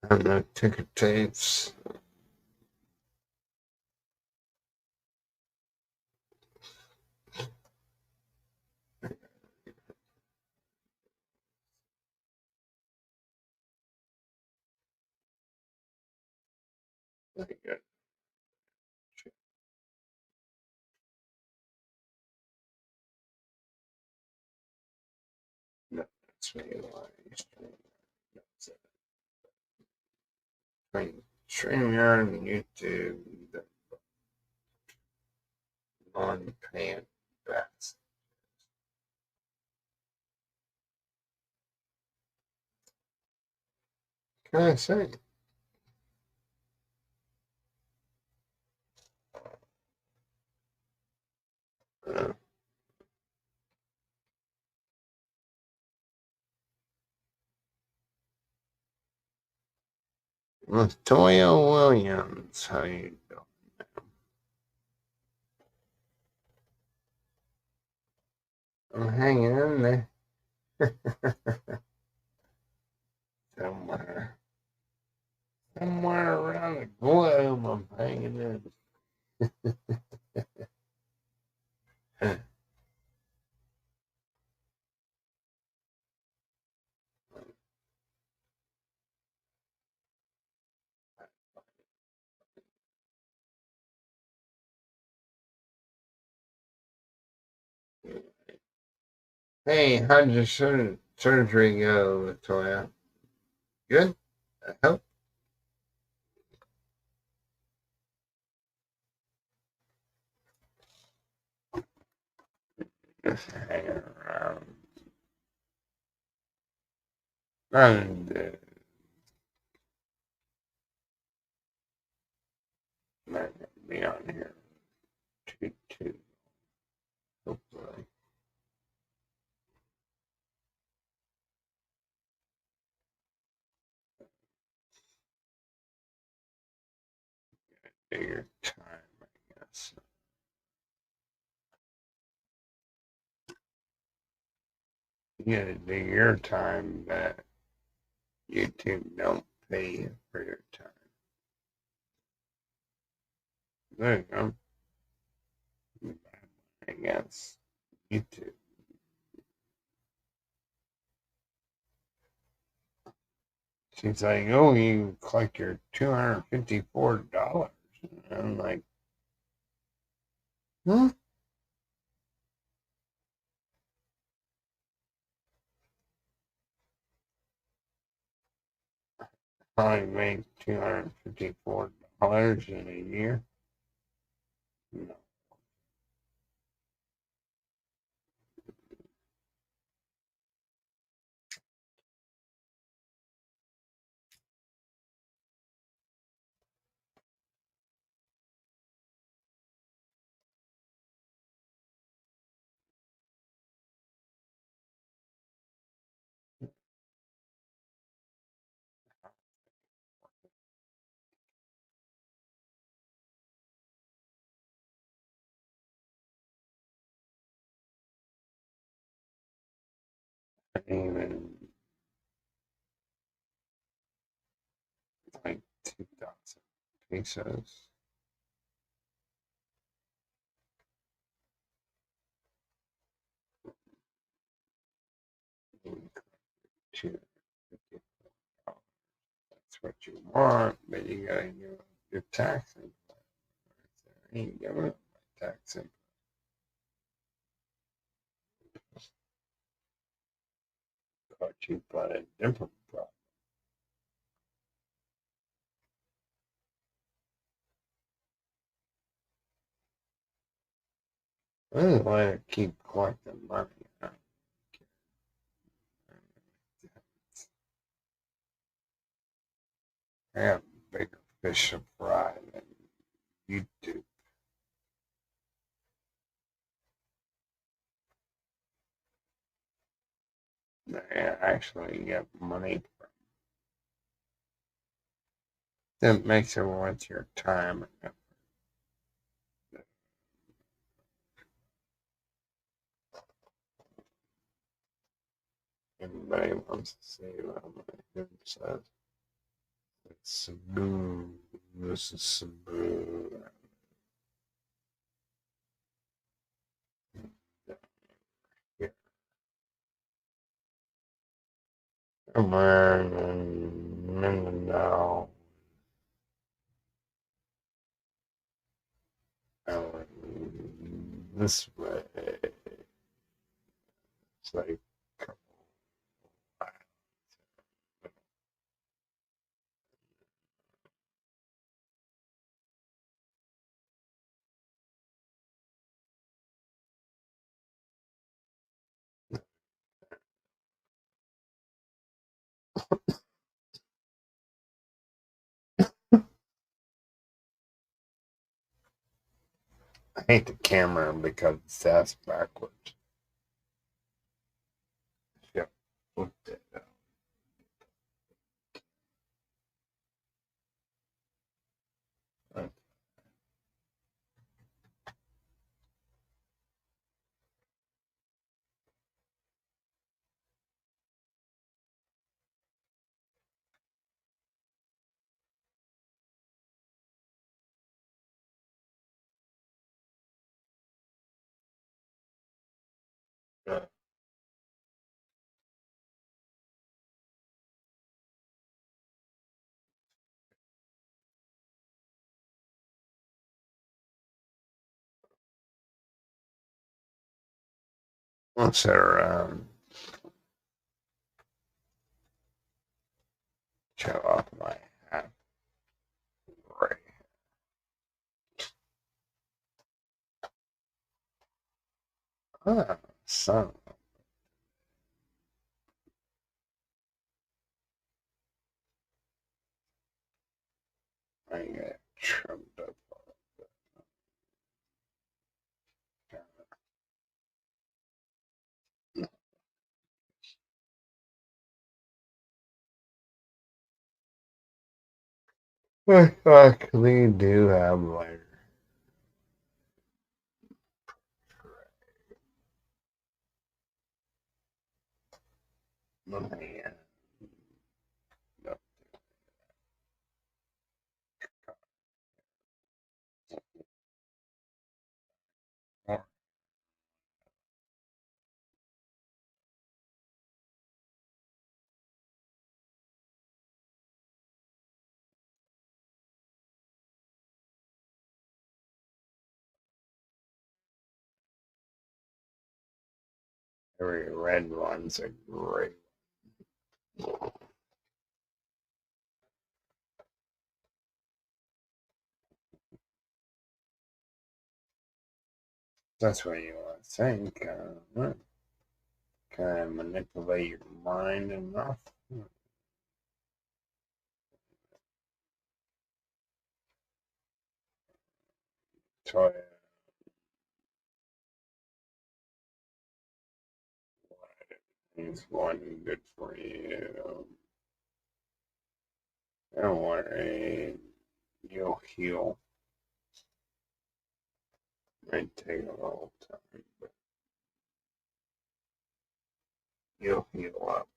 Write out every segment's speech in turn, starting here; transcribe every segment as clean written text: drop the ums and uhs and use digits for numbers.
I don't know, ticker tapes. Very good. No, that's really why I used to StreamYard and YouTube, the non-paying bets. Can I say? Uh, Latoya Williams, how you doing? I'm hanging in there somewhere. Somewhere around the globe, I'm hanging in. Hey, how'd your surgery go, Latoya? Good? I hope. Just hanging around. And not gonna be on here too, hopefully. Bigger time, I guess. You gotta do your time that YouTube don't pay you for your time. There you go. I guess YouTube. She's like, oh, you collect your $254. And I'm like, huh? Probably made $254 in a year. No. Even like 2,000 pesos. $254. That's what you want, but you gotta give up your tax info. I ain't giving up my tax info. Caught you by a different problem. I don't want to keep collecting money. I have bigger fish to fry than YouTube. I actually get money from That makes it worth your time. Anybody wants to see what my head says? It's Sabu. This is Sabu. Yeah. Come on, Mindanao. This way. It's like I hate the camera because it's ass backwards. Yep. Flipped it out. Let's sit around, show off my hat. Right. Ah, son. I get trimmed up. I actually do have lighter. Let me every red one's a great. That's what you want to think. Can I manipulate your mind enough? Tell you it's going good for you. Don't worry, you'll heal. Might take a little time, but you'll heal up.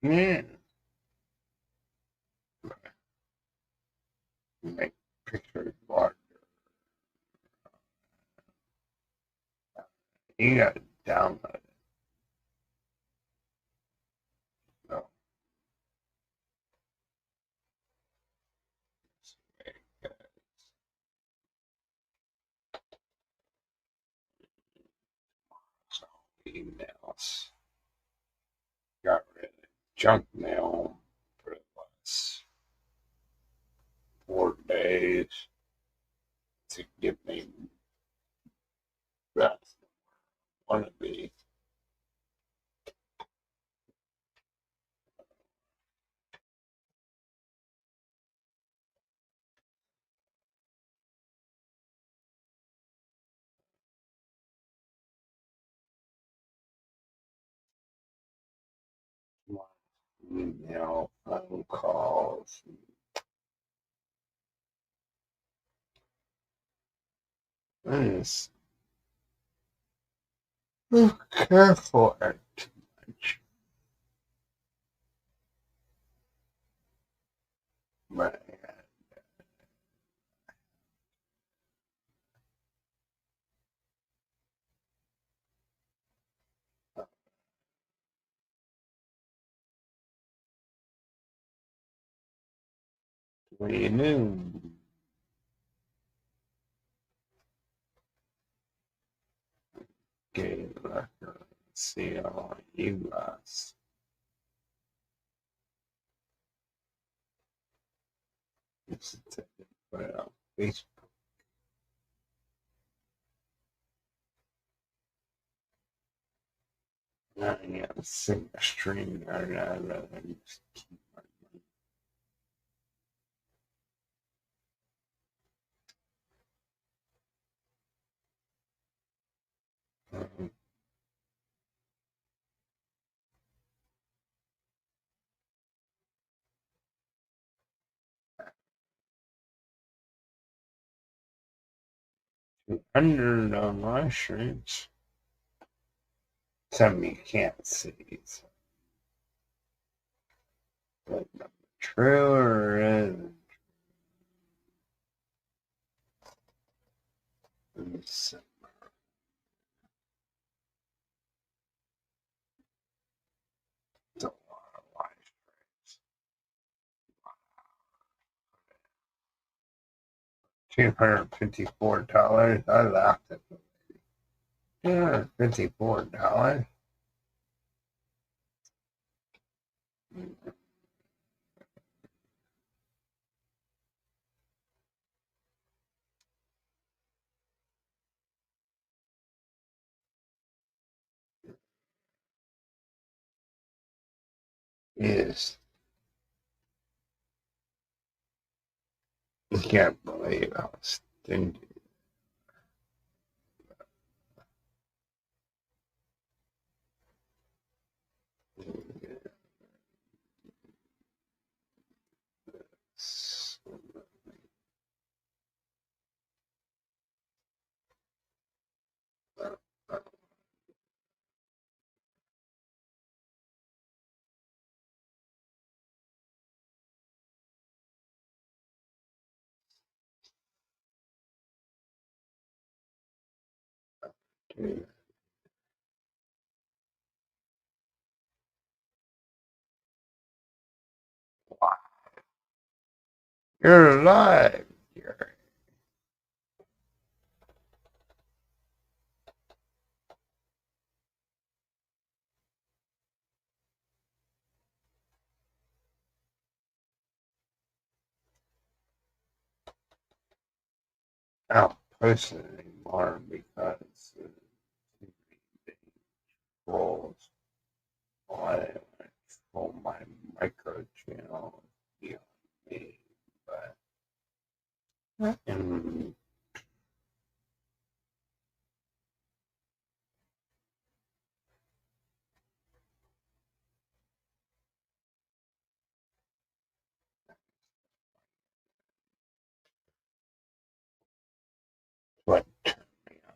Yeah, make pictures larger. You gotta download it. So, emails. Got rid of junk mail for the last 4 days to give me best want to be. My email, phone calls. This careful at too much. But we knew. Game record. See how you guys. Put it on Facebook. I got to sing a stream or I'd rather just keep my money. Under my streams. Some you can't see. So. But true or isn't? It's a lot of live streams. $254. I laughed at them. $254. Is you can't believe how stingy. You're alive. You're not posting anymore because trolls. I troll my micro channel beyond me, but and what turned me on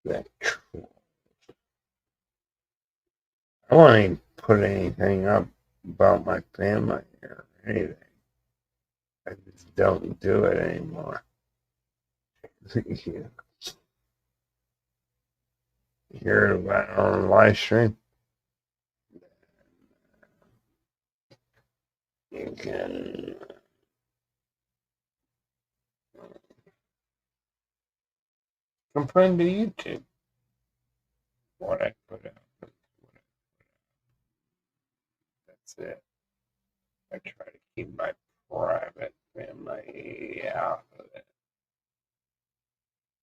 that troll. I won't even put anything up about my family or anything. I just don't do it anymore. You hear about it on live stream? You can complain to YouTube. What I That's it. I try to keep my private family out of it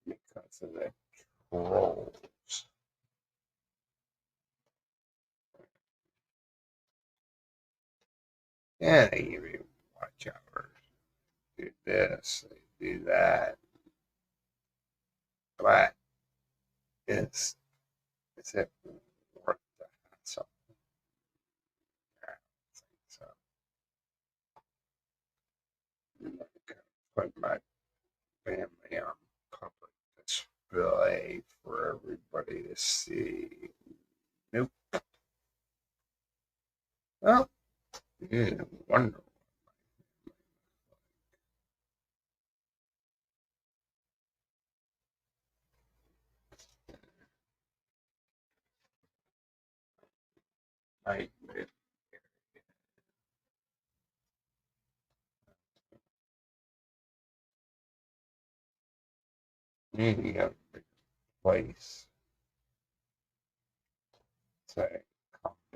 because of the trolls. Yeah, they give you watch hours. Do this, they do that. But is it worth the hassle? I don't think so. I'm not gonna put my family on public display for everybody to see. Nope. Well, yeah, wonder. I need to have a big place to accommodate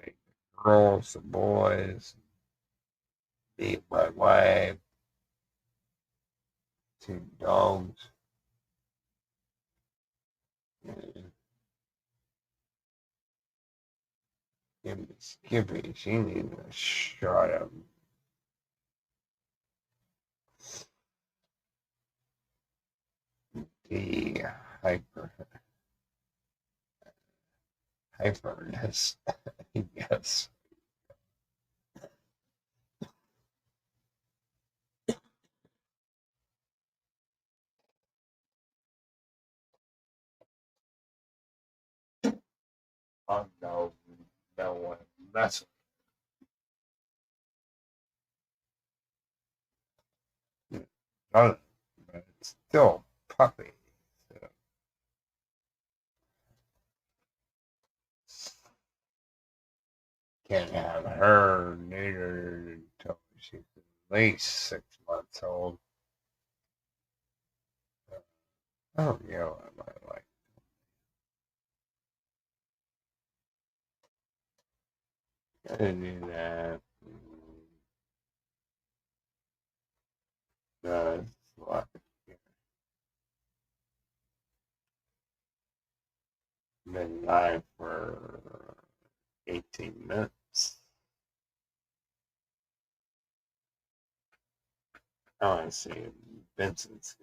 the girls, the boys, me, my wife, two dogs. And give me Skippy. She needs a shot of the hyper hyperness. Yes. Oh no, no one mess with it. No, but it's still a puppy. So can't have her neutered until she's at least 6 months old. Oh, yeah, I might like to do that. It's like been live for 18 minutes. Oh, I see. Vincent's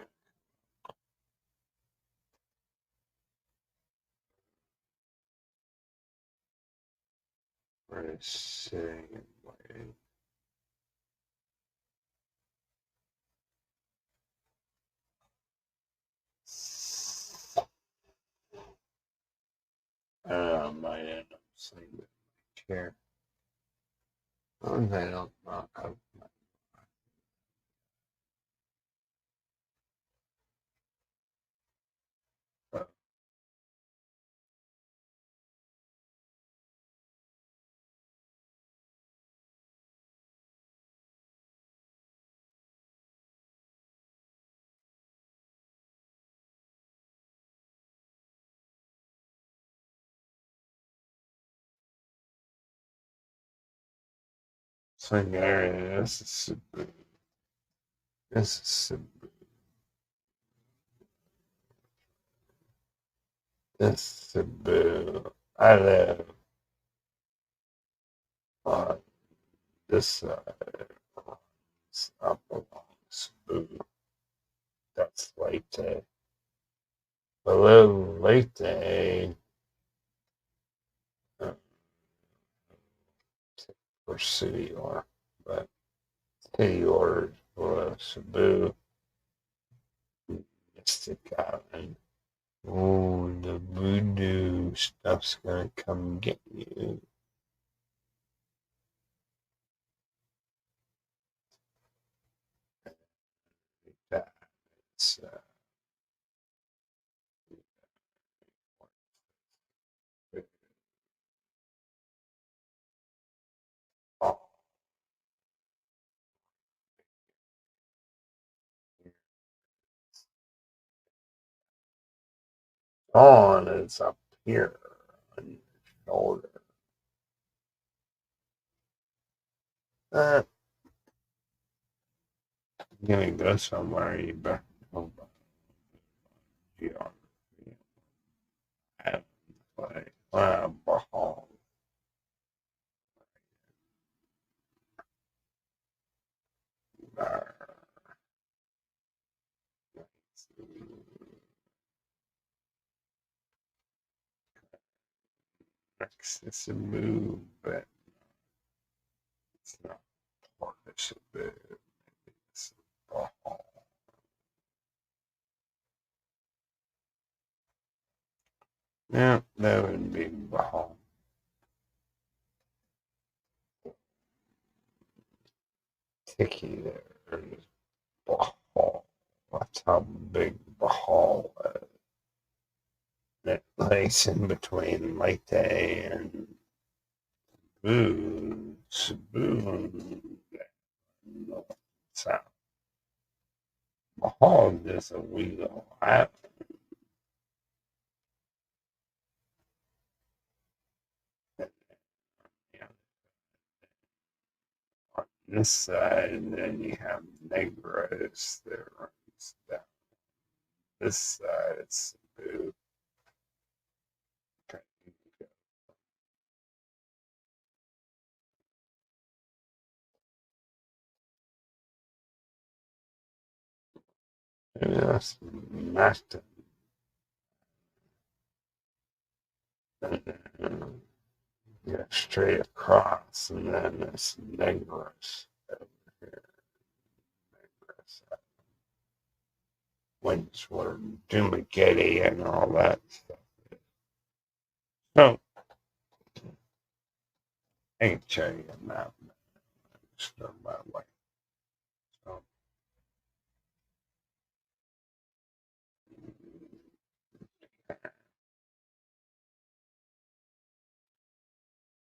we're sitting and waiting. I might end up sleeping in my chair. I don't knock out my. So yeah, this is I live on this side. It's up along Cebu. That's Leyte. Below Leyte, uh, or city or, but city or Cebu, Mystic Island. Oh, the voodoo stuff's gonna come get you. That's all on is up here on your shoulder. Uh, you're gonna go somewhere, you better know about geography. I play ball. It's a move, but it's not part of the move. It's a ball. Yeah, that would be ball. Ticky there is ball. That's how big ball is. It lays in between Leyte and Spoon, north, south. Mahal is a wheel. On this side, and then you have Negros that runs down this side. It's Cebu. And that's Maston. And then you go straight across, and then it's Negros over here. Negros, which were Dumageddon and all that stuff. So, I can show you a map. Just go by way. So,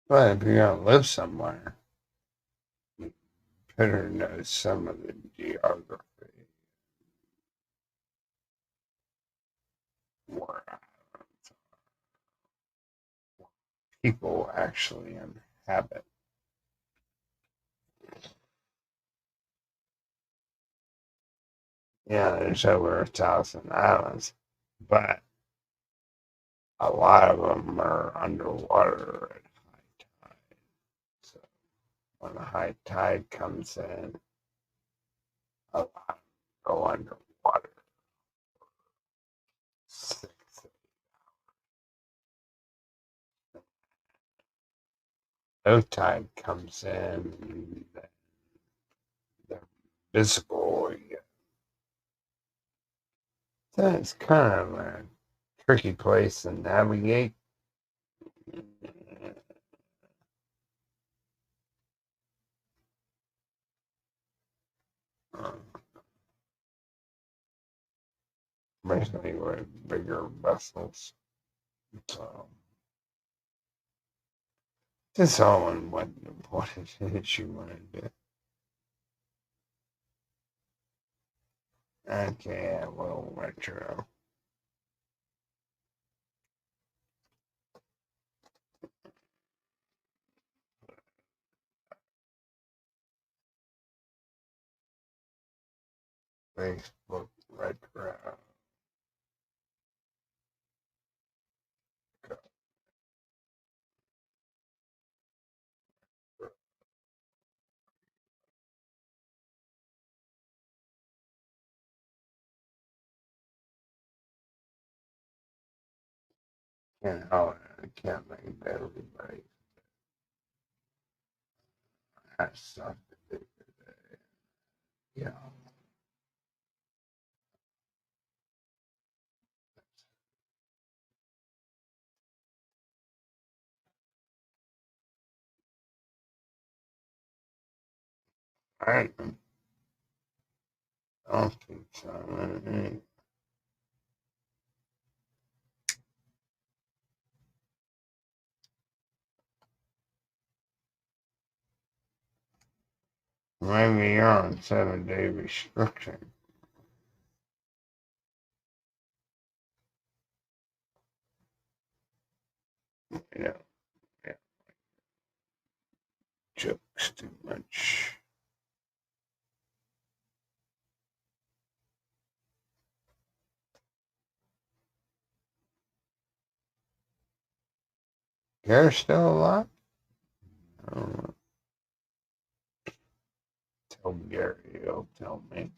but if you're going to live somewhere, you better know some of the geography where people actually inhabit. Yeah, there's over 1,000 islands, but a lot of them are underwater at high tide. So when the high tide comes in, a lot of them go underwater. Six, low tide comes in, they're visible. So it's kind of a tricky place to navigate. Um, Especially with bigger vessels. So just all in what it is you want to do. Okay, a little retro. Facebook retro. I can't make everybody has stuff to do today. Yeah. I don't think so. Maybe you're on 7-day restriction. You know, yeah. jokes too much. Gary's still alive? I don't know. Tell Gary, he'll tell me.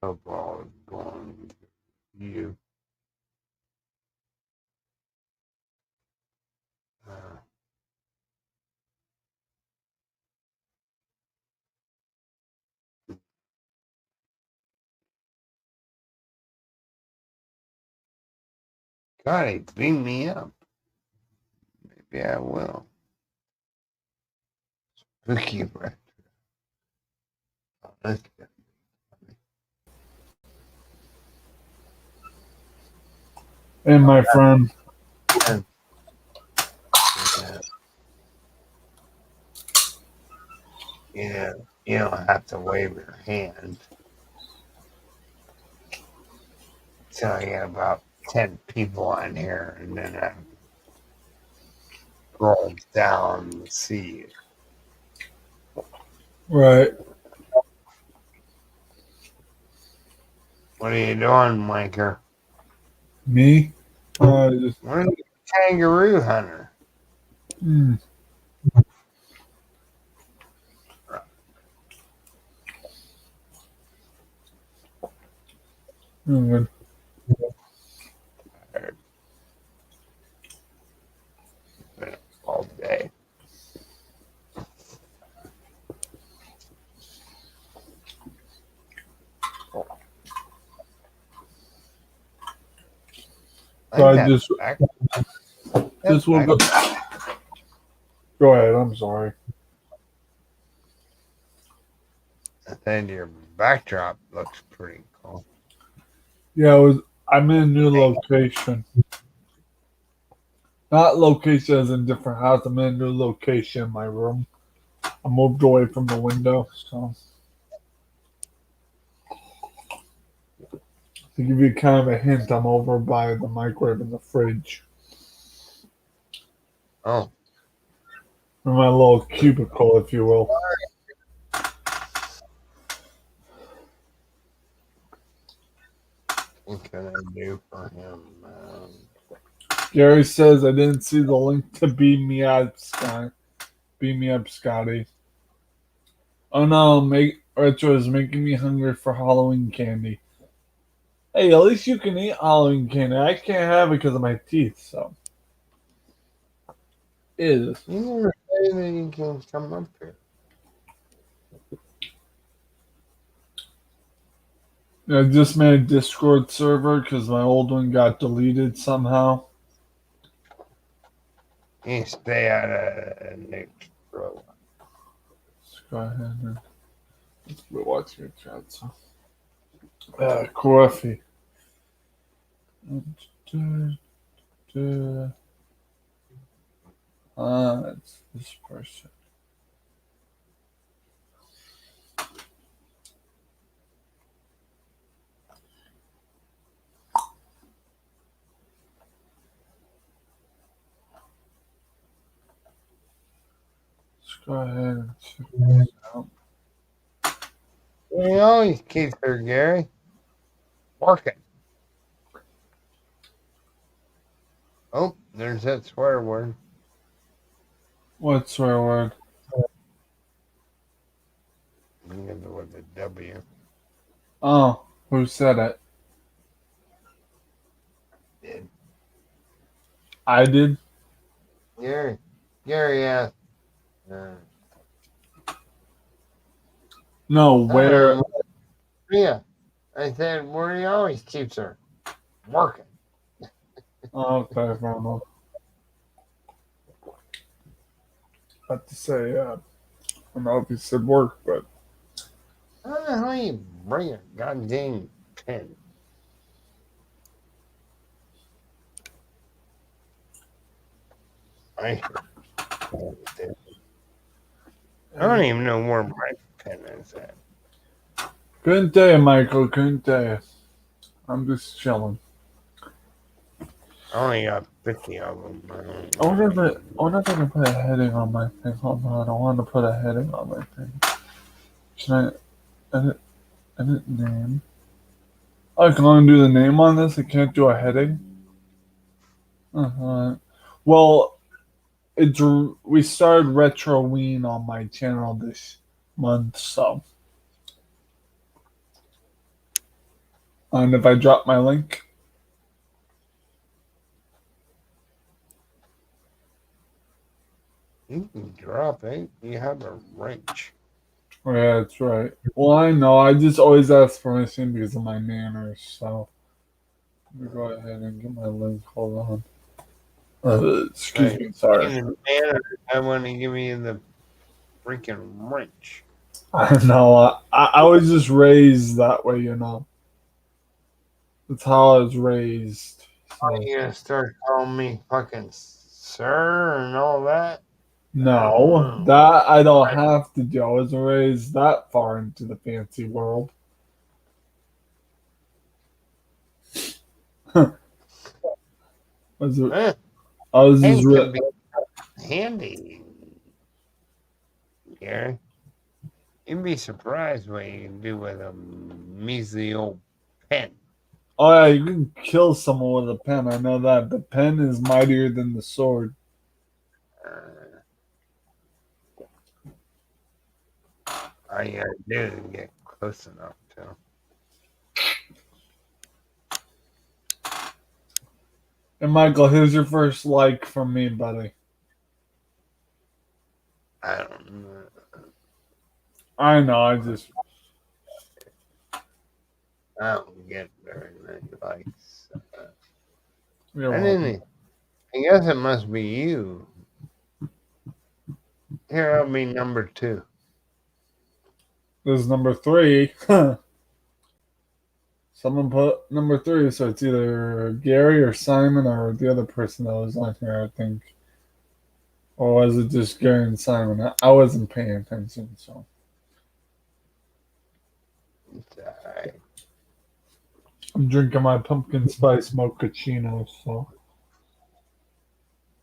Hope all is going with you. God, he beat me up. Maybe I will. Spooky Rector. Oh, that's good. And my friend. Yeah. You don't have to wave your hand. So I got about 10 people on here, and then I scroll down and see it. Right. What are you doing, Wanker? Me? What are you, kangaroo hunter? Hmm. Good. Tired. Been up all day. So I just will go. Go ahead. I'm sorry. I think your backdrop looks pretty cool. Yeah, I'm in a new location. Not location as in different house. I'm in a new location in my room. I moved away from the window, so to give you kind of a hint, I'm over by the microwave and the fridge. Oh, In my little cubicle, if you will. what can I do for him? Gary says I didn't see the link to beam me up, Scott. Beam me up, Scotty. Oh no, Retro is making me hungry for Halloween candy. Hey, at least you can eat Halloween candy. I can't have it because of my teeth, so. It is. You never say that you can come up here. I just made a Discord server because my old one got deleted somehow. You stay out of Nick's bro. Let's go ahead and we're watching your chat. So. Coffee. It's this person. Let's go ahead and check this out. You always keep her, Gary. Working. Oh, there's that swear word. What swear word? With the W. Oh, who said it? Did. I did. Gary asked. No, where? Yeah. I said, where he always keeps her? Working. Oh, okay, fair enough. I have to say, I don't know if he said work, but I don't know how you bring a goddamn pen. I don't even know where my pen is at. couldn't tell you, Michael. Couldn't tell you. I'm just chilling. I only got 50 of them. I wonder if I can put a heading on my thing. Hold on, I want to put a heading on my thing. Should I edit name? Oh, I can only do the name on this. I can't do a heading. Well, we started Retroween on my channel this month, so. And if I drop my link, You can drop it. You have a wrench. yeah, that's right. Well, I know. I just always ask permission because of my manners. So let me go ahead and get my link. Hold on. Excuse Right. me. Sorry. In the manner, I want to give you the freaking wrench. I know. I was just raised that way, you know. That's how I was raised. Are So you gonna start calling me fucking sir and all that? no, that I don't have to do. I wasn't raised that far into the fancy world. Was it? Eh, I was just. and can be handy, Gary. You'd be surprised what you can do with a measly old pen. Oh yeah, you can kill someone with a pen. I know that. The pen is mightier than the sword. Uh, all you gotta do is get close enough to. And Michael, here's your first like from me, buddy. I don't know. I know. I don't get very many likes. You're I welcome. didn't. I guess it must be you. Here, I'll be number 2. This is number 3. Someone put number 3, so it's either Gary or Simon or the other person that was on here, I think. Or was it just Gary and Simon? I wasn't paying attention, so. It's alright. I'm drinking my pumpkin spice mochaccino, so.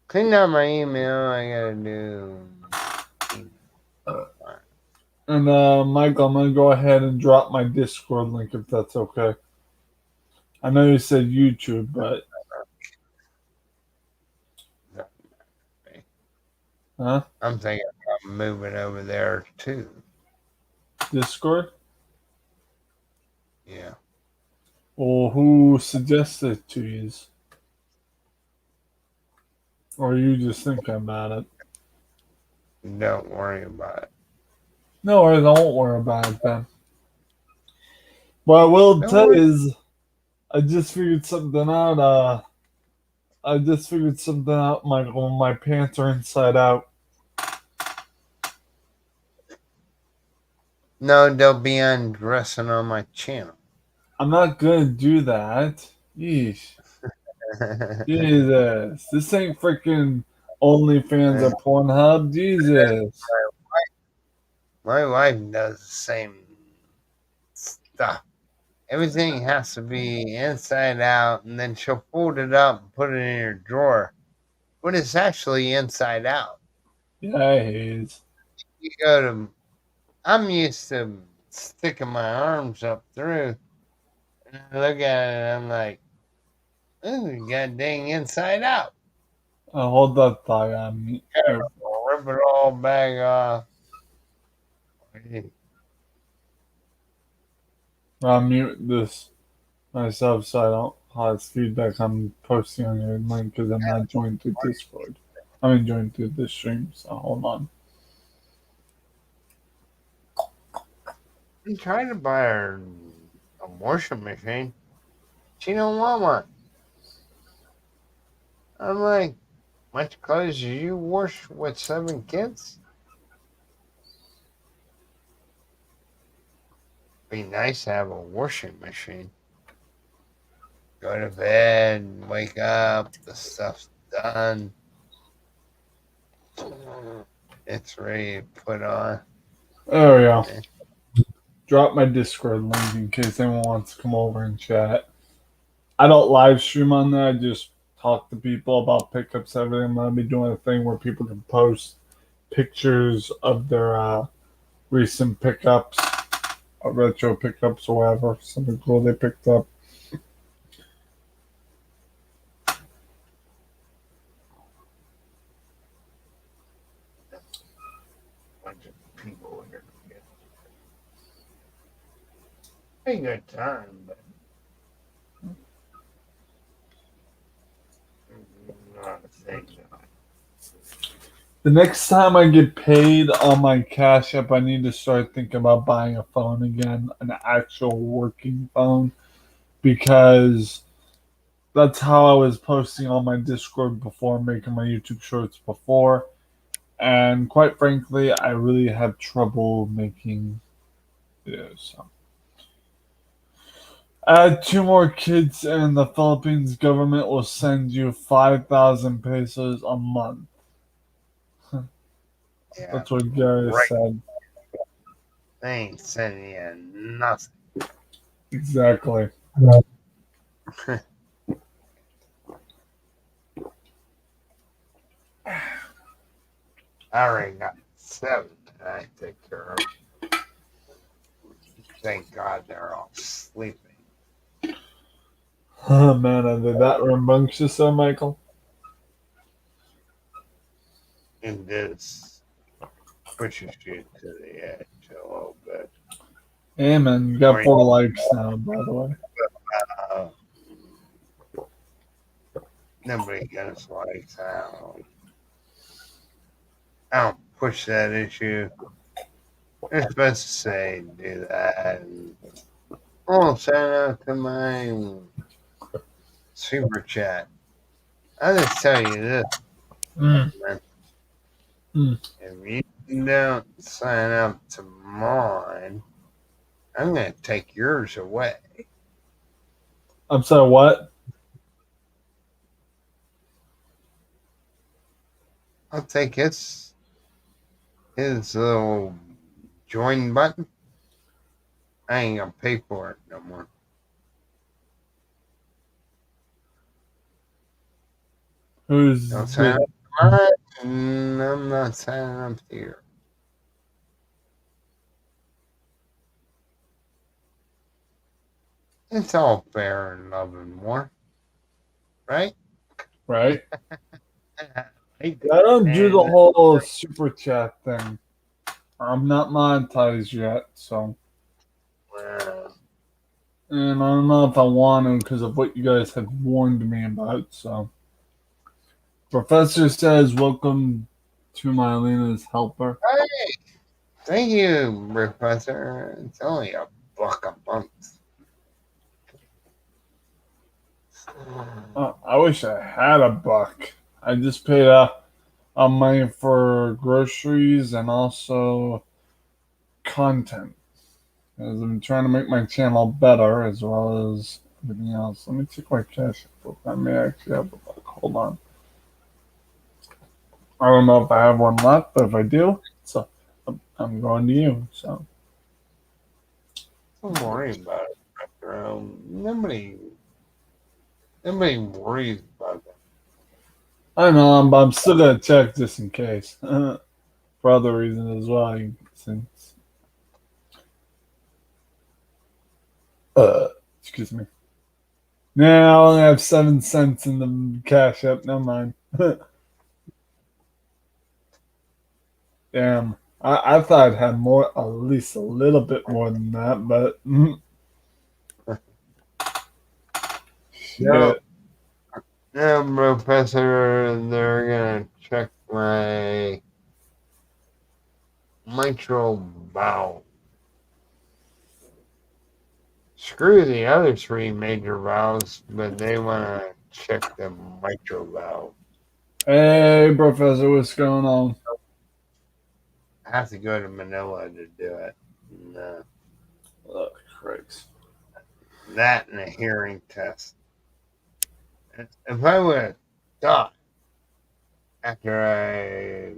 Clean out my email. I gotta do. And Michael, I'm gonna go ahead and drop my Discord link if that's okay. I know you said YouTube, but huh? I'm thinking about moving over there too. Discord? Yeah. Well, who suggested to you? Or are you just thinking about it? Don't worry about it. No, I don't worry about it then. What I will Don't tell worry. you is, I just figured something out. Michael. My pants are inside out. No, they'll be undressing on my channel. I'm not gonna do that. Yeesh. Jesus. This ain't freaking OnlyFans or Pornhub. Jesus. My wife does the same stuff. Everything has to be inside out, and then she'll fold it up and put it in her drawer. But it's actually inside out. Yeah, it is. You go to. I'm used to sticking my arms up through, and I look at it, and I'm like, "Ooh, god dang inside out." Hold that thigh on me. I'll rip it all back off. I'll mute this myself so I don't cause feedback I'm posting on your link because I'm not joined through Discord. I'm joined through this stream, so hold on. I'm trying to buy her a washing machine. She don't want one. I'm like, much clothes do you wash with 7 kids? Be nice to have a washing machine. Go to bed, wake up, the stuff's done. It's ready to put on. There we go. Drop my Discord link in case anyone wants to come over and chat. I don't live stream on there. I just talk to people about pickups, everything. I'm gonna be doing a thing where people can post pictures of their recent pickups, retro pickups, or whatever, something cool they picked up. Bunch of people here. Ain't good time, but not a thing. The next time I get paid on my Cash App, I need to start thinking about buying a phone again, an actual working phone, because that's how I was posting on my Discord before, making my YouTube shorts before. And quite frankly, I really had trouble making videos. So. Add 2 more kids, and the Philippines government will send you 5,000 pesos a month. Yeah, That's what Gary right. said. They ain't sending you nothing. Exactly. I already got 7 that I take care of. Thank God they're all sleeping. Oh man, are they that rambunctious, though, Michael? And this pushes you to the edge a little bit. Hey man, you got Or 4 likes now, by the way. uh, nobody gets like I don't push that issue. They're supposed to say do that. And, shout out to my super chat. I'll just tell you this, Mm, man. mm. If you don't sign up to mine, I'm going to take yours away. I'm sorry, what? I'll take his little join button. I ain't going to pay for it no more. Don't Who's sign the. up to mine, and I'm not signing up to yours. It's all fair and love and war, right? Right? I I don't do the and whole super chat thing. I'm not monetized yet, so. uh, And I don't know if I want to because of what you guys have warned me about, so. Professor says, welcome to Mylina's helper. hey, thank you, Professor. It's only $1 a month. I wish I had a buck. I just paid a money for groceries and also content. As I'm trying to make my channel better as well as everything else. Let me check my cash book. I may actually have a buck. Hold on. I don't know if I have one left, but if I do, so I'm going to you. So Don't worry about it, Professor. Nobody worries about that. I know, but I'm still gonna check just in case for other reasons as well. Since uh, excuse me. Now I only have 7 cents in the cash app. Never mind. Damn. I thought I'd had more, at least a little bit more than that, but No, shit. no, Professor. They're gonna check my mitral valve. Screw the other 3 major valves, but they want to check the mitral valve. Hey, Professor, what's going on? I have to go to Manila to do it. No, Oh, Christ. that and a hearing test. If I would have thought after I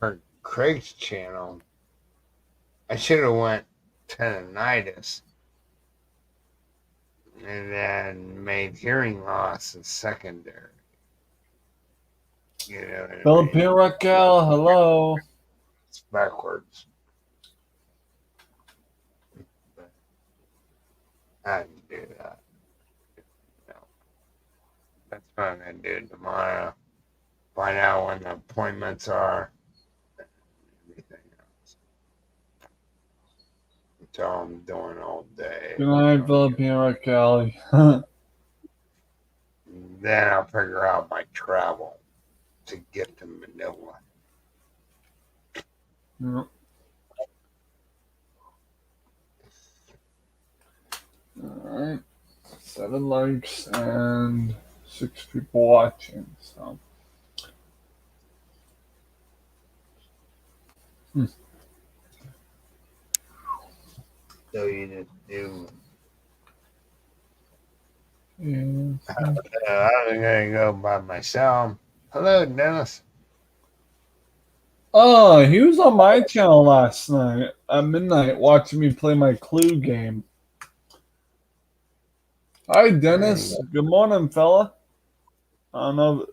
heard Craig's channel, I should have went tendonitis. and then made hearing loss a secondary. You know what I Philippine mean? Raquel, hello. It's backwards. But I didn't do that. No. That's what I'm going to do tomorrow. Find out when the appointments are and everything else. Until I'm doing all day. Good night, Philippine Raquel. Then I'll figure out my travel to get to Manila. Yeah. Alright. 7 likes and 6 people watching. So So you just do. yeah. I'm gonna go by myself. Hello, Dennis. Oh, he was on my channel last night at midnight watching me play my Clue game. Hi, Hey, Dennis. Good morning, fella. I don't know.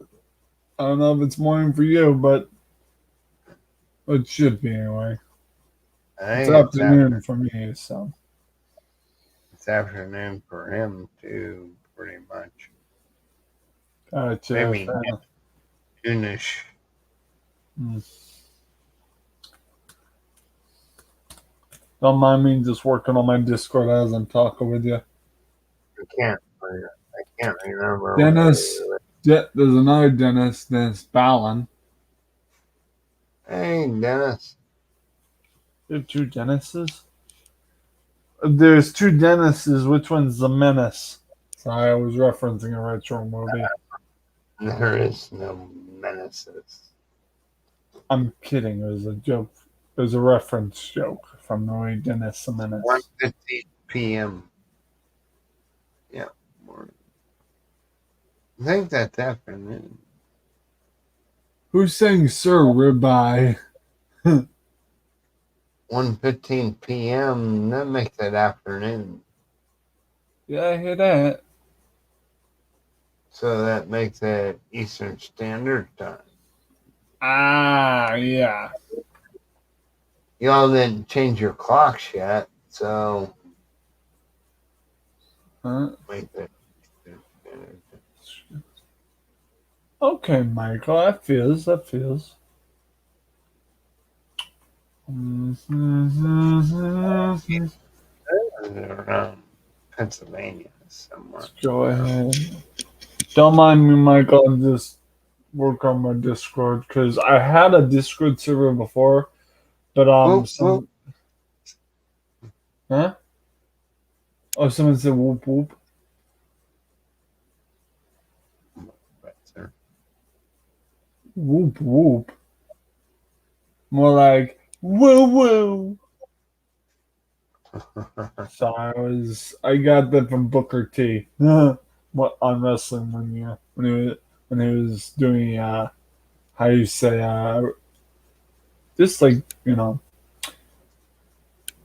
I don't know if it's morning for you, but it should be anyway. I It's think afternoon for me, so. it's afternoon for him too, pretty much. Gotcha. Maybe noonish. Hmm. Don't mind me just working on my Discord as I'm talking with you. I can't remember. Dennis, there's another Dennis, Dennis Ballin. Hey, Dennis. There are 2 Dennises? There's 2 Dennises. Which one's the menace? Sorry, I was referencing a retro movie. There is no menaces. I'm kidding. It was a joke. It was a reference joke from the movie Dennis the Menace. 1:15 p.m. Yeah, morning. I think that's afternoon. Who's saying Sir Ribeye? 1:15 p.m. That makes it afternoon. Yeah, I hear that. So that makes it Eastern Standard Time. Ah, yeah. Y'all didn't change your clocks yet, so Huh? make that Eastern Standard Time. Okay, Michael. That feels. That feels. Let's Around Pennsylvania somewhere. go ahead. Don't mind me, Michael. I'm just work on my Discord because I had a Discord server before, but Whoop, whoop. some huh? Oh, someone said whoop whoop. Whoop whoop. More like woo woo. So I got that from Booker T. What on wrestling when he was doing how you say just like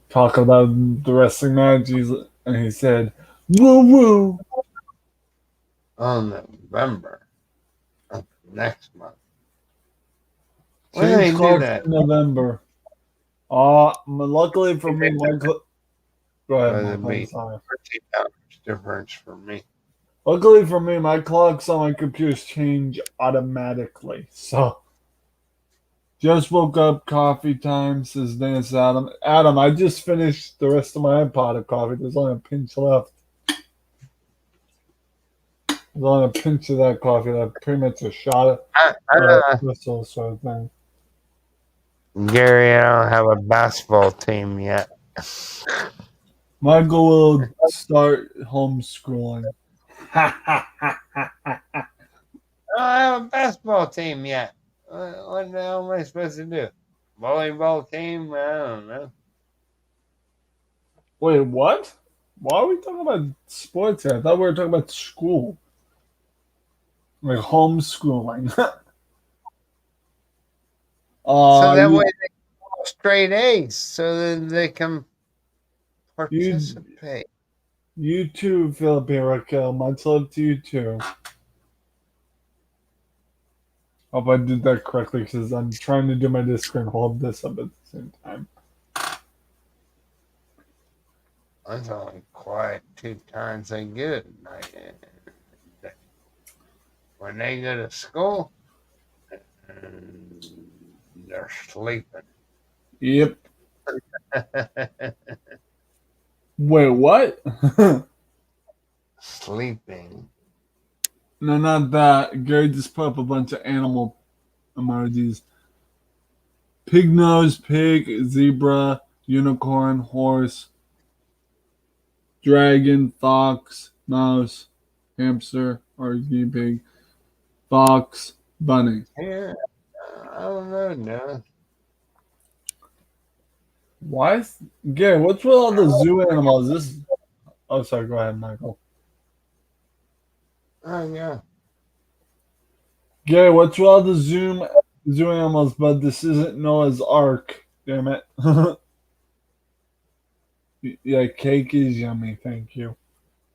talk about the wrestling match. And he said woo woo. On November of next month. When do Change they do clocks that? in November. Luckily for me, Michael. Go ahead, Or it'd Michael. I'm be sorry. $13 difference for me. Luckily for me, my clocks on my computers change automatically. So just woke up, coffee time, says Dennis Adam. Adam, I just finished the rest of my pot of coffee. There's only a pinch left. There's only a pinch of that coffee left. Pretty much a shot of espresso sort of thing. Gary, I don't have a basketball team yet. Michael will start homeschooling. I don't have a basketball team yet. What the hell am I supposed to do? Volleyball team? I don't know. Wait, what? Why are we talking about sports here? I thought we were talking about school. Like homeschooling. So that way You, they get straight A's so that they can you participate. You too, Philippine Raquel. Much love to you too. Hope I did that correctly because I'm trying to do my Discord and hold this up at the same time. I was only quiet 2 times I get at night. When they go to school, and they're sleeping. Yep. Wait, what? Sleeping. No, not that. Gary just put up a bunch of animal emojis. Pig nose, pig, zebra, unicorn, horse, dragon, fox, mouse, hamster, or guinea pig, fox, bunny. Yeah, I don't know, no. Why? Gary, what's with all the zoo animals? This. Oh, sorry. Go ahead, Michael. Oh, yeah. Gary, what's with all the zoo animals? But this isn't Noah's Ark. Damn it. Yeah, cake is yummy. Thank you.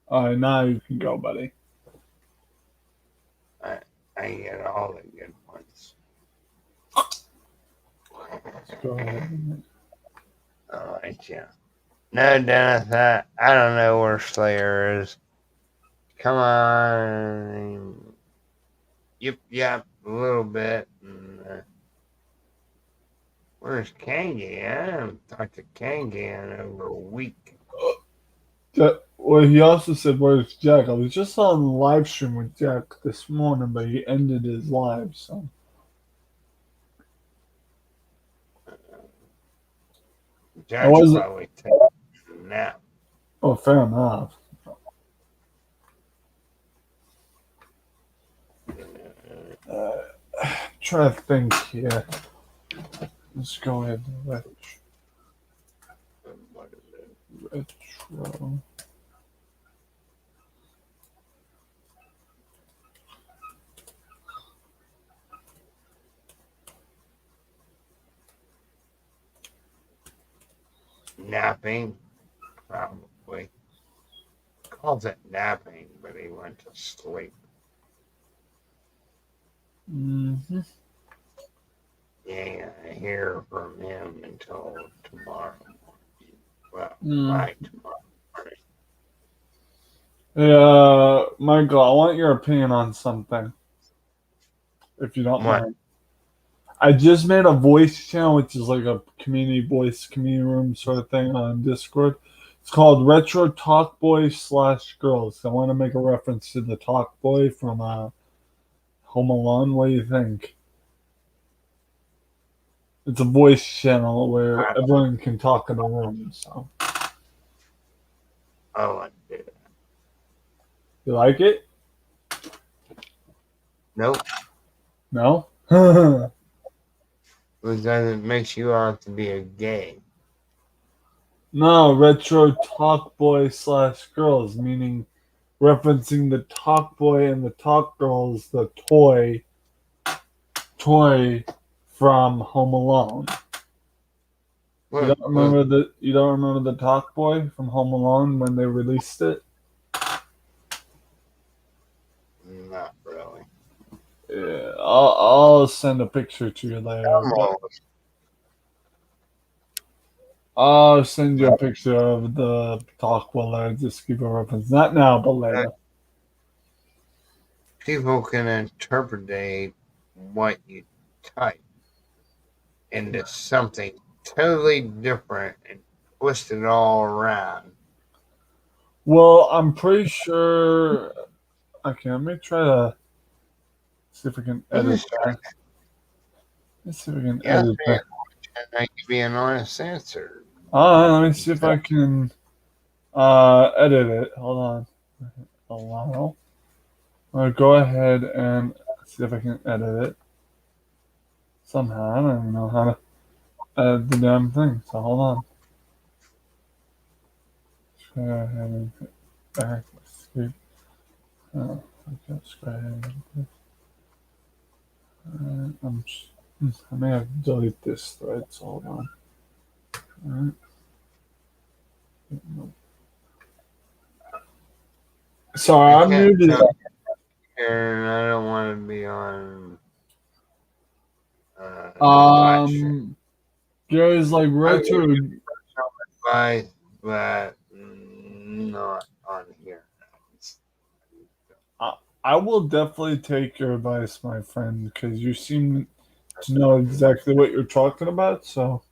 All right, now you can go, buddy. I, I get all the good ones. Let's go ahead. All right, yeah. No, Dennis, I don't know where Slayer is. Come on. Yep, a little bit. Where's Kangi? I haven't talked to Kangi in over a week. Well, he also said, "Where's Jack?" I was just on live stream with Jack this morning, but he ended his live. So I Jack's wasn't. probably taking a nap. Oh, fair enough. Uh, try to think here. Let's go ahead. What is it? Retro. Napping? Probably. Calls it napping, but he went to sleep. Mm-hmm. You ain't gonna hear from him until tomorrow morning. Well, Mm. by tomorrow morning. Yeah, Michael, I want your opinion on something, if you don't What? mind. I just made a voice channel, which is like a community room sort of thing on Discord. It's called Retro Talk Boy / Girls. I want to make a reference to the Talk Boy from Home Alone. What do you think? It's a voice channel where I, everyone can talk in a room. So I wouldn't do that. you like it? Nope. No. No, Because it makes you out to be a gay. Retro Talk Boy / Girls, meaning referencing the Talk Boy and the Talk Girls, the toy from Home Alone. Look, look. You don't remember the Talk Boy from Home Alone when they released it? Not really. Yeah, I'll send a picture to you later. But Almost. I'll send you a picture of the Talk Boy later. Just give a reference. Not now, but later. People can interpret what you type into something totally different and twist it all around. Well, I'm pretty sure. Okay, let me try to see if I can I'm edit just that. Let's see if I can trying to ask edit me that. a question. I give you an honest answer. Let me see if I can edit it. Hold on. Allow. I'll go ahead and see if I can edit it somehow. I don't even know how to edit the damn thing. So hold on. Let's go ahead and hit back. Escape. Oh, okay, let's go ahead and edit this. I may have to delete this thread. So hold on. Alright. Sorry, I I'm can't muted. tell here, and I don't want to be on the live stream. Gary's like I'll give retro. you personal advice, but not on here. I will definitely take your advice, my friend, because you seem to know exactly what you're talking about. So,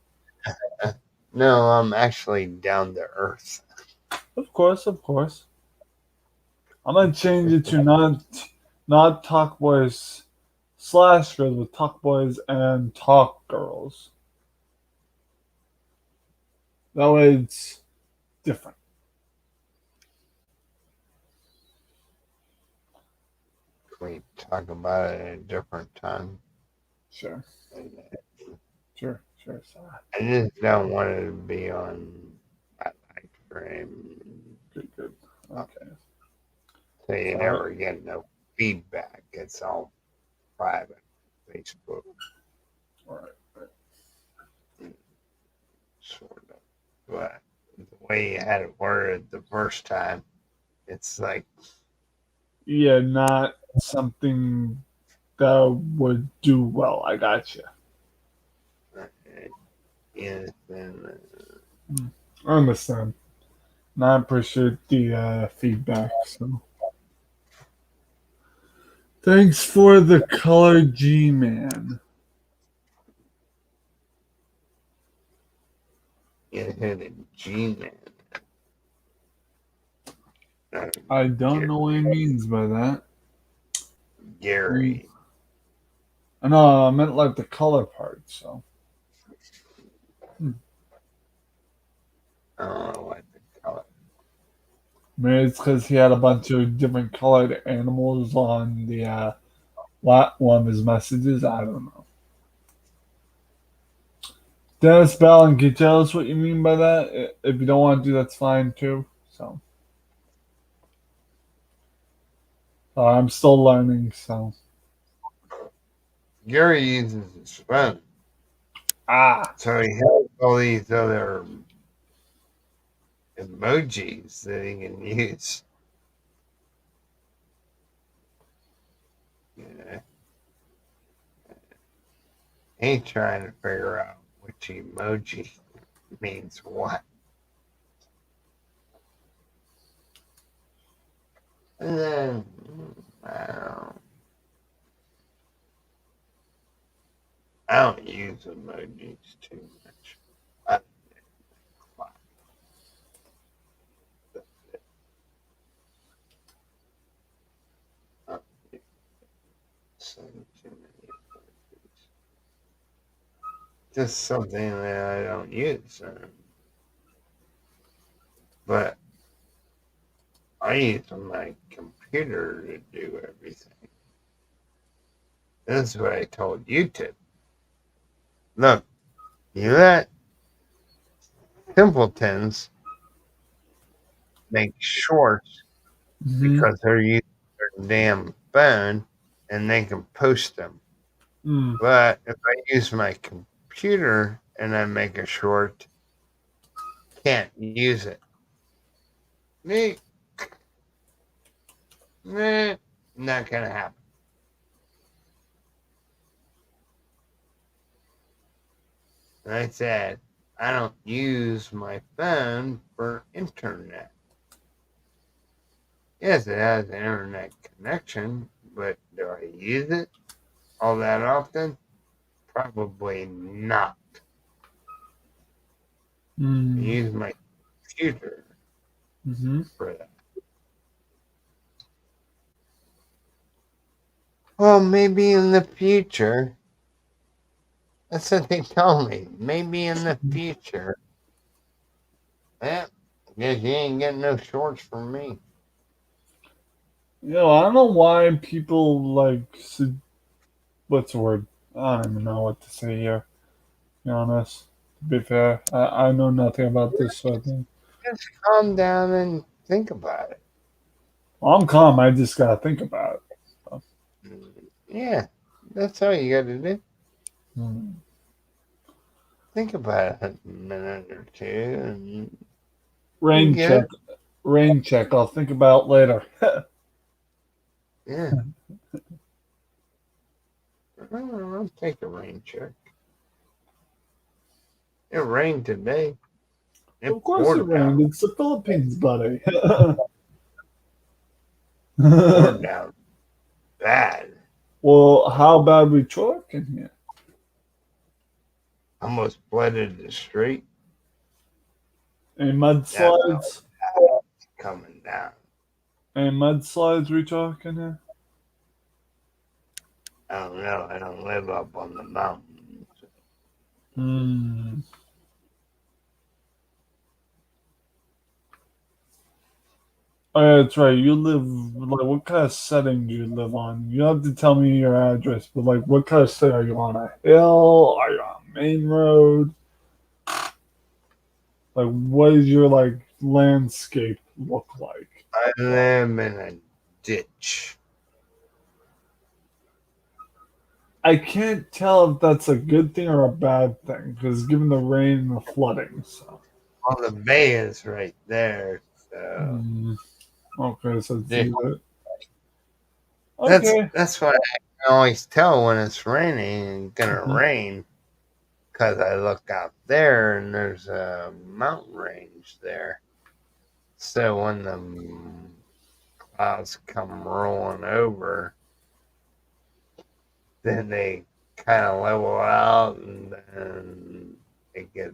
No, I'm actually down to earth. of course, I'm gonna change it to not talk boys slash girls, but talk boys and talk girls. That way, it's different. We talk about it at a different time. Sure, sure. Sorry. I just don't want it to be on my live stream. Good. Okay. So you Sorry. never get no feedback. It's all private. Facebook, All right. sort of. But the way you had it worded the first time, it's like, Yeah, not something that would do well. I got you. uh, anything. I understand. And I appreciate the feedback. So, thanks for the color, G man. Anything a G-Man. I don't know what he means by that. Gary. No, I meant like the color part. So, I don't know what the color. maybe it's because he had a bunch of different colored animals on the one of his messages. I don't know. Dennis Ballin, can you tell us what you mean by that? If you don't want to do, that's fine too. So, I'm still learning. So, Gary uses his phone. ah, So he has all these other emojis that he can use. Yeah. Ain't trying to figure out which emoji means what. And then I don't use emojis too much. I don't send too many emojis. Just something that I don't use. But I use my computer to do everything. That's what I told YouTube. Look, you let simpletons make shorts mm-hmm. because they're using their damn phone and they can post them. Mm. But if I use my computer and I make a short, can't use it. Me, not gonna happen. And I said, I don't use my phone for internet. Yes, it has an internet connection, but do I use it all that often? Probably not. I Mm. use my computer Mm-hmm. for that. Well, maybe in the future. That's what they told me. Maybe in the future. Yeah, guess you ain't getting no shorts from me. I don't know why people what's the word? I don't even know what to say here. To be honest, to be fair, I know nothing about this sort of thing. Just calm down and think about it. Well, I'm calm. I just gotta think about it. So, Yeah, that's all you got to do. hmm. Think about it a minute or two, and you Rain get check. it. Rain check. I'll think about later. Yeah. I'll take a rain check. It rained today. It Of course it poured rained. down. It's the Philippines, buddy. Poured down bad. Well, how bad we talking here? Almost flooded the street. Any That mountain mudslides? coming down. Any mudslides we talking here? I don't know. I don't live up on the mountain. Hmm. Oh, yeah, that's right. You live like what kind of setting do you live on? You don't have to tell me your address, but like what kind of setting are you on a hill? Are you on a main road? Like what does your like landscape look like? I live in a ditch. I can't tell if that's a good thing or a bad thing because given the rain and the flooding. So, Well, the bay is right there. So hmm, okay, so it's yeah. either okay. That's why I can always tell when it's raining and gonna Mhm. rain because I look out there and there's a mountain range there. So when the clouds come rolling over, then they kind of level out and then they get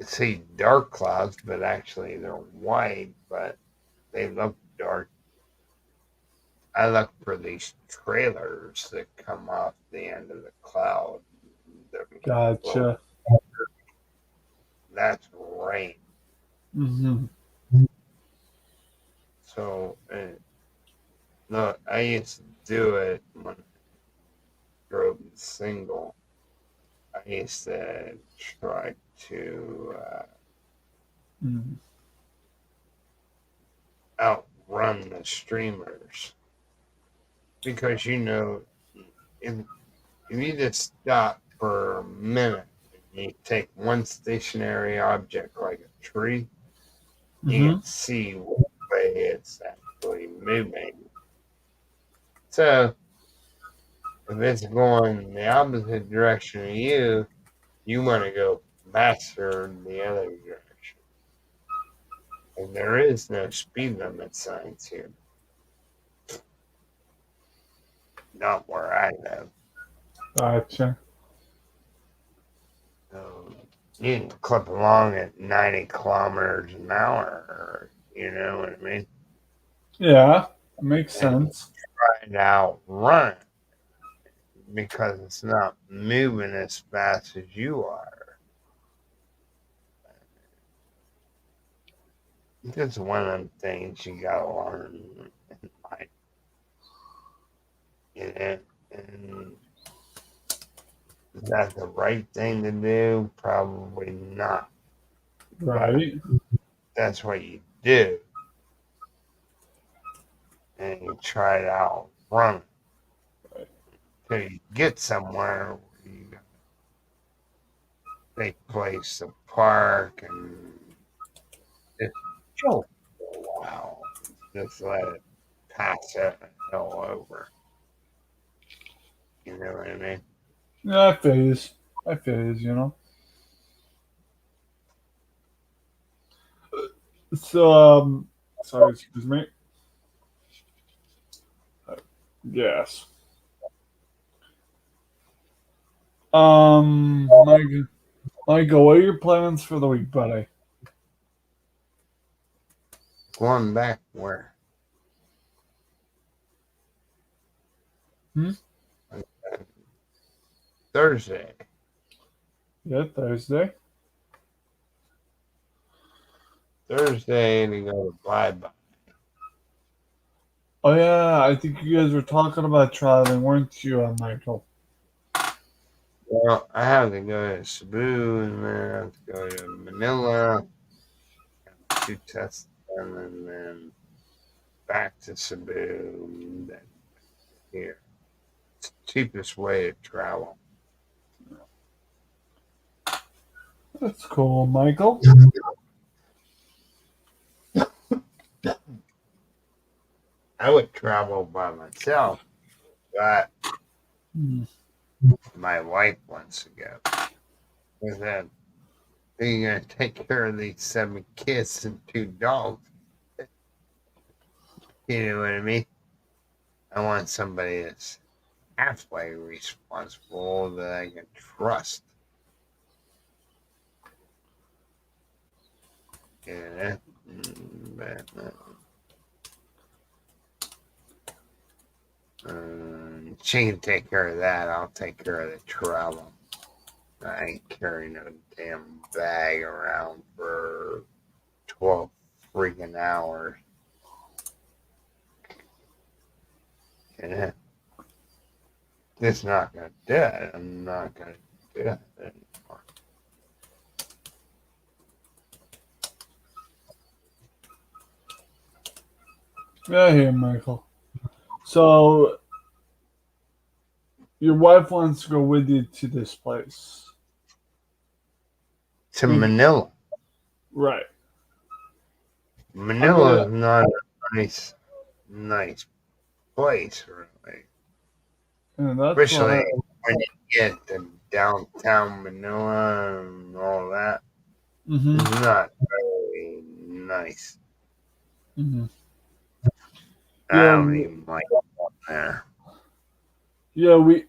see dark clouds, but actually they're white, but they look dark. I look for these trailers that come off the end of the cloud. They're little, Gotcha. that's rain. Hmm. So, no, I used to do it when I drove single. I used to try to outrun the streamers because if you just stop for a minute and you take one stationary object like a tree, you Hmm. can see what way it's actually moving. So if it's going in the opposite direction of you want to go faster in the other direction. And there is no speed limit signs here, not where I live. Gotcha. So you can clip along at 90 kilometers an hour, you know what I mean? Yeah, makes And sense. try to outrun it because it's not moving as fast as you are. It's one of them things you gotta learn in life, you know? And is that the right thing to do? Probably not. But Right. that's what you do. And you try to outrun it till you get somewhere where you got a big place to park and just chill for a while. Just let it pass it hell over. You know what I mean? Yeah, I phase. I phase, you know. So, sorry, excuse me. Yes. Mike, Michael, what are your plans for the week, buddy? Going back where Hmm? Thursday. Yeah, Thursday. Thursday to go to Bye Bye. Oh yeah, I think you guys were talking about traveling, weren't you, Michael? Well, I have to go to Cebu and then I have to go to Manila, two tests done, and then back to Cebu, and then here. It's the cheapest way to travel. That's cool, Michael. I would travel by myself, but Mm. my wife wants to go. Because then you're going to take care of these 7 kids and 2 dogs. You know what I mean? I want somebody that's halfway responsible that I can trust. Yeah. She can take care of that. I'll take care of the travel. I ain't carrying no damn bag around for 12 freaking hours. Yeah. Just not going to do it. I'm not going to do it anymore. Yeah, here, Michael. So your wife wants to go with you to this place. To Manila. Right. Manila is not a nice place, really. And that's Especially why. when you get to downtown Manila and all that. Mm-hmm. It's not really nice. Mm-hmm. I Yeah. don't even like it there. Yeah. I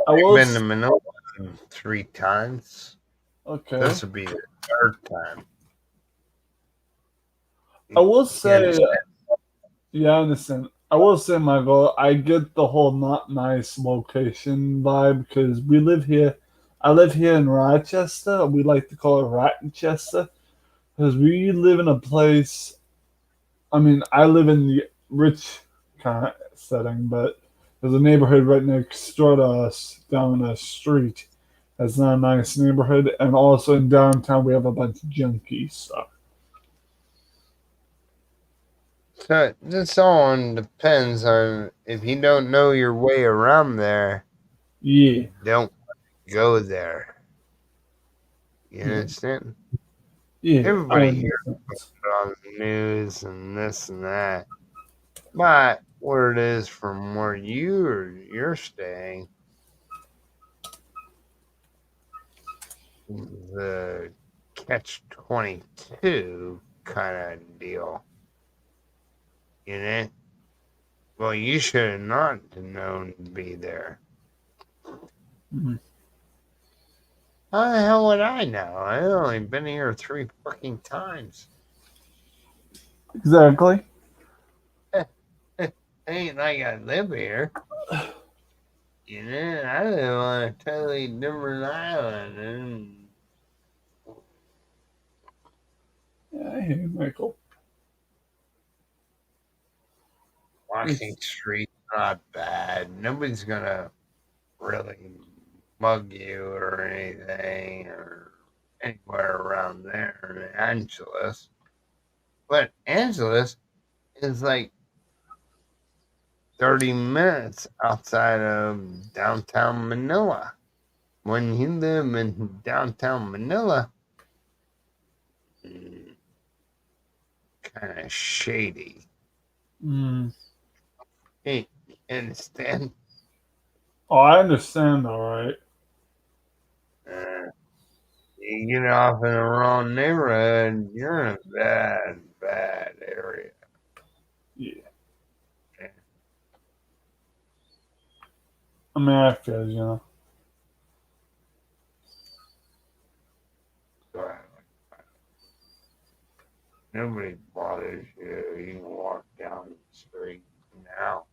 I've will. been to Manila 3 times. Okay. This will be the 3rd time. I will You say. understand? Yeah, I understand. I will say, Michael, I get the whole not nice location vibe because we live here. I live here in Rochester. We like to call it Rochester because we live in a place. I mean, I live in the rich kind of setting, but there's a neighborhood right next door to us down the street. That's not a nice neighborhood, and also in downtown we have a bunch of junkies. So So this all depends on if you don't know your way around there, yeah, don't go there. You yeah, understand? yeah. I Everybody hears understand. on the news and this and that. But where it is from where you're staying, the catch-22 kind of deal. You know? Well, you should have not known to be there. Mhm. How the hell would I know? I've only been here 3 fucking times. Exactly. Ain't like I live here. You know, I live on a totally different island and Yeah, I hear you, Michael. walking It's street's not bad. Nobody's gonna really mug you or anything or anywhere around there in Angeles. But Angeles is like 30 minutes outside of downtown Manila. When you live in downtown Manila, kind of shady. mm. Hey, you understand? Oh, I understand, all right. Uh, you get off in the wrong neighborhood, you're in a bad area. Yeah. I mean, I feel So, nobody bothers you. You can walk down the street now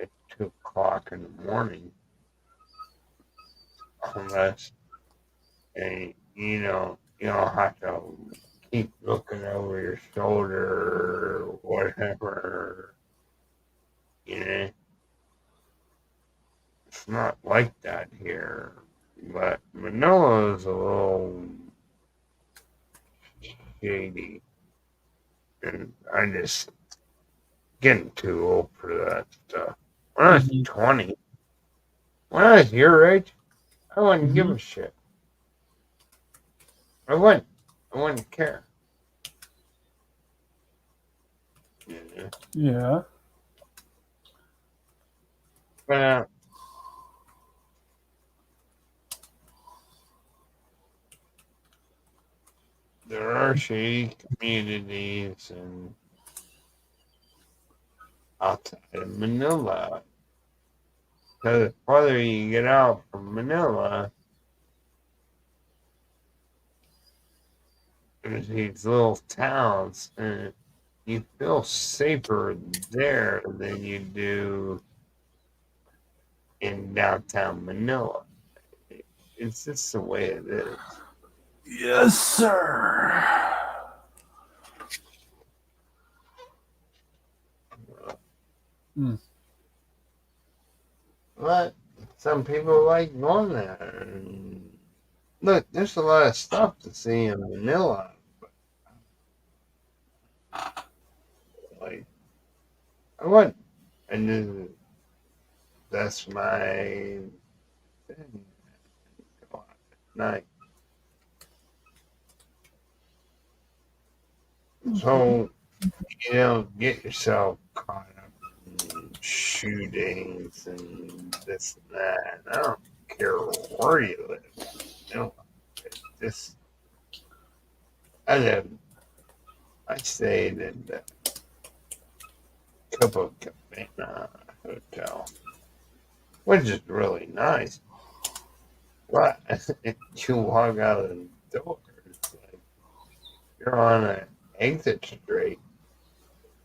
at 2 o'clock in the morning, unless you don't have to keep looking over your shoulder or whatever. You know, it's not like that here. But Manila is a little shady, and I just getting too old for that stuff. When I was Mhm. 20, when I was your age, I wouldn't give Mhm. a shit. I wouldn't. I wouldn't care. You know? Yeah. But there are shady communities and outside of Manila. Because the farther you get out from Manila, there's these little towns, and you feel safer there than you do in downtown Manila. It's just the way it is. Yes, sir. Mm. But some people like going there. And look, there's a lot of stuff to see in Manila. Like, I went, and that's my thing. Night. So you know, get yourself caught up in shootings and this and that. I don't care where you live. You know, just I live. I stayed in the Copacabana Hotel, which is really nice. But you walk out of the door, it's like you're on an exit street.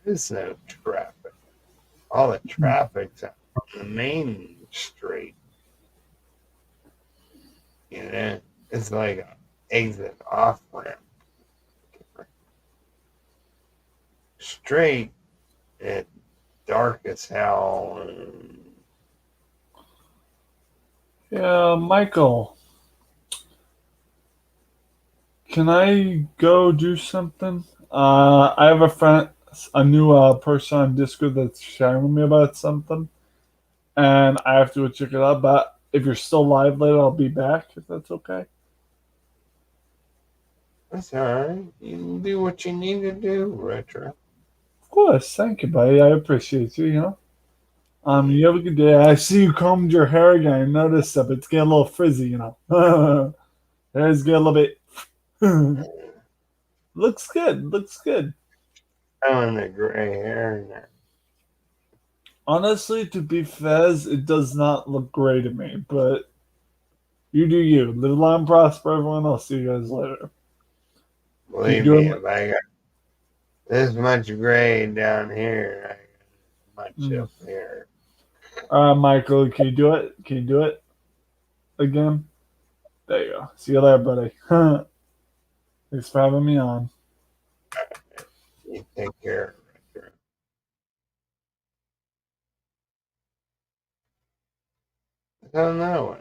There's no traffic. All the traffic's on the main street. You know, it's like an exit off ramp. Straight and dark as hell. And Yeah, Michael, can I go do something? I have a friend, a new person on Discord that's sharing with me about something, and I have to go check it out. But if you're still live later, I'll be back if that's okay. that's all right. You can do what you need to do, Retro. Of course, thank you, buddy. I appreciate you. Yeah. You have a good day. I see you combed your hair again. I noticed that it's getting a little frizzy. Hair's getting a little bit. Looks good. Looks good. Having the gray hair now. Honestly, to be fez, it does not look great to me, but you do you. Live long, and prosper, everyone. I'll see you guys later. Keep Believe me, doing. if I got this much gray down here, I got much Mm. up here. Michael, can you do it? Can you do it again? There you go. See you later, buddy. Thanks for having me on. You take care, Retro. I don't know.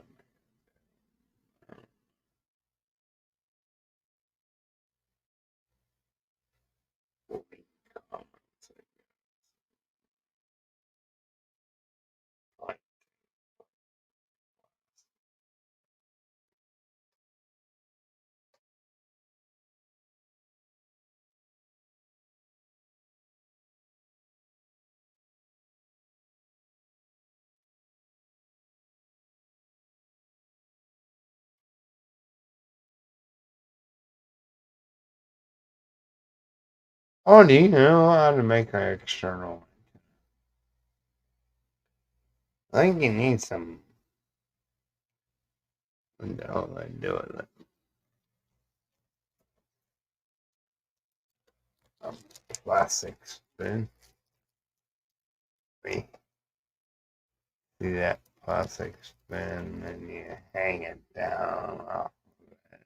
Oh, do you know how to make an external? I think you need some. No, I do it. Um, plastic spoon. Me see that plastic spoon, and you hang it down off of it.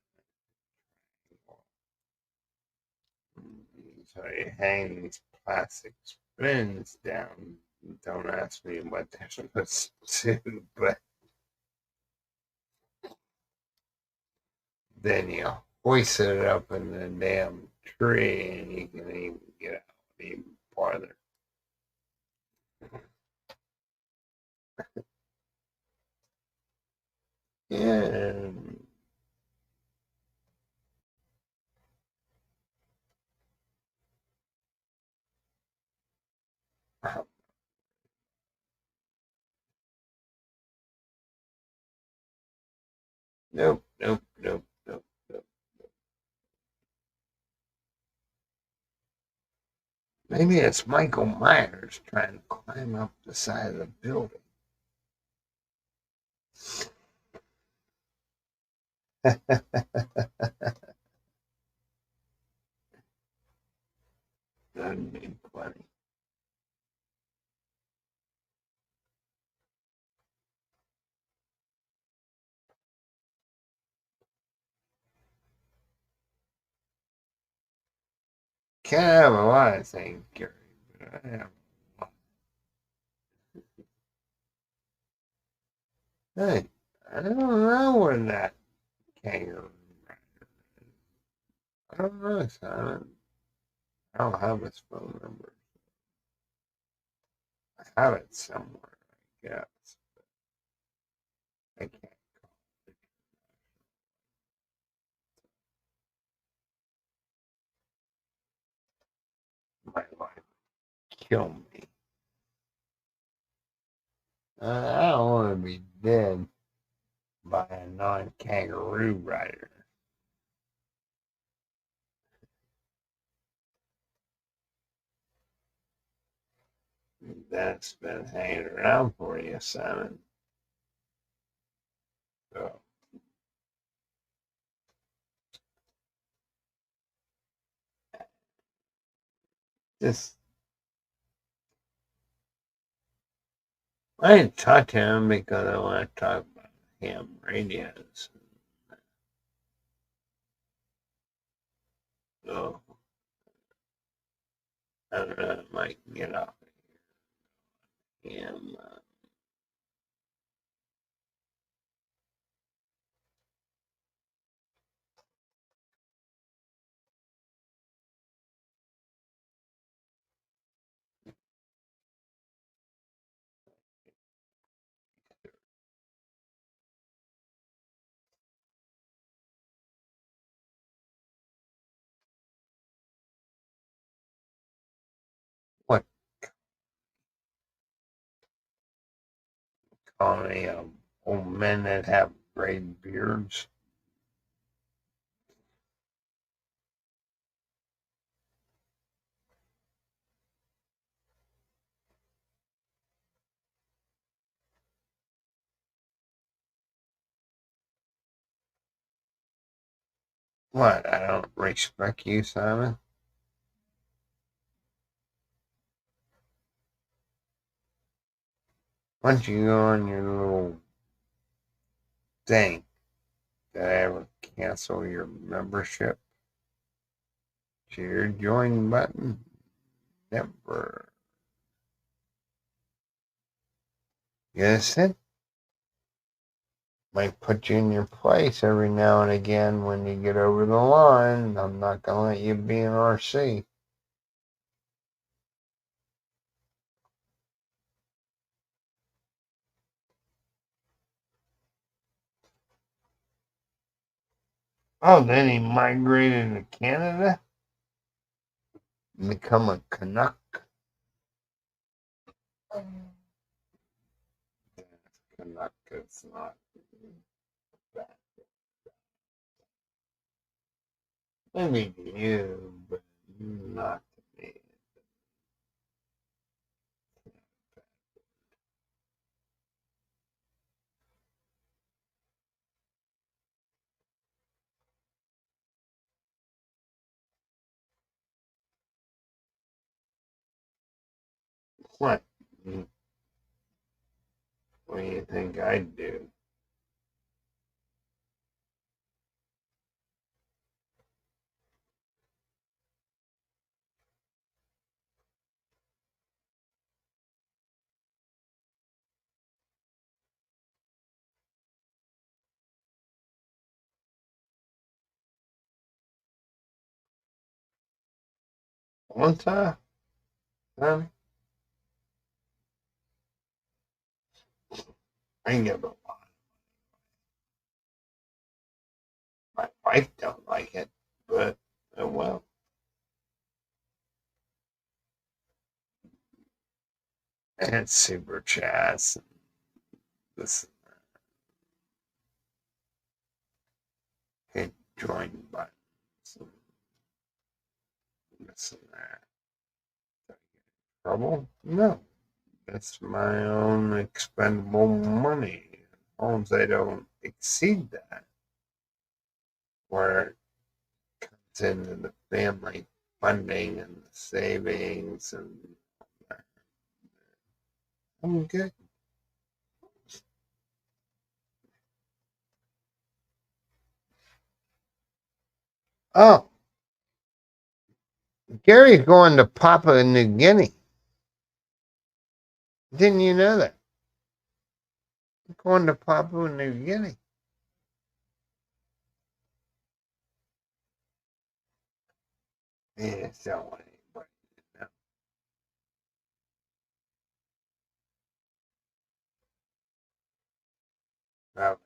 So you hang these plastic spoons down. Don't ask me what they're supposed to do, but then you hoist it up in the damn tree, and you can even get out even farther. Yeah. Nope, nope, nope, nope, nope. Maybe it's Michael Myers trying to climb up the side of the building. That'd be funny. Can't have a lot of things, Gary, but I have a lot. Hey, I don't know where that kangaroo rider is. I don't know, Simon. I don't have his phone number. I have it somewhere, I guess. I can't call it. My life kill me. I don't want to be dead by a non-kangaroo rider. That's been hanging around for you, Simon. So just I didn't talk to him because I want to talk about ham radios. So I don't know, I might get off of him. What colony of old men that have gray beards? What? I don't respect you, Simon? Why don't you go on your little thing? Did I ever cancel your membership to your join button? Never. Yes, it might put you in your place every now and again when you get over the line. I'm not going to let you be an RC. Oh, then he migrated to Canada and become a Canuck. Canuck is not that. Maybe to you, but not to me. What? What do you think I'd do? One time, Tommy, I can give a lot. My wife don't like it, but oh well. And super chats and this. join buttons and this and that. Trouble? No. That's my own expendable money. As long as I don't exceed that, where it comes into the family funding and the savings and that, I'm good. Oh, Gary's going to Papua New Guinea. Didn't you know that? Going to Papua New Guinea. Yeah, don't want anybody to know. Probably.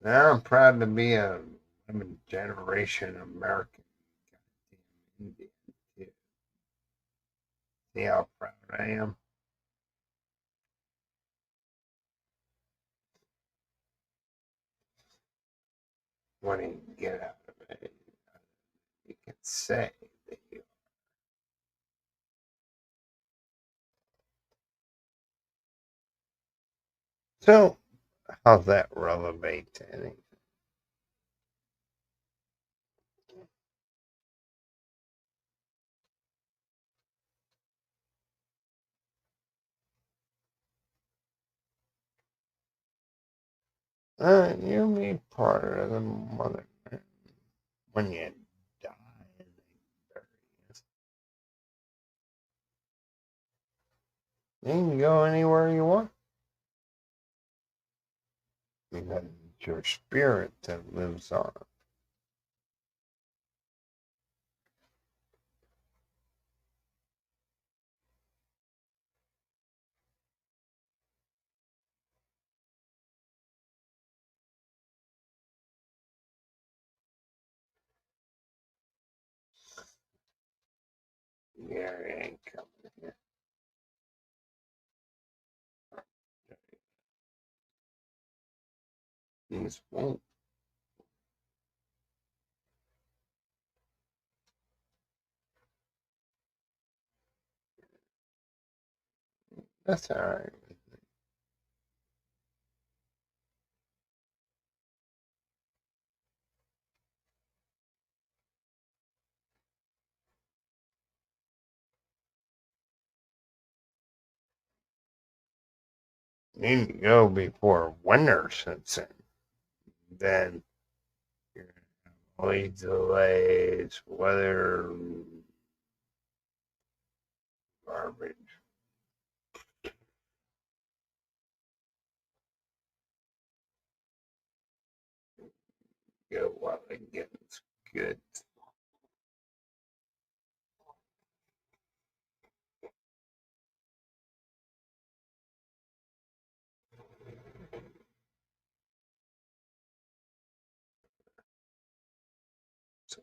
Now I'm proud to be I'm a generation American. Goddamn Indian, too. See how proud I am? What do you get out of it? You can say that you. So, how's that relevant to anything? You'll be part of the mother when you die and they bury you. You can go anywhere you want because it's your spirit that lives on. Gary ain't coming here. Things won't. That's all right. You need to go before winter sets in. Then you're gonna have all these delays, weather, garbage. Go while it gets good. So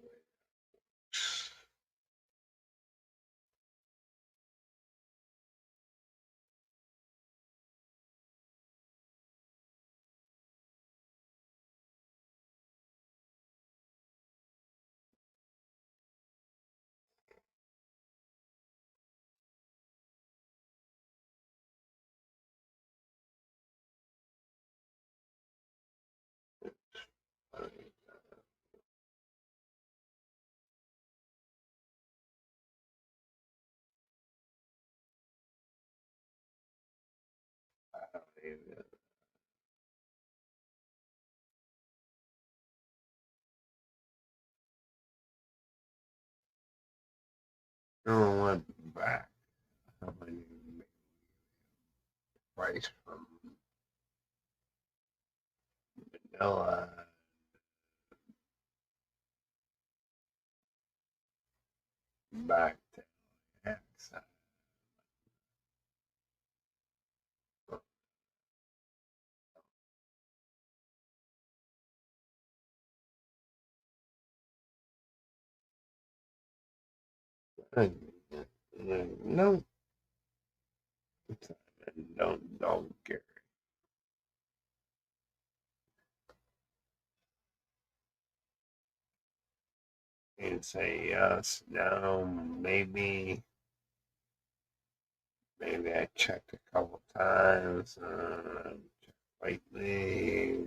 I don't even never went back. How many price from Manila back to X? No, don't care. And say yes, no, maybe. Maybe I checked a couple times. Lately.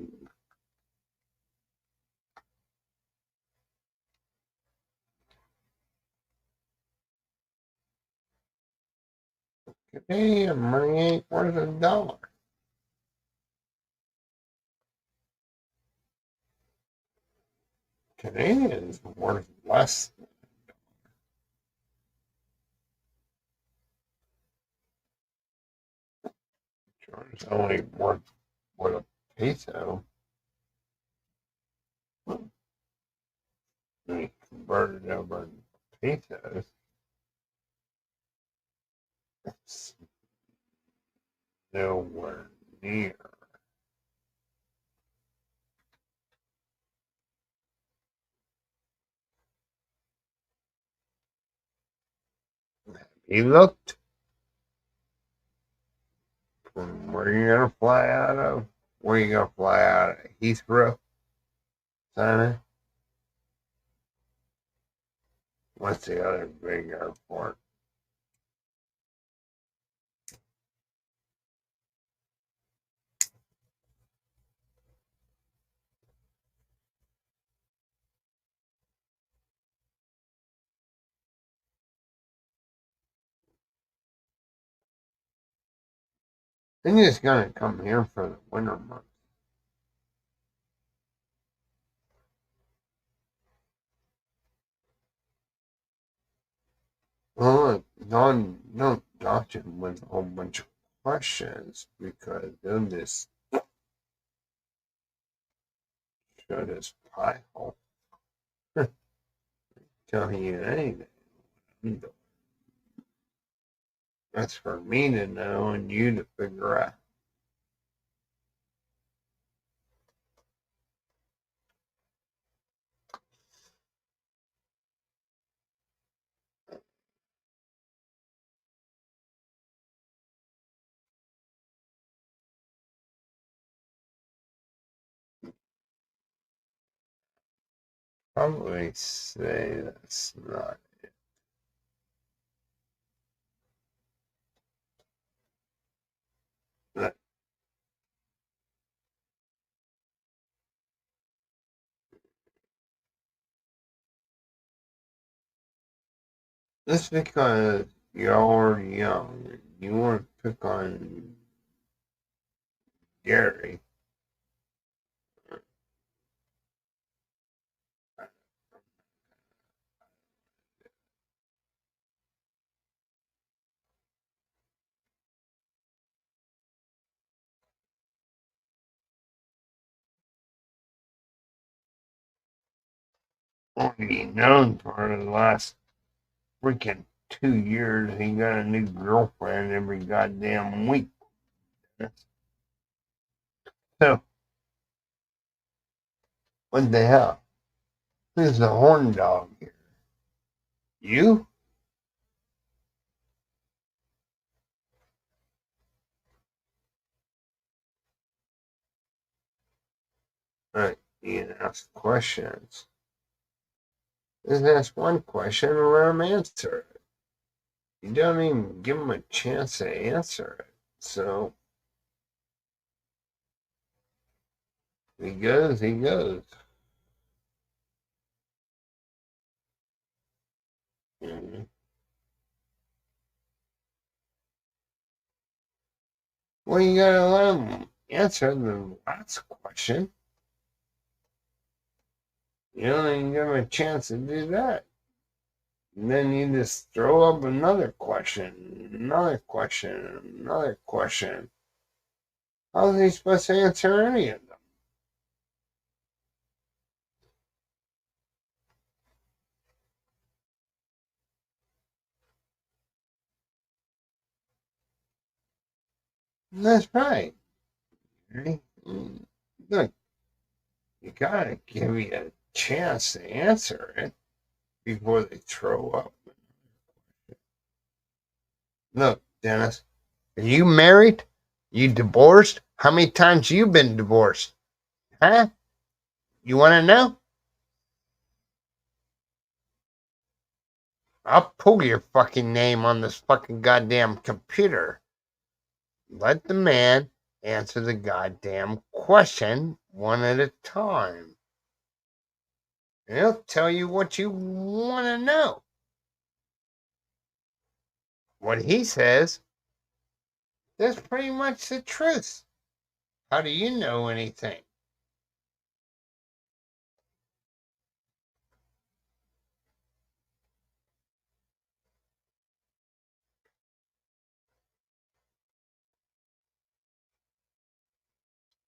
Canadian money ain't worth a dollar. Canadian's worth less. It's only worth what a peso. When you convert it over to pesos, it's nowhere near. He looked from where you're gonna fly out of. Where you gonna fly out of? Heathrow, Simon? What's the other big airport? They're just gonna come here for the winter months. Well, look, don't dodge him with a whole bunch of questions because they'll just shut his pie hole. Tell you anything. That's for me to know and you to figure out. Probably say that's not that. Just because you're young, you want to pick on Gary. Only known for the last freaking 2 years he got a new girlfriend every goddamn week. So, what the hell? Who's the horn dog here? You? Right, you ask questions. Just ask one question and let him answer it. You don't even give him a chance to answer it. So, he goes, he goes. Mhm. Well, you gotta let him answer the last question. You don't even give him a chance to do that. And then you just throw up another question, another question, another question. How's he supposed to answer any of them? That's right. Right? Look, you gotta give you a chance to answer it before they throw up. Look, Dennis, are you married? You divorced? How many times you been divorced? Huh? You want to know? I'll pull your fucking name on this fucking goddamn computer. Let the man answer the goddamn question one at a time. And he'll tell you what you want to know. What he says, that's pretty much the truth. How do you know anything?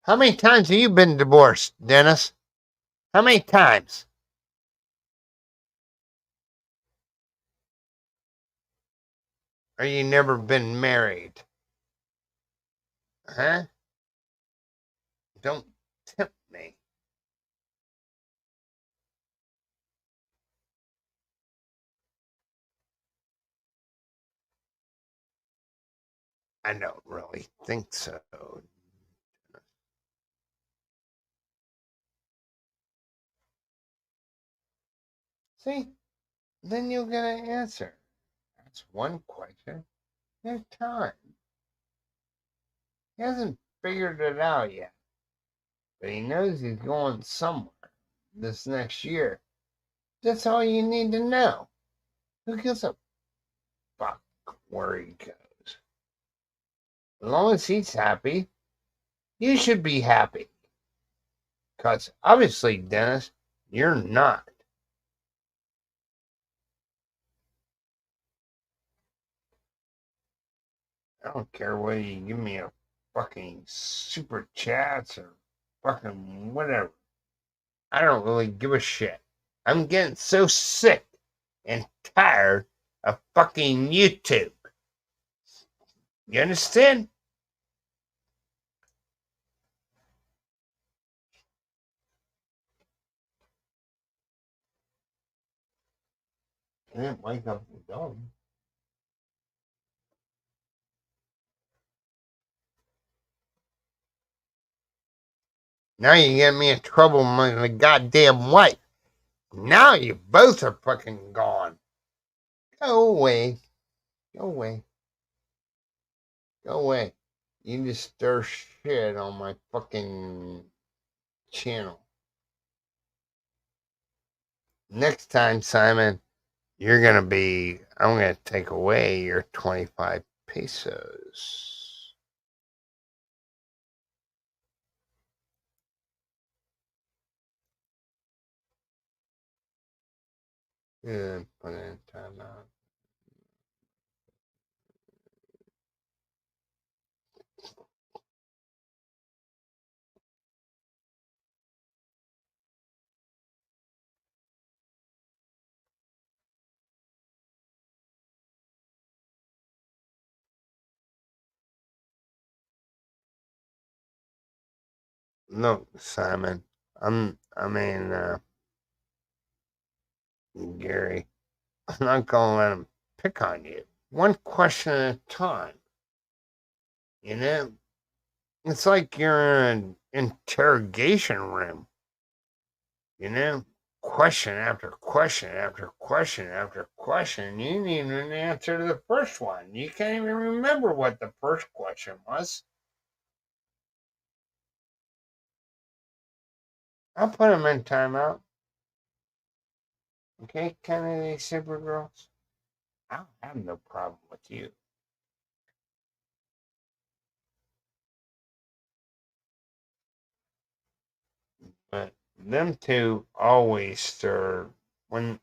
How many times have you been divorced, Dennis? How many times? Or you never been married? Huh? Don't tempt me. I don't really think so. See, then you'll get an answer. That's one question. There's time. He hasn't figured it out yet, but he knows he's going somewhere this next year. That's all you need to know. Who gives a fuck where he goes? As long as he's happy, you should be happy. Because obviously, Dennis, you're not. I don't care whether you give me a fucking super chats or fucking whatever. I don't really give a shit. I'm getting so sick and tired of fucking YouTube. You understand? I didn't wake up the dog. Now you get me in trouble with my goddamn wife. Now you both are fucking gone. Go away. Go away. Go away. You just stir shit on my fucking channel. Next time, Simon, I'm gonna take away your 25 pesos. Yeah, put it in timeout. Look, Simon, I mean, Gary, I'm not gonna let him pick on you. One question at a time. You know, it's like you're in an interrogation room. You know, question after question after question after question. You need an answer to the first one. You can't even remember what the first question was. I'll put him in timeout. Okay, Kennedy Super Girls. I'll have no problem with you. But them two always stir when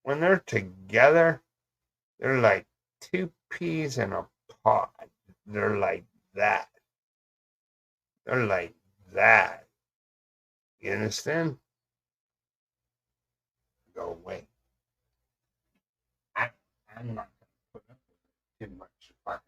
they're together, they're like two peas in a pod. They're like that. They're like that. You understand? Go away. I, I'm not gonna put up with too much fucking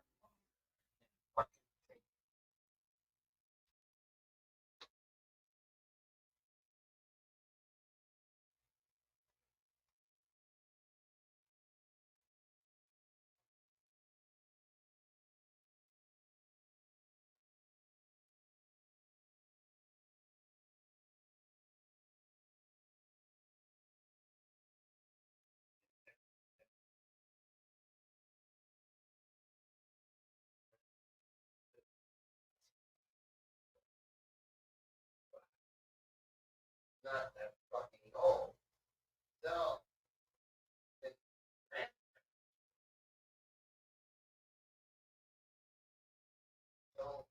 not that fucking old. So, it's so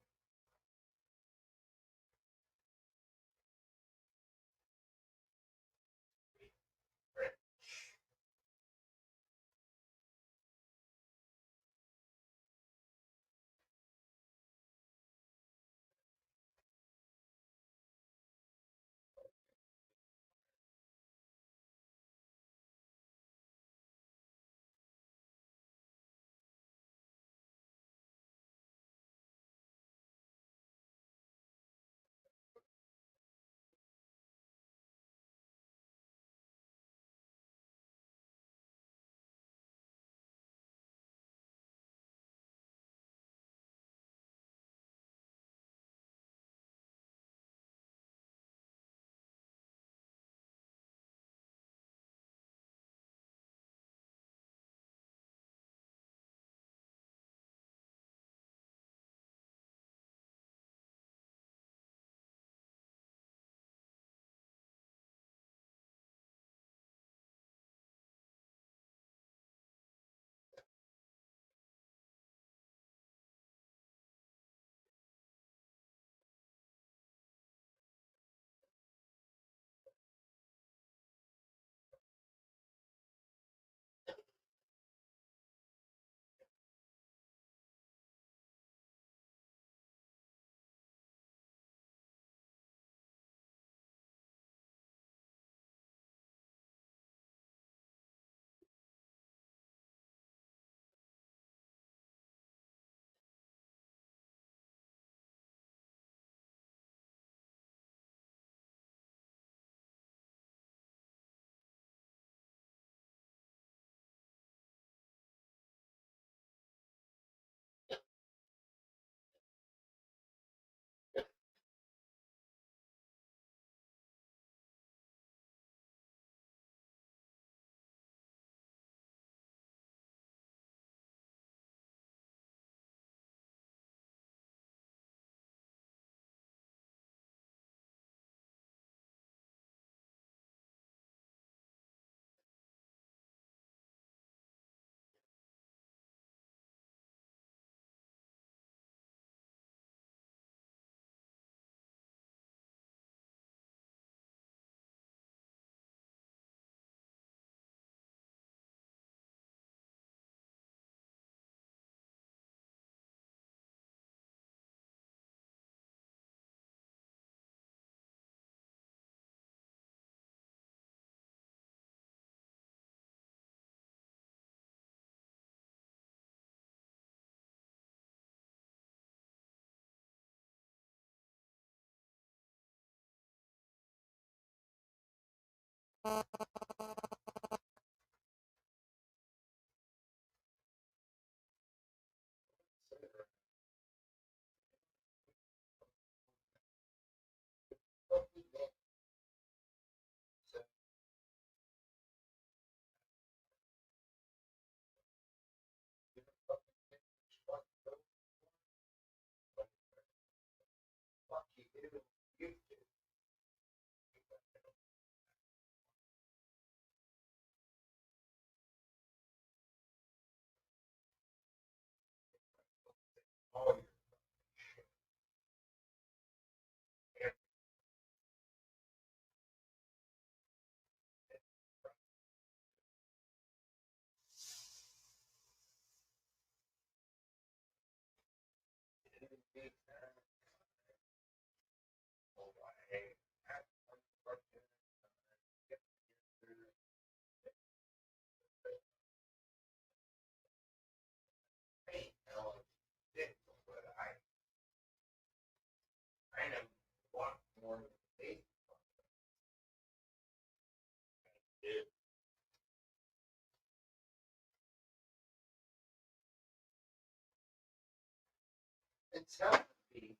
it's not be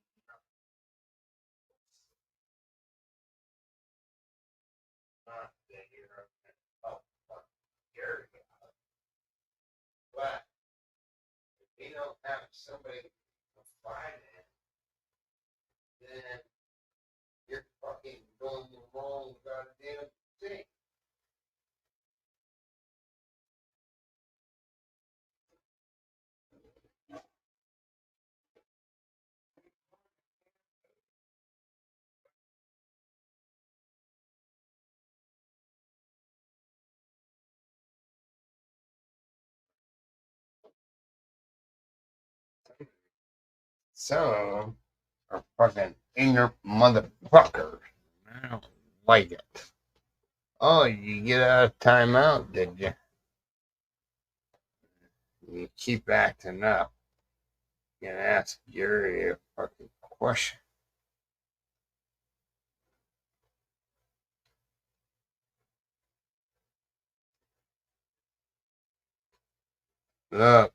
not that you're up area, but if you don't have somebody to finance, then you're fucking going the wrong Some of them are fucking ignorant motherfuckers. I don't like it. Oh, you get out of timeout, did you? You keep acting up. You can ask Gary a fucking question. Look,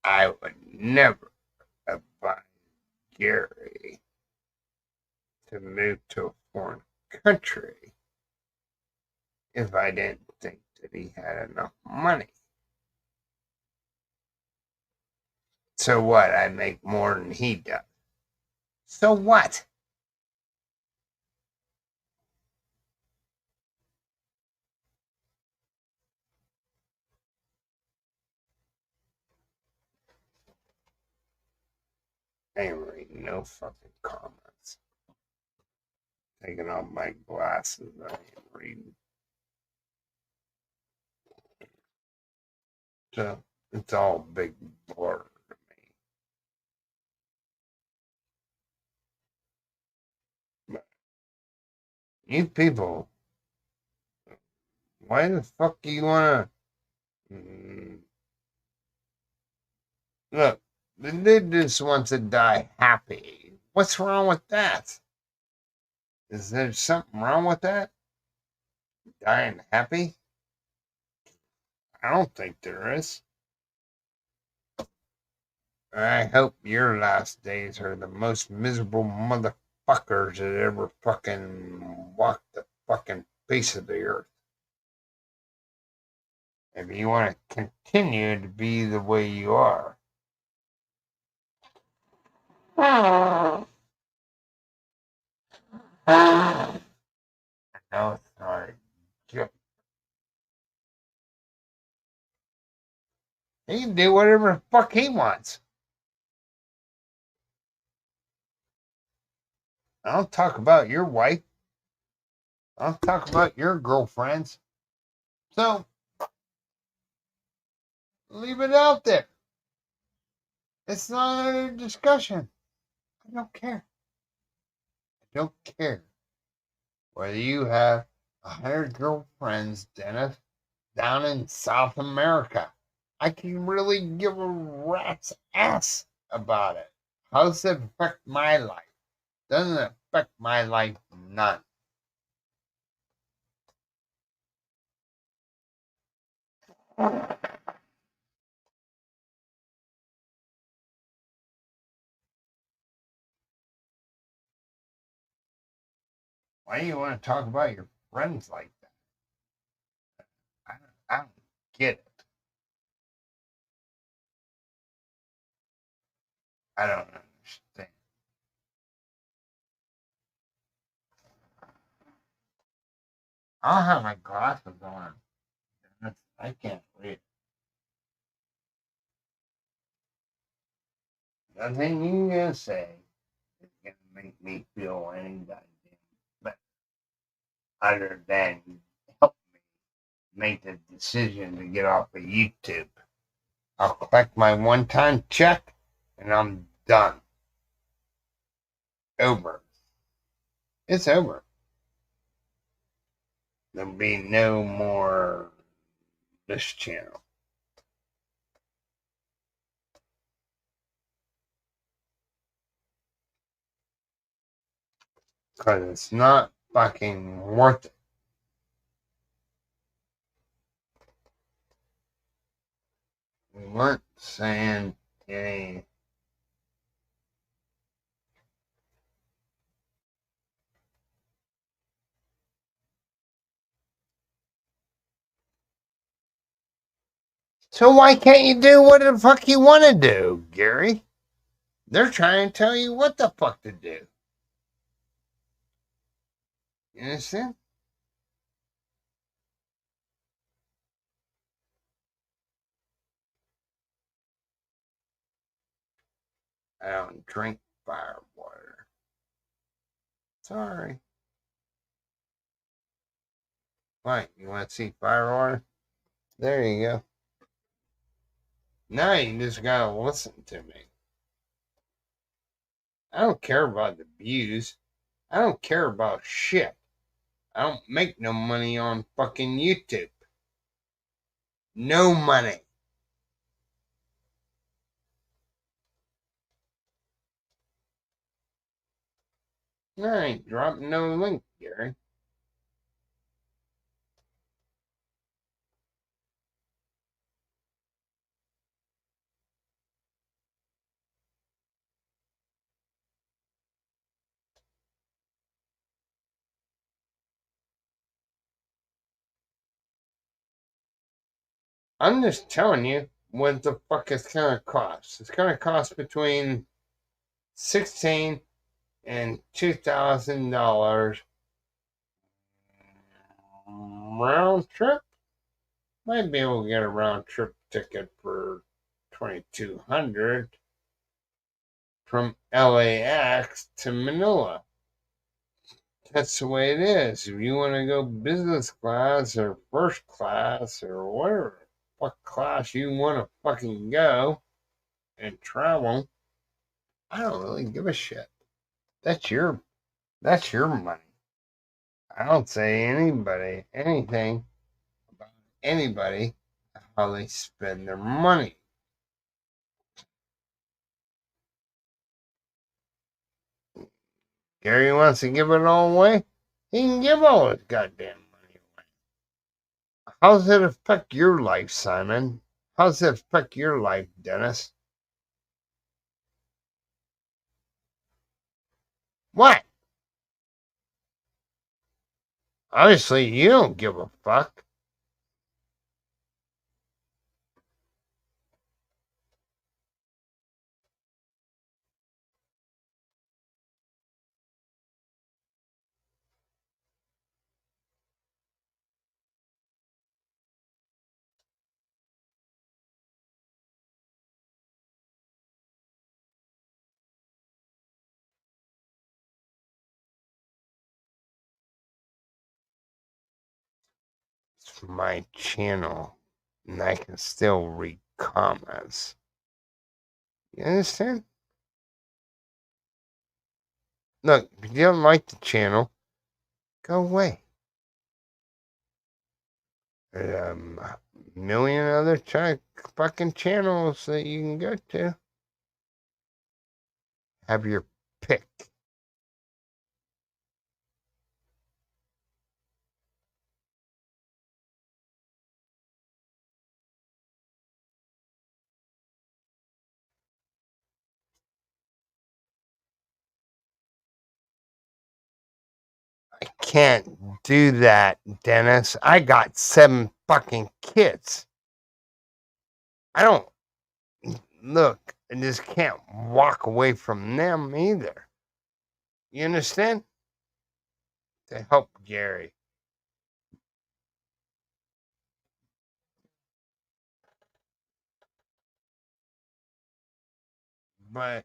I would never advise Gary to move to a foreign country if I didn't think that he had enough money. So what? I make more than he does. So what? I ain't reading no fucking comments. Taking off my glasses, I ain't reading. So it's all big blur to me. But you people, why the fuck do you wanna look? The dude just wants to die happy. What's wrong with that? Is there something wrong with that? Dying happy? I don't think there is. I hope your last days are the most miserable motherfuckers that ever fucking walked the fucking face of the earth. If you want to continue to be the way you are. I know it's hard. He can do whatever the fuck he wants. I don't talk about your wife. I don't talk about your girlfriends. So leave it out there. It's not under discussion. I don't care. I don't care whether you have 100 girlfriends, Dennis, down in South America. I can really give a rat's ass about it. How does it affect my life? Doesn't affect my life none. Why do you want to talk about your friends like that? I don't get it. I don't understand. I'll have my glasses on. I can't read. Nothing you can say is gonna make me feel any goddamn better other than help me make the decision to get off of YouTube. I'll collect my one-time check and I'm done. Over. It's over. There'll be no more this channel. Because it's not fucking worth it. We weren't saying any. So why can't you do what the fuck you want to do, Gary? They're trying to tell you what the fuck to do. You understand? I don't drink fire water. Sorry. What? You want to see firewater? There you go. Now you just gotta listen to me. I don't care about the views. I don't care about shit. I don't make no money on fucking YouTube. No money. I ain't dropping no link, Gary. I'm just telling you what the fuck it's gonna cost. It's gonna cost between 16 and $2,000 round trip. Might be able to get a round trip ticket for 2,200 from LAX to Manila. That's the way it is. If you want to go business class or first class or whatever fuck class you want to fucking go and travel, I don't really give a shit. That's your that's your money. I don't say anybody anything about anybody how they spend their money. Gary wants to give it all away. He can give all his goddamn money away. How does it affect your life, Simon? How does it affect your life, Dennis? What? Obviously, you don't give a fuck. It's my channel, and I can still read comments. You understand? Look, if you don't like the channel, go away. There's a million other fucking channels that you can go to. Have your pick. I can't do that, Dennis. I got 7 fucking kids. I don't look. I just can't walk away from them either. You understand? To help Gary. But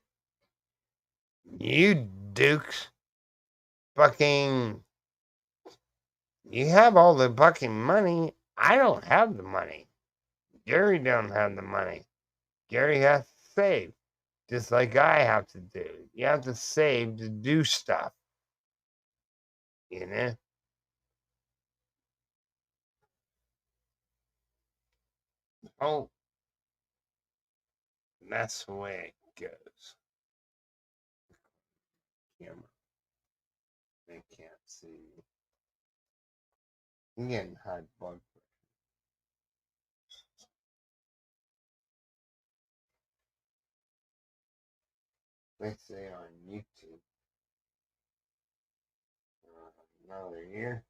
you dukes fucking you have all the fucking money. I don't have the money. Gary don't have the money. Gary has to save. Just like I have to do. You have to save to do stuff. You know? Oh, that's the way it goes. Camera. They can't see me. I'm getting high blood pressure. They say on YouTube, another year,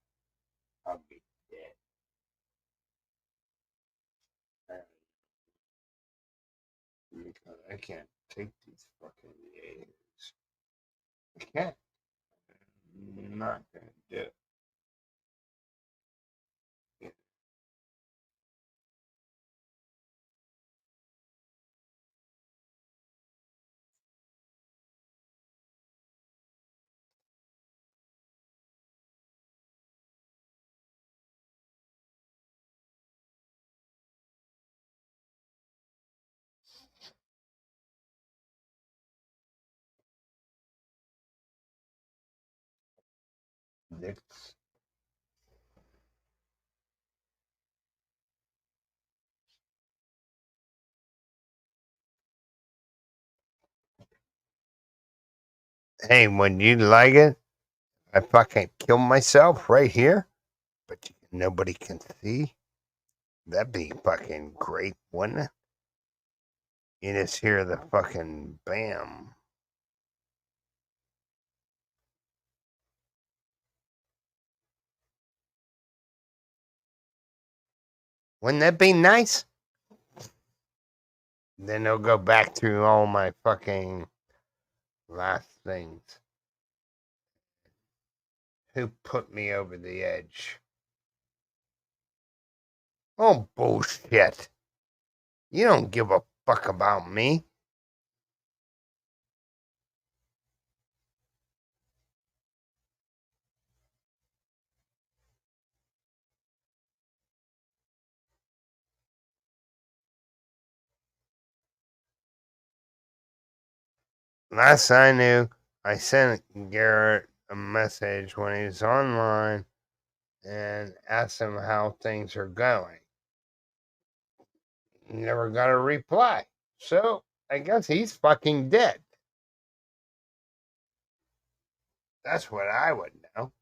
I'll be dead. Because I can't take these fucking A's. I can't. I'm not gonna do it. It's hey, when you like it, I fucking kill myself right here, but nobody can see. That'd be fucking great, wouldn't it? You just hear the fucking bam. Wouldn't that be nice? Then they'll go back to all my fucking last things. Who put me over the edge? Oh, bullshit. You don't give a fuck about me. Last I knew, I sent Garrett a message when he was online and asked him how things are going. Never got a reply. So I guess he's fucking dead. That's what I would know.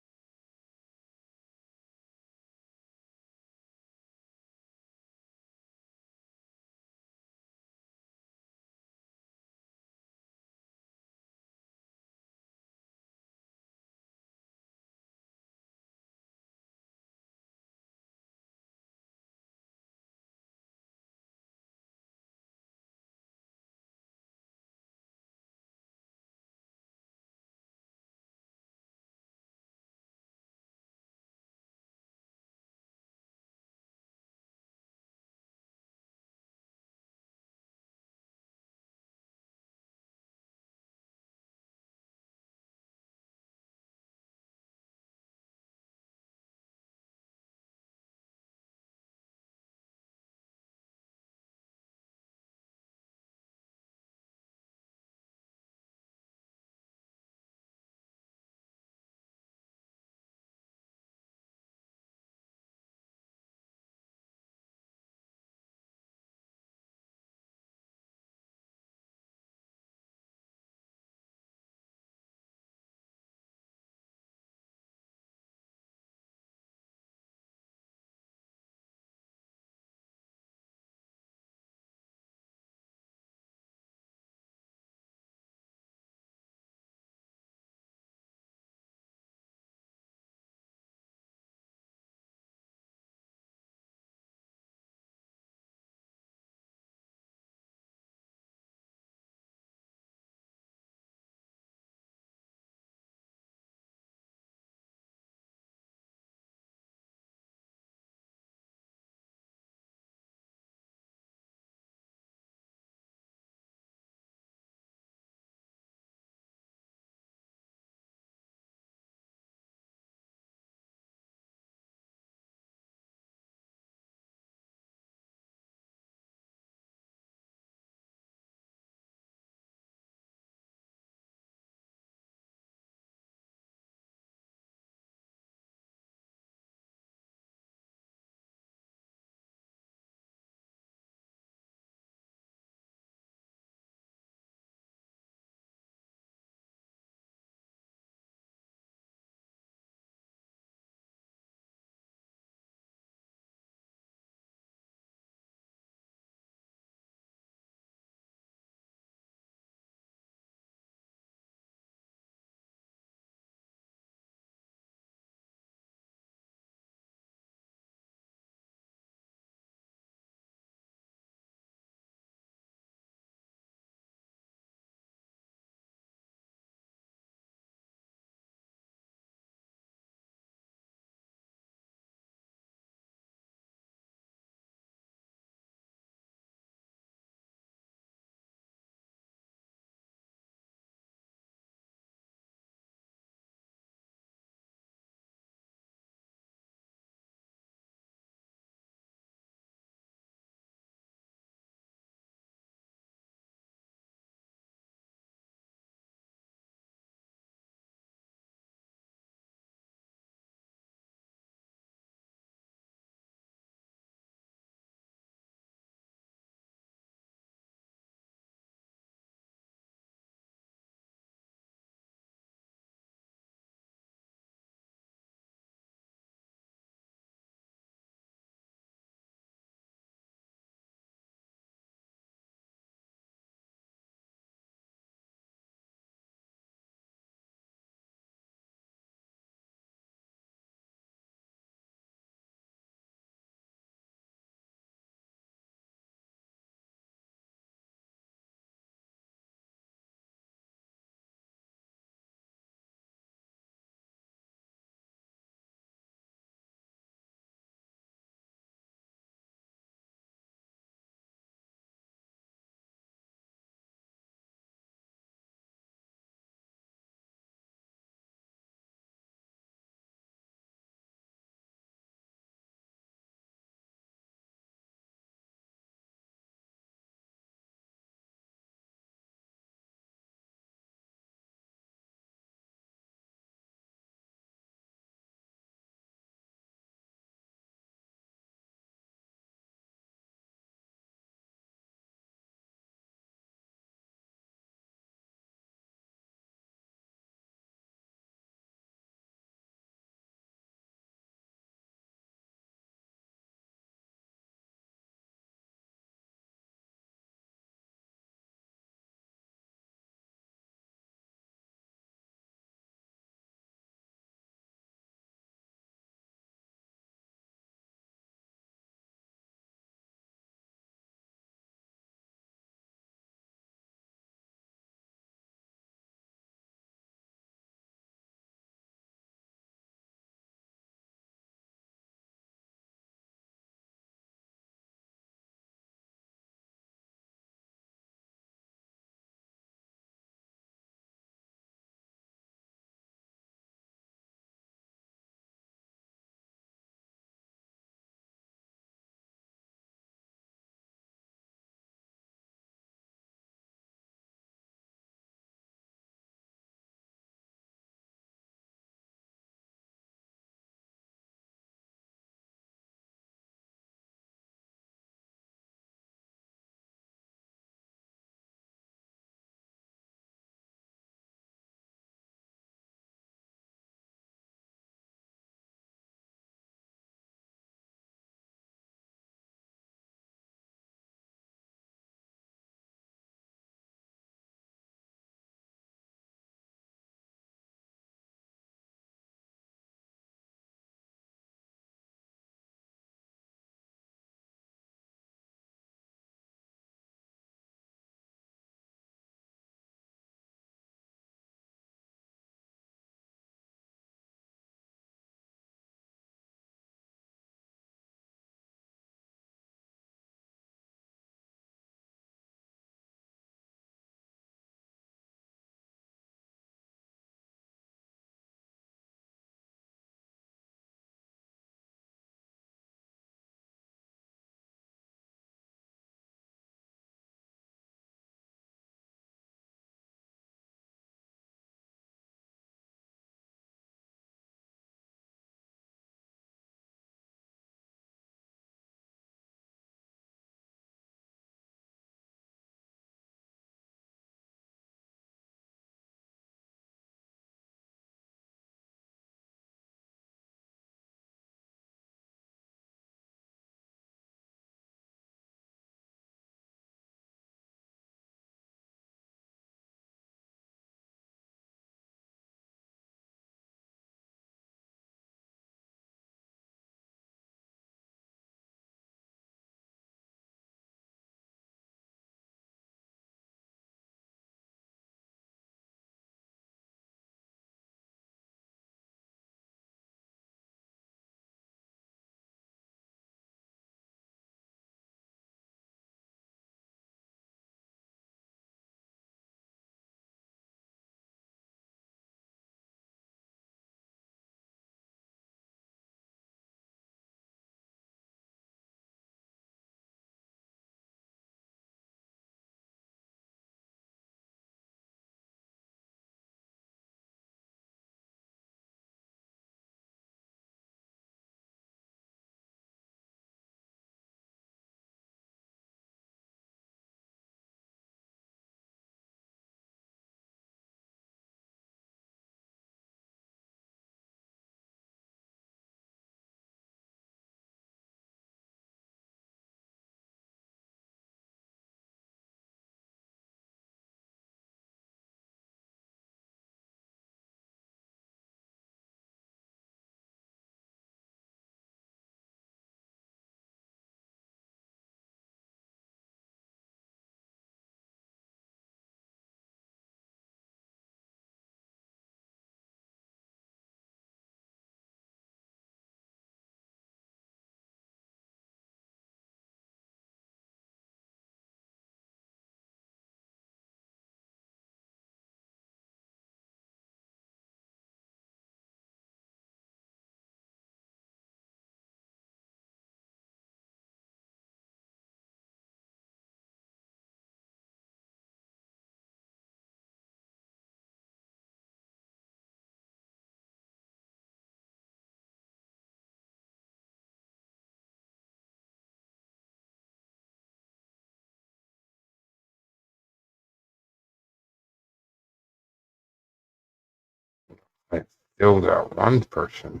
Still got one person.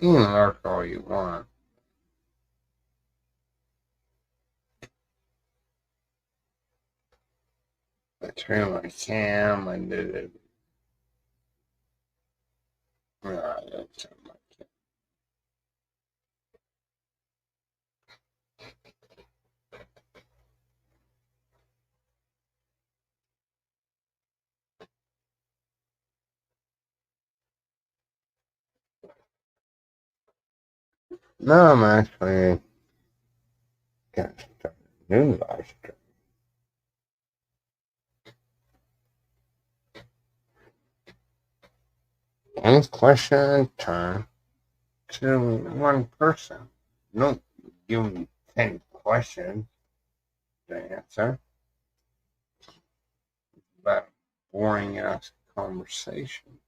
You can lurk all you want. I turned my cam, I did it. I turned my cam. No, I'm actually gonna start a new live stream. One question at a time to one person. Don't give me 10 questions to answer. About boring ass conversation.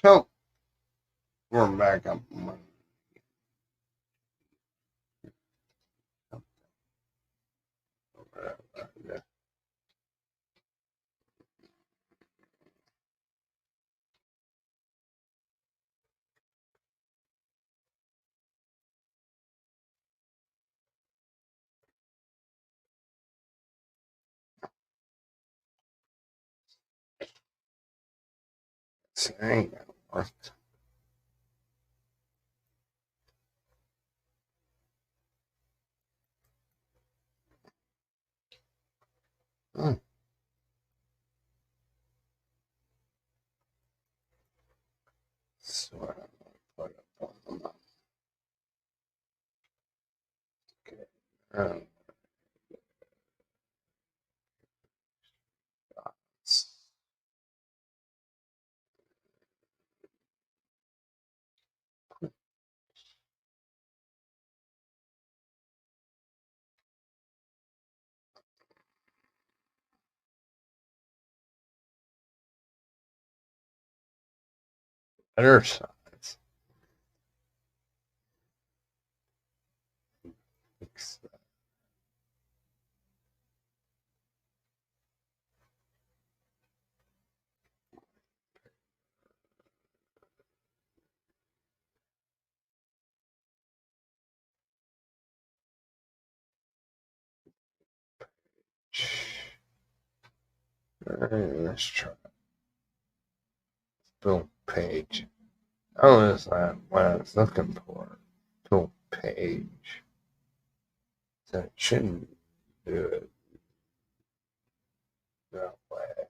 So, we're back up. Ain't gonna work. So I'm gonna put up on the okay. Better size. Fix that. Alright, let's try. Build page. Oh, is that what I was looking for? Build page. So it shouldn't do it that way.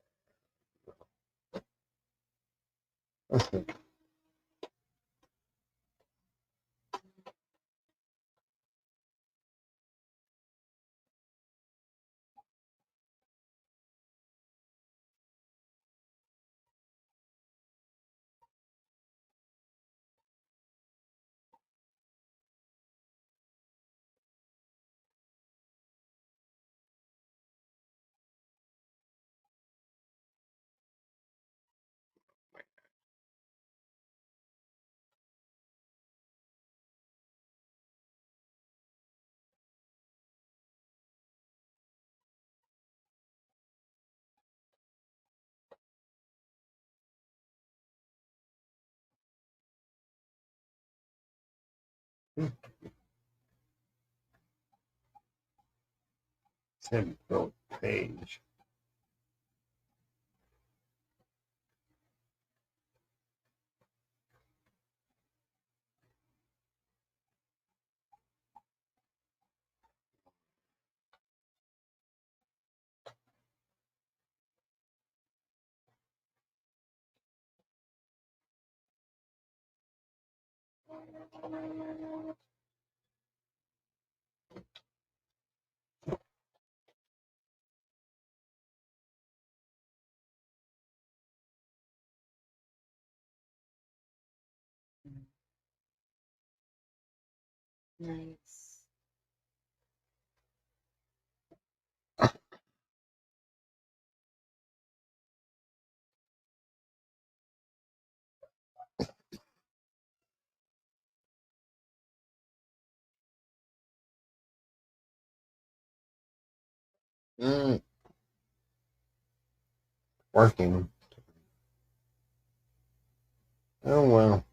Said build page. Nice. Mm, working. Oh well.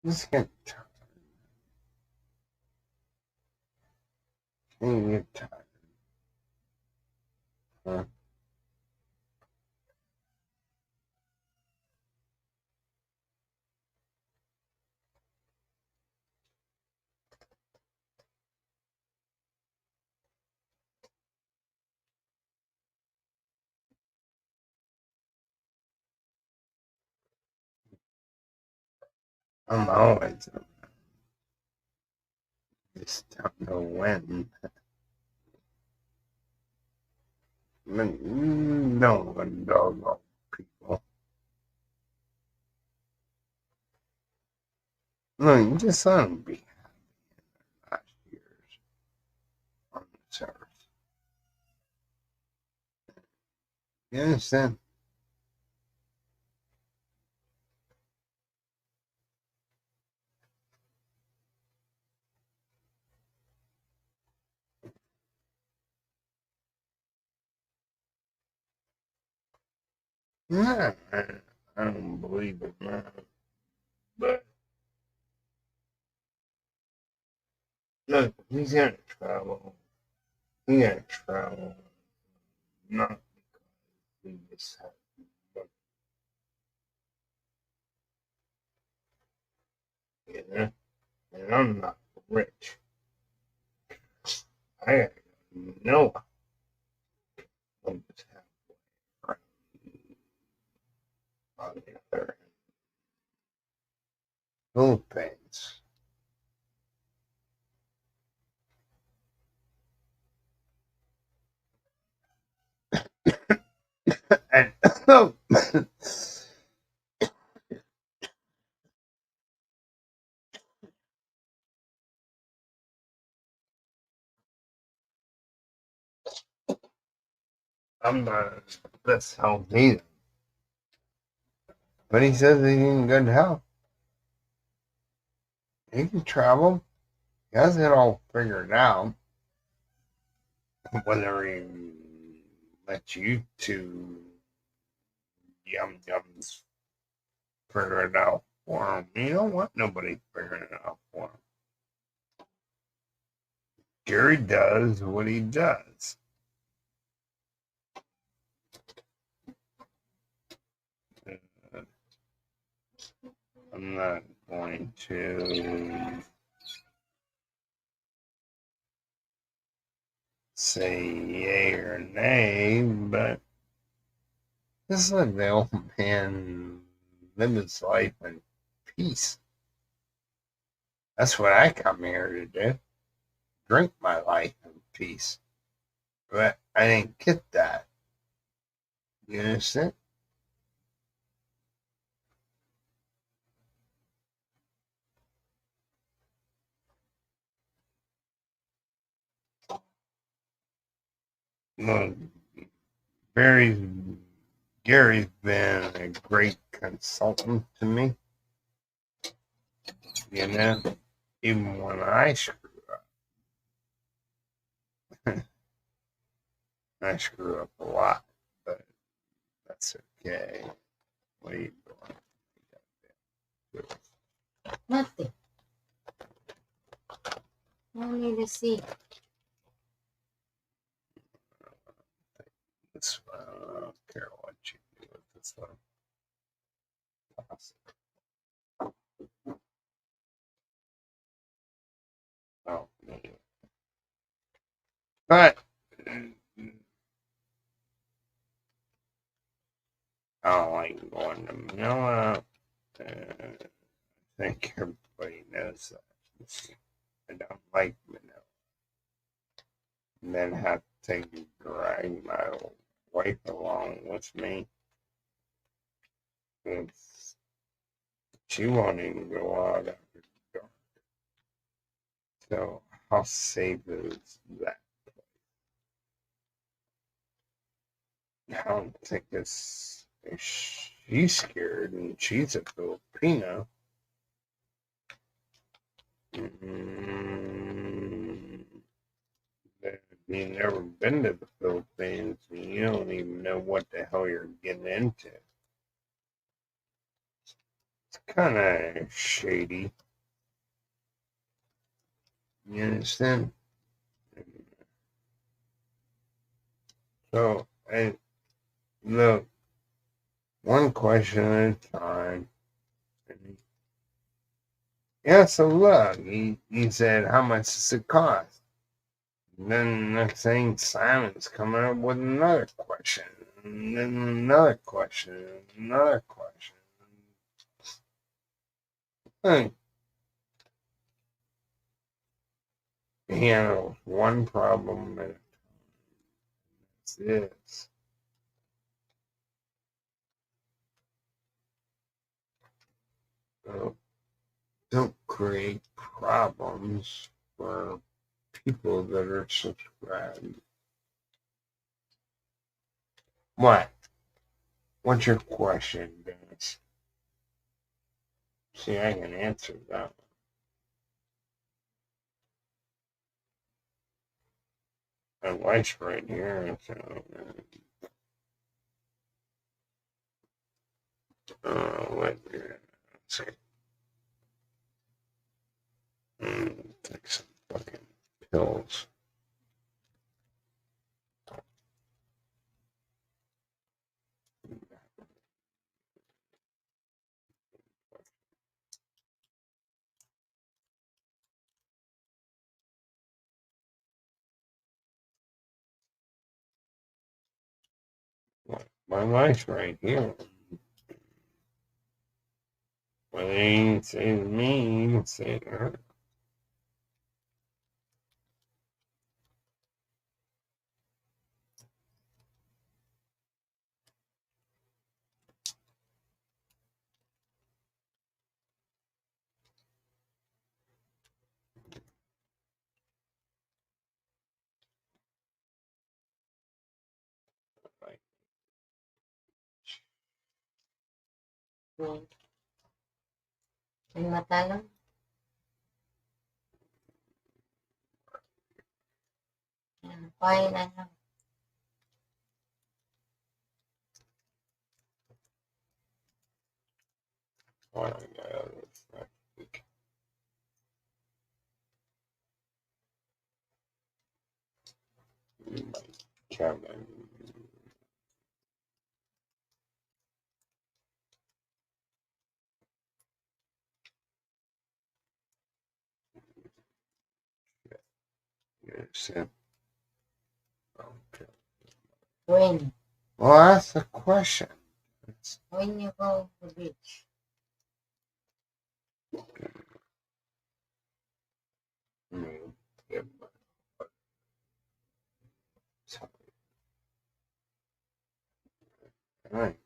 Just get tired. You get tired. Huh? I'm always. Just don't know when. No one dog people. No, you just let them be last years on this earth. You understand? Nah, I don't believe it, man. But look, he's gonna travel. He's gonna travel. Not because he just has money, you know? And I'm not rich. I got no I'm just halfway around on the other Philippines. And I'm not that's healthy. But he says he's in good health. He can travel. He has it all figured out. Whether he lets you two yum yums figure it out for him. You don't want nobody figuring it out for him. Gary does what he does. Uh, I'm not going to say yay or nay, but just let the old man live his life in peace. That's what I come here to do. Drink my life in peace. But I didn't get that. You understand? Well, Barry's Gary's been a great consultant to me. You know, even when I screw up, I screw up a lot, but that's okay. What are you doing? Nothing. No need to see. This one, I don't care what you do with this one. Oh, but I don't like going to Manila. I think everybody knows that. I don't like Manila. And then have to drag my wife along with me. She won't even go out after dark. So how safe is that? I don't think she's scared, and she's a Filipino. Mm, if you've never been to the Philippines, you don't even know what the hell you're getting into. It's kind of shady. You understand? So, and look, one question at a time. Yeah, so look, he said, how much does it cost? And then next thing, Simon's coming up with another question. And then another question. And another question. And he handles one problem at a time. That's this. So don't create problems for people that are subscribed. What? What's your question, Dennis? See, I can answer that one. My wife's right here, so wait a minute. Let's see. Take some fucking pills. My wife's right here. Whether you say to me, you say to her. Like, May matalon. Yan, fine na lang. what I got out of this next week. My Kevin. Yes. Okay. When? Well, that's the question. It's, When you go to the beach? I mean, yeah, but, all right.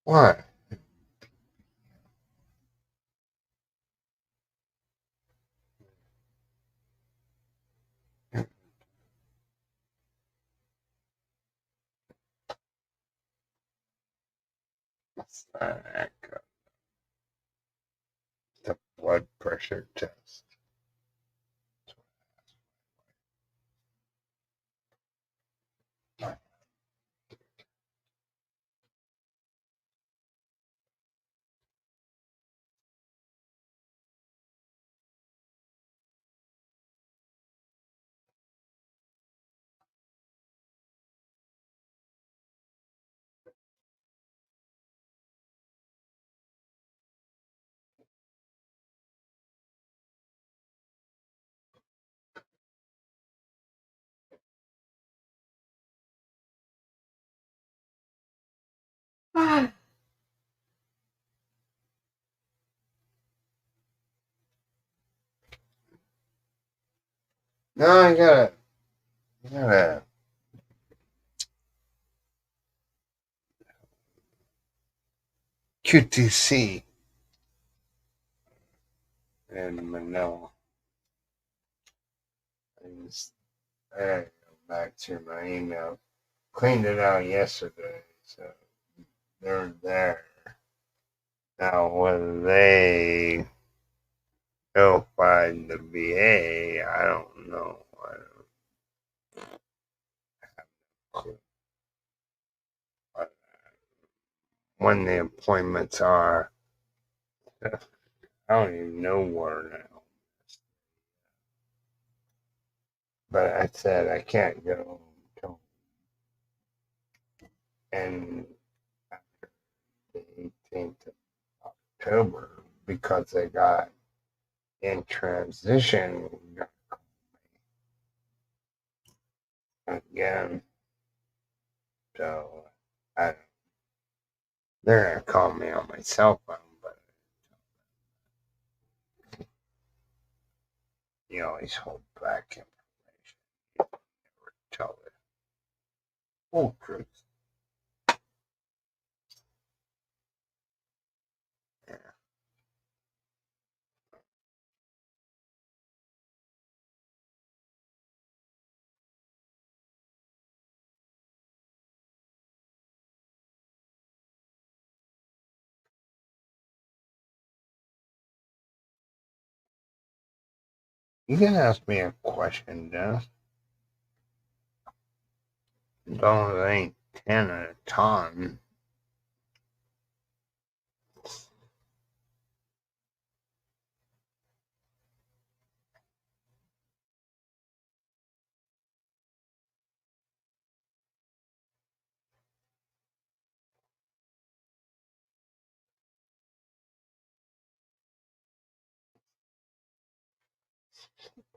What? What's that? The blood pressure test. No, I gotta QTC in Manila. I gotta go back to my email. Cleaned it out yesterday, so they're there. Now, whether they notified the VA, I don't know. I don't have a clue when the appointments are. I don't even know where now. But I said I can't go until and after the 18th of October because they got in transition again. So I, they're gonna call me on my cell phone, but you always hold back information. You never tell the full truth. Yeah. You can ask me a question, Dennis. As long as it ain't 10 at a time.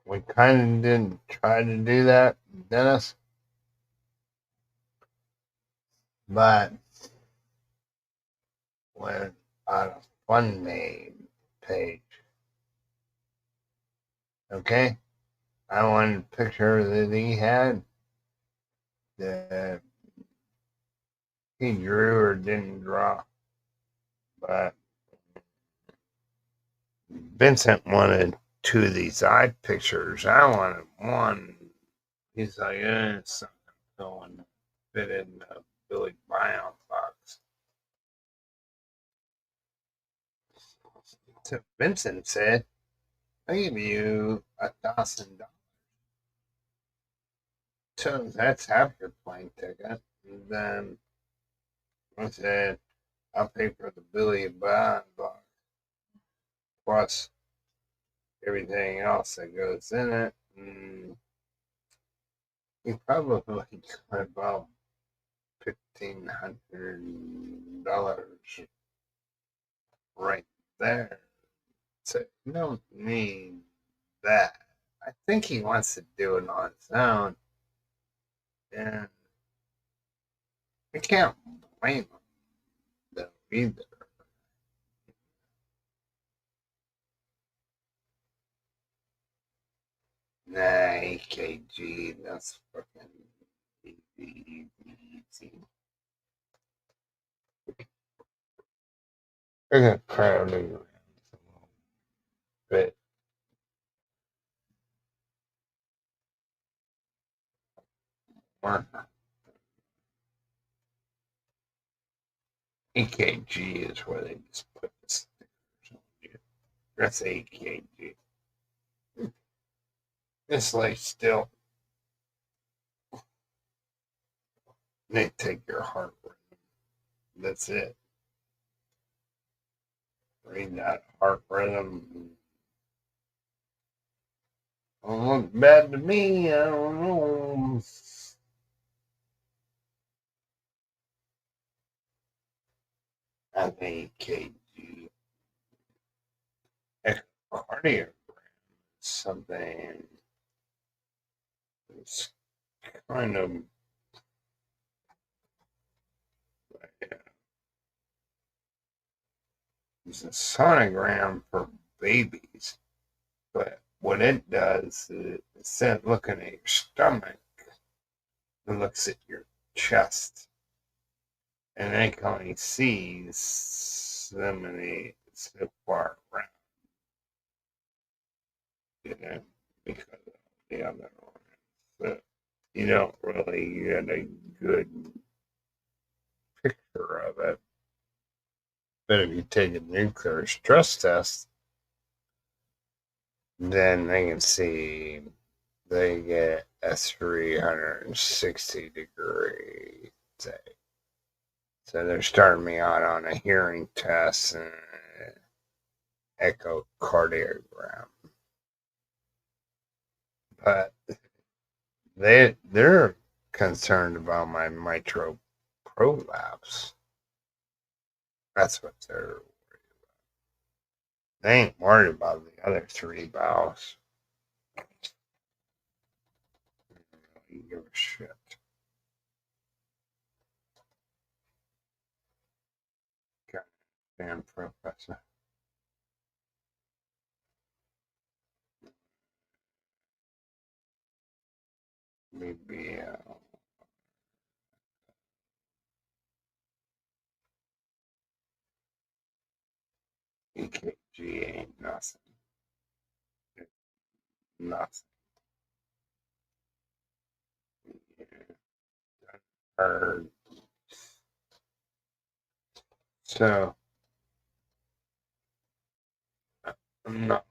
We kind of did try to do that, Dennis, but when on a fun made page, okay, I wanted a picture that he had that he drew or didn't draw, but Vincent wanted two of these eye pictures. I wanted one. He's like, it's something going to fit in the Billy buyout box. So Vincent said, I'll give you $1,000. So that's half your plane ticket. And then I said, I'll pay for the Billy buyout box plus everything else that goes in it. And he probably got about $1,500 right there. So you don't need that. I think he wants to do it on his own. And I can't blame him though either. Nah, AKG, that's fucking easy. They're gonna crowd me around a little bit. More. AKG is where they just put the stickers on you. That's AKG. It's like still, they take your heart rhythm. That's it. Read that heart rhythm. Don't look bad to me. I don't know. I think AKG. Echocardiogram is something. It's kind of it's a sonogram for babies, but what it does is instead of looking at your stomach, it looks at your chest, and it only sees proximity so far around, because of the other organs. So you don't really get a good picture of it. But if you take a nuclear stress test, then they can see they get a 360-degree say. So they're starting me out on a hearing test and an echocardiogram. But they're concerned about my mitral prolapse. That's what they're worried about. They ain't worried about the other three valves. They don't really give a shit. Goddamn professor. Maybe EKG ain't nothing. It's nothing. Yeah. Heard. So I'm not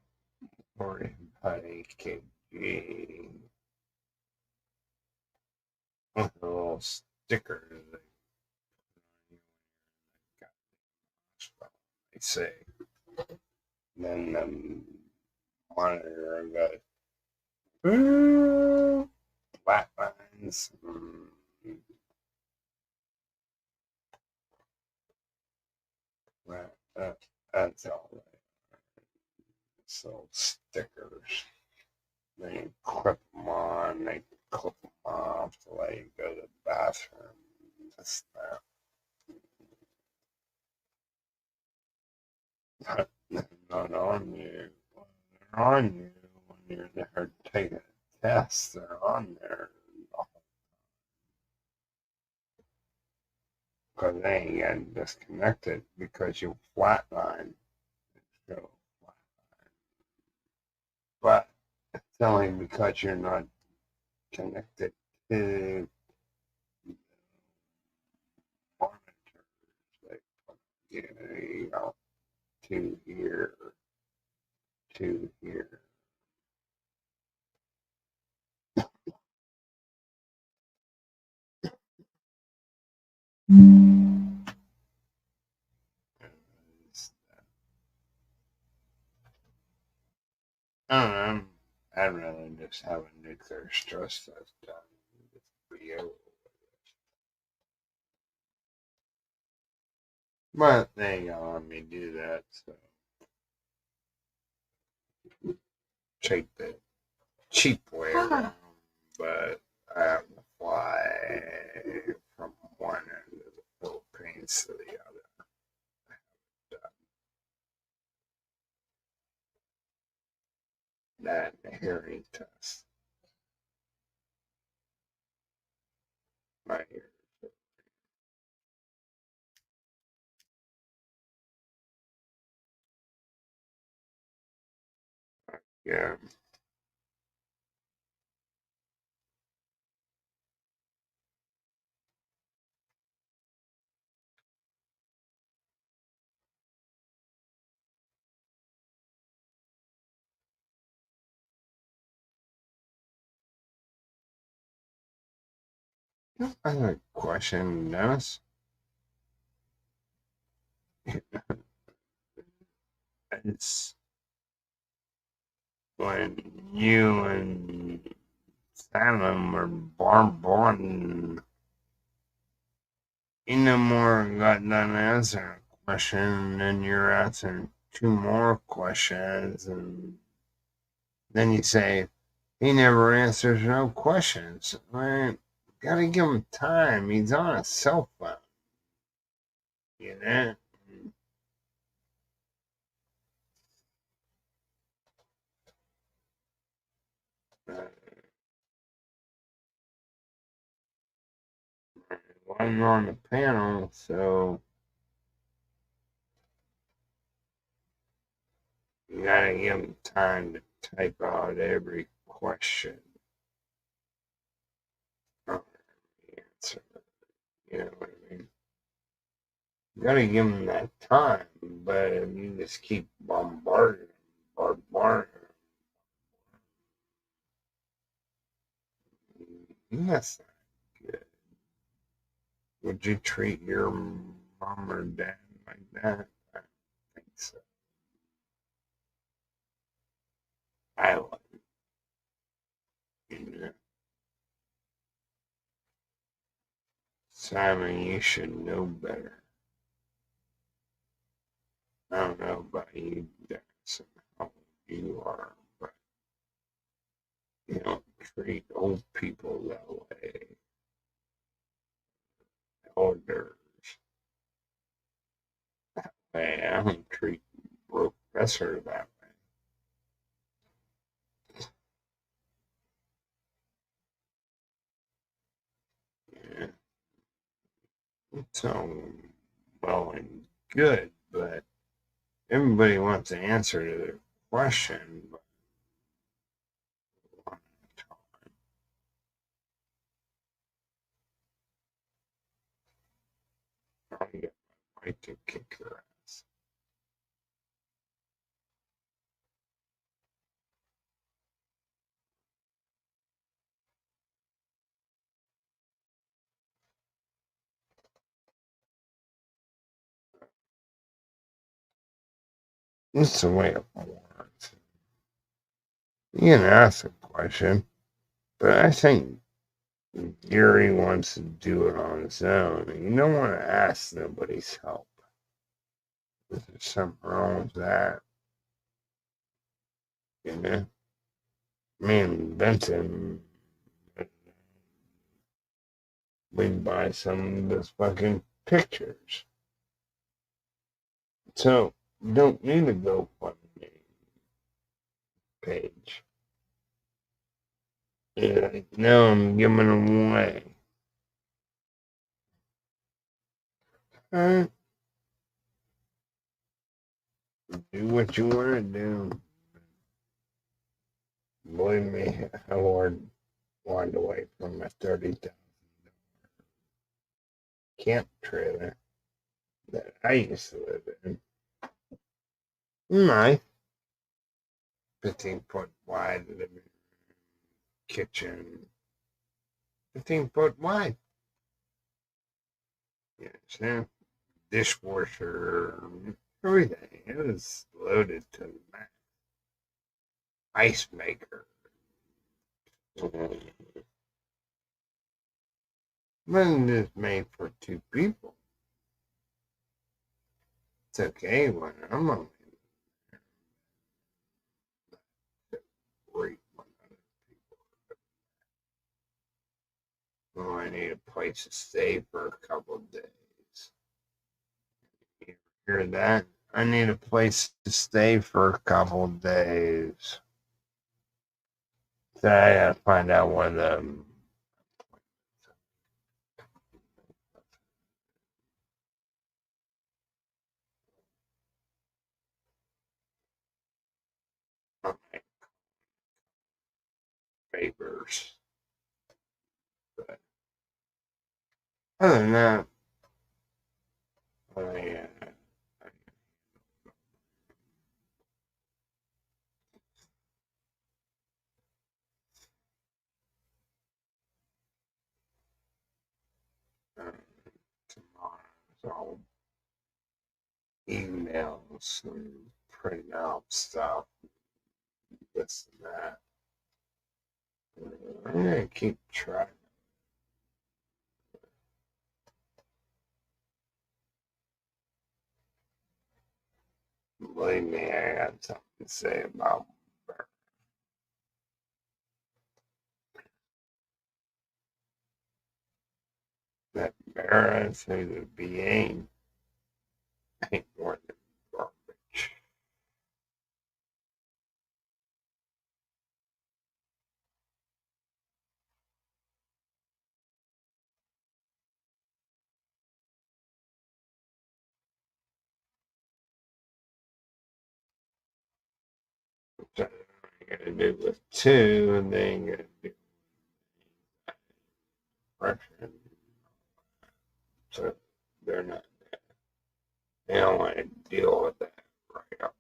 worried about EKG. With the little stickers they got they say. Then the monitor goes flat lines. That's all right. So stickers. They clip them on, they clip them off to let you go to the bathroom. This, that. They're not on you. They're on you when you're there taking a test. They're on there. Because they ain't getting disconnected because you flatline. So, but it's only because you're not connected to monitors. Like, you know, to here, to here. I don't know. I'd rather just have a nuclear stress test done. Just be over with it. But they ain't gonna let me do that, so take the cheap way around. But I have to fly from one end of the Philippines to the other. That hearing test. My ears. Yeah. I have a question, Dennis. It's when you and Salem were born, you no more got done answering a question, and then you're answering two more questions, and then you say, he never answers no questions. Man, gotta give him time. He's on a cell phone, you know? I'm on the panel, so You gotta give them time to type out every question or answer. You know what I mean? You gotta give them that time, but if you just keep bombarding them, that's not good. Would you treat your mom or dad like that? I don't think so. I would. You know? Simon, you should know better. I don't know about you, Dennis, and how old you are, but you don't treat old people that way. Elders that way. I don't treat professor that way. Yeah. It's all well and good, but everybody wants an answer to their question, but one at a time. I'll get my wife to kick her ass. It's the way it works. You can ask a question, but I think Gary wants to do it on his own. You don't want to ask nobody's help. There's something wrong with that. You know? Me and Benson, we'd buy some of those fucking pictures. So, you don't need a GoFundMe page. Yeah, now I'm giving them away. Alright, do what you want to do. Believe me, I walked away from a 30,000 camp trailer that I used to live in. My 15-foot wide living kitchen, 15-foot wide. You understand? Dishwasher, everything. It was loaded to the max. Ice maker. Then it's made for two people. It's okay when I'm only great when other people. Oh, I need a place to stay for a couple of days. You hear that? I need a place to stay for a couple of days. So I gotta find out where the papers. But other than that, I tomorrow I'll emails and print out stuff, this and that. I'm gonna keep track. Believe me, I got something to say about that Mara through the BA ain't more than garbage. gonna do with 2, and then gonna do depression. So they're not. They don't want to deal with that right up.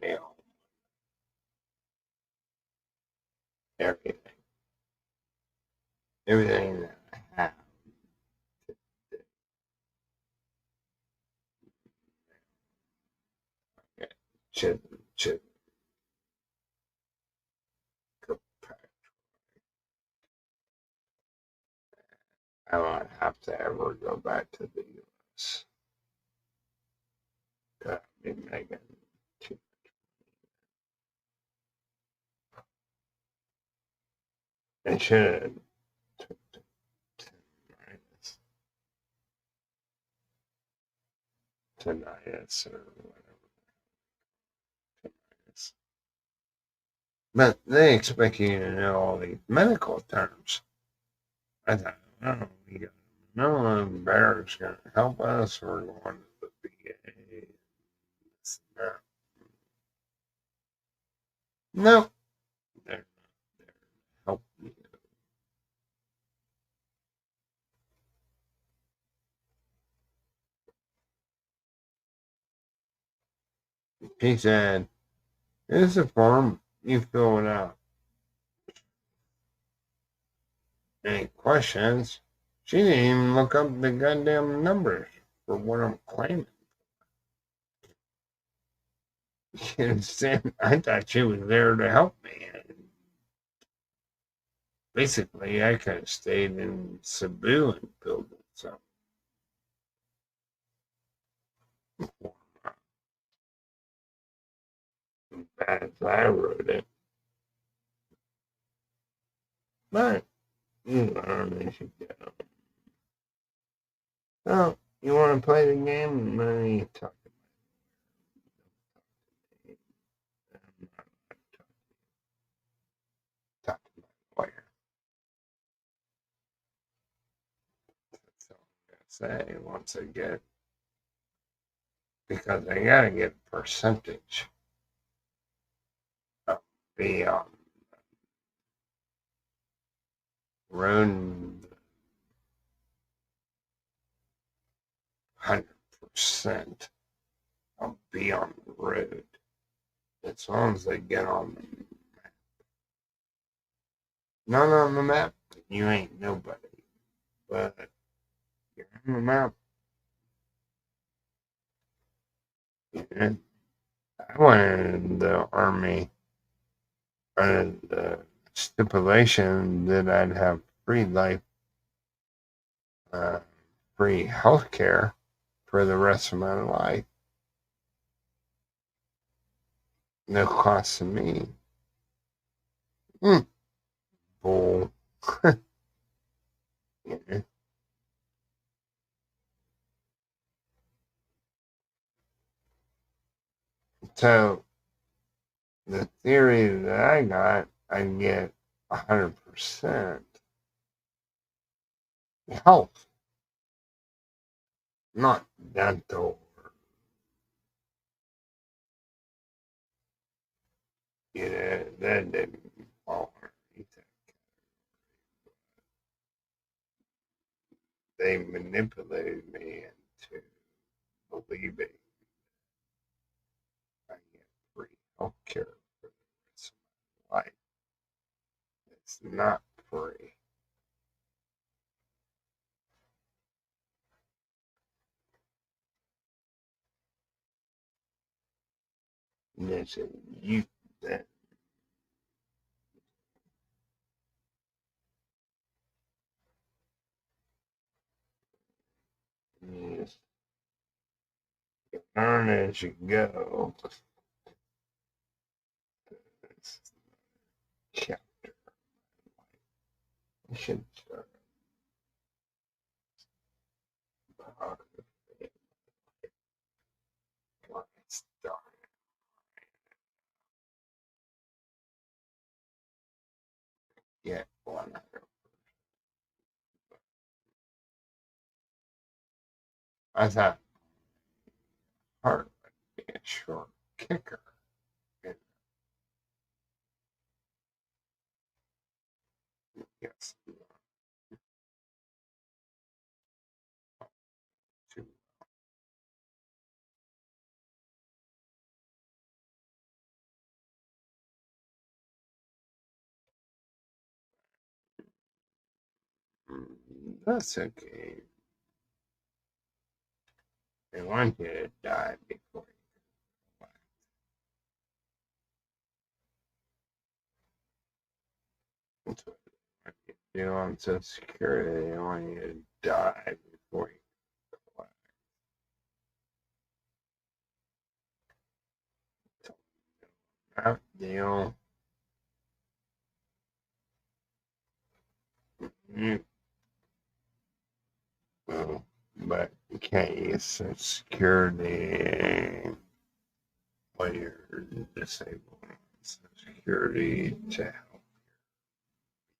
Nail everything. Everything that I have. Chit, chit, I won't have to ever go back to the US. I've been making too. I should have took the 10 tinnitus or whatever. Tinnitus. But they expect you to know all these medical terms. I thought, oh, we got no bear's going to help us. We're going to the VA. No, they're not there to help you. He said, here's a form, you fill it out. Any questions? She didn't even look up the goddamn numbers for what I'm claiming. You understand? I thought she was there to help me. Basically, I could have stayed in Cebu and filled it out. As I wrote it. But you learn as you go. So, you want to play the game? Let me talk to my I'm not talk to my lawyer. That's all I'm gonna say once I get, because I gotta get a percentage of the road 100%. I'll be on the road as long as they get on the map. Not on the map, you ain't nobody. But you're on the map. And I wanted the army under the stipulation that I'd have free life, free health care for the rest of my life. No cost to me. Bull. Yeah. So the theory that I got, I get 100% health, not dental. Yeah, that didn't fall underneath that. They manipulated me into believing I get free health care for the rest of my life. It's not free. And they said, you then. Yes. You learn as you go. It's chapter. I should start biography. When I started. Get 100. I thought heart would be a short kicker. Yes. Too. That's okay. They want you to die before you collect. That's what they want you to do on Social Security. They want you to die before you collect. That deal. Well, but you can't use Social Security while you're disabled. Social Security to help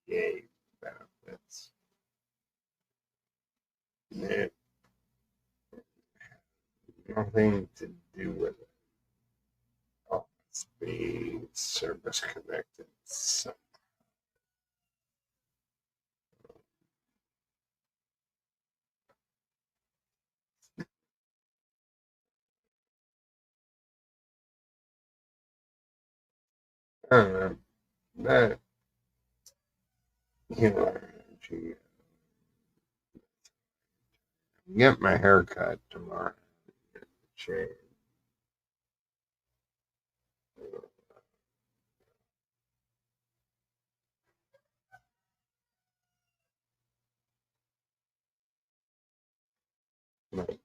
VA benefits. It nothing to do with it. Oh, it's be service connected. So, I don't know. That you know, get my hair cut tomorrow. Shave. Like,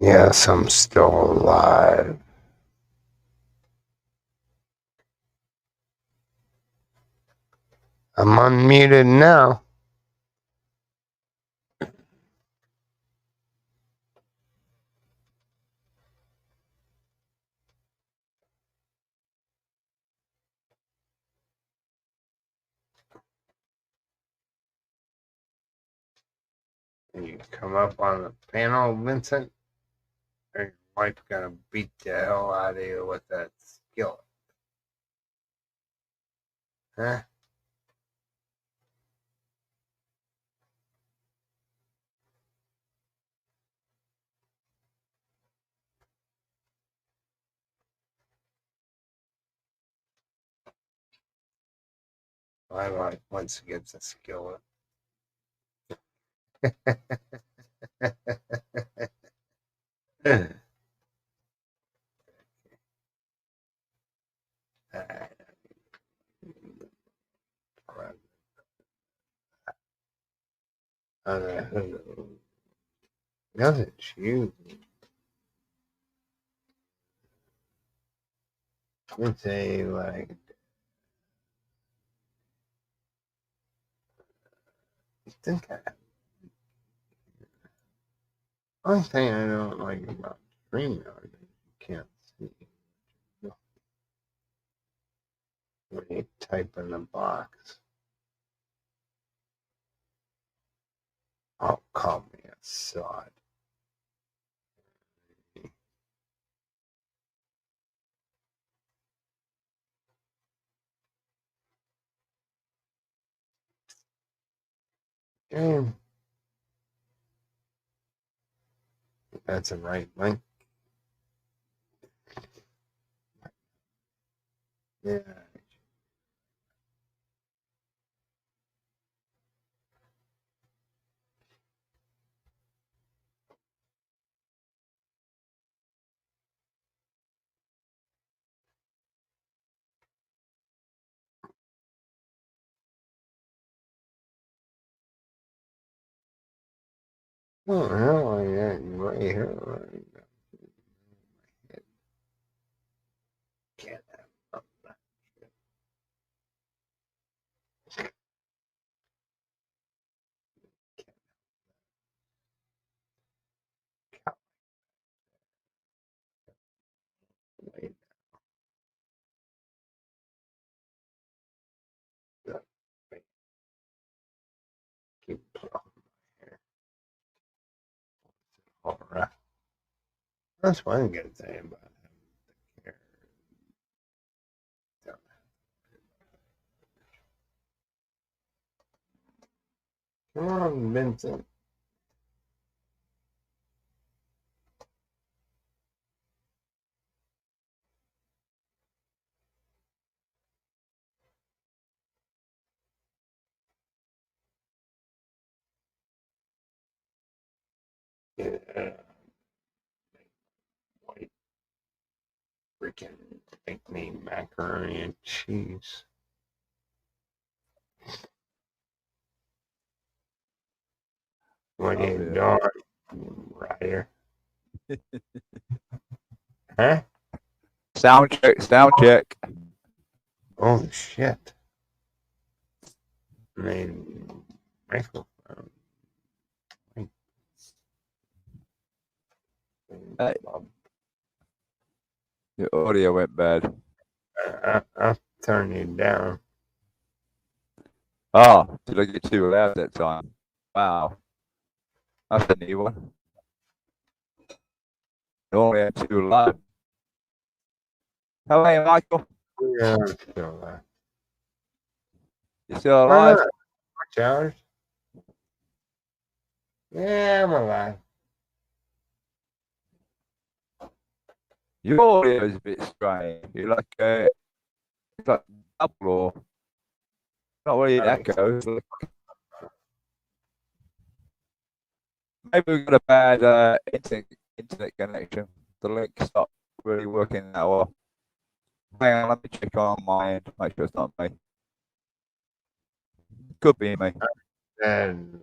Yes, I'm still alive. I'm unmuted now. And you come up on the panel, Vincent, or your wife gonna beat the hell out of you with that skillet. Huh? My wife once gets a skillet. Doesn't you? Let's say like I think only thing I don't like about StreamYard is you can't see when you type in the box. Oh, call me a sod. Damn. That's a right link. Yeah. Oh, hell, I got you right here. Right. Can't have that shit. Wait, wait, keep pulling my hair. All right. That's one good thing about having the hair. Come on, Vincent. Yeah. White freaking make me macaroni and cheese. What are you doing, Ryder? Huh? Sound check, sound check. Oh shit. I mean, microphone. Hey. Your audio went bad. I'll turn you down. Oh, did I get too loud that time? Wow. That's a new one. Normally I'm too low. How are you, Michael? Yeah, I'm still there. You still Why alive? not? Watch hours? Yeah, I'm alive. Your audio is a bit strange. You're like, it's like double or not really an echo. It's like, maybe we've got a bad internet connection. The link stopped really working that well. Hang on, let me check on my end. Make sure it's not me. Could be me. And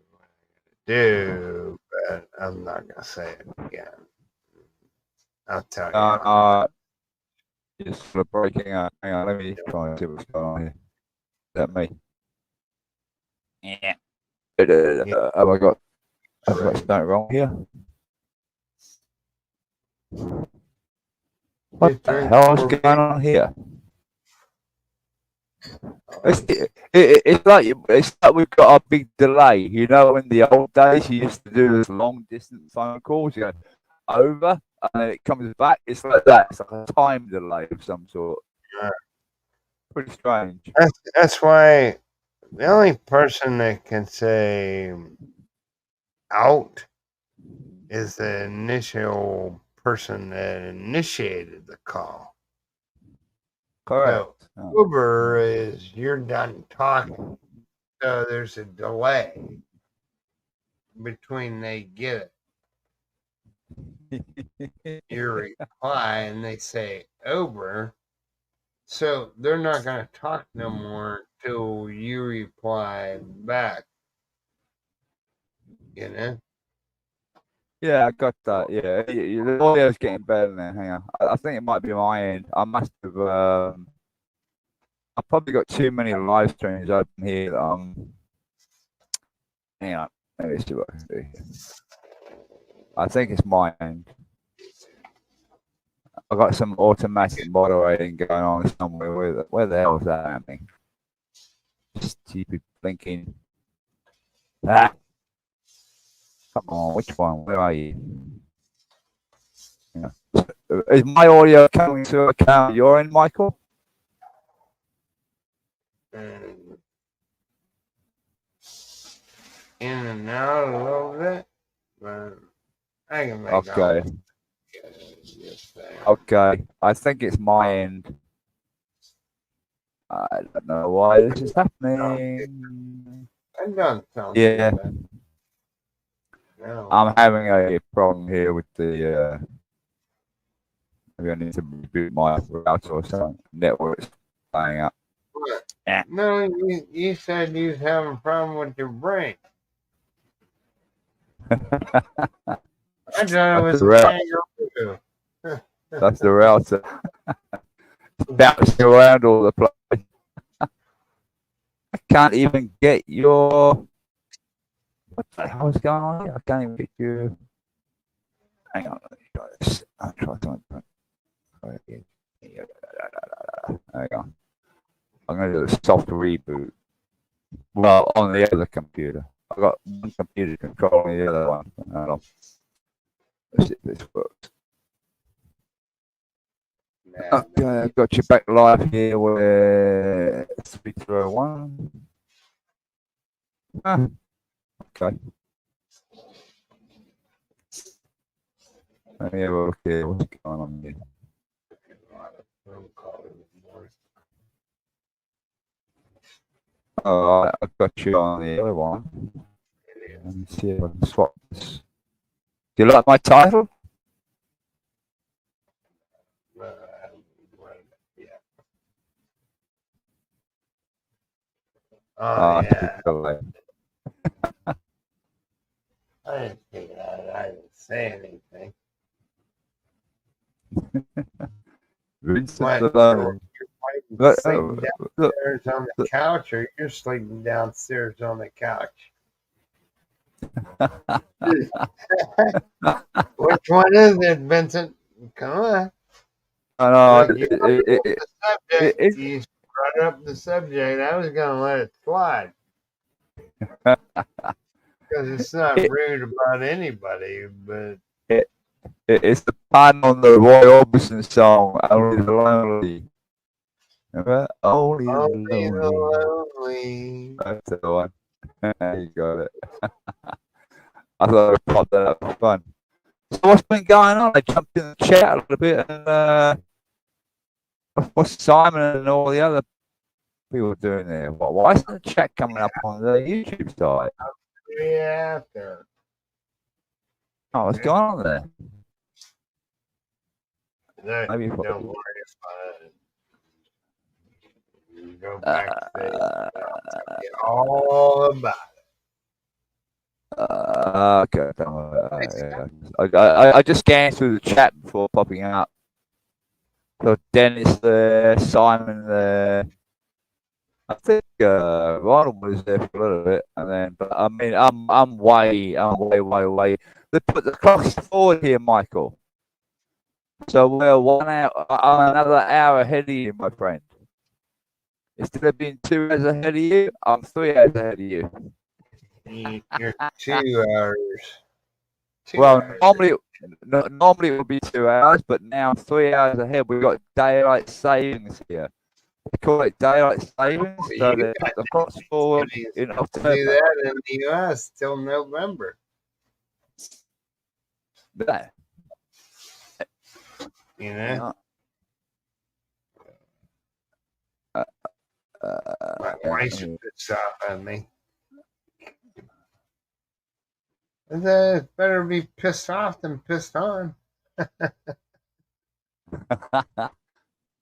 do, but I'm not gonna say it again. I'll tell you. You're sort of breaking up. Hang on, let me try and see what's going on here. Is that me? Yeah. Have I got something wrong here? What the hell is going on here? It's like we've got a big delay. You know, in the old days, you used to do this long distance phone calls. You go over, and then it comes back. It's like that. It's like a time delay of some sort. Yeah. Pretty strange. That's why the only person that can say out is the initial person that initiated the call. Correct. So Uber is you're done talking, so there's a delay between they get it, your reply, and they say Uber. So they're not going to talk no more until you reply back. You know? Yeah, I got that. Yeah, the audio's getting better now. Hang on, I think it might be my end. I must have. I've probably got too many live streams open here. Hang on, let me see what I can do here. I think it's my end. I've got some automatic moderating going on somewhere. Where the hell is that happening? Stupid blinking. Ah! Come on, which one? Where are you? Yeah. Is my audio coming to account your end, Michael? In and out a little bit, but I can make Okay. Okay. I think it's my end. I don't know why this is happening. I don't sound Yeah. No. I'm having a problem here with the maybe I need to reboot my router or something. Network's playing up. What? Yeah. No, you said you was having a problem with your brain. I thought it was the router. kangaroo. That's the router. It's bouncing around all the place. I can't even get your. What the hell is going on here? I can't even get you. Hang on, let me try this. I'll try something. Hang on. I'm going to do a soft reboot. Well, on the other computer. I've got one computer controlling the other one. Hold on. Let's see if this works. Okay, I've got you back live here with 3301. Ah, okay. Let me have a look here. What's going on here? Oh, I've got you on the other one. Let me see if I can swap this. Do you like my title? Oh, yeah. Delay. I didn't think that. I didn't say anything. Vincent What? Delay. You're sleeping downstairs on the couch, or you're sleeping downstairs on the couch? Which one is it, Vincent? Come on. I know. You brought up the subject. I was going to let it slide. Because it's not rude about anybody, but it's the pun on the Roy Orbison song, Only the Lonely. Remember? Only the Lonely. That's the one. You got it. I thought I'd pop that up for fun. So what's been going on? I jumped in the chat a little bit and what's Simon and all the other people doing there? Why isn't the chat coming up on the YouTube side? yeah, out there. Oh, what's going on there? Maybe Don't worry about it. You go back to all about it. Okay. Don't worry. I just scanned through the chat before popping out. So Dennis there, Simon there. I think Ronald was there for a little bit, and then, but I mean, I'm way. They put the clocks forward here, Michael. So we're 1 hour, I'm another hour ahead of you, my friend. Instead of being 2 hours ahead of you, I'm 3 hours ahead of you. You're 2 hours. Well, normally it would be 2 hours, but now I'm 3 hours ahead. We've got daylight savings here. They call it daylight savings, so they put the clocks forward in do October. that in the U.S. till November. Yeah. You know, my wife's pissed off at me. I said, it's better be pissed off than pissed on.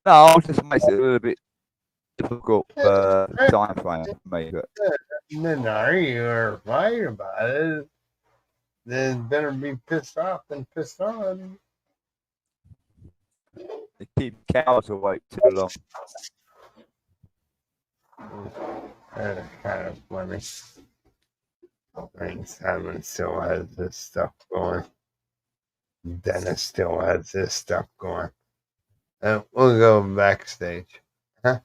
No, it just makes it a little bit difficult time frame for me. But And then argue or fight about it. Then better be pissed off than pissed on. they keep cows awake too long. That's kind of funny. I think Simon still has this stuff going. Dennis still has this stuff going. We'll go backstage. Huh?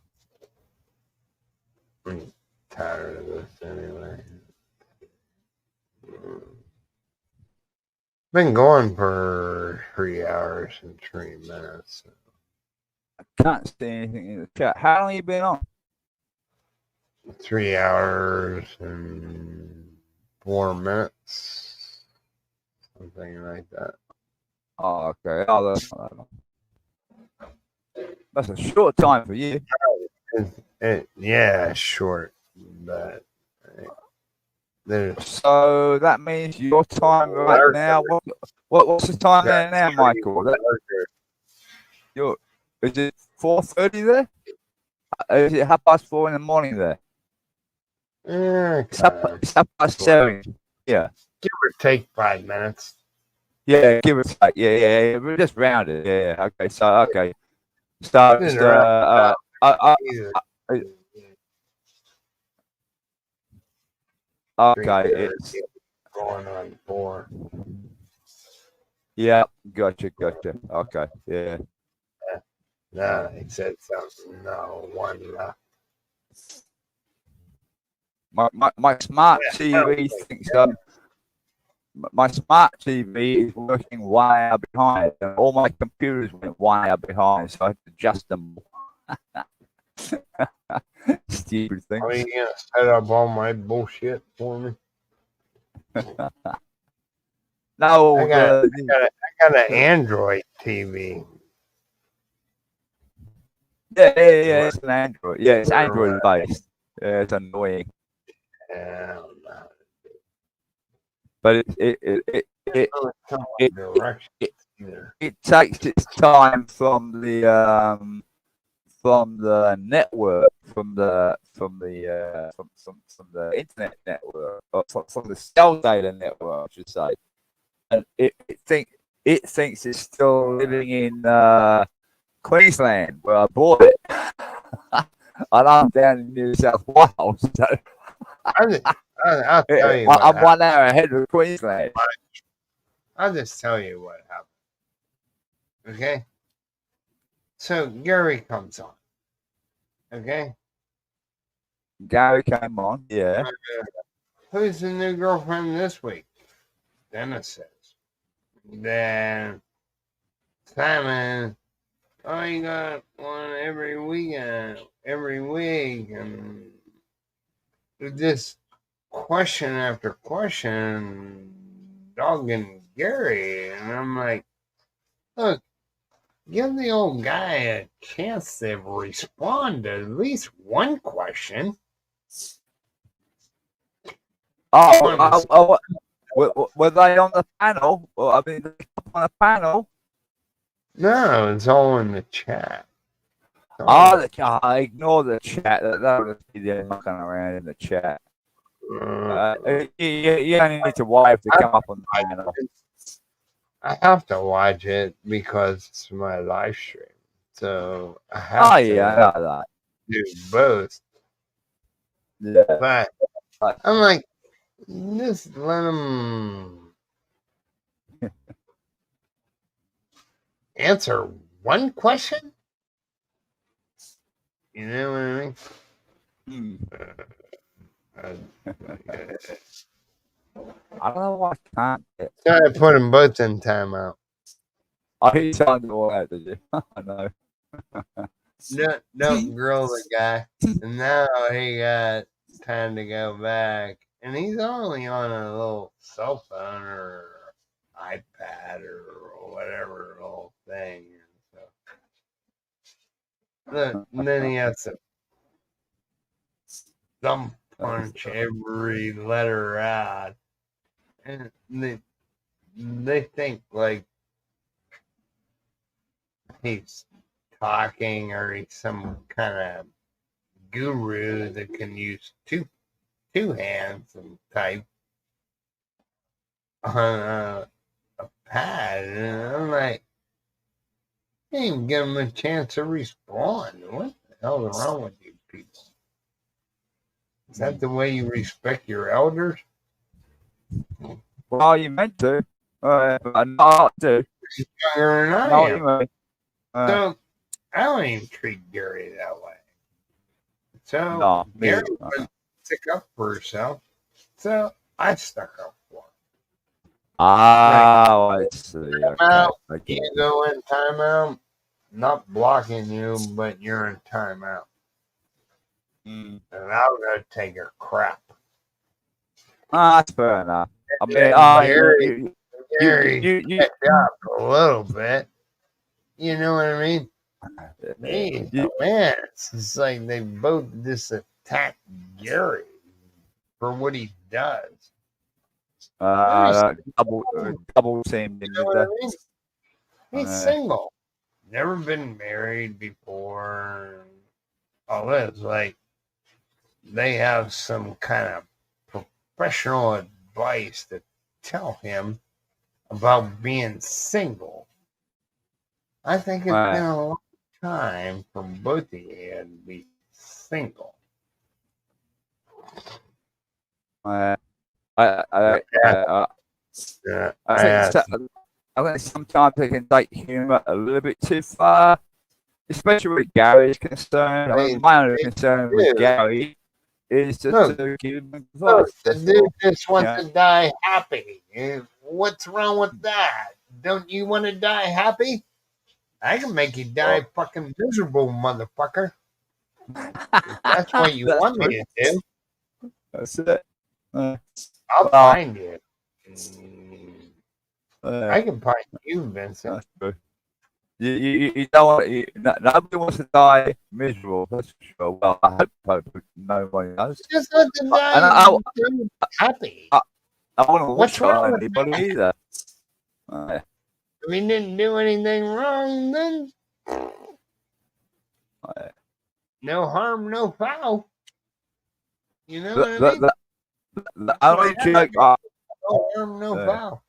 I'm tired of this anyway. Been going for 3 hours and 3 minutes. I can't see anything in the chat. How long have you been on? 3 hours and 4 minutes. Something like that. Oh, okay. Oh, that's not that long. That's a short time for you. Yeah, short, but there's So that means your time right now. What's the time there now, Michael? Is it 4:30 there? Is it 4:30 in the morning there? It's 7:30. Yeah. Give or take 5 minutes. Yeah, give or take. Yeah. We're just rounded. Yeah. Okay. So okay. So Been it's, around okay. It's going on 4. yeah. Gotcha. Okay. Yeah. No, he said something. No, 1 left. My smart TV thinks my smart TV is working 1 hour behind, and all my computers went 1 hour behind, so I had to adjust them. Stupid thing. Are you gonna set up all my bullshit for me? No, I got an Android TV. Yeah, it's an Android. Yeah, it's Android based. Yeah, it's annoying. Yeah, But it takes its time from the network, from the internet network, or from the cell data network, I should say, and it thinks it's still living in Queensland, where I bought it. And I'm down in New South Wales, so I'll tell you. I'm 1 hour ahead of Queensland. I'll just tell you what happened. Okay? So Gary comes on. Okay? Gary came on, yeah. Who's the new girlfriend this week? Dennis says. Then Simon, you got one every weekend, every week, and this question after question, dogging Gary, and I'm like, look, give the old guy a chance to respond to at least one question. Were they on the panel? Well, I mean, on the panel. No, it's all in the chat. I ignore the chat. That would be there knocking around in the chat. You only need to wave to come up on the panel. I have to watch it because it's my live stream. So I have Oh to yeah, I know do both. that. Yeah. But I'm like, just let them answer one question. You know what I mean? Hmm. Uh, I don't know why I can't get. so I put them both in timeout. Oh, he signed it all out, did you? I know. Don't grill the guy. And now he got time to go back. And he's only on a little cell phone or iPad or whatever little thing. So, and then he has to thumb punch every letter out. And they think like he's talking or he's some kind of guru that can use two hands and type on a pad. And I'm like, you didn't even give him a chance to respond. What the hell is wrong with you people? Is that the way you respect your elders? Well, you meant to. But not to. Younger than I Know what am. you mean? So I don't even treat Gary that way. So No, me Gary either. would stick up for herself. So I stuck up for him. Ah, I see. Okay. Timeout. I get You it. go in timeout. Not blocking you, but you're in timeout. Mm. And I'll go take a crap. Ah, that's fair enough. I mean, Gary you, catch up a little bit. You know what I mean? you, Man, it's like they both just attack Gary for what he does. double team, You know what I mean? He's Uh, single, never been married before. All this, like, they have some kind of professional advice to tell him about being single. I think it's Right. been a long time for both of you to be single. I Yeah, I think sometimes they can take humour a little bit too far, especially with Gary's concerned. I mean, my only concern with Gary is just to give him advice. The dude just wants to die happy. What's wrong with that? Don't you want to die happy? I can make you die fucking miserable, motherfucker. That's what you want me to do. That's it. I'll find you. I can find you, Vincent. That's true. You don't want nobody wants to die miserable. That's for sure. Well, I hope nobody does. Just let them die happy. I want to What's wrong with anybody that? either. If he didn't do anything wrong, then no harm, no foul. You know what I mean? The only joke no harm, no foul.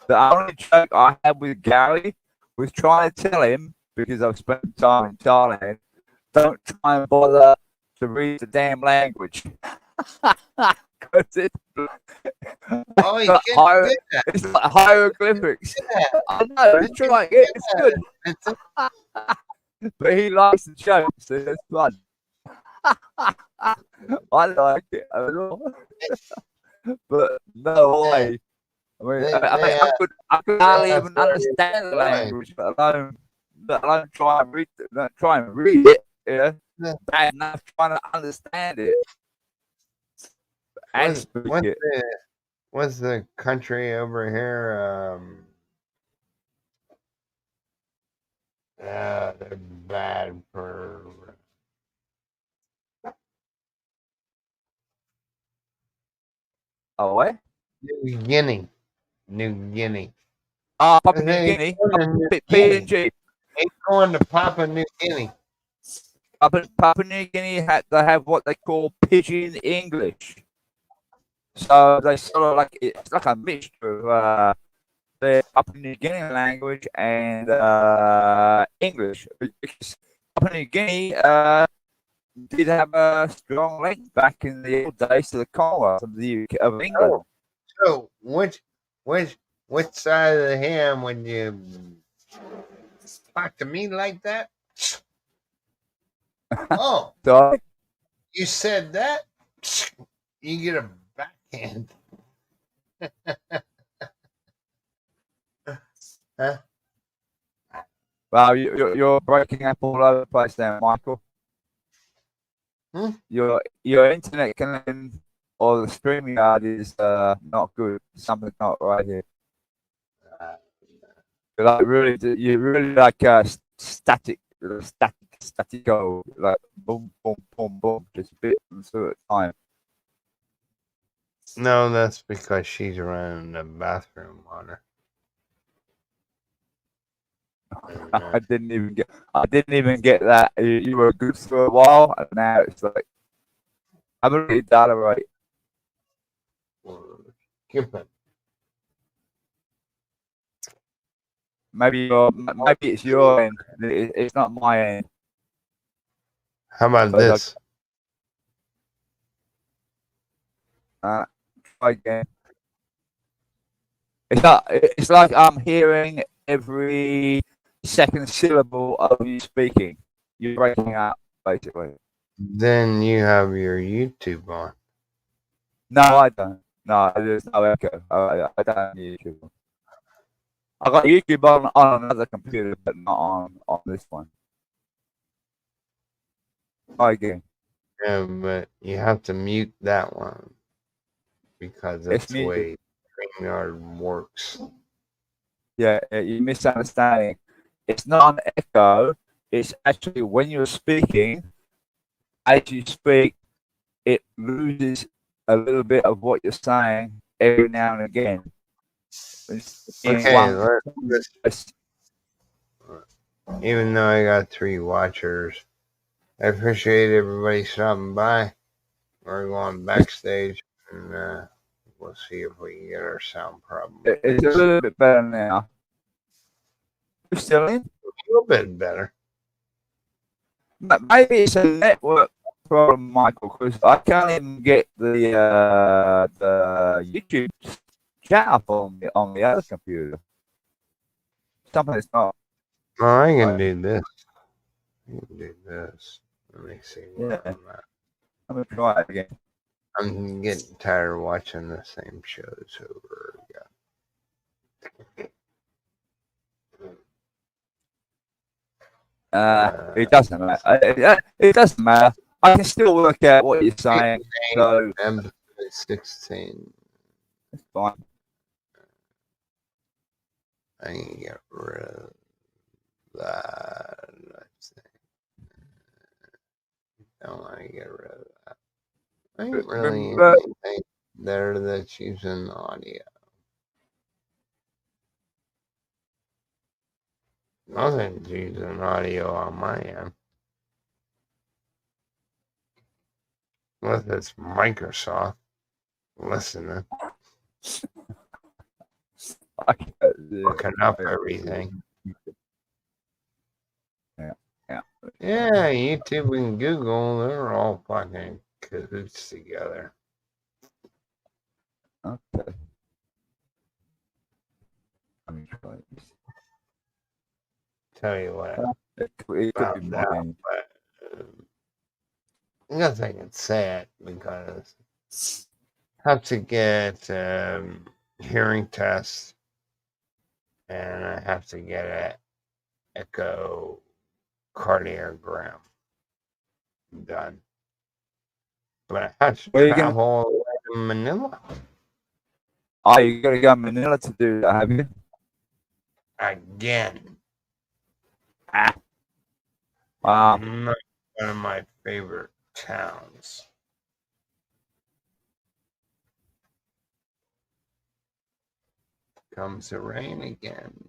The only joke I had with Gary was trying to tell him, because I've spent time in Thailand, don't try and bother to read the damn language. It's like hieroglyphics. I know, it's like it's good. But he likes the jokes, so it's fun. I like it a lot. But no way. I mean, I could hardly even understand the language, let alone try and read it. Yeah, bad enough trying to understand it. And speak it. What's the country over here? They're bad for. Oh, what? New Guinea. Oh, Papua New Guinea. PNG. Ain't going to Papua New Guinea. Papua New Guinea they have what they call pidgin English. So they sort of like it's like a mixture of the Papua New Guinea language and English. Because Papua New Guinea did have a strong link back in the old days to the Commonwealth of the UK, of England. Oh, so which side of the ham would you talk to me like that? Oh, So you said that? You get a backhand. Huh? well, you're breaking up all over the place there, Michael. Hmm? Your internet connection or the streaming yard is not good. Something's not right here. You really like statico, like boom, boom, boom, boom, just bit through at a time. No, that's because she's running the bathroom on her. And, I didn't even get that. You were good for a while, and now it's like I'm really data right. Cupid. Maybe it's your end. It's not my end. How about But this? Try again. It's like I'm hearing every second syllable of you speaking. You're breaking up, basically. Then you have your YouTube on. No, I don't. No, there's no echo. I don't have YouTube. I got YouTube on another computer, but not on this one. Try again. Yeah, but you have to mute that one because It's that's the me. way StreamYard works. Yeah, you're misunderstanding. It's not an echo. It's actually when you're speaking, as you speak, it loses a little bit of what you're saying every now and again. Okay, even though I got 3 watchers, I appreciate everybody stopping by. We're going backstage and we'll see if we can get our sound problem. It's a little bit better now. You're still in? A little bit better. Maybe it's a network problem, Michael, because I can't even get the YouTube chat up on the other computer. Something's not. Oh, I can do this. I can do this. Let me see where Yeah. I'm at. I'm gonna try it again. I'm getting tired of watching the same shows over again. It doesn't matter. It doesn't matter. I can still work out what you're saying, so episode 16. it's fine. I can get rid of that. Let's see. Don't want to get rid of that. I ain't really anything there that's using audio. Nothing's using audio on my end. Unless it's Microsoft listening. Looking up everything. Yeah, YouTube and Google, they're all fucking cahoots together. Okay. Let me try this. Tell you what. It could be mine. I guess I can say it because I have to get hearing tests and I have to get an echocardiogram done. But I have to travel all the way to Manila. Oh, you gotta go to Manila to do that, have you? Again. Wow. Not one of my favorite towns. Comes the rain again.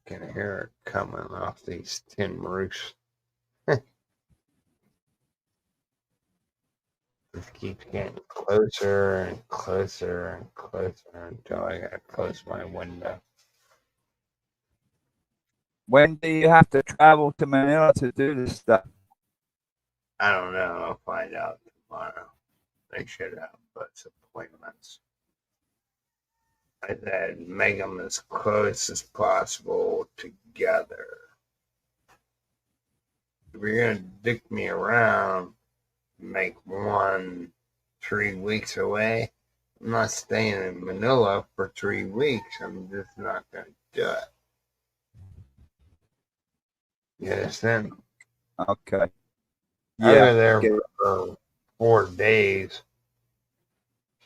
Can hear it coming off these tin roofs. It keeps getting closer and closer and closer until I gotta close my window. When do you have to travel to Manila to do this stuff? I don't know. I'll find out tomorrow. They should have bus appointments. I said make them as close as possible together. If you're gonna dick me around, make one 3 weeks away. I'm not staying in Manila for 3 weeks. I'm just not gonna do it. You understand? Okay. I Yeah. was there Get it. for 4 days.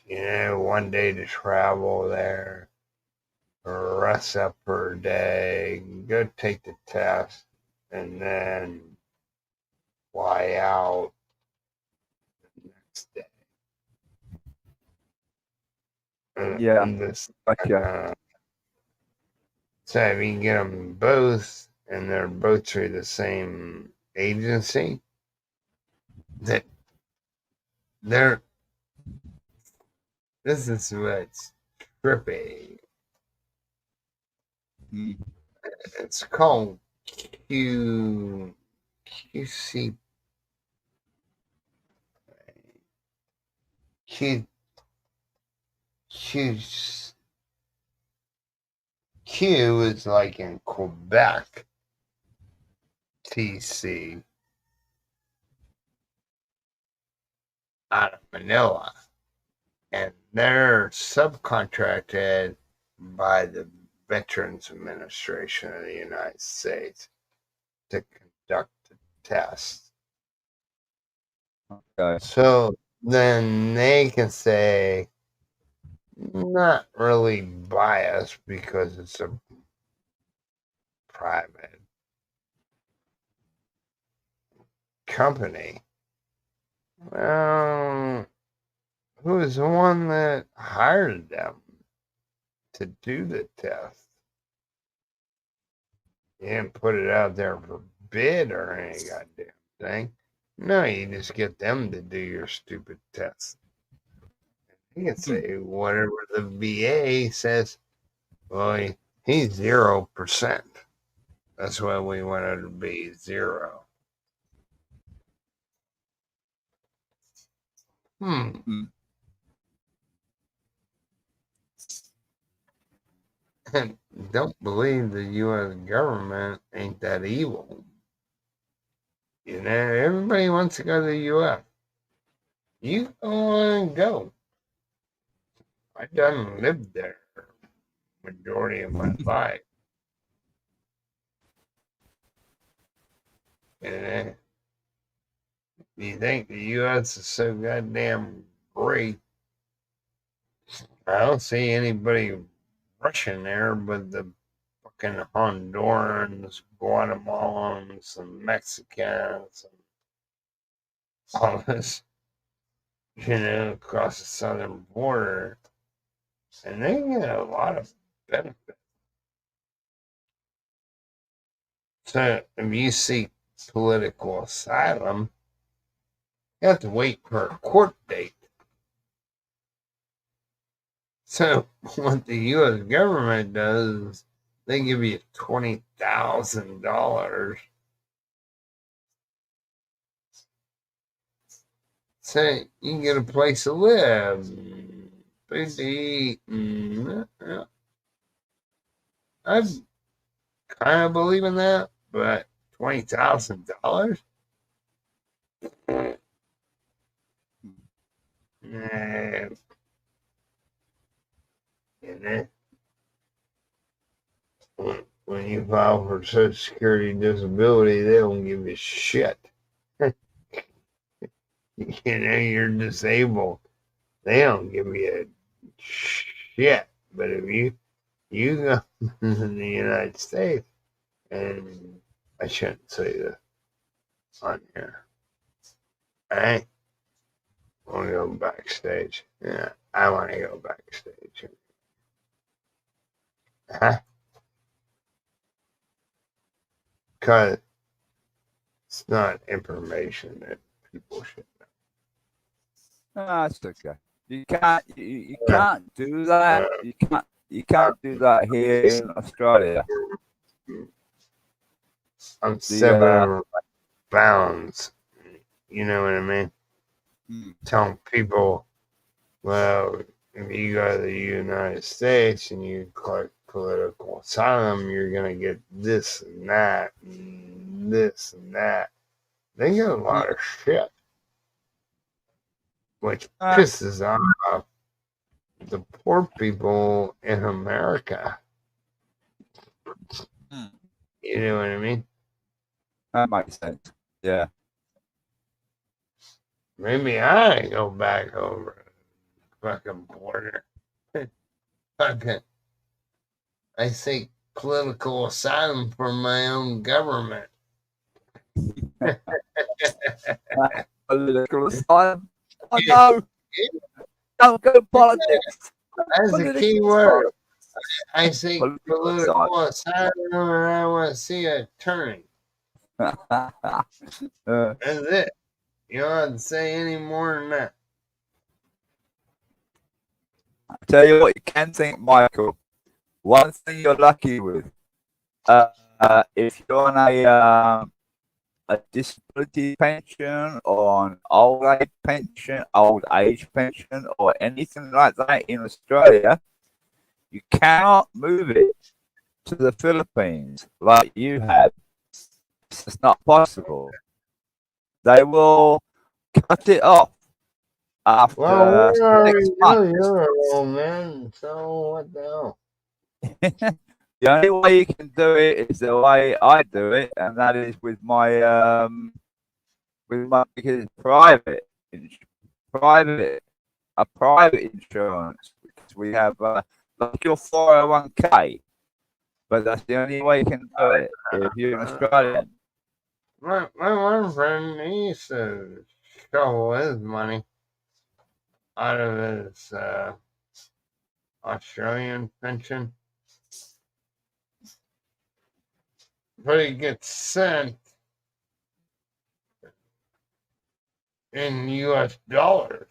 One day to travel there, rest up for a day, go take the test, and then fly out the next day. Yeah. And this, Gotcha. so if you can get them both, and they're both through the same agency, that they're this is what's trippy. Mm. It's called QC Q Q Q is like in Quebec, TC out of Manila, and they're subcontracted by the Veterans Administration of the United States to conduct the test. Okay. So then they can say, not really biased because it's a private company. Well, who is the one that hired them to do the test? You didn't put it out there for bid or any goddamn thing. No, you just get them to do your stupid test. You can say whatever the VA says, well, he's 0%. That's why we wanted to be 0. Mm. And don't believe the U.S. government ain't that evil. Everybody wants to go to the U.S. You go and go. I done lived there majority of my life. And you think the U.S. is so goddamn great? I don't see anybody rushing there but the fucking Hondurans, Guatemalans, and Mexicans, and all this, across the southern border. And they get a lot of benefit. So if you seek political asylum, you have to wait for a court date. So what the U.S. government does is they give you $20,000. So you can get a place to live, food to eat, and I kind of believe in that, but $20,000? Nah, and when you file for Social Security disability, they don't give you shit. You're disabled. They don't give you shit. But if you go in the United States, and I shouldn't say this on here. I want to go backstage. Yeah, I want to go backstage. Huh? Because it's not information that people should know. No, it's okay. You can't do that. You can't do that here in Australia. I'm The 7 pounds. You know what I mean? Telling people, well, if you go to the United States and you collect political asylum, you're going to get this and that and this and that. They get a lot of shit, which pisses off the poor people in America. You know what I mean? that makes sense. Yeah. Maybe I go back over the fucking border. Fucking, I seek political asylum from my own government. Political asylum. Oh no! Don't go politics. That's the key word. I seek political asylum and I want to see an attorney. That's it. You don't have to say any more than that. I tell you what, you can think, Michael. One thing you're lucky with, if you're on a disability pension or an old age pension, or anything like that in Australia, you cannot move it to the Philippines like you have. It's not possible. They will cut it off after Well, we're 6 already months. Euro, man. So what the hell? The only way you can do it is the way I do it, and that is with my because it's private, a private insurance, because we have like your 401k, but that's the only way you can do it if you're an Australian. My one friend, he used to shovel his money out of his Australian pension, but he gets sent in U.S. dollars.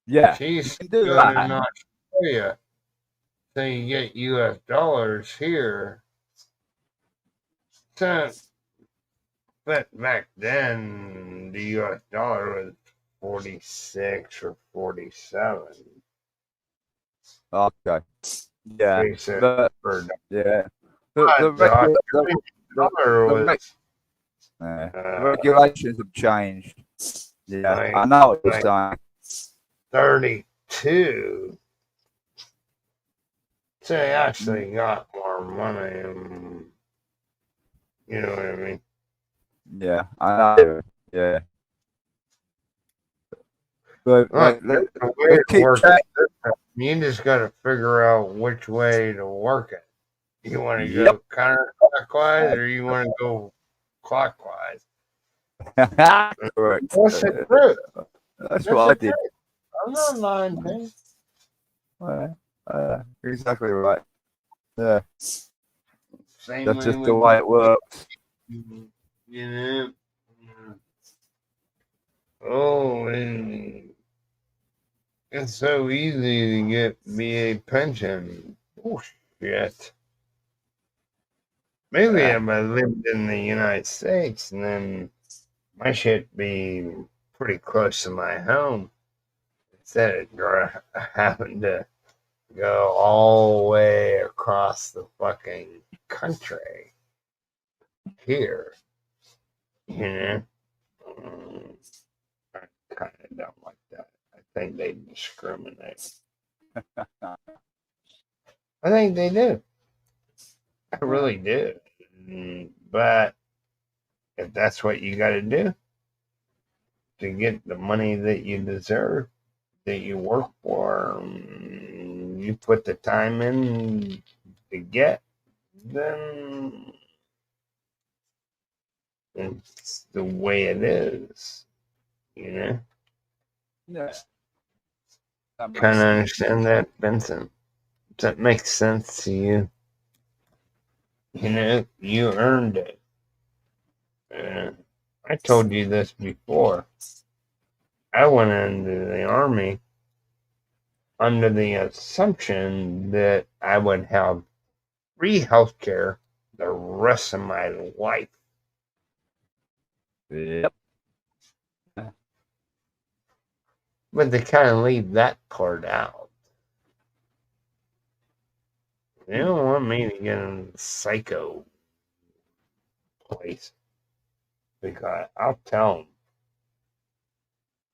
Yeah, He's you can do good that. in Australia, so you get U.S. dollars here. So, but back then, the U.S. dollar was 46 or 47. Okay. Yeah. They said But per yeah. dollar. The The regular Australian dollar was the regulations have changed. Yeah, like, I know what you're saying. 32. So they actually got more money. You know what I mean? Yeah, I know. Yeah. But Look, let's the way to keep work track. it, you just got to figure out which way to work it. You want to Yep. go counterclockwise or you want to go clockwise? Correct. What's the truth? That's what I did. I'm not lying to you. Exactly right. Yeah. Same That's way just the with way it works. you know. Oh, and it's so easy to get VA pension. Bullshit. Maybe if I lived in the United States, and then my shit be pretty close to my home instead of having to go all the way across the fucking country here. You know? I kind of don't like that. I think they discriminate. I think they do. I really do. But if that's what you got to do to get the money that you deserve, that you work for, you put the time in to get, then it's the way it is, you know? Yeah. Kind of understand that, Vincent? Does that make sense to you? You know, you earned it. I told you this before. I went into the Army under the assumption that I would have free health care the rest of my life. Yep. But they kind of leave that part out. They don't want me to get in the psycho place. Because I'll tell them.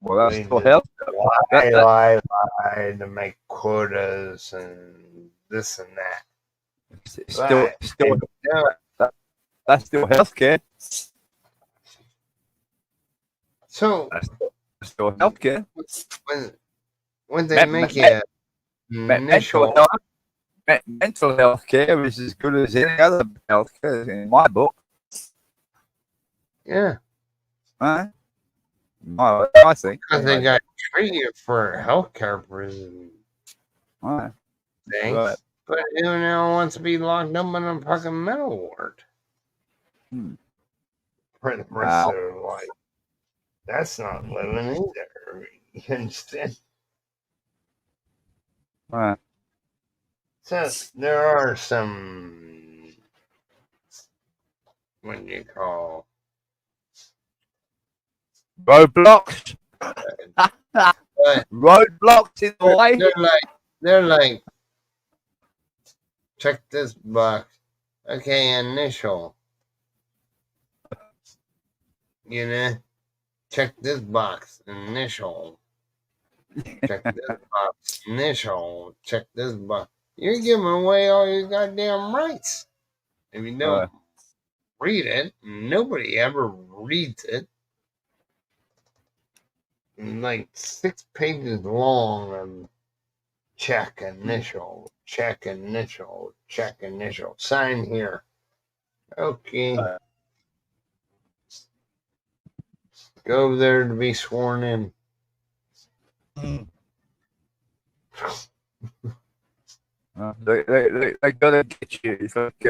Well, that's They still just health. lie to make quotas and this and that. Still, that's still healthcare. So That's still healthcare. when they make it initial, mental health care is as good as any other health care in my book. yeah, Right? I think. because they got treated for healthcare prison Right. things, Right. but who now wants to be locked up in a fucking mental ward for the rest of their life? That's not living either. You understand? Right. So there are some, what do you call, Roadblocks. but Roadblocks in the way. they're like, check this box. Okay, initial. You know, check this box. Initial. Check this box. Initial. Check this box. You're giving away all your goddamn rights. If you don't read it, nobody ever reads it. Like 6 pages long of check initial, check initial, check initial. Sign here. Okay. Go over there to be sworn in. They gotta get you. It's like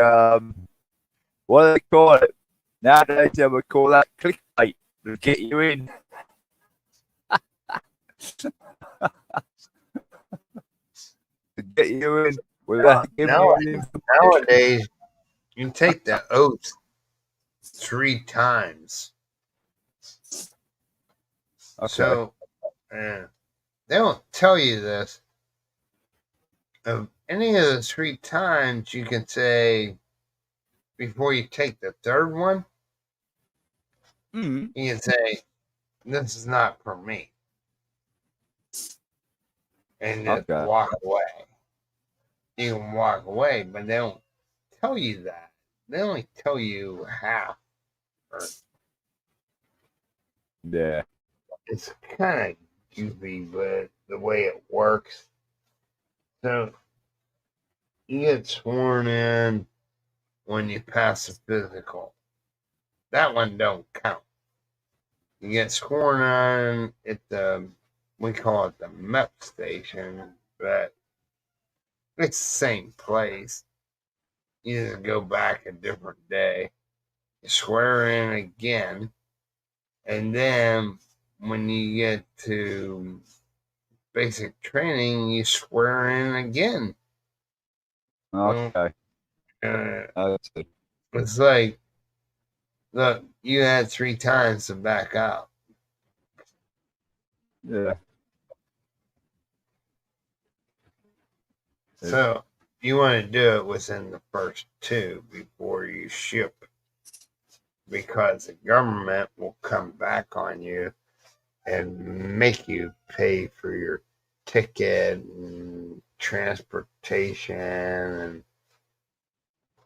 what do they call it? Nowadays they would call that clickbait to get you in. To get you in without giving you any information. Nowadays, you take the oath 3 times. Okay. So, they don't tell you this. Of any of the 3 times, you can say, before you take the third one, you can say, this is not for me. And just walk away. You can walk away, but they don't tell you that. They only tell you half. Yeah. It's kind of goofy, but the way it works. So, you get sworn in when you pass the physical. That one don't count. You get sworn on at the, we call it the MEP station, but it's the same place. You just go back a different day. You swear in again, and then when you get to basic training, you swear in again. Okay. It's like, look, you had 3 times to back out. Yeah. So you want to do it within the first 2 before you ship, because the government will come back on you and make you pay for your ticket and transportation and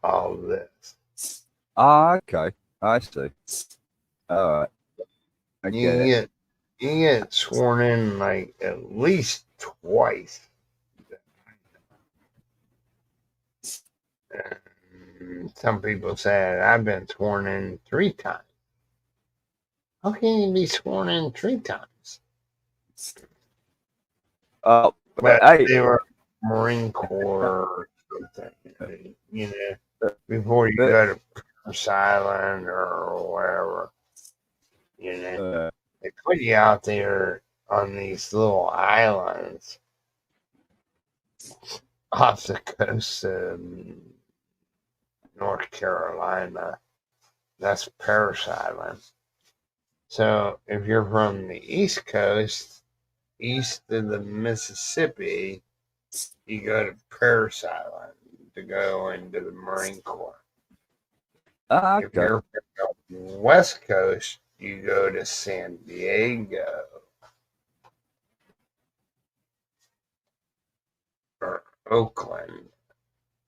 all this. Okay. I see. All right. I get it. You get sworn in like at least twice. Some people say I've been sworn in 3 times. How can you be sworn in 3 times? But they were Marine Corps or something, you know, before you go to Parris Island or wherever, you know. They put you out there on these little islands off the coast of North Carolina. That's Parris Island. So if you're from the East Coast, east of the Mississippi, you go to Parris Island to go into the Marine Corps. If Okay. you're from the West Coast, you go to San Diego or Oakland.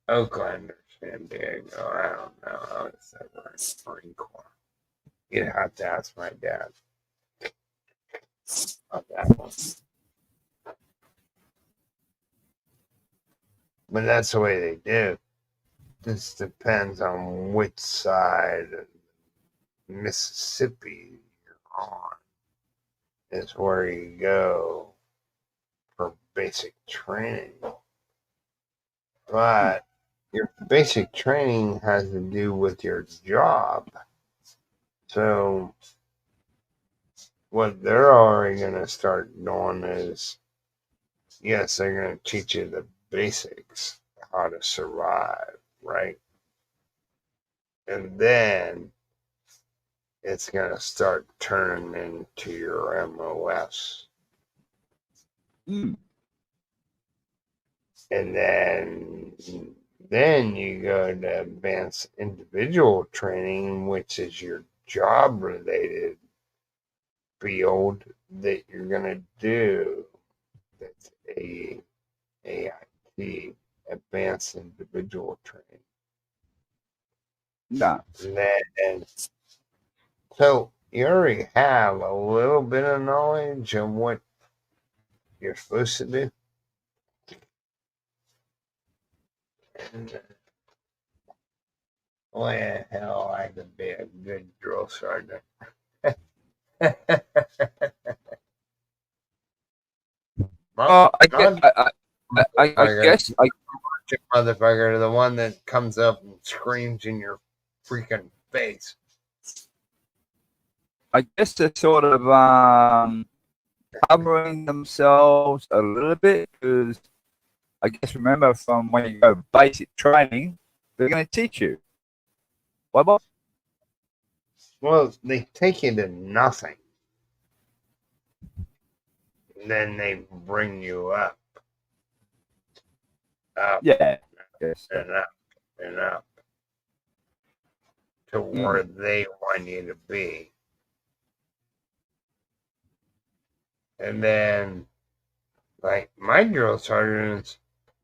Oakland or San Diego. I don't know. I was over in the Marine Corps. You'd have to ask my dad about that one. But that's the way they do. This depends on which side of Mississippi you're on, is where you go for basic training. But your basic training has to do with your job. So what they're already going to start doing is, yes, they're going to teach you the basics, how to survive, right? And then it's going to start turning into your MOS. Mm. And then you go to advanced individual training, which is your job related field that you're going to do. That's AIT, advanced individual training. Yeah. And then, so you already have a little bit of knowledge of what you're supposed to do. And boy, hell, I could be a good drill sergeant. I guess Motherfucker, the one that comes up and screams in your freaking face. they're sort of covering themselves a little bit, because I guess remember from when you go basic training, they're going to teach you. What? Well, they take you to nothing. And then they bring you up. Yeah. Yes. And up and up to where they want you to be. And then, like my drill sergeants,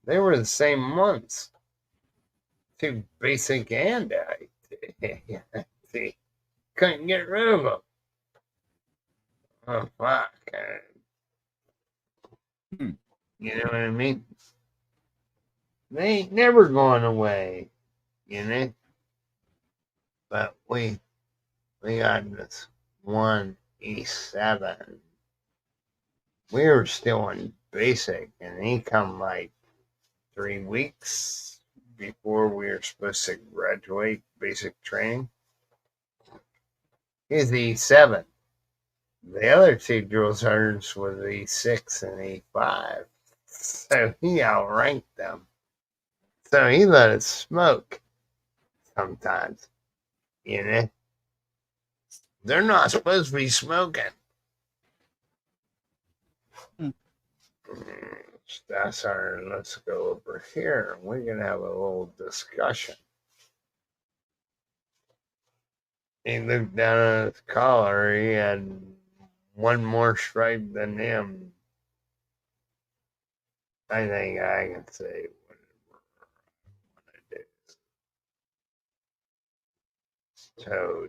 they were the same months. To basic and see, couldn't get rid of them. Oh fuck! You know what I mean? They ain't never going away, you know. But we got this one E7. We were still in basic, and he come like 3 weeks before we were supposed to graduate basic training. He's E7. The other two drill sergeants was E6 and E5. So he outranked them. So he let us smoke sometimes. You know? They're not supposed to be smoking. That's our, let's go over here. We're going to have a little discussion. He looked down at his collar. He had one more stripe than him. I think I can say whatever I want to do. So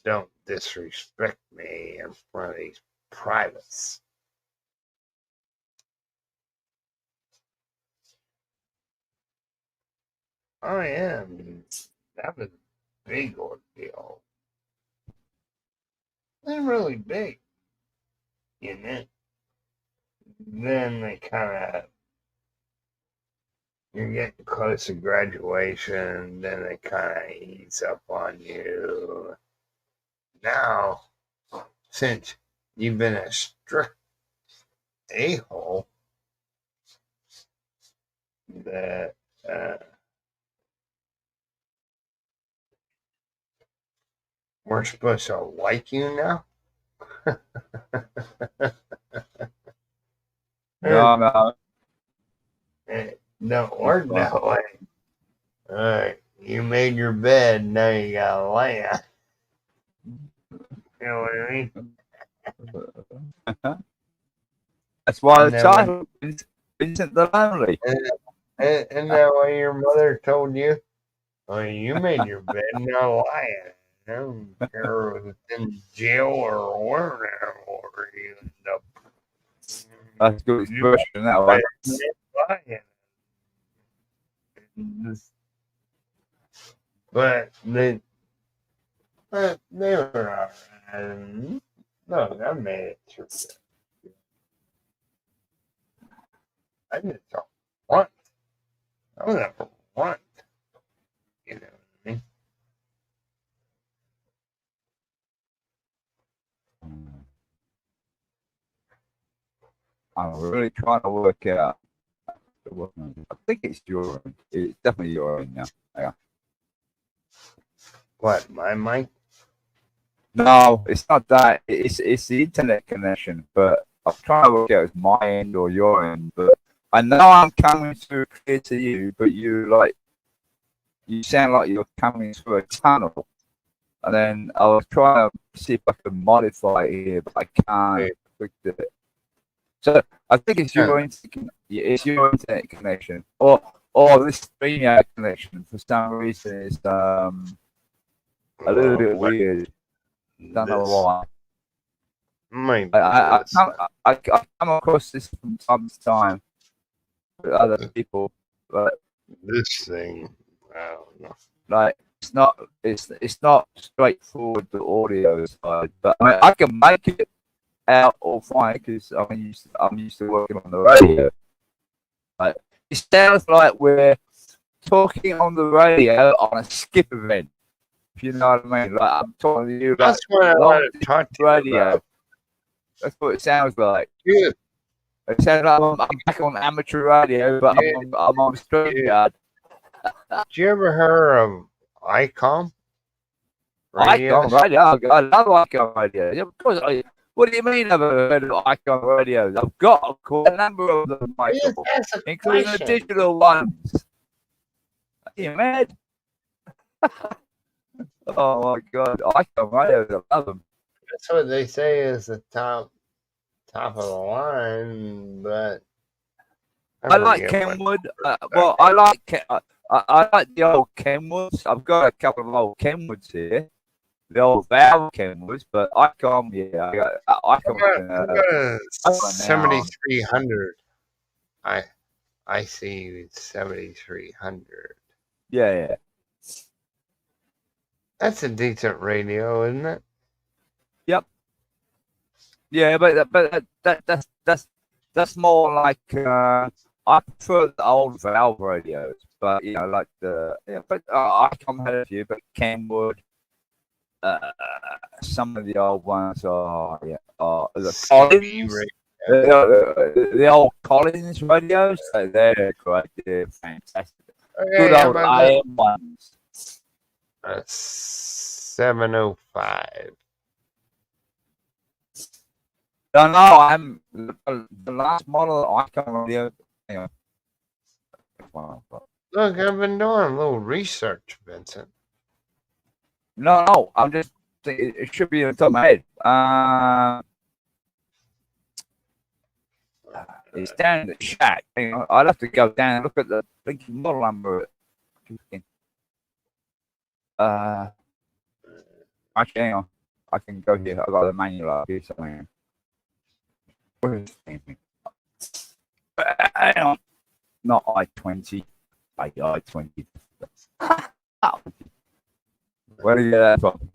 don't disrespect me in front of these privates. I am. That was a big ordeal. They're really big. You know? Then they kind of, you're getting close to graduation, then they kind of ease up on you. Now, since you've been a strict a-hole that we're supposed to like you now? No, no. No, or no. Like, all right, you made your bed, now you gotta lay it. You know what I mean? That's why And the then when, title is Vincent the Lonely. and then when your mother told you, oh, you made your bed, now lie in it. I don't care if it's in jail or wherever you end up. That's a good You expression, that one. lie in it. But they were alright. No, I made it through. I just don't want. I don't ever want. You know what I mean? I'm really trying to work out. I think it's urine. It's definitely urine now. Yeah. What, my mic? No, it's not that. It's the internet connection. But I'm trying to work out if it's my end or your end. But I know I'm coming through clear to you, but you sound like you're coming through a tunnel. And then I was trying to see if I can modify it here, but I can't fix it. So I think it's your internet connection, or this StreamYard connection for some reason is a little bit weird. Don't know why. Might I come across this from time to time with other people, but this thing. I don't know. like it's not straightforward the audio side. But I mean, I can make it out all fine because I'm used to working on the radio. Like, it sounds like we're talking on the radio on a skip event. If you know what I mean. Like I'm talking to you about That's what I want to talk to you radio. about. That's what it sounds like. Yeah. It sounds like I'm back on amateur radio, but I'm on StreamYard. Did you ever hear of ICOM? Icon radio. I love Icon radio. Of course, what do you mean I've heard of Icon radios? I've got quite a number of them, Michael, including the digital ones. Are you mad? Oh my God, Icon radios, I love them. That's what they say is the top of the line, but I like Kenwood. Well, I like the old Kenwoods. I've got a couple of old Kenwoods here. The old Valve Kenwoods, but Icon, yeah, I got a 7300. I see 7300. Yeah. That's a decent radio, isn't it? Yep. Yeah, but that's more like I prefer the old Valve radios, but you know, like Icon had a few, but Kenwood. Some of the old ones are the Collins, the old Collins radios. So they're great. They're fantastic. Okay, good old AM ones. 705. No, I'm the last model Icon radio. Hang on. Look, I've been doing a little research, Vincent. No, I'm just thinking it should be on the top of my head. It's down in the chat. I'll have to go down and look at the model number. Actually, hang on. I can go here. I got the manual up here somewhere. Where's the hang on. Not I-20. I-20. Where did you get that from?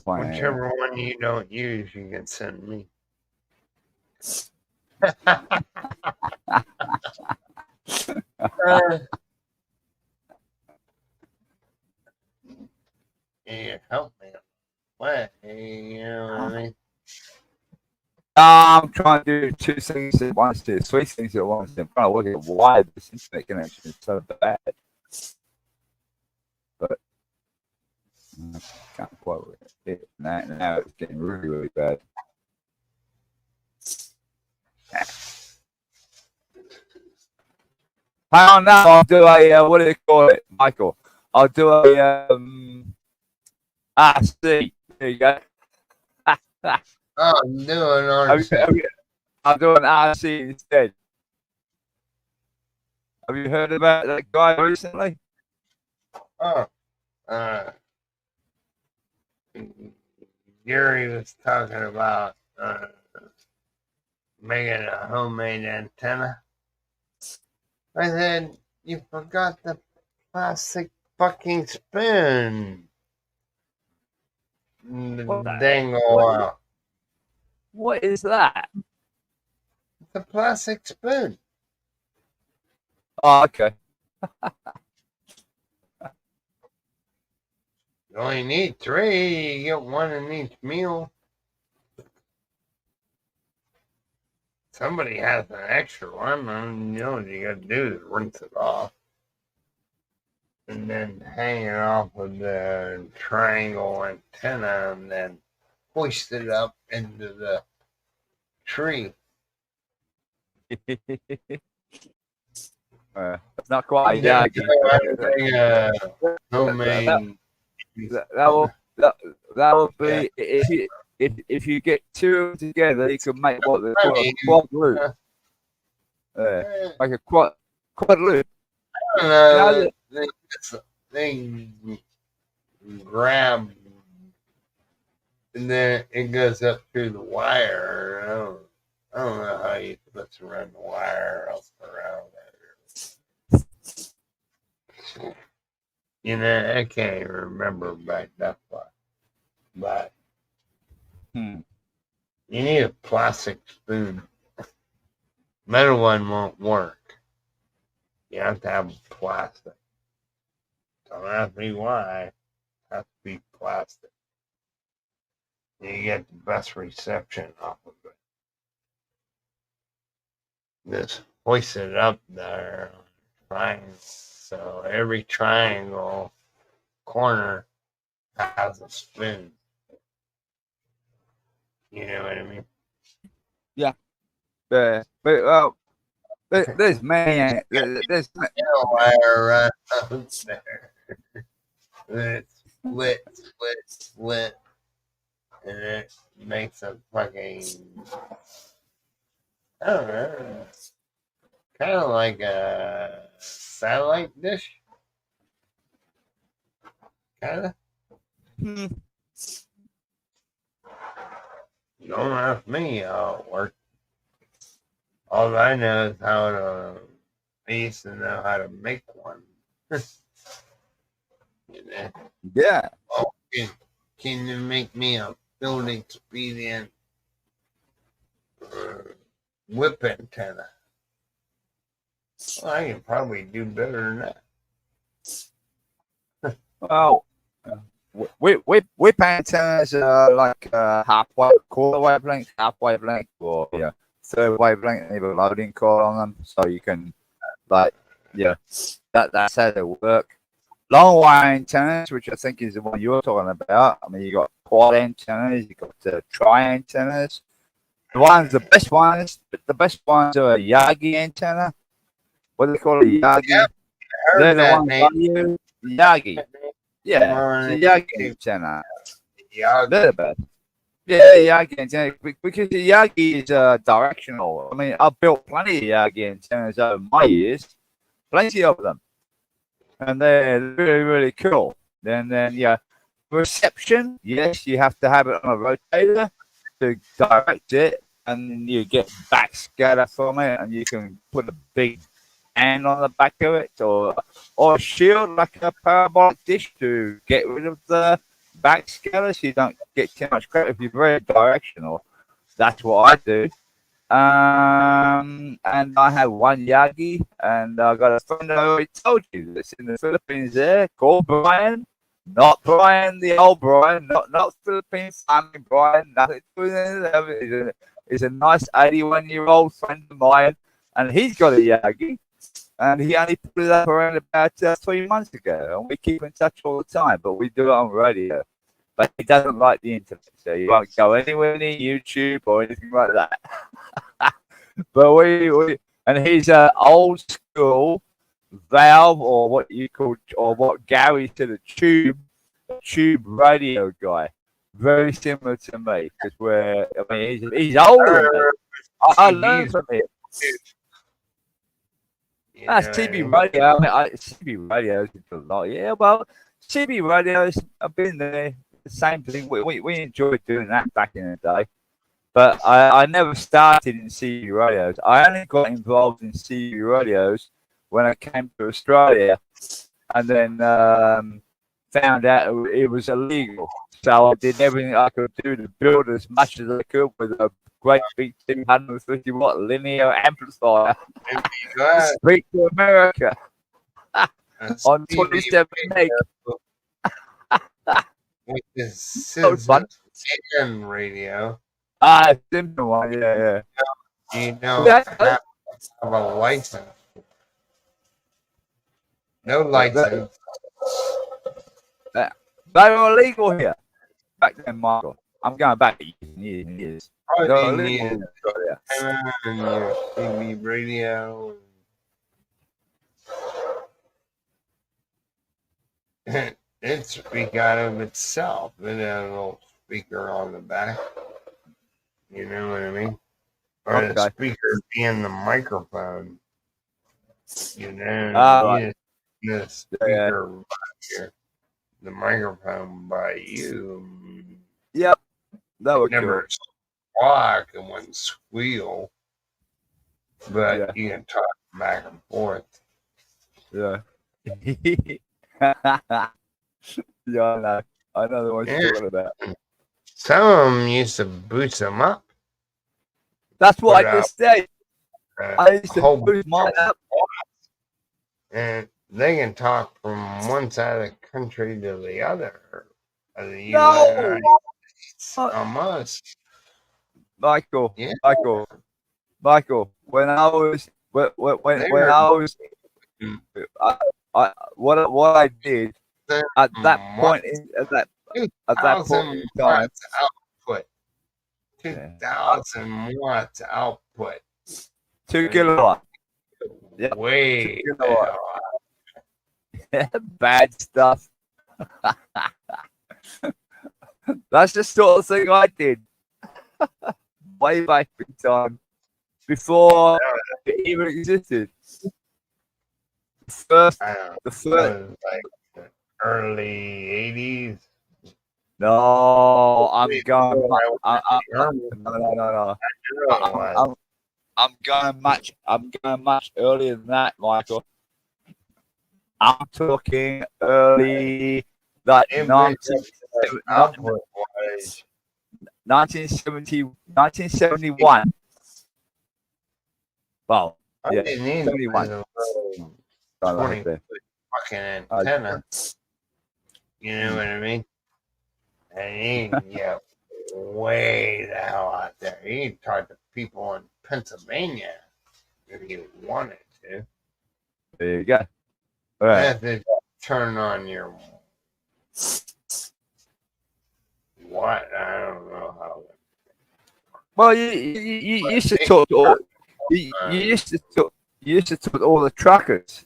Whichever one you don't use, you can send me. Yeah, help me. way. You know what I mean? I'm trying to do two things at once, three things at once. I'm trying to work out why this internet connection is so bad. But I can't quite work it. Now it's getting really, really bad. Hang on now, I'll do a, what do you call it, Michael? I'll do a, RC. There you go. Oh, I'm doing RC. I'll do an RC instead. Have you heard about that guy recently? Oh, Gary was talking about making a homemade antenna. I said, you forgot the plastic fucking spoon. What the Dangle. What is that? It's a plastic spoon. Oh, okay. You only need 3. You get 1 in each meal. Somebody has an extra one, and you know what you gotta do is rinse it off. And then hang it off with the triangle antenna and then hoist it up into the tree. It's not quite Yeah, Yagi. homemade. That would be if you get two together, you can make what they call a quad loop. Like a quad loop. I don't know. They grab and then it goes up through the wire. I don't know how you put to run the wire up around there. You know, I can't even remember back that far. But you need a plastic spoon. Metal one won't work. You have to have plastic. Don't ask me why. It has to be plastic. You get the best reception off of it. Just hoist it up there on triangle. So every triangle corner has a spoon. You know what I mean? Yeah. But there's many. There's wire right up there. It's split, and it makes a fucking, I don't know, kind of like a satellite dish. Kind of. Don't ask me how it works. All I know is how to. I used to know how to make one. You know? Yeah. Oh, can you make me a field expedient whip antenna? Well, I can probably do better than that. Well, whip antennas are like halfway, quarter wavelength, half wavelength, or third wavelength. They have a loading core on them, so you can that's how they work. Long wire antennas, which I think is the one you're talking about. I mean, you got quad antennas, you got tri antennas. The best ones are a Yagi antenna. What do they call it? Yagi. Yep, They're the ones I use. Yagi. Yeah, it's a Yagi antenna. They're the best. Yeah, Yagi antenna. Because the Yagi is directional. I mean, I've built plenty of Yagi antennas over my years. Plenty of them. And they're really, really cool. Then, reception. Yes, you have to have it on a rotator to direct it. And then you get backscatter from it. And you can put a big hand on the back of it, or a shield like a parabolic dish to get rid of the backscatter so you don't get too much crap. If you're very directional, that's what I do. And I have one Yagi, and I got a friend I already told you that's in the Philippines there called Brian. Not Brian, the old Brian, not Philippine family Brian, nothing to do with it. He's a nice 81-year-old friend of mine, and he's got a Yagi, and he only put it up around about 3 months ago, and we keep in touch all the time, but we do it on radio. But he doesn't like the internet, so he won't go anywhere near YouTube or anything like that. But we and he's an old school valve, or what you call, or what Gary said, a tube radio guy, very similar to me, because he's older than me. I learned from him. CB radio. CB radios is a lot. Yeah, well, CB radios. I've been there. The same thing. We enjoyed doing that back in the day. But I never started in CB radios. I only got involved in CB radios when I came to Australia, and then found out it was illegal. So I did everything I could do to build as much as I could with a great big 250 watt linear amplifier. Speak to America on 27 meg. With the Citizen radio. Simple one, yeah. You don't have to have a license. No license. They were illegal here back then, Michael. I'm going back years and years. They were illegal in Australia. And your CB radio. It speaks out of itself. It has a little speaker on the back. You know what I mean? Or the speaker being the microphone. You know, the speaker by here, the microphone by you. Yep, that would never squawk and wouldn't squeal, but you can talk back and forth. Yeah. Yeah, I know the one you're talking about. Some of them used to boost them up. That's what I just said. I used to boost mine up. And they can talk from one side of the country to the other. No! Almost. Michael, yeah. Michael, when I was what I did at that point in time, output, 2,000 watts output, 2 kilowatt. Yeah, way bad stuff. That's the sort of thing I did way back in time, before it even existed. The first like the early 80s. No, I'm going much earlier than that, Michael. I'm talking early, like 1971. Well, yeah, 71. Fucking antenna. You know what I mean? And he can get way the hell out there. He can talk to people in Pennsylvania if he wanted to. There you go. All right. You have to turn on your what? I don't know how. Well, you used to talk to all. You used to talk to all the truckers,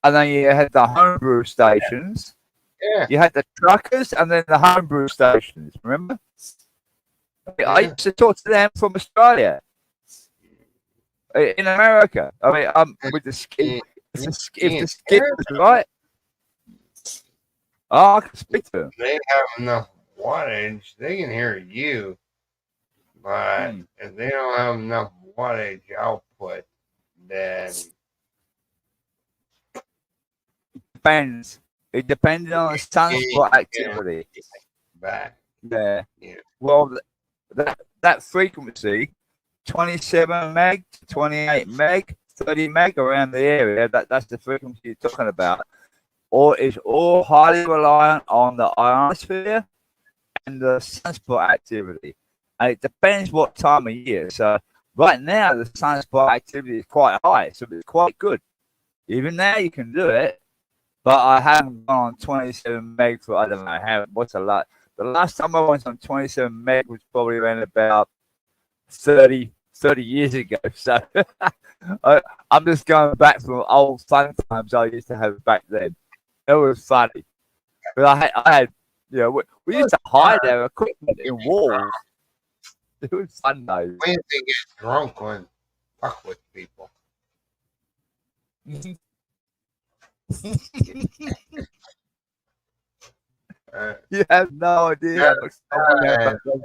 and then you had the homebrew stations. Yeah. You had the truckers and then the homebrew stations. Remember? I used to talk to them from Australia. In America. I mean, with the skip. If the skip was right, I can speak to them. They have enough wattage. They can hear you, but if they don't have enough wattage output, then depends. It depends on the sunspot activity. Back. Yeah. Well, that frequency, 27 meg, 28 meg, 30 meg around the area. That's the frequency you're talking about. or is all highly reliant on the ionosphere and the sunspot activity. And it depends what time of year. So right now the sunspot activity is quite high, so it's quite good. Even now you can do it, but I haven't gone on 27 meg for I don't know how what's a lot. The last time I went on 27 meg was probably around about 30 years ago. So I'm just going back from old fun times I used to have back then. It was funny. But I had, you know, we used to hide our equipment in walls. It was fun though. We used to get drunk and fuck with people. You have no idea how much fun we had back then.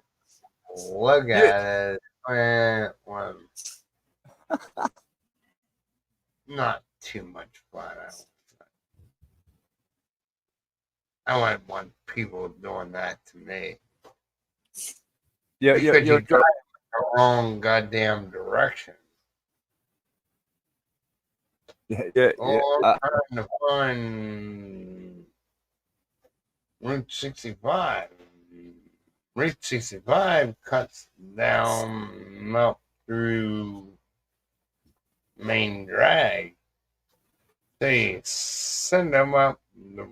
Look at it. Well, not too much fun. I wouldn't want people doing that to me. You're Because you drive the wrong goddamn direction. yeah. I'm trying to find Route 65. Route 65 cuts down up through Main Drag. So you send them up the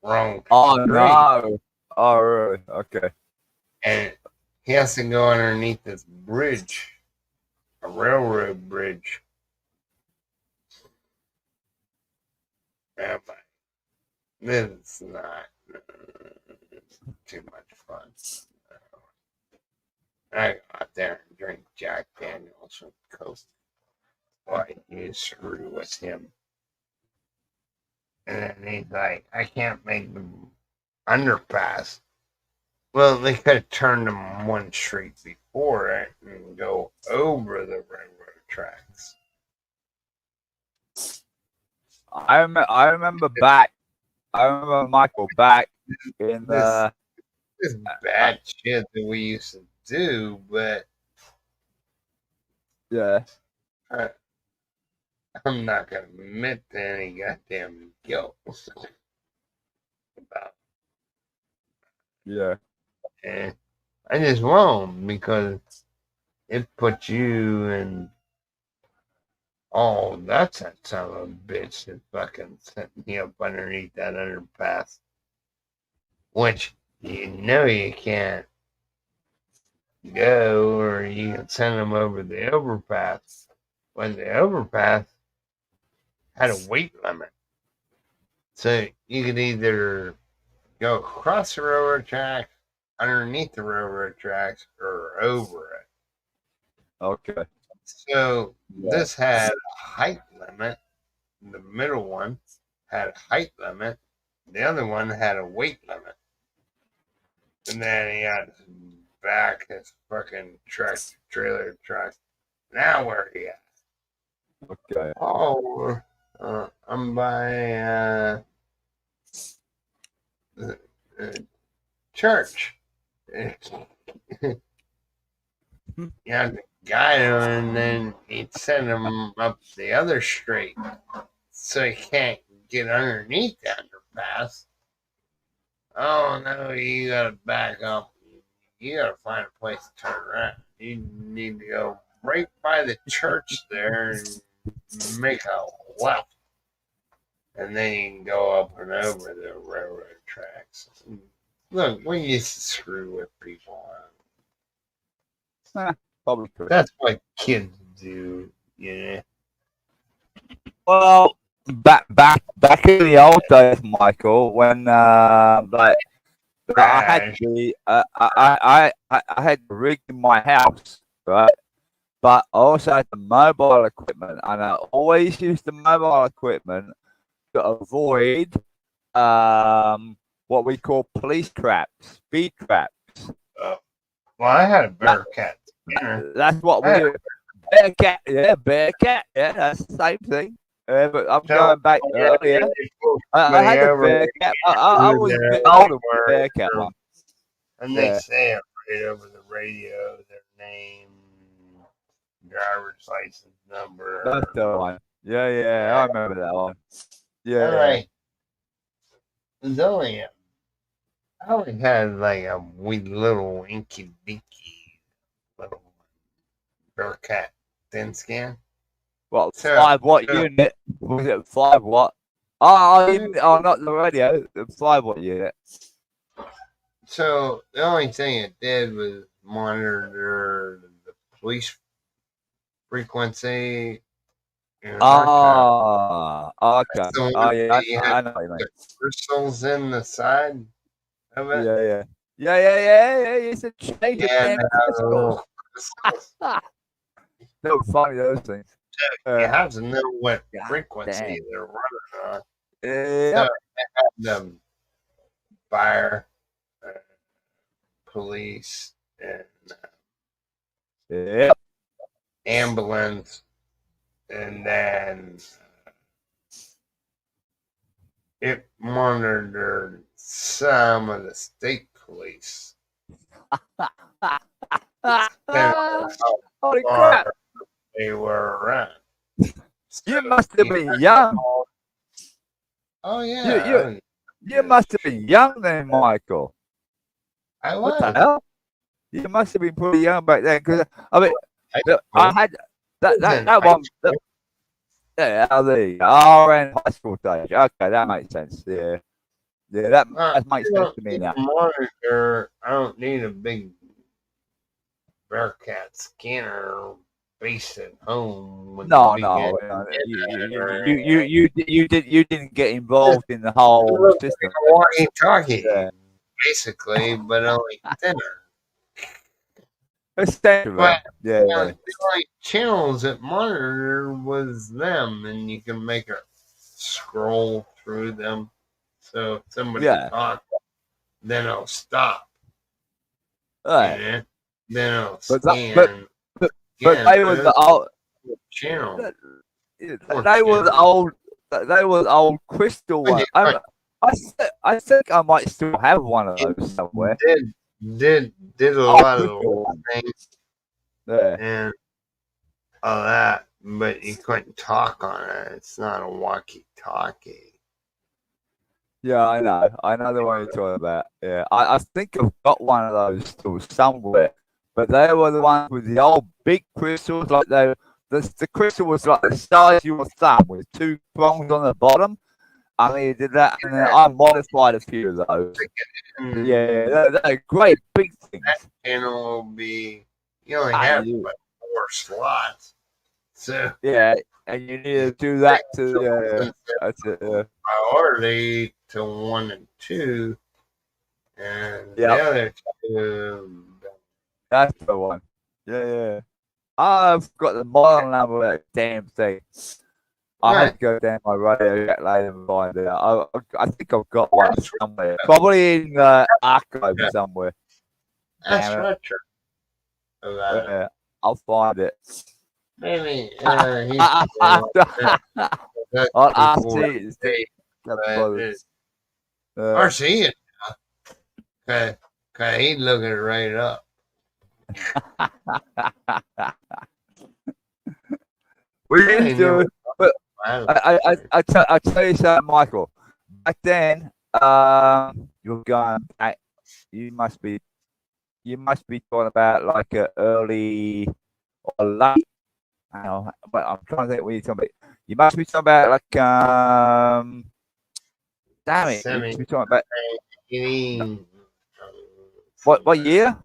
wrong Oh street. no! Oh really? Okay. And he has to go underneath this bridge, a railroad bridge. This is not too much fun. I go out there and drink Jack Daniels from Coast. Why you screw with him? And then he's like, I can't make the underpass. Well, they could have turned them one street before it and go over the railroad tracks. I remember back. I remember Michael back in the. This bad shit that we used to do, but Yeah. I'm not gonna admit to any goddamn guilt about Yeah. it. I just won't because it puts you in. Oh, that's that son of a bitch that fucking sent me up underneath that underpass. Which you know you can't go, or you can send them over the overpass. When the overpass had a weight limit. So you could either go across the railroad tracks, underneath the railroad tracks, or over it. Okay. So this had a height limit. The middle one had a height limit. The other one had a weight limit. And then he had his back, his fucking trailer truck. Now where are you at? Okay. Oh, I'm by church. You have to guide him, and then he'd send him up the other street, so he can't get underneath the underpass. Oh no, you gotta back up. You gotta find a place to turn around. You need to go right by the church there and make a left. And then you can go up and over the railroad tracks. Look, we used to screw with people. Probably could. That's what kids do, you know. Well, back in the old days, Michael, when like I had the I had the rig in my house, right? But I also had the mobile equipment, and I always used the mobile equipment to avoid what we call police traps, speed traps. Well, I had a Bearcat. That's what we do. Bearcat, yeah, that's the same thing. But I'm going back earlier. I had a Bearcat. I was a bit older with the Bearcat one. And they say it right over the radio, their name, driver's license number. That's the one. Yeah, I remember that one. Yeah. Like, it was only, I only had like a wee little inky dinky little Bearcat thin skin. What, So, 5 watt so, unit? Was it 5 watt? Not the radio, the 5 watt unit. so the only thing it did was monitor the police frequency in our town. Okay. So Oh, yeah, you had I know what you mean. the crystals in the side of it. Yeah. Yeah. You said change the Yeah, damn they have the crystal. little crystals. They were funny, those things. You have to know what God frequency damn. they're running on. Yep. So the fire, police, and Yep. ambulance, and then it monitored some of the state police. Depending on how Holy far crap. they were around. You must have been young. Oh yeah, You must have been young then, Michael. I What the was. hell? You must have been pretty young back then, because I mean, I had that one. Yeah, there you go. Oh, around high school stage. Okay, that makes sense. Yeah, that makes sense to me now. Monitor. I don't need a big Bearcat scanner based at home. With No, big you didn't get involved in the whole system. walkie-talkie, Yeah. basically, but only thinner. Essentially, But yeah. the only channels that monitor was them, and you can make her scroll through them. So if somebody talks, then it'll stop. Right. And then it'll But scan. they were the old channel. They were the old. They were the old crystal ones. I think I might still have one of those somewhere. Did a lot of the things and all that, but you couldn't talk on it. It's not a walkie-talkie. Yeah, I know the one you're talking about. Yeah, I think I've got one of those still somewhere. But they were the ones with the old big crystals, like the crystal was like the size of your thumb with 2 prongs on the bottom. I mean, you did that, and then I modified a few of those. Yeah, they're great big things. That channel will be, you only have like 4 slots. So yeah, and you need to do that to priority to 1 and 2, and the other 2. That's the one. Yeah. I've got the model number of that damn thing. I have to go down my radio jack later and find it out. I think I've got one somewhere. Probably in the archive somewhere. That's retro. Yeah, I'll find it. Maybe I'll ask you. Or see it. Cause he'd look it right up. We used to, but I tell you something, Michael. Back then, you're going back. You must be talking about like a early or late. I know, but I'm trying to think what you're talking about. You must be talking about like damn it, you must be talking about what year?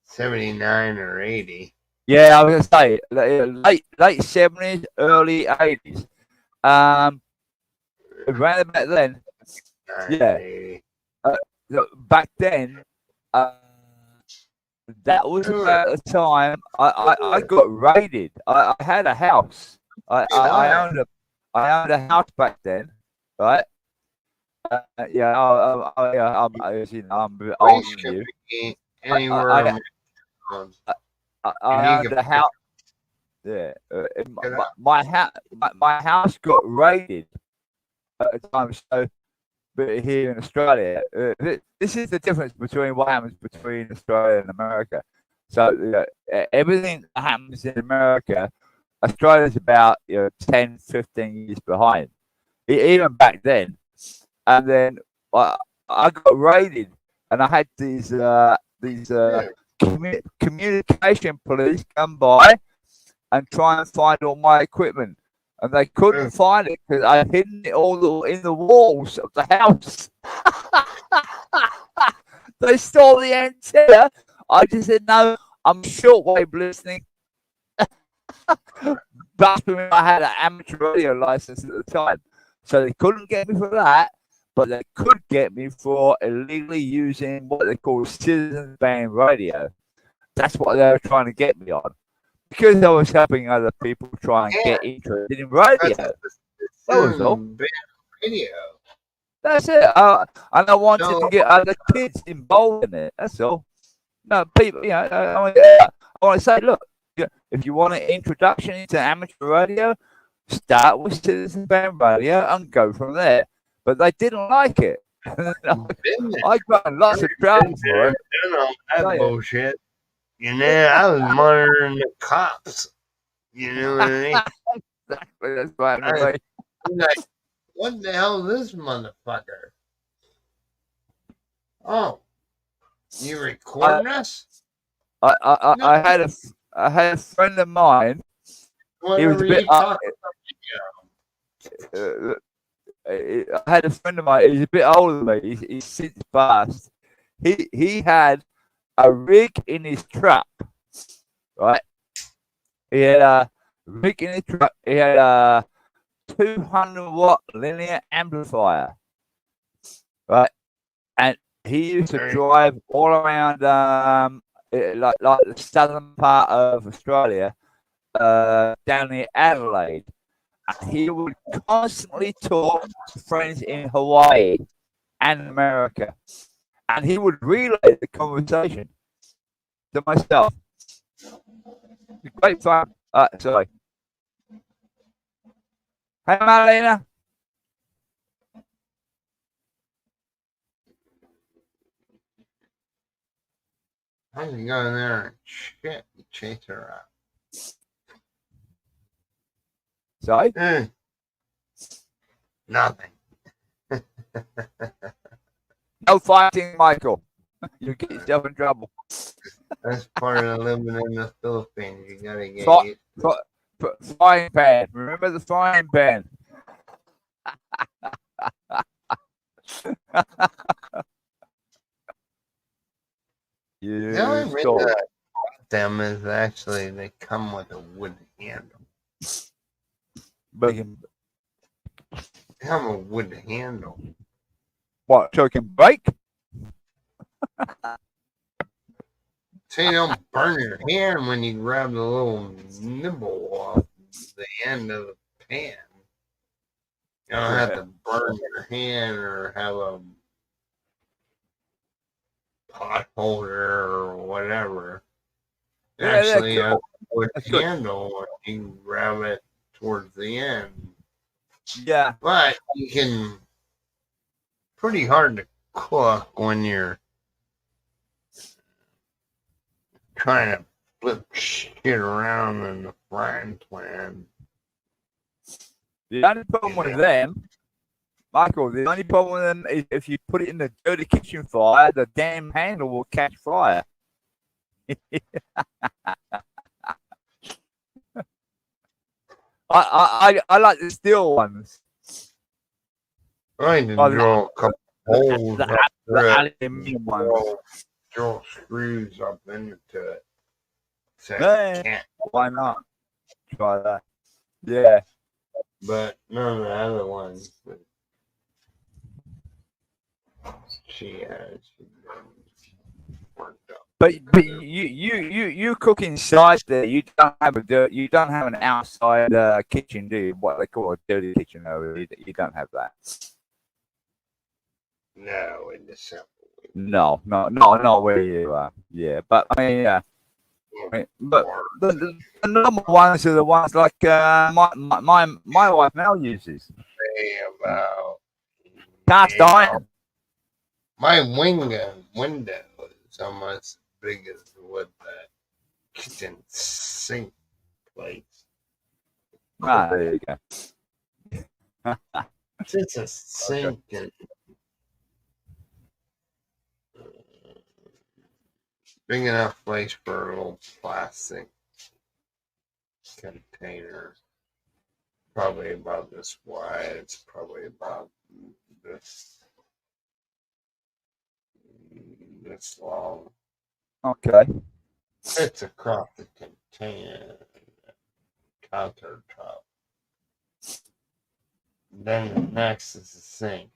79 or 80. Yeah, I was gonna say late 70s, early 80s. Around about then. Yeah. Back then, that was about the time I got raided. I had a house. I owned a house back then, right? I'm a bit older than you. I owned a house. Yeah, my house got raided at the time. So, but here in Australia, this is the difference between what happens between Australia and America. So everything that happens in America, Australia's about 10, 15 years behind. even back then. And then I got raided, and I had these communication police come by and try and find all my equipment, and they couldn't find it because I'd hidden it all in the walls of the house. They stole the antenna. I just said no. I'm shortwave listening. But I had an amateur radio license at the time, so they couldn't get me for that. But they could get me for illegally using what they call citizen band radio. That's what they were trying to get me on, because I was helping other people try and get interested in radio. That was all. Radio. That's it. And I wanted to get other kids involved in it. That's all. No, people, I want to say, look, if you want an introduction into amateur radio, start with citizen band radio and go from there. But they didn't like it. I got lots of trouble for it. That bullshit. I was monitoring the cops. You know what I mean? Exactly, that's right. I'm like, what the hell is this motherfucker? Oh, you recording us? I had a friend of mine. He was a bit. I had a friend of mine. He's a bit older than me. He's since passed. He had a rig in his truck, right? He had a rig in his truck. He had a 200-watt linear amplifier, right? And he used to drive all around, like the southern part of Australia, down near Adelaide. And he would constantly talk to friends in Hawaii and America, and he would relay the conversation to myself. Great fun. Sorry. Hey, Marlena. I can go in there and chase her out. Sorry? Nothing. No fighting, Michael. You get yourself in trouble. That's part of living in the Philippines. You gotta get frying pan. Remember the frying pan? The only reason I bought them is actually they come with a wooden handle. But They have a wooden handle. What, so you can break? So you don't burn your hand when you grab the little nibble off the end of the pan. You don't have to burn your hand or have a pot holder or whatever. Actually, a wood handle, you can grab it towards the end. Yeah. But you can pretty hard to cook when you're trying to flip shit around in the frying pan. The only problem with them, Michael, the only problem with them is if you put it in the dirty kitchen fire, the damn handle will catch fire. I like the steel ones. I need to drill a couple holes up the aluminium ones. Drill screws up into it. So why not? Try that. Yeah. But none of the other ones. She worked up. But you cook inside there. You don't have an outside kitchen, do you? What they call a dirty kitchen over there. You don't have that. No, in the simple. No, not where you are. Yeah, but I mean, yeah. But the normal ones are the ones like my wife now uses. About cast iron. My window is almost as big as what the kitchen sink plates. Ah, there you go. Just a sink and big enough place for a little plastic container. Probably about this wide. It's probably about this long. Okay. It's across the container countertop. Then the next is the sink.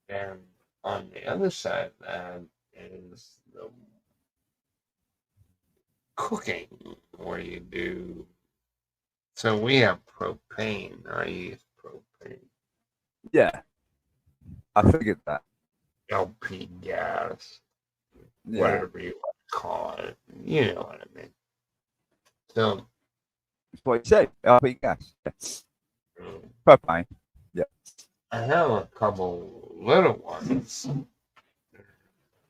And on the other side of that is the cooking where you do. So we have propane. I use propane. Yeah. I figured that. LP gas. Yeah. Whatever you want to call it. You know what I mean. So That's what you said. LP gas. Yeah. um, Propane. Yeah. I have a couple little ones.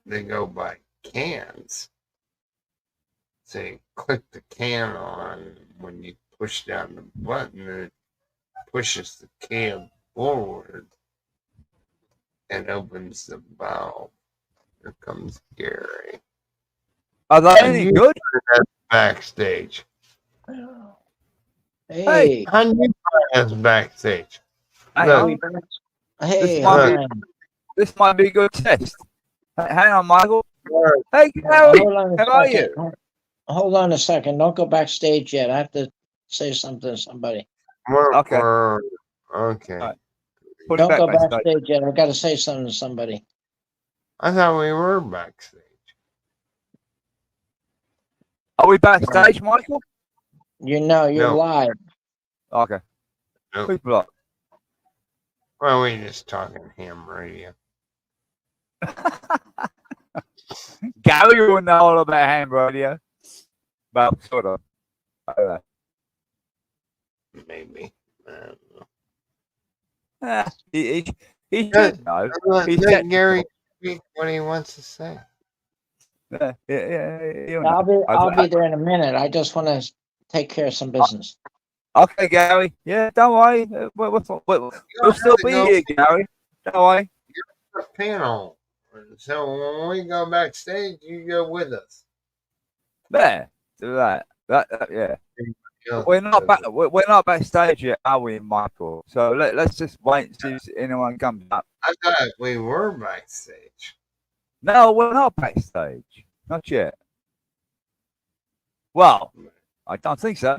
They go by cans. So you click the can on when you push down the button, it pushes the can forward and opens the valve. Here comes Gary. Are they any good? Backstage. Hey, How do you find us backstage? Hang Look, are on. we back? Hey, might hi. This might be a good test. Hang on, Michael. Alright, Hey, Gary. Hold on a How are second. you? Hold on a second. Don't go backstage yet. I have to say something to somebody. Okay. Okay. Alright. Put it Don't back, go backstage. backstage yet. I've got to say something to somebody. I thought we were backstage. Are we backstage, Michael? You know, you're No. live. Okay. No. Who's blocked? Well, we just talking ham radio. Gary will know all about ham radio. Well, sort of. I don't know. Maybe. I don't know. He Yeah. should know. Let He's technical. Gary speak what he wants to say. Yeah, he'll know. I'll be there in a minute. I just want to take care of some business. Okay, Gary. Yeah, don't worry. We'll still be here, Gary. Don't worry. The panel. So when we go backstage, you go with us. There. Do that. Yeah. Yeah. We're not backstage yet, are we, Michael? So let's just wait and see if anyone comes up. I thought we were backstage. No, we're not backstage. Not yet. Well, I don't think so.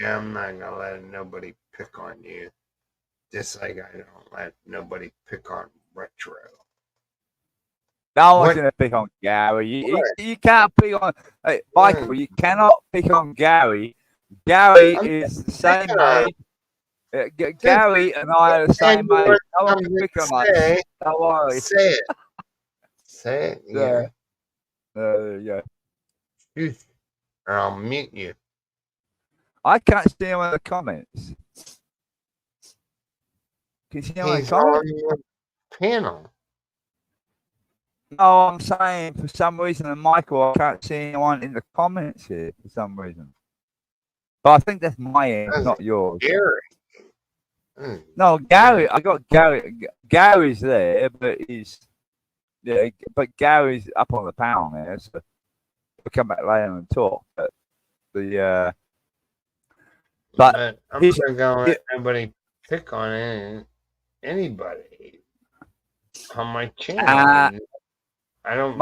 Yeah, I'm not gonna let nobody pick on you. Just like I don't let nobody pick on Retro. No one's What? going to pick on Gary. What? You can't pick on... Hey, Michael, you cannot pick on Gary. Gary I'm is the same picking on age. Gary and I are the same And age. No one can pick on us. say, Don't worry. say it. Say it. Yeah. Yeah. Shh. Or I'll mute you. I can't see him in the comments. Can you see him in the He's on comments? the panel. No, I'm saying for some reason, and Michael, I can't see anyone in the comments here for some reason. But I think that's my end, That's not yours. Gary. Mm. No, Gary, I got Gary. Gary's there, but but Gary's up on the panel there, so we'll come back later and talk. But But But I'm he's- not gonna let nobody pick on anybody on my channel. I don't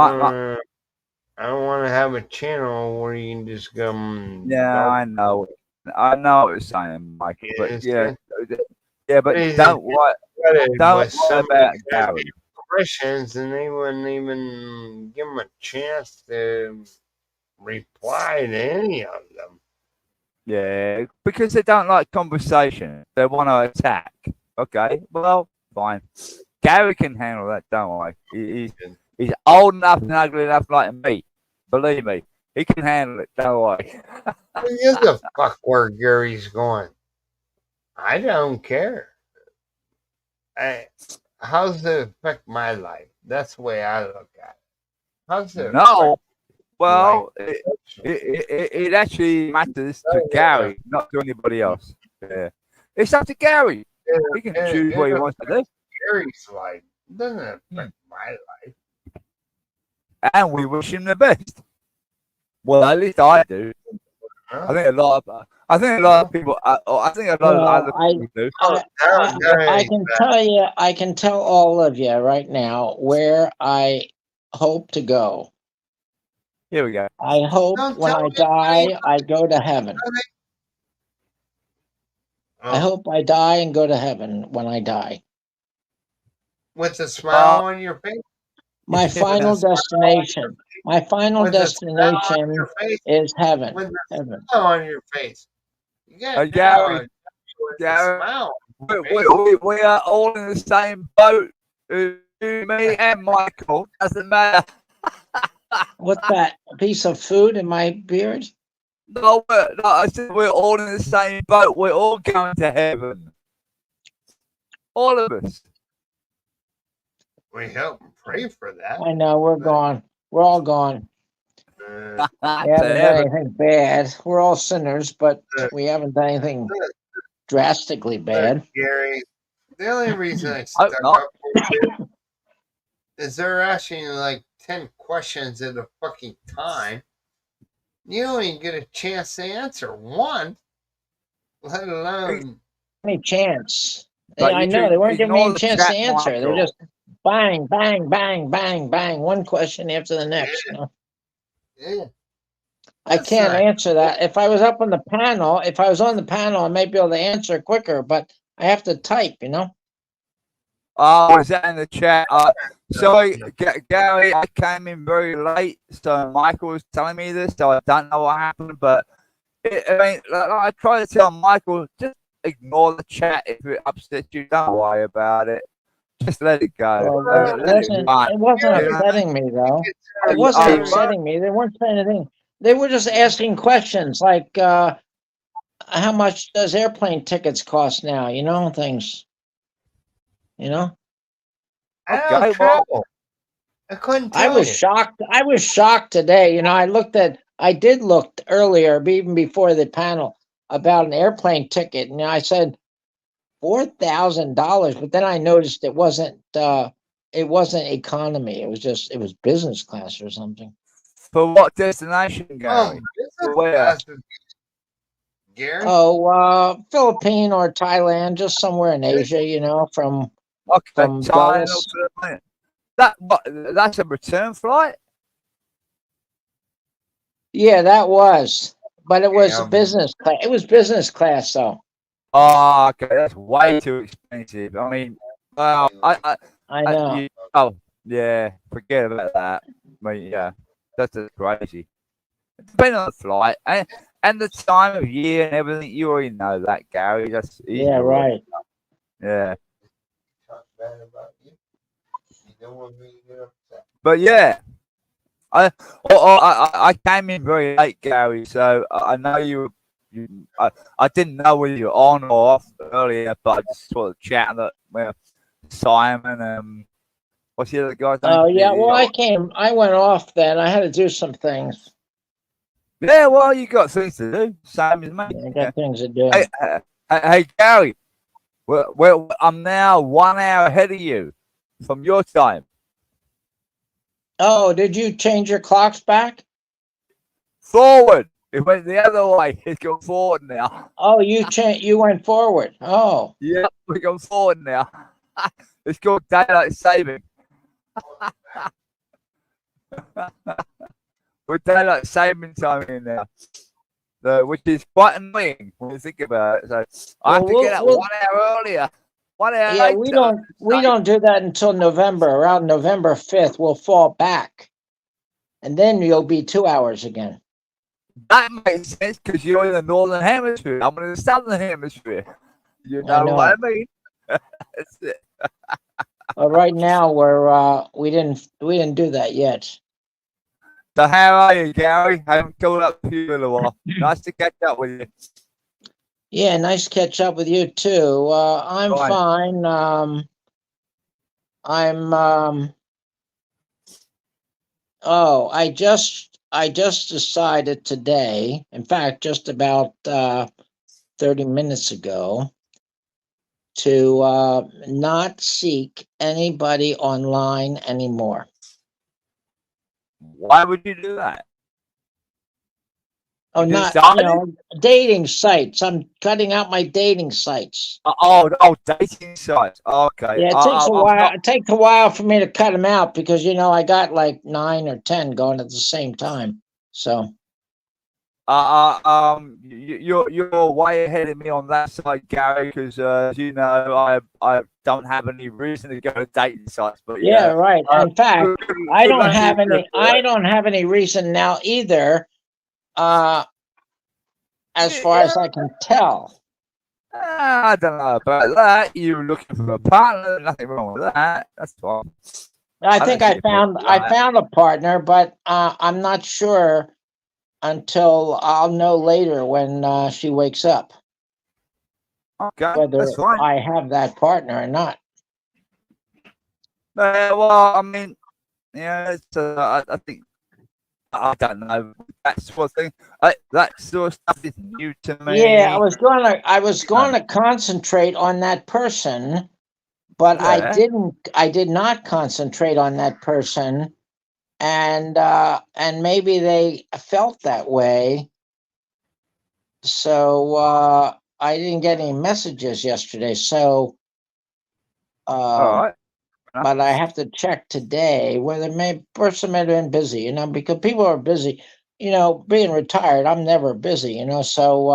want to have a channel where you can just go. yeah, I know what you're saying, Michael. But Yes, but Please, don't worry about Gary. questions, and they wouldn't even give them a chance to reply to any of them. Yeah, because they don't like conversation. They want to attack. Okay, well, fine. Gary can handle that, don't worry. He's old enough and ugly enough like me. Believe me, he can handle it, don't worry. Who gives a fuck where Gary's going? I don't care. How's it affect my life? That's the way I look at it. How's it? No, well, life? it actually matters to Gary, not to anybody else. Yeah, it's up to Gary. He can choose what he wants to do. Gary's life. It doesn't affect my life. And we wish him the best. Well, at least I do. Huh? I think a lot of people. I think a lot of other people do. I can tell all of you right now where I hope to go. Here we go. I hope Don't when tell I me die, I go to heaven. I hope I die and go to heaven when I die. With a smile on your face. My final destination. My final With a smile on destination your face. is heaven. With a Heaven. smile on your face. You got Gary, with Gary, a smile. we are all in the same boat. You, me, and Michael. Doesn't matter. What's that? A piece of food in my beard? No, I said we're all in the same boat. We're all going to heaven. All of us. We help and pray for that. I know, we're gone. We're all gone. Uh, We haven't done anything bad. We're all sinners, but we haven't done anything drastically bad. Gary, the only reason I Hope stuck not. up for you is they're asking you like 10 questions at a fucking time. You don't even get a chance to answer one, let alone. Any chance? But I you know should they weren't giving me ignore any the chance to chat, answer. They're Michael. just bang, bang, bang, bang, bang, one question after the next. You know? Yeah. I That's can't not- answer that. If I was up on the panel, if I was on the panel, I might be able to answer quicker, but I have to type, you know? Oh, is that in the chat? Sorry, Gary, I came in very late, so Michael was telling me this, so I don't know what happened, but I try to tell Michael, just ignore the chat if it upsets you. Don't worry about it. Just let it go. Well, Let it run. it wasn't You know? upsetting me, though. Are It you- wasn't are you- upsetting me. They weren't saying anything. They were just asking questions like, how much does airplane tickets cost now? You know, things. You know? I Okay, don't well, travel. I couldn't I tell was you. shocked. I was shocked today. You know, I did look earlier, even before the panel, about an airplane ticket, and I said $4,000. But then I noticed it wasn't economy. It was business class or something. for what destination, Oh, Gary? business Where? class is Gary. Oh, Philippine or Thailand, just somewhere in Asia. You know, from Okay, China, Dulles. Philippines. That's a return flight? Yeah, that was. But it was Yeah, business class. It was business class, though. Oh, okay, that's way too expensive. I mean, well, I know. oh, yeah, forget about that. I mean, yeah, that's just crazy. Depending on the flight and the time of year and everything, you already know that, Gary. That's easy. Yeah, right. Yeah, talk bad about you. You don't want me to get upset. but yeah, I came in very late, Gary. So I know I didn't know whether you were on or off earlier, but I just saw the chat that Simon. What's the other guy's name? Oh, yeah. Well, I went off then. I had to do some things. Yeah, well, you got things to do. Same as me. I got things to do. Hey, Gary. Well, I'm now 1 hour ahead of you from your time. Oh, did you change your clocks back? Forward. It went the other way. It's gone forward now. Oh, you went forward. Oh. Yeah, we're going forward now. It's called daylight saving. We're daylight saving time in now. Which is quite annoying when you think about it. So I have to get up 1 hour earlier. 1 hour Yeah, later. we don't do that until November. Around November 5th, we'll fall back. And then you'll be 2 hours again. That makes sense because you're in the northern hemisphere. I'm in the southern hemisphere. You know, know. what I mean? That's it. But right now we didn't do that yet. So how are you, Gary? I haven't called up to you in a little while. Nice to catch up with you. Yeah, nice to catch up with you too. I'm Right. fine. I just decided today, in fact, just about 30 minutes ago, to not seek anybody online anymore. Why would you do that? Oh, You not, decided? dating sites. I'm cutting out my dating sites. Oh, dating sites. Okay. Yeah, it takes a while. It takes a while for me to cut them out because I got like 9 or 10 going at the same time. So you're way ahead of me on that side, Gary, because I don't have any reason to go to dating sites, but yeah, right. In fact, I good don't luck have with any. it. I don't have any reason now either. As far as I can tell. I don't know about that. You're looking for a partner. Nothing wrong with that. That's fine. I think I found a partner, but I'm not sure until I'll know later when she wakes up Okay, whether that's fine. I have that partner or not. Well, I mean, yeah, it's, I think I don't know that sort of thing. That sort of stuff is new to me. Yeah, I was going to concentrate on that person, but Yeah. I did not concentrate on that person, and maybe they felt that way. So I didn't get any messages yesterday. So All right. but I have to check today whether person may have been busy, because people are busy. Being retired, I'm never busy, so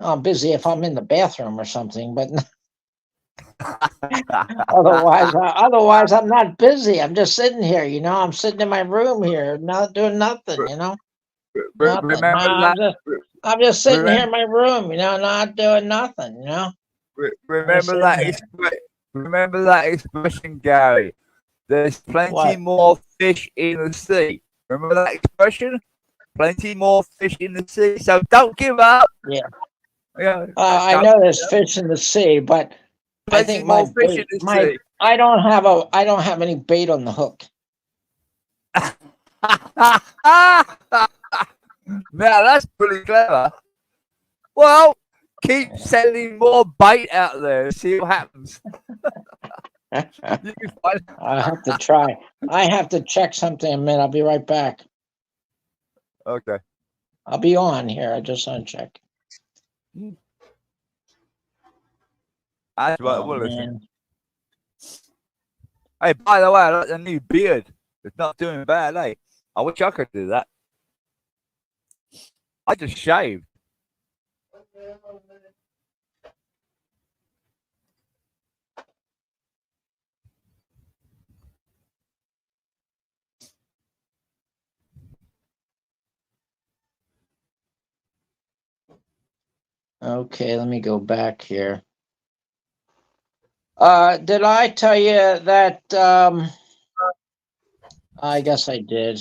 I'm busy if I'm in the bathroom or something, but otherwise I'm not busy. I'm just sitting here, I'm sitting in my room here, not doing nothing, nothing. Remember I'm just sitting here in my room, not doing nothing, Remember that expression, Gary. There's plenty more fish in the sea. Remember that expression? Plenty more fish in the sea. So don't give up. Yeah. Yeah. I know there's fish in the sea, but I think my bait, I don't have any bait on the hook. Now that's pretty clever. Well, keep sending more bait out there. See what happens. I have to try. I have to check something a minute. I'll be right back. Okay. I'll be on here. I just uncheck. That's what we'll listen. Hey, by the way, I like the new beard. It's not doing bad, eh? I wish I could do that. I just shaved. Okay, let me go back here. Did I tell you that? I guess I did.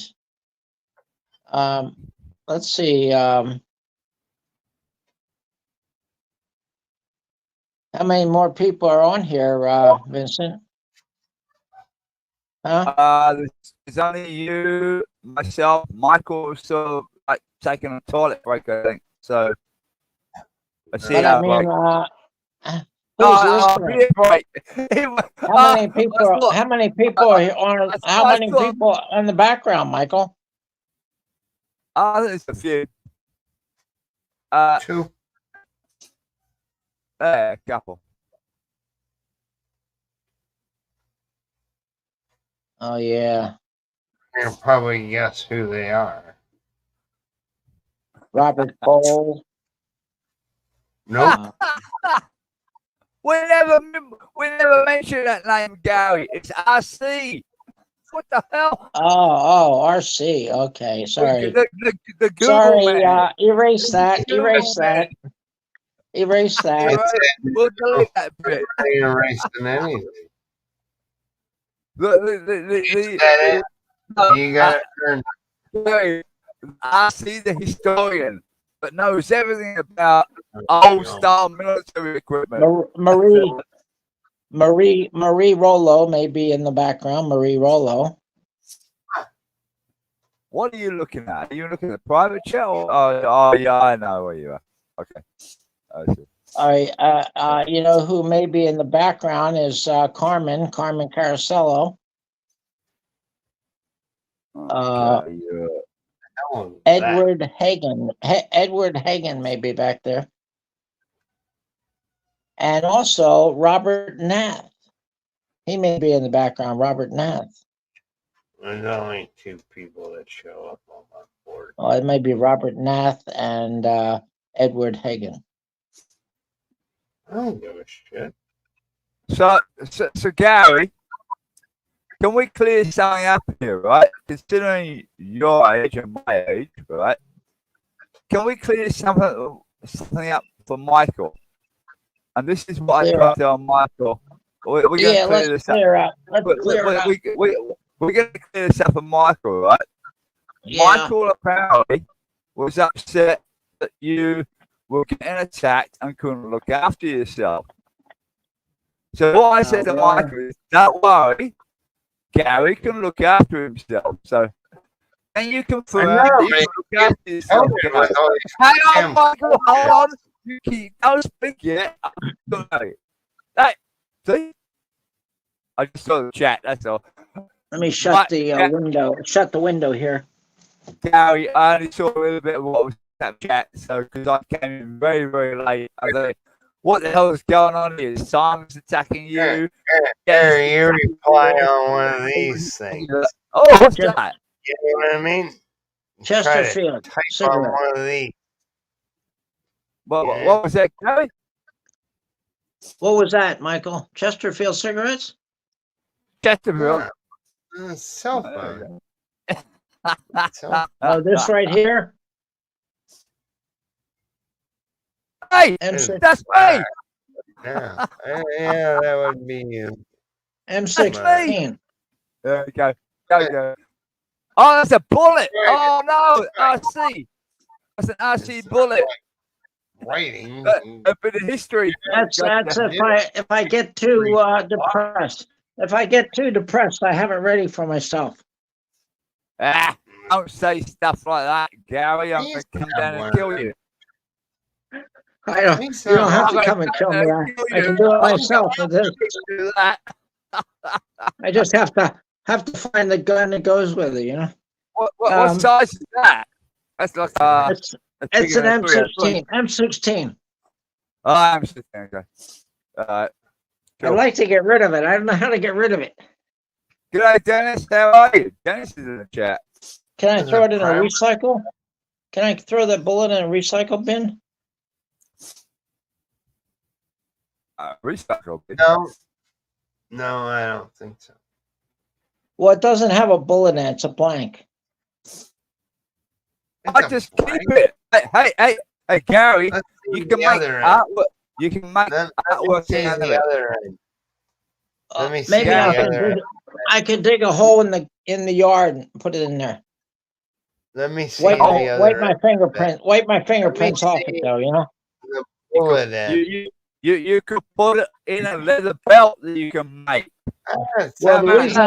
Let's see. How many more people are on here, Vincent? Huh? There's only you, myself, Michael, so like taking a toilet break, I think. So I see how who's listening? How many people? How many people are on? How many people in the background, Michael? There's a few. 2. A couple. Oh yeah. You can probably guess who they are. Robert Cole. Nope. We never mentioned that name, Gary. It's RC. What the hell? Oh, RC. Okay, sorry. The Google sorry, man. Erase that. Erase that. Erase that. We'll delete that bit. Erasing anything. You got to earn. I see the historian, but knows everything about old style military equipment. Marie Rollo may be in the background. Marie Rollo. What are you looking at? Are you looking at the private chat? Oh, yeah, I know where you are. Okay. I see. You know who may be in the background is Carmen Caracello. Okay, yeah. Hell is that? Edward Hagen may be back there. And also Robert Nath. He may be in the background, Robert Nath. There's only 2 people that show up on my board. Oh, it may be Robert Nath and Edward Hagen. I don't give a shit. So Gary, can we clear something up here, right? Considering your age and my age, right? Can we clear something up for Michael? And this is what I tried to tell Michael. We're going to clear this up. We're going to clear this up for Michael, right? Yeah. Michael apparently was upset that you were getting attacked and couldn't look after yourself. So what I said to Michael is, don't worry, Gary can look after himself. So can you confirm that you can look after yourself? Hang on, Michael, hold on. Don't speak yet. Hey, see? I just saw the chat, that's all. Let me shut the window. Shut the window here. Gary, I only saw a little bit of what was in that chat, so because I came in very, very late. I was like, what the hell is going on here? Simon's attacking you. Gary, you reply on one of these things. Oh, what's that? You know what I mean? Chesterfield. Type on Cigarette. one of these. What was that, Gary? What was that, Michael? Chesterfield cigarettes? Chesterfield. Cell phone. Oh, this right here? Hey, M16. that's me. Yeah, that would be you. M16. There we go. Go. Oh, that's a bullet. Oh, no. RC. That's an RC bullet. Writing. A bit of history. That's if I get too depressed. If I get too depressed, I have it ready for myself. Don't say stuff like that, Gary. I'm going to come down and kill you. I don't. You don't have to come and kill me. I can do it myself. I just have to find the gun that goes with it. You know. What size is that? That's like it's an M16. M16. Oh, M16. Okay. Cool. I'd like to get rid of it. I don't know how to get rid of it. G'day, Dennis. How are you? Dennis is in the chat. Can I throw it in a recycle? Can I throw that bullet in a recycle bin? Recycle bin? No, I don't think so. Well, it doesn't have a bullet in it. It's a blank. I just keep it. Hey, Gary, you can make artwork. You can make artwork in the other end. Let me see maybe the other end. I could dig a hole in the yard and put it in there. Let me see wipe the my fingerprint. Wipe my fingerprints off it though. You know. The bullet end. You could put it in a leather belt that you can make. Well, the reason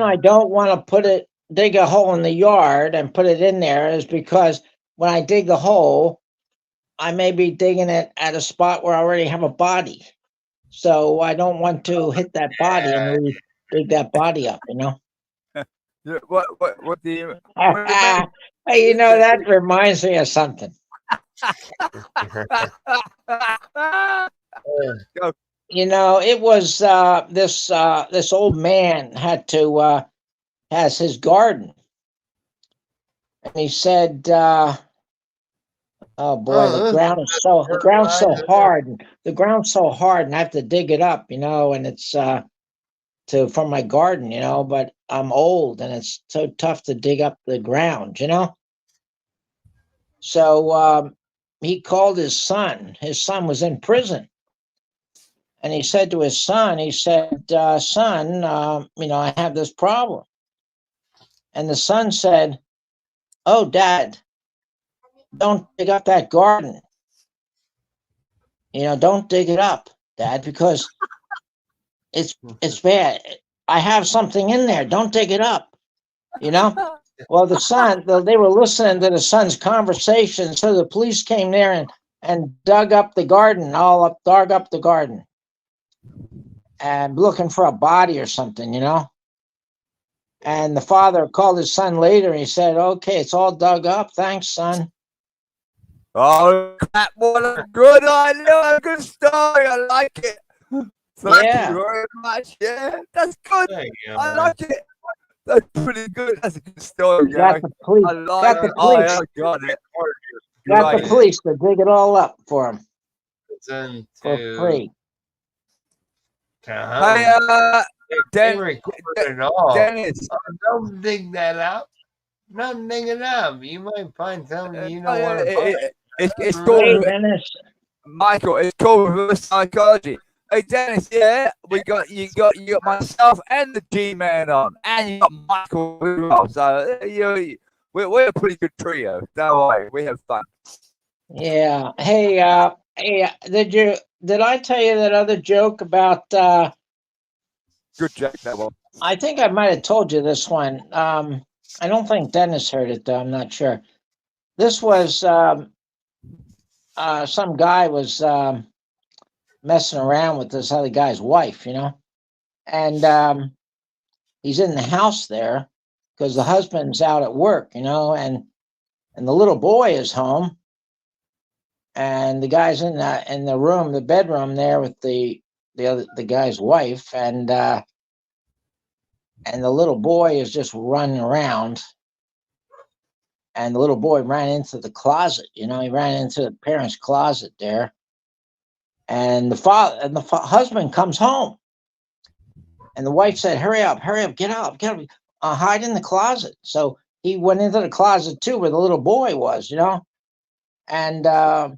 I don't want to dig a hole in the yard and put it in there is because when I dig the hole, I may be digging it at a spot where I already have a body. So I don't want to hit that body and dig that body up, you know? What do you Hey, you know, that reminds me of something. You know, it was this old man has his garden, and he said, "Oh boy, the ground's so hard, and I have to dig it up, you know, and it's from my garden, you know, but I'm old and it's so tough to dig up the ground, you know." So he called his son. His son was in prison. And he said to his son, son, you know, I have this problem. And the son said, "Oh, Dad, don't dig up that garden. You know, don't dig it up, Dad, because it's bad. I have something in there. Don't dig it up, you know?" Well, they were listening to the son's conversation, so the police came there and dug up the garden, dug up the garden, and looking for a body or something, you know. And the father called his son later, and he said, "Okay, it's all dug up. Thanks, son." Oh, crap, what a good idea, a good story. I like it. Thank Yeah. you very much. Yeah, that's good. There you go, I man. like it. That's pretty good. That's a good story, Got Gary. the police. I like Got the it. Oh, police. yeah, I got it. Got Right. the police to dig it all up for him It's into for free. Hey, they Den- recorded it all. Dennis. Oh, don't dig that up. Don't dig it up. You might find something you don't want to find. It's Hey, called, Dennis. Michael, it's called reverse psychology. Hey, Dennis, yeah, you got myself and the G-Man on, and you got Michael as well. So we're a pretty good trio. Don't worry, we have fun. Yeah. Hey, did I tell you that other joke about Good joke, that one. I think I might have told you this one. I don't think Dennis heard it though, I'm not sure. This was some guy was messing around with this other guy's wife, you know. And he's in the house there because the husband's out at work, you know, and the little boy is home. And the guy's in the room, the bedroom there with the guy's wife, and the little boy is just running around. And the little boy ran into the closet. You know, he ran into the parents' closet there. And the husband comes home, and the wife said, "Hurry up, get up, hide in the closet." So he went into the closet too, where the little boy was. You know, and the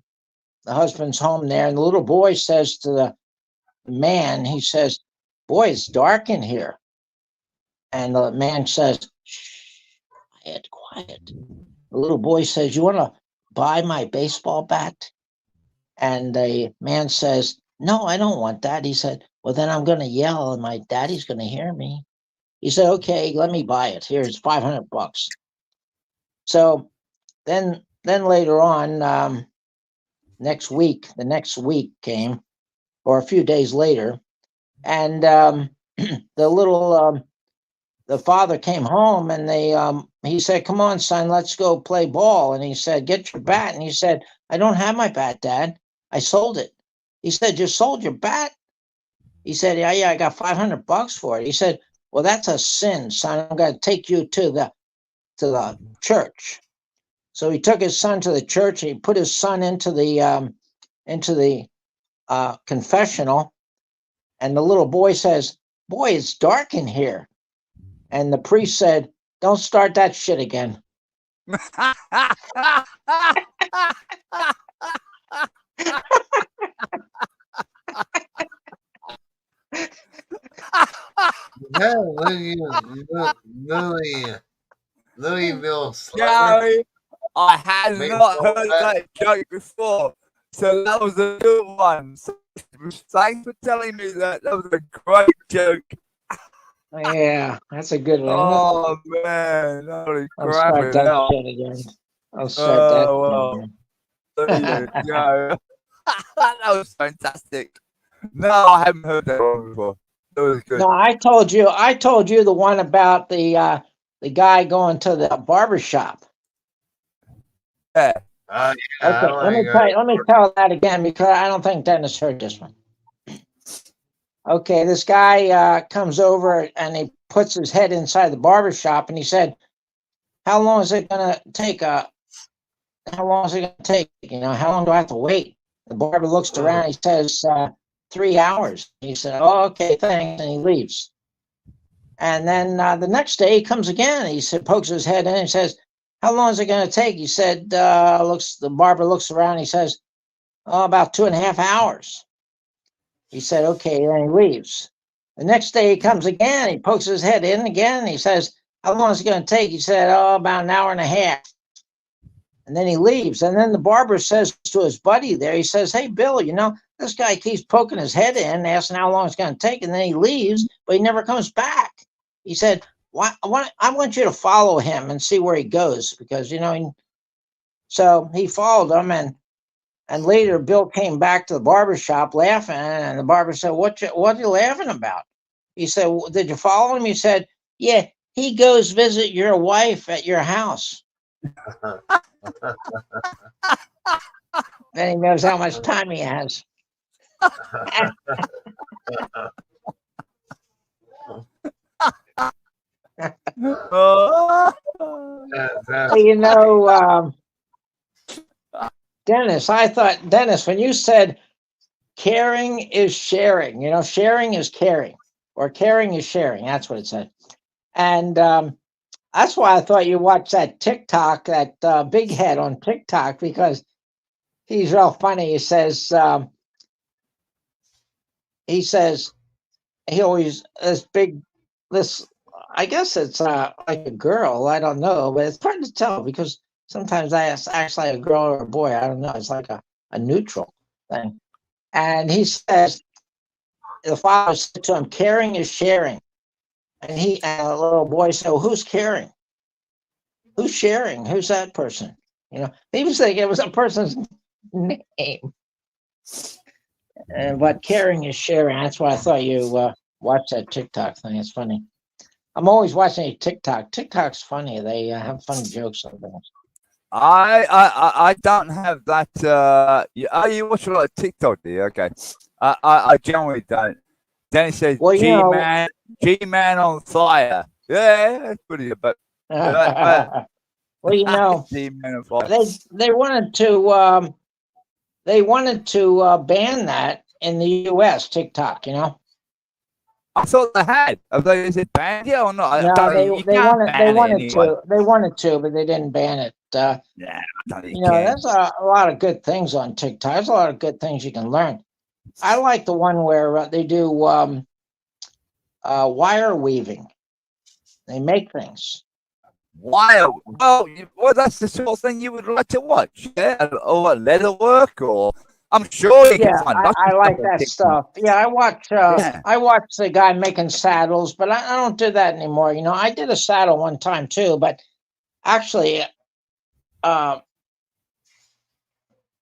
husband's home there, and the little boy says to the man, he says, "Boy, it's dark in here." And the man says, "Shh, quiet." The little boy says, "You want to buy my baseball bat?" And the man says, "No, I don't want that." He said, "Well, then I'm going to yell and my daddy's going to hear me." He said, "Okay, let me buy it. Here's $500." So then later on, the next week came, or a few days later, and the father came home, and he said, "Come on, son, let's go play ball." And he said, "Get your bat." And he said, "I don't have my bat, Dad. I sold it." He said, "You sold your bat?" He said, "Yeah, I got $500 for it." He said, "Well, that's a sin, son. I'm going to take you to the church." So he took his son to the church. And he put his son into the confessional, and the little boy says, "Boy, it's dark in here." And the priest said, "Don't start that shit again." Yeah, Louisville Slugger. Gary, I had not heard that joke before, so that was a good one. So, thanks for telling me that. That was a great joke. Yeah, that's a good one. Oh man, holy I'll crap! start that shit again. I'll start Oh, that. there you go. That was fantastic. No, I haven't heard that one before. That was good. No, I told you the one about the guy going to the barber shop. Yeah. Okay, let me tell that again because I don't think Dennis heard this one. Okay, this guy comes over and he puts his head inside the barber shop, and he said, "How long is it gonna take? How long is it gonna take? You know, how long do I have to wait?" The barber looks around. He says, 3 hours. He said, "Oh, okay, thanks," and he leaves. And then the next day he comes again. He pokes his head in and says, "How long is it going to take?" He said, the barber looks around. He says, "Oh, about 2.5 hours." He said, "Okay," and he leaves. The next day he comes again. He pokes his head in again. And he says, "How long is it going to take?" He said, "Oh, about an hour and a half." And then he leaves. And then the barber says to his buddy there, he says, "Hey, Bill, you know, this guy keeps poking his head in, asking how long it's going to take. And then he leaves, but he never comes back." He said, I want you to follow him and see where he goes because so he followed him and later Bill came back to the barber shop laughing and the barber said, what are you laughing about? He said, did you follow him? He said, yeah, he goes visit your wife at your house. Then he knows how much time he has. That's Dennis, when you said caring is sharing, sharing is caring or caring is sharing. That's what it said. And that's why I thought you watched that TikTok, that big head on TikTok, because he's real funny. He always, this, I guess it's like a girl. I don't know, but it's hard to tell because sometimes it's actually a girl or a boy. I don't know. It's like a neutral thing. And he says, the father said to him, caring is sharing. And the little boy said, well, who's caring? Who's sharing? Who's that person? He was thinking it was a person's name. But caring is sharing. That's why I thought you watched that TikTok thing. It's funny. I'm always watching a TikTok. TikTok's funny. They have funny jokes sometimes. I don't have that. You watch a lot of TikTok, do you? Okay. I generally don't. Then it says G-Man on fire. Yeah, that's pretty good. But well, G-Man on fire. they wanted to ban that in the U.S. TikTok. I thought they had. Is it banned yet or not? No, they wanted to, but they didn't ban it. Yeah, there's a lot of good things on TikTok. There's a lot of good things you can learn. I like the one where they do wire weaving. They make things. Wire. Well, that's the sort of thing you would like to watch. Yeah, or leather work, or I'm sure you can find. I like that stuff. Yeah, I watch. I watch the guy making saddles, but I don't do that anymore. I did a saddle one time too, but actually, I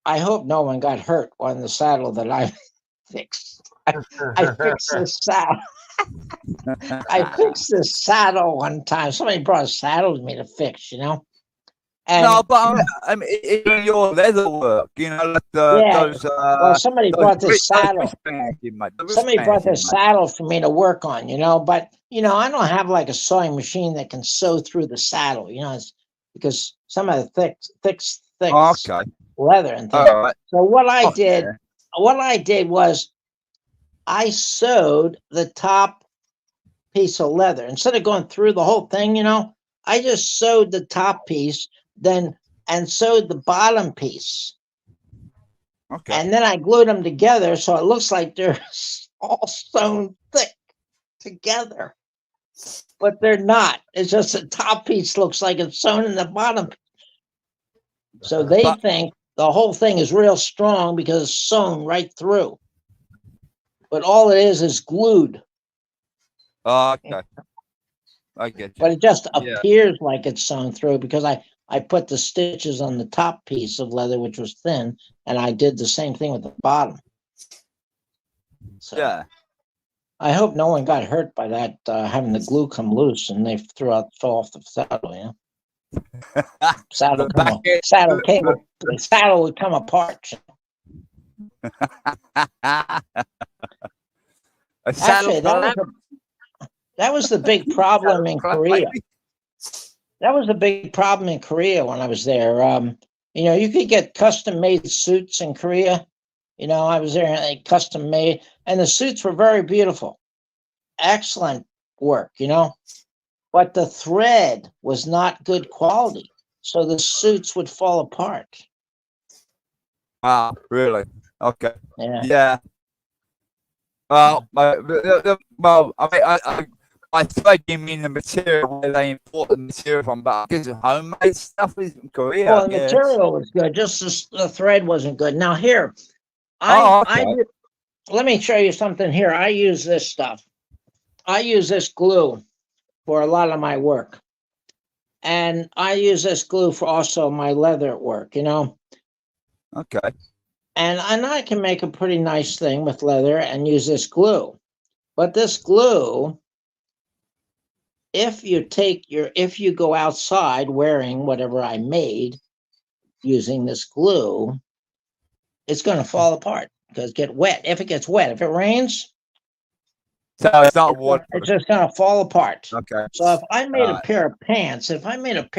hope no one got hurt on the saddle that I fixed. I fixed this saddle. I fixed this saddle one time. Somebody brought a saddle to me to fix, And, no, but I mean, even your leather work, like those. Well, somebody brought this saddle. Somebody brought this saddle for me to work on, But I don't have like a sewing machine that can sew through the saddle, it's because some of the thick leather and things. Right. So what I did was I sewed the top piece of leather instead of going through the whole thing. I just sewed the top piece, and sewed the bottom piece. Okay. And then I glued them together so it looks like they're all sewn thick together. But they're not. It's just the top piece looks like it's sewn in the bottom. So they think the whole thing is real strong because it's sewn right through. But all it is glued. Okay. I get you. But it just appears like it's sewn through because I put the stitches on the top piece of leather, which was thin, and I did the same thing with the bottom. So yeah. I hope no one got hurt by that, having the glue come loose and they fell off the saddle, Saddle would come apart. Actually, that was the big problem in Korea. That was the big problem in Korea when I was there. You could get custom-made suits in Korea. I was there and they custom made, and the suits were very beautiful. Excellent work, but the thread was not good quality. So the suits would fall apart. Wow, really? Okay. Yeah. Well, I thought you mean the material where they import the material from, but I guess homemade stuff is in Korea. Well, the material was good, just the thread wasn't good. Now here, let me show you something here. I use this stuff. I use this glue. for a lot of my work. And I use this glue for also my leather work, you know. Okay. And I can make a pretty nice thing with leather and use this glue. But this glue, if you go outside wearing whatever I made using this glue, it's going to fall apart because get wet. If it gets wet, if it rains, So it's not it's waterproof. just going to fall apart. Okay. So if I made a Right. pair of pants, if I made a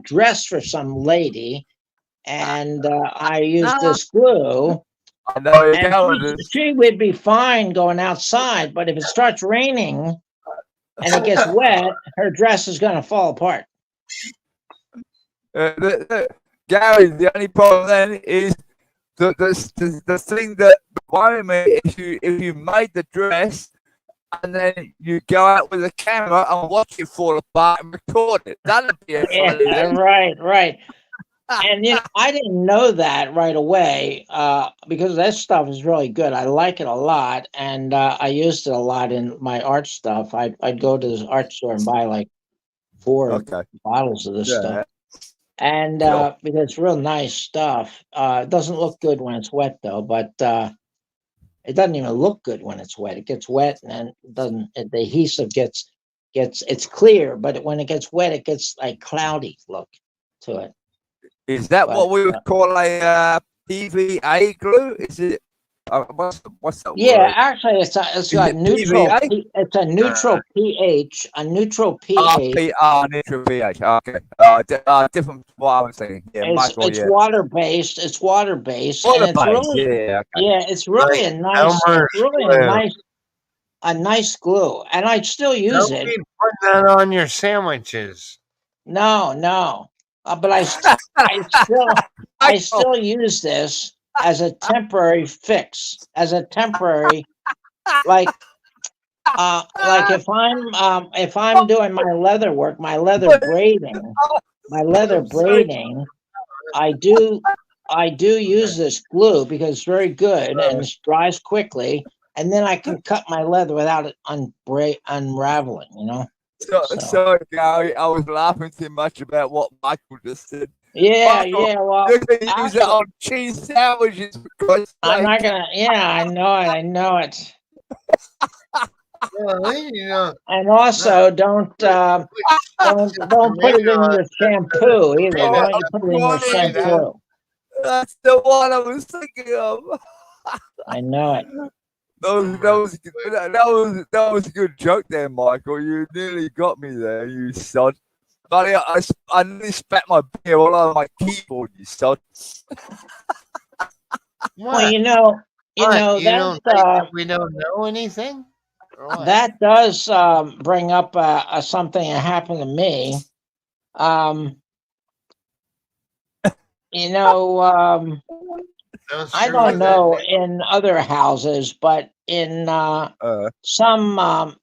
dress for some lady, and I used this glue, I know you're and going with this. she would be fine going outside. But if it starts raining and it gets wet, her dress is going to fall apart. Gary, the only problem then is the thing that worries me is if you made the dress and then you go out with a camera and watch it fall apart and record it. That'd be a Yeah, funny thing. right. And I didn't know that right away because that stuff is really good. I like it a lot, and I used it a lot in my art stuff. I'd go to this art store and buy like 4 Okay. bottles of this Yeah. stuff, and Sure. because it's real nice stuff. It doesn't look good when it's wet though, but it doesn't even look good when it's wet. It gets wet and then it doesn't. The adhesive gets it's clear, but when it gets wet, it gets like cloudy look to it. Is that But what we would call a PVA glue? Is it? What's that yeah, word? actually, it's Is a it neutral. PVA? It's a neutral pH. A neutral Oh, pH. neutral pH. Okay. Different from what I was saying. Yeah, Michael. It's Yeah. water based. It's water based, and Water it's based. really Yeah. Okay. yeah. It's really Like a nice. It's Elmer's really glue. a nice glue, and I still use Don't it. be putting that on your sandwiches. No, but I still use this as a temporary fix, as a temporary like if I'm doing my leather work, my leather braiding, I do use this glue because it's very good and it dries quickly, and then I can cut my leather without it unraveling, you know. So Sorry, Gary. I was laughing too much about what Michael just said. yeah, Michael, well, you can use actually, that on cheese sandwiches for Christ's I'm not sake. gonna. Yeah, I know it. Well, you know, And also, don't put it in your shampoo either. Maybe Don't you put it in your shampoo? That's the one I was thinking of. I know it. That was a good joke there, Michael. You nearly got me there, you sod. Buddy, I nearly spat my beer all over my keyboard, you sod. Well, what? you know What? You don't think that that we don't know anything? Or what? that does bring up something that happened to me. You know, Those I sure don't is know it. in other houses, but in some, I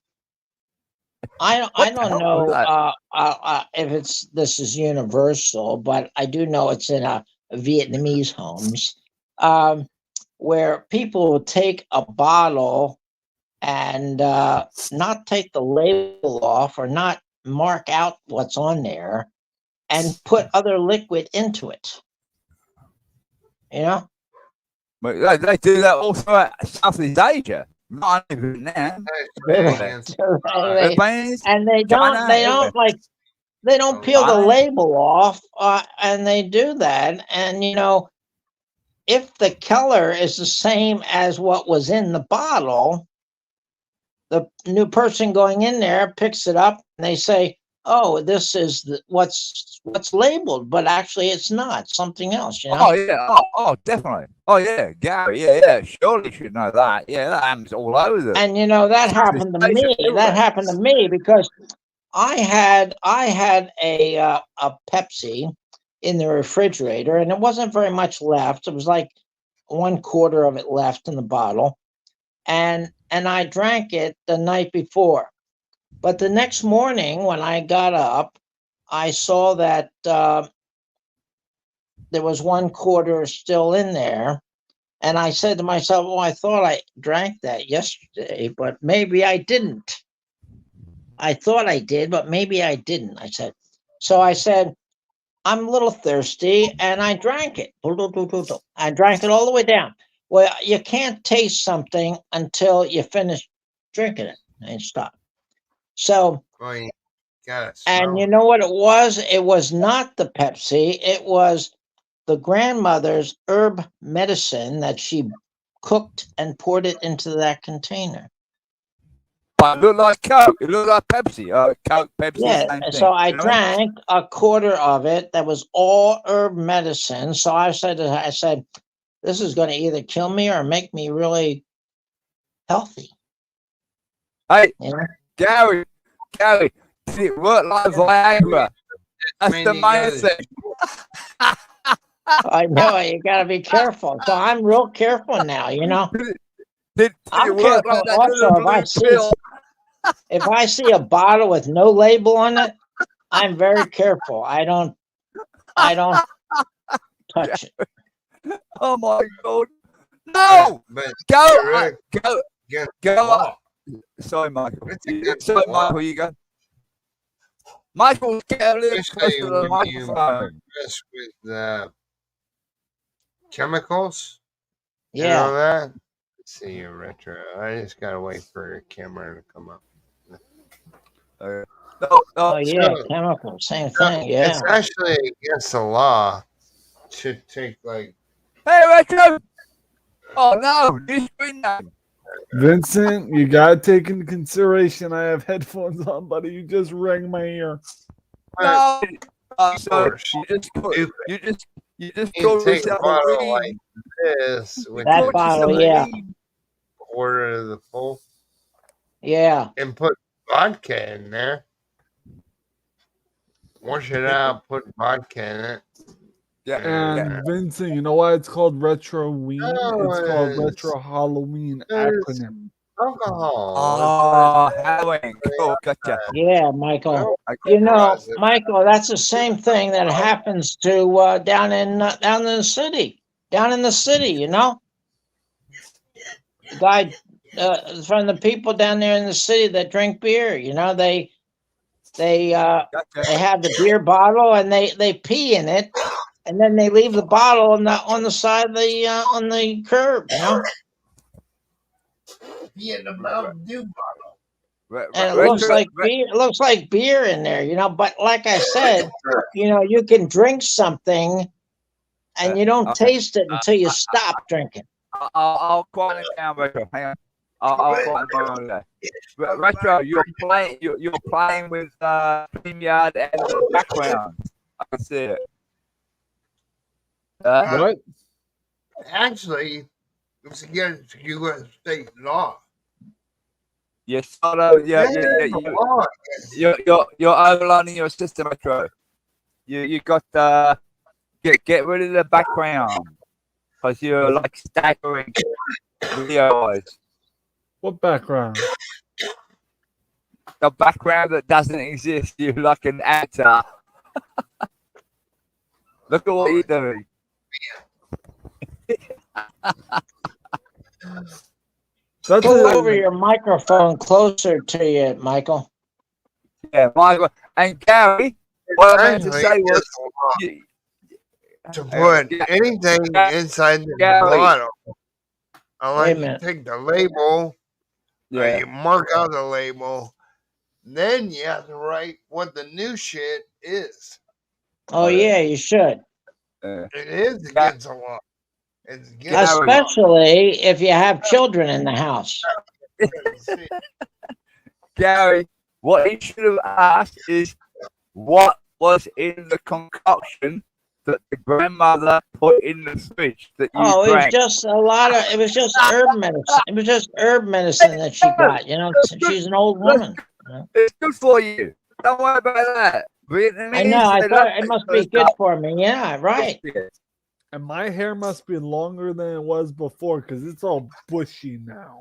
What the don't hell was know that? if this is universal, but I do know it's in Vietnamese homes where people will take a bottle and not take the label off or not mark out what's on there and put other liquid into it. You know? But they do that all throughout Southeast Asia, not only Vietnam. Shenanigans. Philippines, And they China, don't like they don't peel the Right. label off, and they do that. And you know, if the color is the same as what was in the bottle, the new person going in there picks it up and they say, "Oh, this is what's labeled," but actually it's not. Something else, you know. Oh yeah, oh definitely. Oh yeah, Gary, yeah. Surely you should know that. Yeah, that happens all over the. And you know that happened to me. That happened to me because I had a Pepsi in the refrigerator, and it wasn't very much left. It was like 1/4 of it left in the bottle, and I drank it the night before. But the next morning, when I got up, I saw that there was 1/4 still in there, and I said to myself, "Oh, I thought I drank that yesterday, but maybe I didn't." I thought I did, but maybe I didn't. I said, I'm a little thirsty, and I drank it. I drank it all the way down. Well, you can't taste something until you finish drinking it and stop. So, Well, you gotta and smell you it. know what it was? It was not the Pepsi. It was the grandmother's herb medicine that she cooked and poured it into that container. But it looked like Coke. It looked like Pepsi. Coke, Pepsi, Yeah, same thing. so I You know what I mean? drank a quarter of it. That was all herb medicine. So I said, this is going to either kill me or make me really healthy. Hey, You know? Gary, did it work like Viagra? That's Man, the you main gotta- thing. I know you got to be careful. So I'm real careful now. You know, Did I'm it work careful like that also little blue pill? if I see a bottle with no label on it, I'm very careful. I don't touch it. Oh my God! No, But go, Rick, go, get go. law. Sorry, Michael. It's a good Sorry, law. Michael. You go. Michael, get a little Especially closer to the when you microphone. mess with chemicals and Yeah. all that. Let's see your retro. I just gotta wait for your camera to come up. No, Oh yeah, So- chemicals, same thing. Yeah. It's actually against the law to take like Hey, Retro! Oh no, this screen name. Vincent, you gotta take into consideration I have headphones on, buddy. You just rang my ear. No. So course. you just Stupid. you just You call take a yourself a bottle ream. like this with That the bottle, yeah. quarter of the full Yeah. and put vodka in there. Wash it out, put vodka in it. Yeah, And Vincent, you know why it's called Retroween? No, It's called it's- Retro Halloween it's- acronym. Alcohol. Oh, Halloween. Cool, gotcha. Yeah, Michael. No, You know, Otherwise it- Michael, that's the same thing that happens to down in the city. Down in the city, you know, the guy from the people down there in the city that drink beer. You know, they Gotcha. have the beer bottle and they pee in it, and then they leave the bottle on the side of the on the curb. You know, He in the Mountain Dew bottle. and it looks like beer. It looks like beer in there. You know, but like I said, you know, you can drink something and you don't taste it until you stop drinking. I'll quiet it down, Retro. Hang on. I'll quiet it down there. Retro, you're playing with StreamYard and the background. I can see it. What? Actually, it's against U.S. state law. You sort of, There's a law against you're overloading your system, Retro. You got get rid of the background because you're like staggering video-wise. What background? The background that doesn't exist. You're like an actor. Look at what you're doing. That's Pull over your microphone closer to you, Michael. Yeah, Michael and Gary. What I meant to Actually, say was it's a law you, to put anything inside the Gary. bottle. Wait Unless a you minute. take the label, yeah. you mark out the label, then you have to write what the new shit is. Oh yeah, you should. It is against the law. It's against the law. Especially if you have children in the house. Gary, what he should have asked is what was in the concoction that the grandmother put in the fridge that you Oh, it was drank. just it was just herb medicine. It was just herb medicine that she got. You know, she's an old woman. You know? It's good for you. Don't worry about that. I know. I thought it must be good for me. Yeah, right. And my hair must be longer than it was before because it's all bushy now.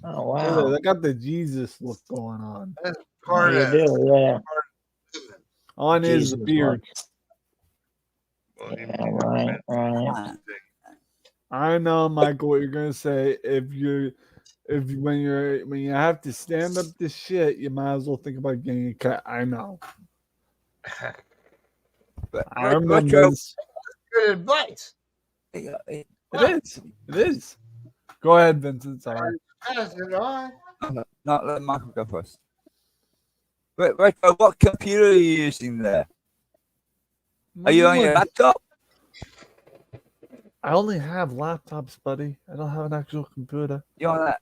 Oh Look at wow. that. I got the Jesus look going on. That's Oh, part you of do, yeah. On is the Jesus beard. Yeah, right. I know, Michael, what you're gonna say. If you when you have to stand up to shit, you might as well think about getting a cat. I know. But I remember retro, this. Good advice. It is. It is. Go ahead, Vincent. Sorry. Pass it on. Not let Michael go first. Retro, what computer are you using there? Are you on your laptop? I only have laptops, buddy. I don't have an actual computer. You on that?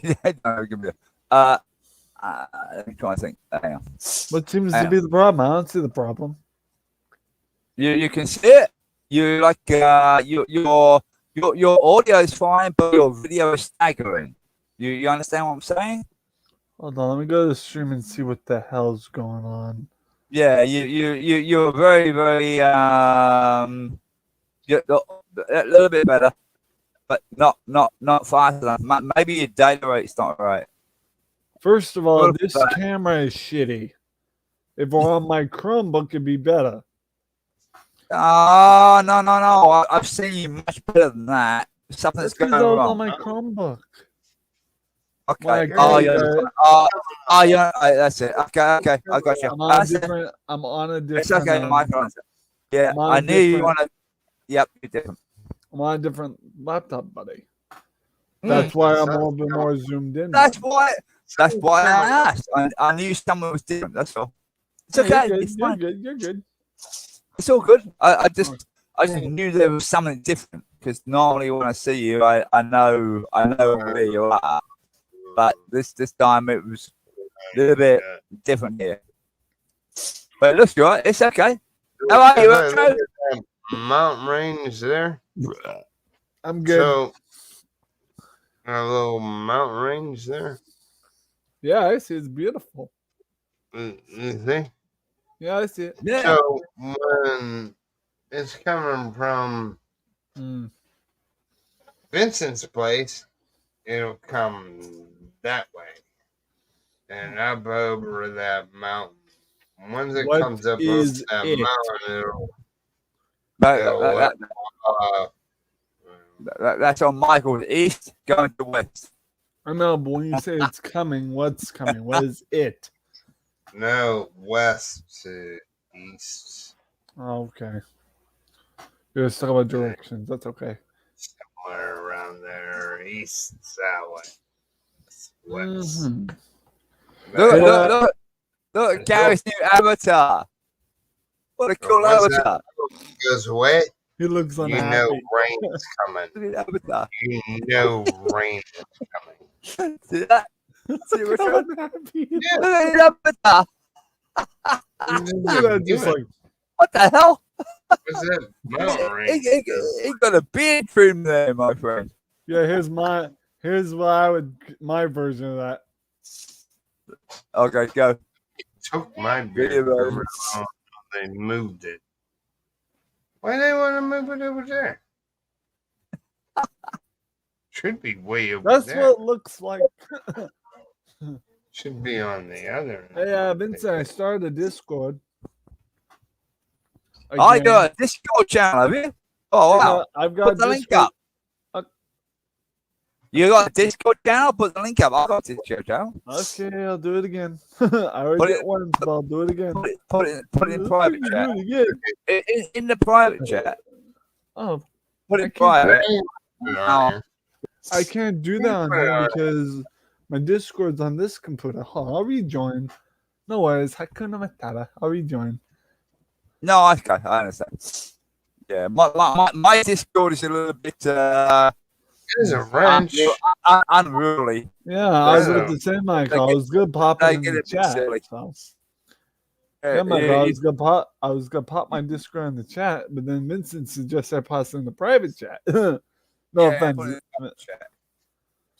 Yeah, no, give me let me try and think. Hang on. What seems to be the problem? I don't see the problem. You can see it. You like your audio is fine, but your video is staggering. You understand what I'm saying? Hold on, let me go to the stream and see what the hell's going on. Yeah, you're very you're a little bit better, but not fast enough. Maybe your data rate's not right. First of all, Look this at that. camera is shitty. If we're on my Chromebook, it'd be better. Oh no! I've seen you much better than that. Something's That's because going I was wrong. on my Chromebook. Okay. My Oh yeah. Chromebook, Yeah. That's it. Okay. I got you. I'm on a different. I'm on a different. It's okay, Michael. Yeah, I'm on I a knew you different- want to. Yep, you're different. I'm on a different laptop, buddy. Hmm. That's why I'm a little bit more zoomed in. That's why I asked. I knew someone was different. That's all. It's Yeah, okay. You're good. It's You're fine. good. You're good. It's all good. I just knew there was something different because normally when I see you, I know where you are, but this time it was a little bit different here. But it looks good. It's okay. How are you, Look Retro? at that mountain range there. I'm good. So, a little mountain range there. Yeah, I see. It's beautiful. You see? Yeah, I see it. Yeah. So, when it's coming from Mm. Vincent's place, it'll come that way and up over that mountain. Once it What comes up over is that it? mountain, That's on Michael's east going to west. I know, but when you say it's coming, what's coming? What is it? no, west to east, Oh, okay. You're just talking about directions. That's okay. somewhere around there, east, south, west. Mhm. Look, Gary's new avatar. What a cool What's that? avatar. Goes away. He looks You unhappy. know rain's coming. Look at the avatar. You know rain is coming. See that? See Look what's how going unhappy. Yeah. Look at the avatar. Look at that, just like, What the hell? What's that mountain range? He got a beard trim there, my friend. yeah, here's what I would, my version of that. Okay, go. Took my Yeah, beard man. trimmer off, they moved it. Why they want to move it over there? Should be way over That's there. what it looks like. Should be on the other end. Hey, Vincent, I started a Discord. I Again. got a Discord channel, have you? Oh, wow. I've got Put the link Discord. up. You got a Discord channel? Put the link up. I got a Discord channel. Okay, I'll do it again. I already Put did it- once, but I'll do it again. Put it in private Do chat. it again. In the private chat. Oh, Put I it in can't- private. Oh. I can't do that on here because my Discord's on this computer. Oh, I'll rejoin. No worries. Hakuna Matata. I'll rejoin. No, okay, I understand. Yeah, my Discord is a little bit There's a wrench. unruly. Yeah, I was Yeah. about to say, Michael. I was good They popping in get the a bit chat. silly. So. Yeah, Michael, I was gonna pop my Discord in the chat, but then Vincent suggested I post it in the private chat. No offense. put it in the chat.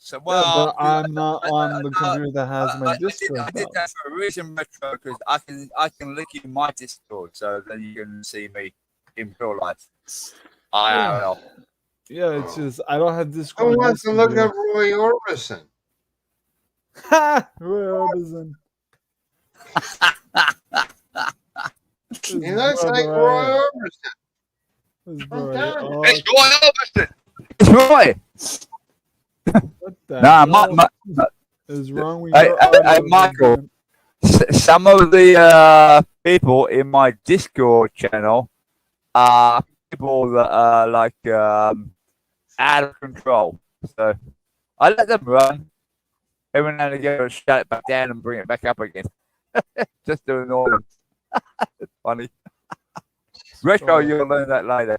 So Yeah, well, but I'm not on the computer that has my I Discord. did though. that for a reason, Retro, because I can link you my Discord, so then you can see me in real life. Yeah. Yeah, it's just I don't have Discord. Who on wants this to look computer. up Roy Orbison? Ha! Roy Orbison. He looks like Roy Orbison. This I'm boy, done. oh, It's Roy Orbison. It's Roy. What the Nah, hell is wrong with hey, your hey, audio? Michael. man? Some of the people in my Discord channel are people that are like out of control. So I let them run. Every now and again, I'll shut it back down and bring it back up again. Just to annoy them. It's funny. Retro, Oh, you'll learn that later.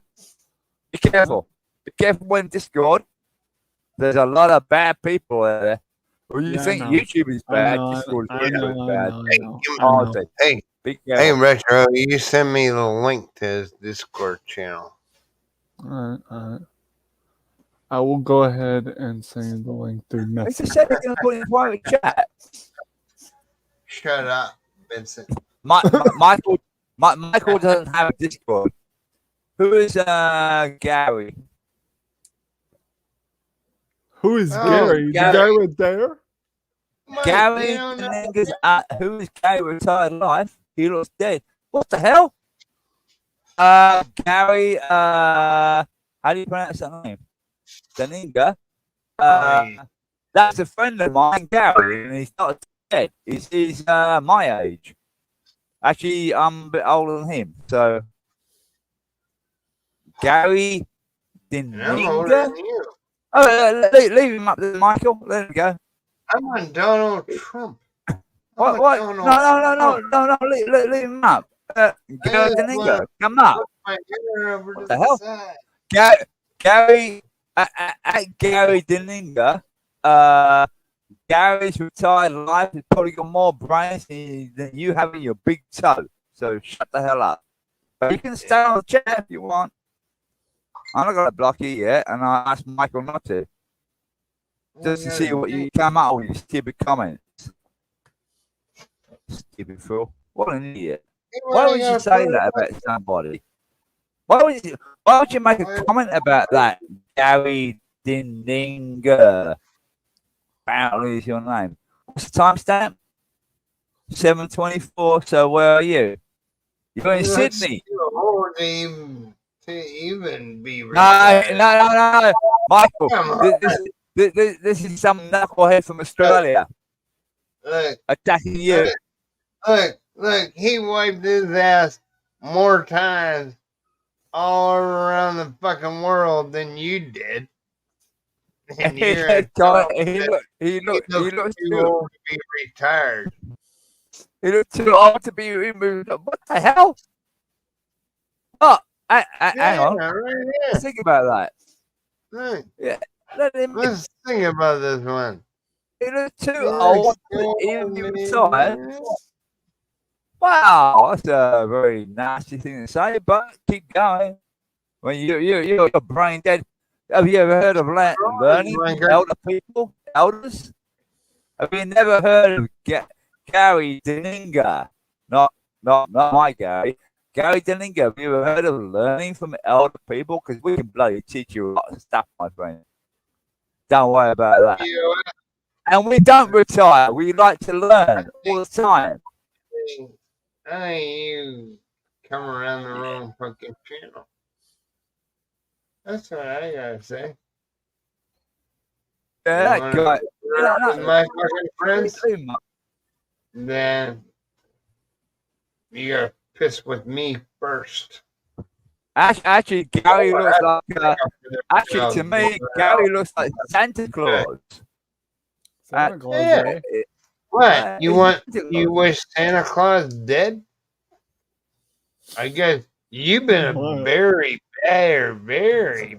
Be careful. Be careful when Discord. There's a lot of bad people out there. Well, you yeah, I think know. YouTube is I bad, know. Discord is I also know. I bad. know. I Hey, know. give I me- know. Honestly, hey, be hey, careful. Retro, you send me the link to his Discord channel. All right. I will go ahead and send the link through They message. just said they're going to put it in private chat. Shut up, Vincent. Michael doesn't have a Discord. Who is Gary? Who is Oh, Gary? The Gary. guy right there? Mike, Gary you don't know. Deninga's who is Gary retired life? He looks dead. What the hell? Gary, how do you pronounce that name? Deninga. Right. That's a friend of mine, Gary, and he's not dead. He's my age. Actually, I'm a bit older than him. So, Gary And I'm older Deninga? than you. Oh, leave him up there, Michael. Let him go. I'm on Donald Trump. I'm What? on What? Donald No. Leave him up. I Gary just want Deninga, to come up. put my hair over What to the the hell? side. Gary, Gary Deninga, Gary's retired life has probably got more brains than you have in your big toe. So shut the hell up. But you can stay on the chat if you want. I'm not going to block you yet, and I asked Michael not to. Just to see what you come out with, you stupid comments. Stupid fool. What an idiot. Why would you say that about somebody? Why would you make a comment about that? Gary Deninga. Apparently is your name. What's the timestamp? 7:24. So where are you? You're in Sydney. Too old to even be No, retired. Michael, Come on. this is some knucklehead from Australia Look, attacking you. look, he wiped his ass more times all around the fucking world than you did. And you're a He looks too too, old to be retired. he looks too old to be removed. What the hell? Oh, hang on. Right Let's think about that. Look, Yeah, let him in. let's think about this one. He looks too He old looks to even be old, retired. man. Wow, that's a very nasty thing to say, but keep going. When you're brain dead. Have you ever heard of learning from elder people, elders? Have you never heard of Gary Deninga? Not my Gary. Gary Deninga. Have you ever heard of learning from elder people? Because we can bloody teach you a lot of stuff, my friend. Don't worry about that. And we don't retire. We like to learn all the time. I you come around the wrong fucking channel. That's what I gotta say. Yeah, that guy. With my fucking friends, Leave him up. then you gotta piss with me first. Actually, Gary looks like. Actually, to me, Gary looks like Santa Claus. Santa Claus, yeah. eh? What? You wish Santa Claus dead? I guess you've been a very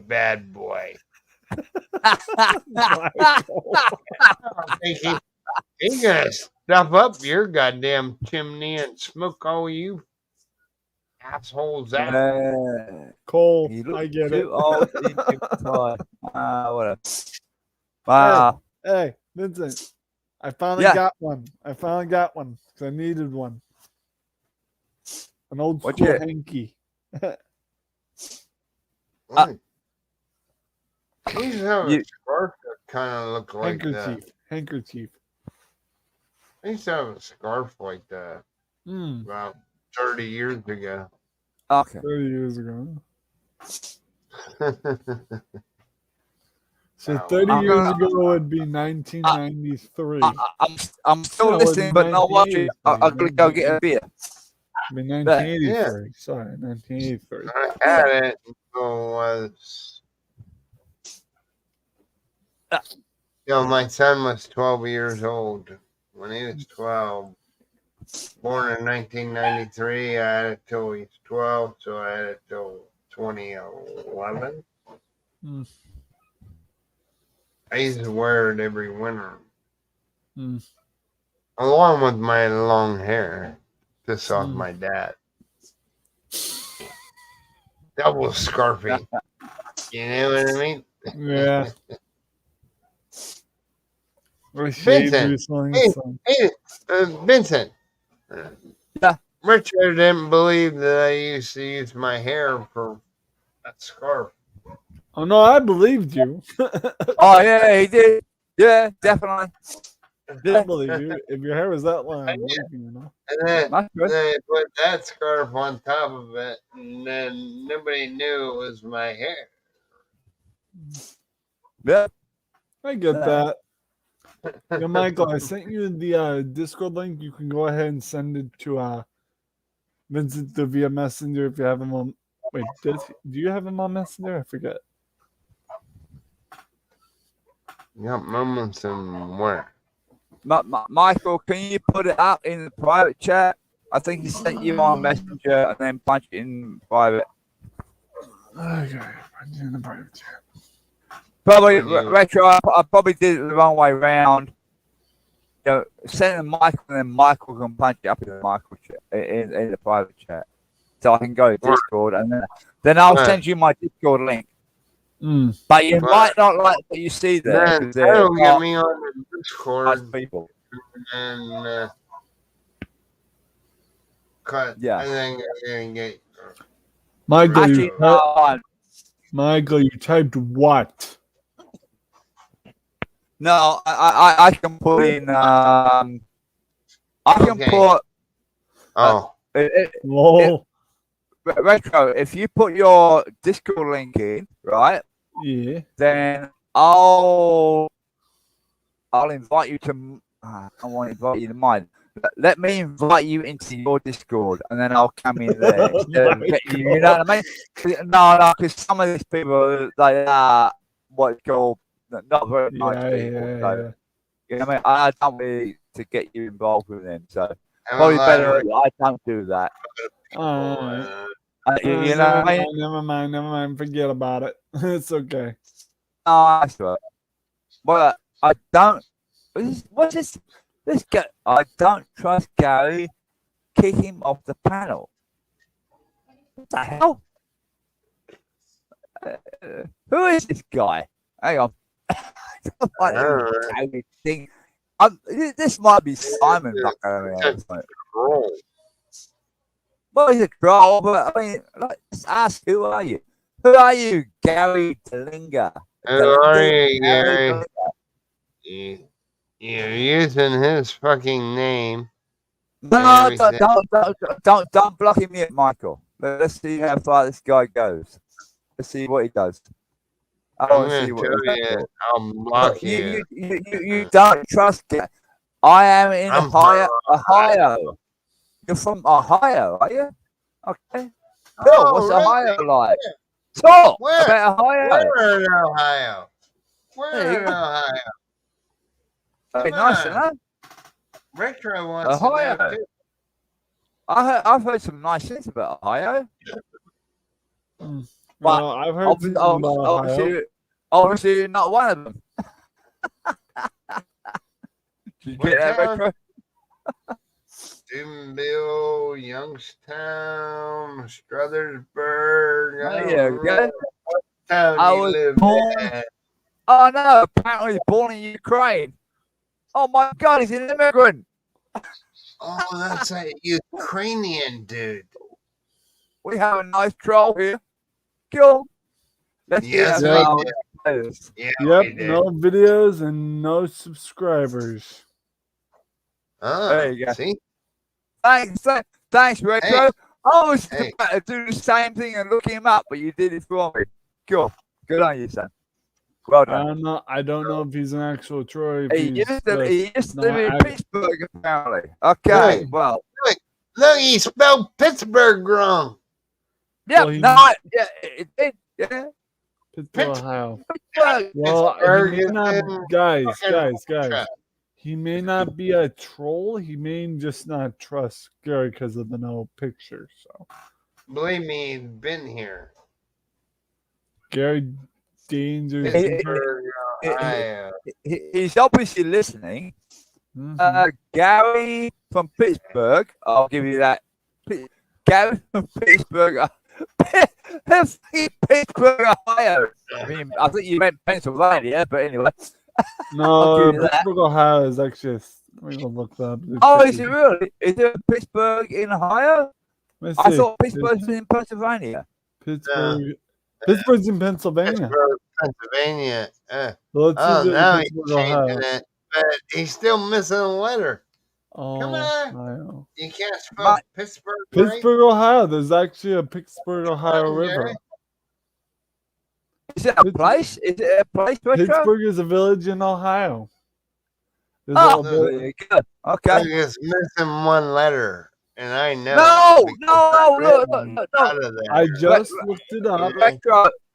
bad boy. I think he's gonna stuff up your goddamn chimney and smoke all you assholes out. Cole, He looks I get too it. old to be retired. Whatever. Wow. Hey, Vincent, I finally Yeah. got one. I finally got one because I needed one. An old What'd school you get? hanky. He used to have a scarf that kind of looked like that. Handkerchief. I used to have a scarf like that about 30 years ago. Okay. 30 years ago. So 30 I'm years gonna- ago would be 1993. I'm still No, it'd listening, be but not watching. 1983. I'm gonna go get a beer. It'd be 1983. Sorry, 1983. I had it until was. My son was 12 years old when he was 12. Born in 1993, I had it till he's 12, so I had it till 2011. Hmm. I used to wear it every winter, Hmm. along with my long hair, piss off Hmm. my dad. Double scarfing. You know what I mean? Yeah. I shaved Vincent, recently, hey, so. Vincent. Yeah. Richard didn't believe that I used to use my hair for a scarf. Oh no, I believed you. Oh yeah, he did. Yeah, definitely. I Yeah, believe you. If your hair was that long, I believe you, you know. And then that's good. they put that scarf on top of it, and then nobody knew it was my hair. Yeah. I get that. Yeah, Michael, I sent you the Discord link. You can go ahead and send it to Vincent via Messenger if you have him on. Wait, do you have him on Messenger? I forget. You got moments and where? Michael, can you put it up in the private chat? I think he sent you on Messenger and then punch it in private. Okay, in the private chat. Probably When you- retro. I probably did it the wrong way round. You know, send it to Michael, and then Michael can punch it up in the Michael chat, in the private chat, so I can go to Discord, and then I'll Right. send you my Discord link. Mm. But you Right. might not like what you see there Then because they're that'll get not me on the nice Discord people. and cut. Yeah. I think I'm gonna get. Michael, Actually, you no, Michael, you typed what? no, I can put in. I can Okay. put Oh, Lol. retro. If you put your Discord link in, right, Yeah. then I'll invite you to. I want to invite you to mine. Let me invite you into your Discord, and then I'll come in there. Instead of getting you know what I mean? No, because some of these people they are what it's called not very nice people. So, you know what I mean? I don't really to get you involved with them. So probably better I don't do that. Alright. You know what I mean? Never mind. Forget about it. It's okay. No, that's right. Well, I don't. What's this? This guy. I don't trust Gary. Kick him off the panel. What the hell? Who is this guy? Hang on. I don't know. Thing. This might be Simon. roll. Well, he's a troll, but I mean, let's ask, who are you? Who are you, Gary Delinga? Who are you, Gary? You're using his fucking name. No, don't block him yet, Michael. Let's see how far this guy goes. Let's see what he does. I I'm want to see gonna what tell he you, does. I'll block you. You don't trust him. I am in I'm Ohio. You're from Ohio, are you? Okay. Cool. Oh, What's really? Ohio like? Talk Where? about Ohio. Where in Ohio? There Where you in go. Ohio? Very Come nice, on. huh? Retro wants Ohio. to know too. I've heard some nice things about Ohio. Well, I've heard some about Ohio. Obviously, you're not one of them. Did you get that, What Retro? Steubenville, Youngstown, Struthersburg. Oh, yeah, don't know okay. what town I you was live born- in. Oh no! Apparently, he's born in Ukraine. Oh my God, he's an immigrant. Oh, that's a Ukrainian dude. We have a nice troll here. Cool. Let's Yes, see we how did. far it goes. Yeah, Yep, we did. no videos and no subscribers. There you go. See? Thanks, Retro. I was Hey. about to do the same thing and look him up, but you did it for me. Cool. Good on you, son. Well I done. don't know. I don't know if he's an actual Troy. If He he's used to just live in not Pittsburgh, apparently. Okay, Look. well, Look, he spelled Pittsburgh wrong. yeah, Well, he- no, yeah, it did, yeah. Pittsburgh, Ohio. Pittsburgh. Well, he Pittsburgh may is not, in guys. fucking Russia. He may not be a troll. He may just not trust Gary because of the no picture. So Believe me, he's been here. Gary Danger's. Pittsburgh, He- Ohio. He's obviously listening. Mhm. Gary from Pittsburgh, I'll give you that. Gary from Pittsburgh, Pittsburgh, Ohio. I think you meant Pennsylvania, but anyway. No, give you that. Pittsburgh, Ohio is actually. Let me go look that up. Oh, is it really? Is there Pittsburgh in Ohio? Let's I see. thought Pittsburgh was in Pennsylvania. Pittsburgh. Pittsburgh's in Pennsylvania. Pittsburgh, Pennsylvania. Let's Oh, see now he's Pittsburgh, Ohio. changing it. But he's still missing a letter. Oh, Come on. Ohio. You can't spell My- Pittsburgh right? Pittsburgh, Ohio. There's actually a Pittsburgh, Ohio on, river. Gary. Is it a place? Is it a place, Retro? Pittsburgh is a village in Ohio. There's Oh, a there you go. Okay. He's just missing one letter. And I know. No, because no, I read look, look, out look. of there. I just looked it up.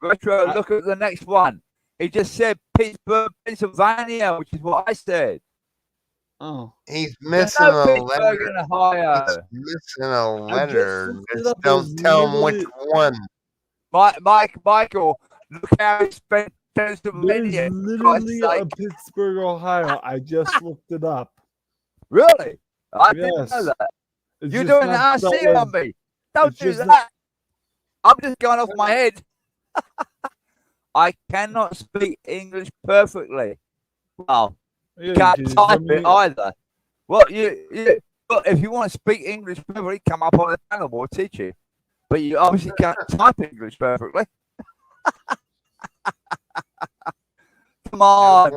Retro, look at the next one. He just said Pittsburgh, Pennsylvania, which is what I said. Oh, He's There's missing no a Pittsburgh letter. in Ohio. He's missing a letter. looked it Just up. There's don't tell him which literally- one. Michael, look how he spent there's Pennsylvania. literally a sake. Pittsburgh, Ohio. I just looked it up. Really? I didn't Yes. know that. It's You're just doing not an spelled RC as- on me. Don't it's do just that. not- I'm just going off my head. I cannot speak English perfectly. Well, Yeah, can't because, type I mean, it either. Well, but if you want to speak English perfectly, come up on the channel, we'll teach you. But you obviously can't type English perfectly. Come on.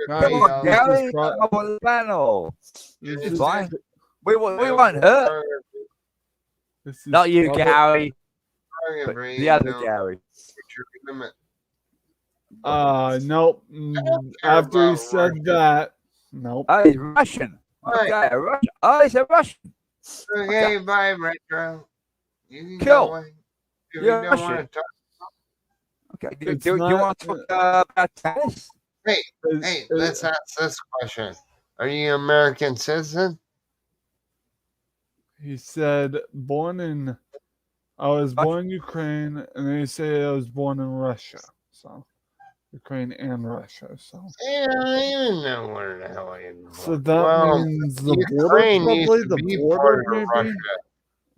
Guys, Come on, this is Gary. pro- Come up on the panel. this It's is- fine. We won't hurt. this is Not you, probably- Gary. But the other Gary. Nope. don't care After he about said Russia. that, nope. Oh, he's Russian. Right. Okay, a Russian. Oh, he's a Russian. Okay, bye, Retro. You can Cool. go away. If You're you don't Russian. want to talk. Okay. It's Do you not- want to talk about tennis? Hey, It's- let's ask this question. Are you an American citizen? He said, I was born in Ukraine, and then he said I was born in Russia. So, Ukraine and Russia. So, Yeah, I didn't know where the hell I am. so that Well, means the Ukraine border, used probably to the be border, part of maybe. Russia.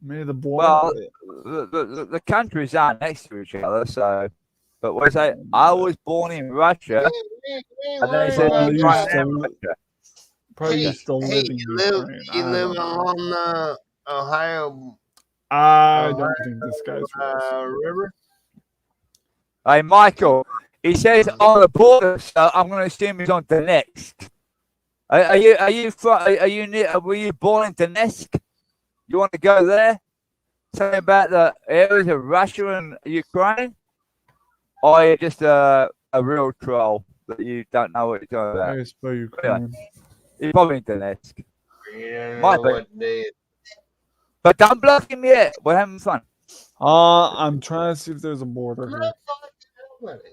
Maybe the border. Well, the countries aren't next to each other, so. But what I say, I was born in Russia, and then he said Well, you you right still- in Russia. probably Hey, used to hey, live in you live, Ukraine. you I live don't know. along the Ohio I don't think this guy's River? Hey, Michael, he says on the border, so I'm going to assume he's on Donetsk. Are you near? Were you born in Donetsk? You want to go there? Something about the areas of Russia and Ukraine, or are you just a real troll that you don't know what you're talking about? I spell Ukraine. You're probably in Donetsk, You don't Might know be. what day but don't block him yet. We're having fun. I'm trying to see if there's a border I'm here. not talking to nobody.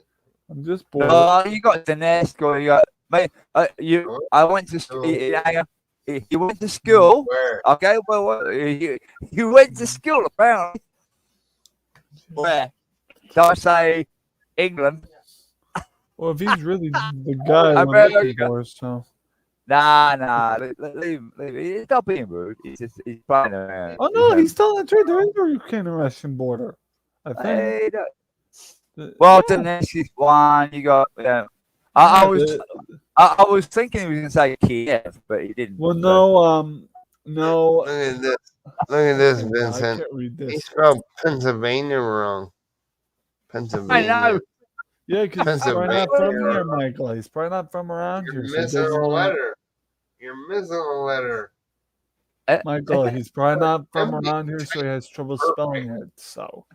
I'm just bored. No, you got Donetsk, or you got mate. I went to hang on. You went to school. Where? Okay, well, you went to school apparently. Where? Don't say England. Well, if he's really the guy I I'm bet looking you got- for, so. Nah. Leave him. He's not being rude. He's playing around. Oh no, he's telling the truth. There is a Ukraine and Russian border. I think. Hey, The- well, yeah, Donetsk is one. You got. I was. the- I was thinking he was going to say Kiev, but he didn't. Well, so- no. Look at this. Look at this, I Vincent. can't read He this. spelled Pennsylvania wrong. Pennsylvania. Yeah, because he's probably not Pennsylvania. from here, Michael. He's probably not from around You're here. So he missing doesn't a know- letter. You're missing a letter. Michael, he's probably not from around here, so he has trouble spelling it. So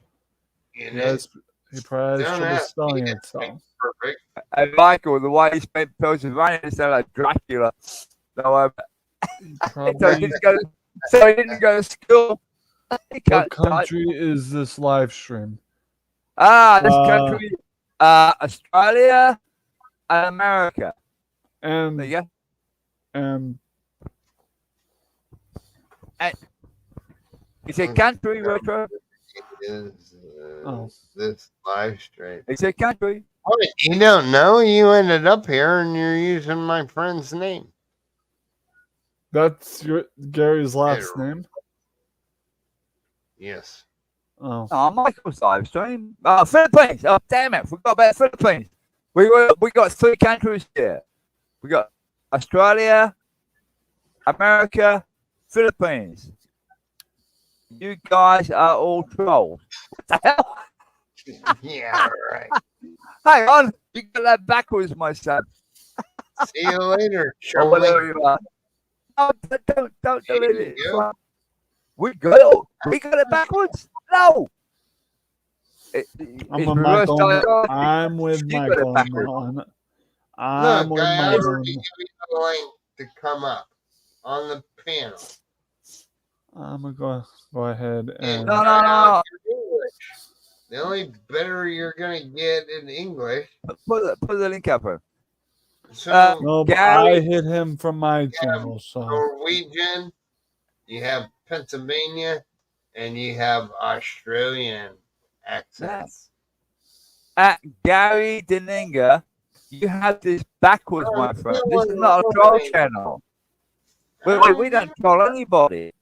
You he know? has He probably has Don't trouble ask me spelling to it, so. perfect. And Michael, the way he spent Pennsylvania instead of Dracula. So, so Probably. he didn't go to school. He What can't type. country is this live stream? This country, Australia and America. There And you go. It's a country, Retro. Is Oh. this live stream? It's a country. What? You don't know? You ended up here and you're using my friend's name. That's Gary's last name? Yes. Oh. Oh, Michael's live stream. Philippines. Oh, damn it. Forgot about Philippines. We got 3 countries here. We got Australia, America, Philippines. You guys are all trolls. What the hell? Yeah, right. Hang on. You got that backwards, my son. See you later, Or Charlie. whatever you are. No, don't There delete you it. go. We got it backwards? No. I'm It's with reverse Michael. diagonal. I'm with You got it Michael on that backwards. one. I'm Look, with I Michael. already gave you the link to come up on the panel. I'm gonna go ahead and No. try out your English. The only better you're gonna get in English. Put the link up here. So no, but Gary- I hit him from my channel, so Norwegian, you have Pennsylvania, and you have Australian accents. At Gary Deninga, you have this backwards, my friend. This is not a troll channel. We don't troll anybody.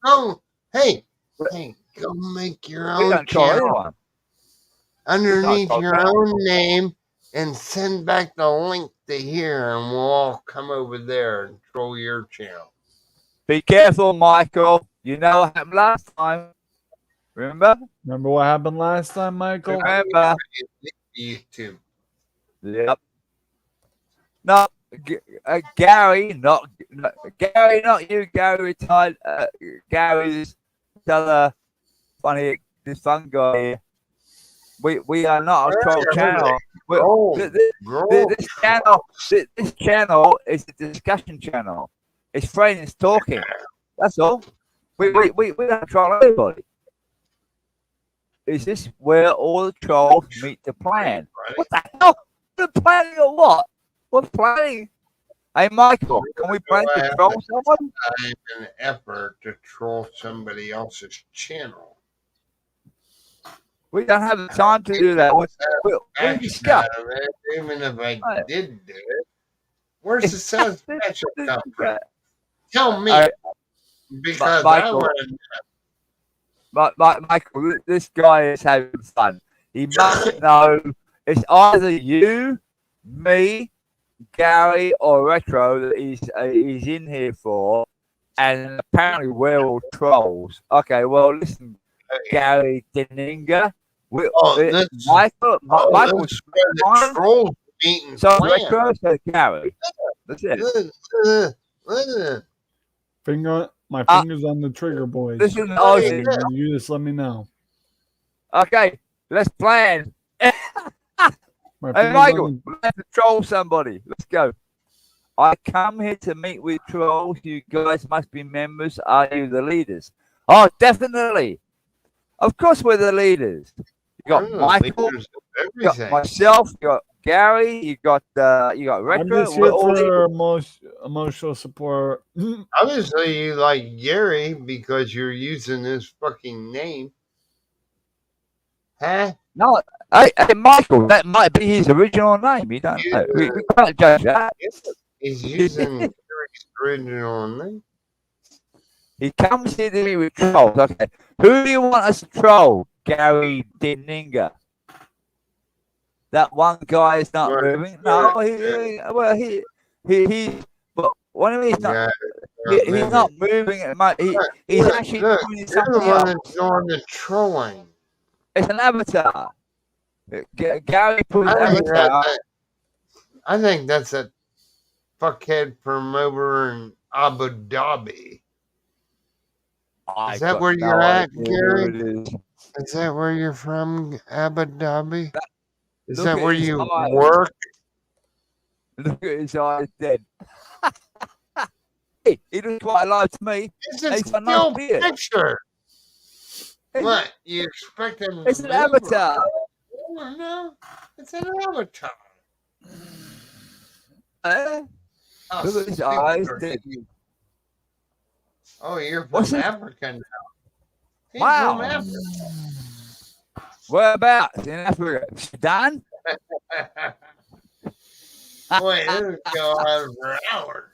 Go, hey, go make your We own don't troll channel anyone. underneath troll your channel. own name and send back the link to here, and we'll all come over there and troll your channel. Be careful, Michael. You know what happened last time. Remember? remember what happened last time, Michael? Remember? YouTube. Yep. No, Gary, not you. Gary retired. Gary's other this fun guy here. We are not a troll channel. This channel is a discussion channel. It's friends talking. That's all. We don't troll anybody. Is this where all the trolls meet the plan? What the hell? We're planning or what? We're planning. Hey, Michael, can we plan to troll someone? Time and effort to troll somebody else's channel. We don't have the time to do that. We discuss. Even if I did do it, where's the satisfaction come from? Tell me, because Michael, I want Michael, this guy is having fun. He must know it's either you, me, Gary, or Retro that he's in here for, and apparently we're all trolls. Okay, well, listen, Gary Deninga. Michael's the trolls meeting. so Retro, so Gary. That's it. My finger's on the trigger, boys. This is an Hey, Aussie. you just let me know. Okay, let's plan. My Hey, finger's Michael, on we have to troll somebody. Let's go. I come here to meet with trolls. You guys must be members. Are you the leaders? Oh, definitely. Of course, we're the leaders. You got Michael, you got myself, you got Gary, you got Retro. I'm just here for emotional support. Obviously, you like Gary because you're using his fucking name. Huh? No, hey, Michael, that might be his original name. You don't know. We can't judge that. He's using Gary's original name. He comes here to me with trolls. Okay, who do you want us to troll? Gary Deninga. That one guy is not moving. No, he. But what do you mean he's not? He's not moving. He's actually doing something You're the one else. that's doing the trolling. It's an avatar. Gary put an avatar. I think that's a fuckhead from over in Abu Dhabi. I Is that got where no you're at, idea Gary? who it is. Is that where you're from, Abu Dhabi? Is Look that at where his you eyes. work? Look at his eyes dead. Hey, he looks quite alive to me. It's And a he's got a nice still beard. picture. It's, What? You expect him it's to an move? avatar. Oh, no, it's an avatar. Eh? How Look at his stupid eyes are dead. you? Oh, you're What's from this? Africa now. He's Wow. from Africa. Whereabouts in Africa? Sudan? Boy, this is going on for hours.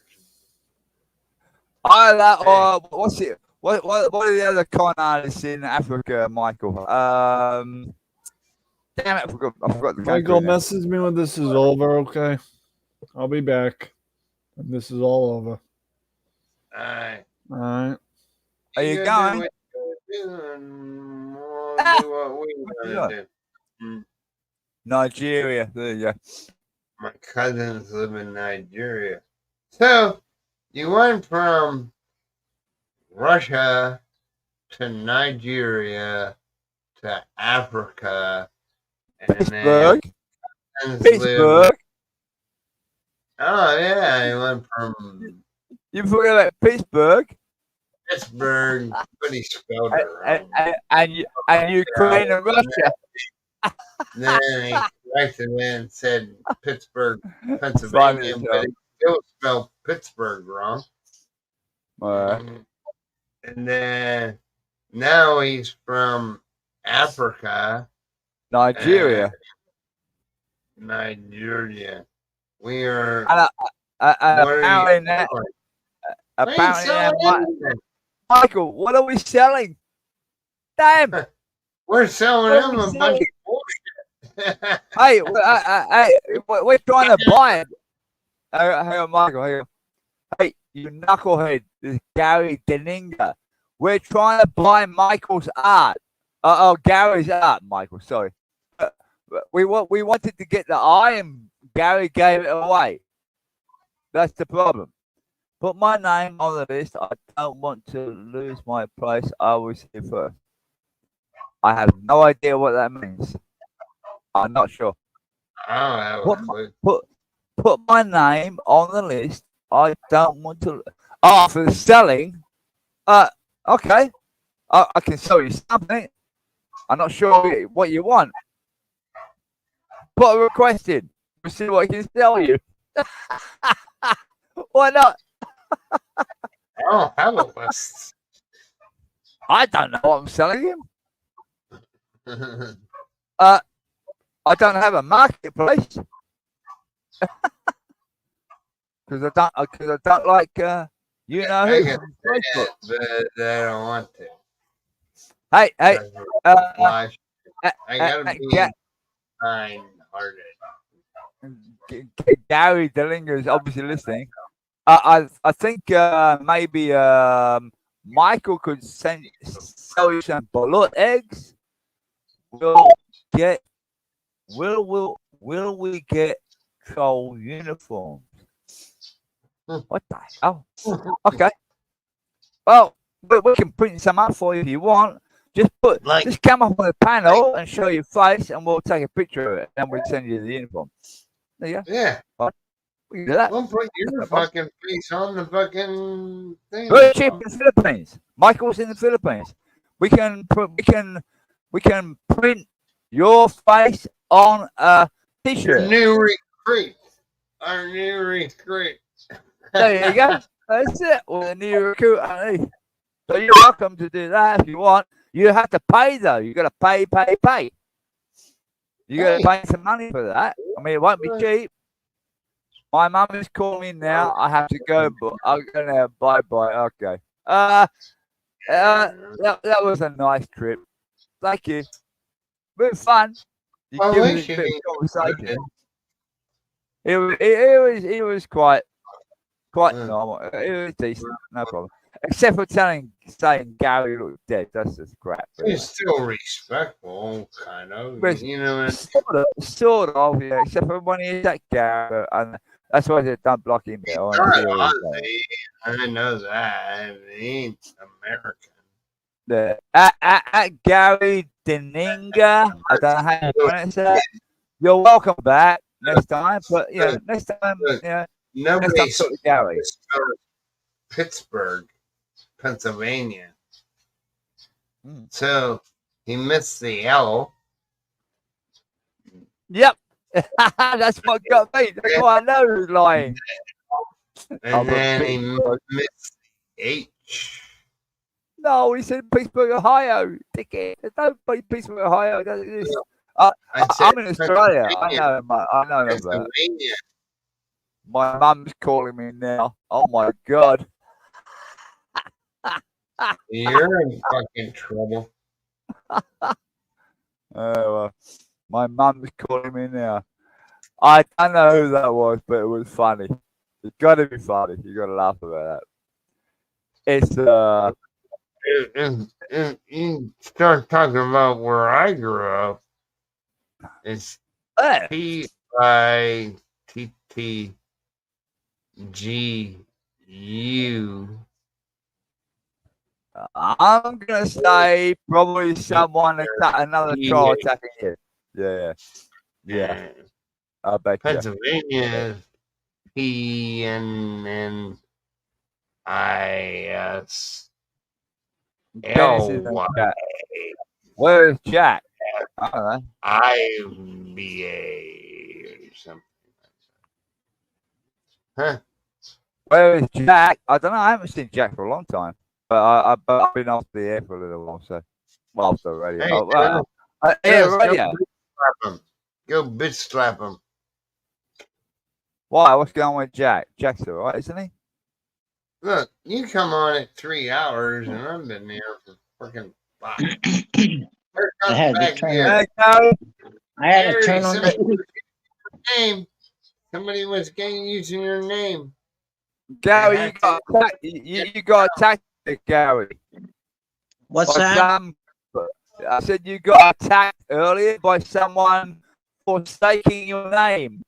I like, Hey, what's it? What are the other con artists in Africa, Michael? Damn it, I forgot the country Michael, now. message me when this is over, okay? I'll be back. And this is all over. alright. All right. Are you do going? what you do, and we'll Ah! do what we What you want doing? to do. Nigeria. There you go. My cousins live in Nigeria. So, you went from Russia to Nigeria to Africa, and then Pittsburgh. live. Pittsburgh. Oh yeah, he went from You forget about Pittsburgh Pittsburgh, but he spelled it wrong. and Ukraine and Russia. Then he corrected it and said Pittsburgh, Simon Pennsylvania, as but well. he still spelled Pittsburgh wrong. And then now he's from Africa, Nigeria. Nigeria. We are. And What are apparently you now, selling? We ain't apparently now, selling anything. Michael, what are we selling? Damn, We're selling what are him we a bunch selling? of bullshit. Hey, we're trying to buy it. Hang on, Michael. Hang on. Hey, you knucklehead, this Gary Deninga. We're trying to buy Michael's art. Gary's art, Michael. Sorry. We wanted to get the eye, and Gary gave it away. That's the problem. Put my name on the list. I don't want to lose my place. I was here first. I have no idea what that means. I'm not sure. I don't have a Put, clue. put my name on the list. I don't want to. Oh, for the selling. Okay. I can sell you something. I'm not sure what you want. Put a request in. We'll see what I can sell you. Why not? I don't have a list. I don't know what I'm selling him. I don't have a marketplace because I don't like you know I who can from say Facebook. it, but I don't want to. Hey, Because we're live. I gotta be kind-hearted. Gary Dellinger is obviously listening. I think maybe Michael could sell you some bullet eggs. Will we get troll uniforms? What the hell? Okay. Well, we can print some up for you if you want. Just come up on the panel and show your face, and we'll take a picture of it, and we'll send you the uniform. There you go. Yeah. We can do that. We'll put your fucking face on the fucking thing. We're cheap in the Philippines. Michael's in the Philippines. We can print your face on a t-shirt. New recruit. Our new recruit. There you go. That's it. With a new recruit underneath. So you're welcome to do that if you want. You have to pay though. You got to pay. You got to pay some money for that. I mean, it won't be cheap. My mum is calling me now. I have to go, but I'm gonna bye. Okay. That was a nice trip. Thank you. Bit fun. You give us a bit of conversation. It was quite normal. It was decent, no problem. Except for saying Gary looked dead. That's just crap. He's still respectful, kind of. But You know, sort of, yeah. Except for when he's at Gary, and that's why they don't block him there. I know that. He ain't American. At Gary Deninga. I don't know how you pronounce that. You're welcome back next time, but next time, Look, next Nobody time talk to Gary. spelled Pittsburgh, Pennsylvania. Hmm. So he missed the L. Yep, that's what got me. That's why I know he's lying. And then he missed the H. No, he said Pittsburgh, Ohio. Dickhead. There's nobody Pittsburgh, Ohio. I said I'm in Australia. I know that. Pennsylvania. My mum's calling me now. Oh my god. You're in fucking trouble. My mum's calling me now. I don't know who that was, but it was funny. It's got to be funny. You got to laugh about that. It's If you start talking about where I grew up, it's PITTGU. I'm gonna say probably someone another troll attacking you. Yeah. I bet you. Pennsylvania, PNNIS. Dennis is in chat. Where's Jack? I don't know. IBA or something. Huh? Where is Jack? I don't know. I haven't seen Jack for a long time. But I've been off the air for a little while, so off the radio. Hey, Radio. Go bitch slap him. Why? What's going on with Jack? Jack's all right, isn't he? Look, you come on at 3 hours, and I've been there for freaking 5. I had to turn. No. I had to turn on Somebody the. name. Somebody was using your name. Gary, you got attacked, Gary. What's that? I said you got attacked earlier by someone forsaking your name,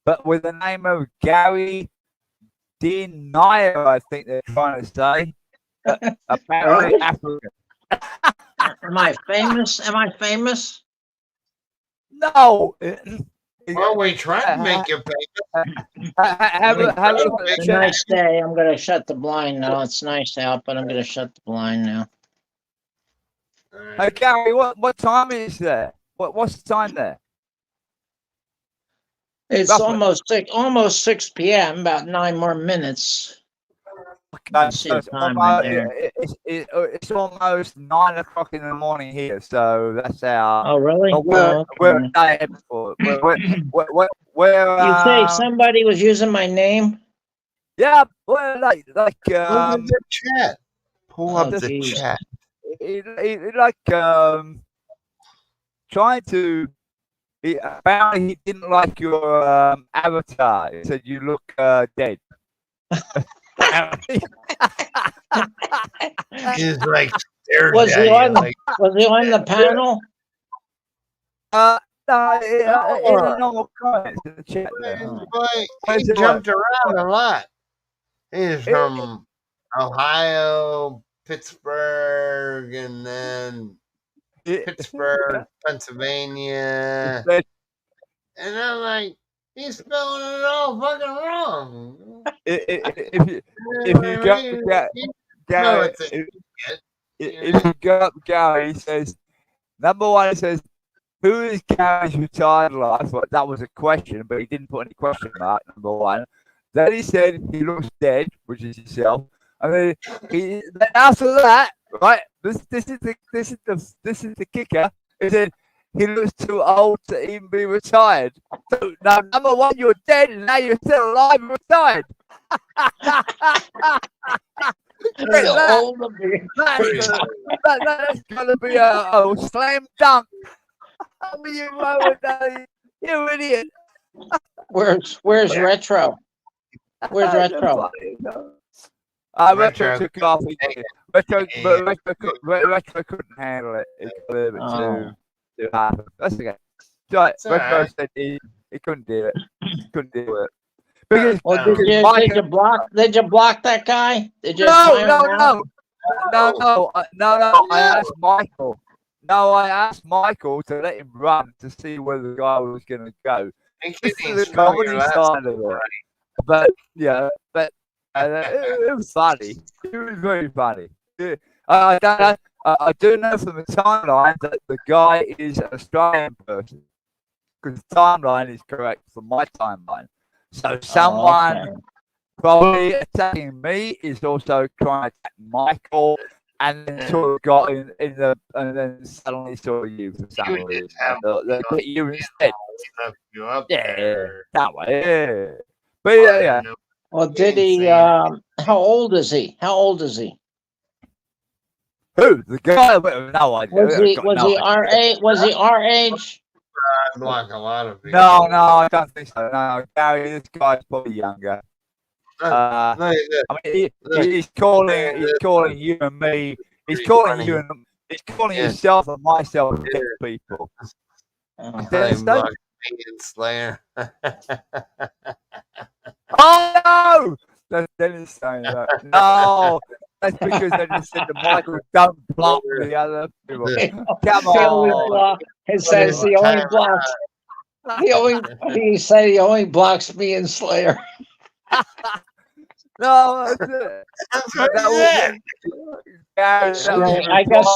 but with the name of Gary Denier, I think they're trying to say. Apparently African. Am I famous? Am I famous? No. Well, we tried to make you famous. Have a look at It's a nice day. I'm going to shut the blind now. It's nice out, but I'm going to shut the blind now. Hey, Gary, what time is there? What's the time there? It's Roughly. almost 6 p.m. About 9 more minutes. Okay, See so the time right there. it's almost 9 o'clock in the morning here, so that's our. Oh, really? We're a day ahead before. You say somebody was using my name? Yeah, well, like Pull up the chat. Pull up the geez. chat. Trying to. Apparently, he didn't like your avatar. He said you look dead. He's like stared Was at he you on? like, Was he on the panel? No, in the normal comments in the chat. boy, he jumped around a lot. He's from Ohio, Pittsburgh, and then Pittsburgh, Pennsylvania. And I'm like, he's spelling it all fucking wrong. If you go up Gary, he says, number one, he says, who is Gary's retired life? I thought that was a question, but he didn't put any question mark, number one. Then he said he looks dead, which is himself. And then after that, right, this is the kicker. He said he looks too old to even be retired. So now, number one, you're dead, and now you're still alive and retired. That's gonna be a slam dunk. You idiot. Where's Retro? Where's Retro? Retro took off. Retro couldn't handle it. It was a little bit too hard. That's okay. Right. Retro said he couldn't do it. Couldn't do it. Because, Well, did you block that guy? Did you no. No. I asked Michael. No, I asked Michael to let him run to see where the guy was going to go. I can't This even is the spell your comedy last side of it. But yeah, but it was funny. It was very funny. Yeah. I don't know. I do know from the timeline that the guy is an Australian person because the timeline is correct from my timeline. So Oh, someone okay. probably attacking me is also trying to attack Michael, and then sort of got in the and then suddenly saw you for some You reason. just have They'll get you instead. we left you up Yeah, there. that way. Yeah. But I yeah. didn't know. Well, did he? Insane. How old is he? How old is he? Who? The guy? No idea. Was I've he? got Was no he idea. our age? Was he our age? I block a lot of people. No, I don't think so. No, Gary, this guy's probably younger. Look at this. I mean, Look, he's calling you and me. He's pretty calling funny. you and he's calling Yeah. himself and myself dead people. Oh. Is that I so? blocked me and Slayer. Oh no! That's Dennis saying that. No, that's because they just said to Michael, "Don't block the other people." Come He only on. block. It says he only Time blocks. He said he only blocks me and Slayer. No, that's it. That's what That he was said. Gary, that was I guess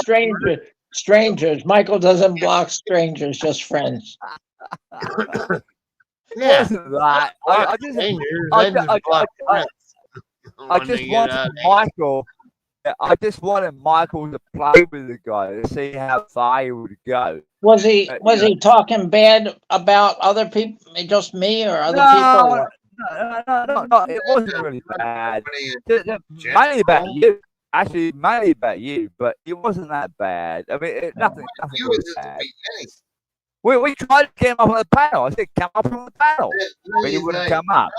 strangers. Michael doesn't block strangers, just friends. It Yeah. wasn't that. I just Strangers, I I just I- block I- friends. I When just they get out wanted of Michael. I just wanted Michael to play with the guy to see how far he would go. Was he? You Was know. he talking bad about other people? Just me or other people? Or what? No. It wasn't really bad. Mainly about you. Actually, mainly about you, but it wasn't that bad. I mean, nothing You really was at bad. the beginning. We tried to get him up on the panel. I said, come up on the panel, but he He's wouldn't like, come up.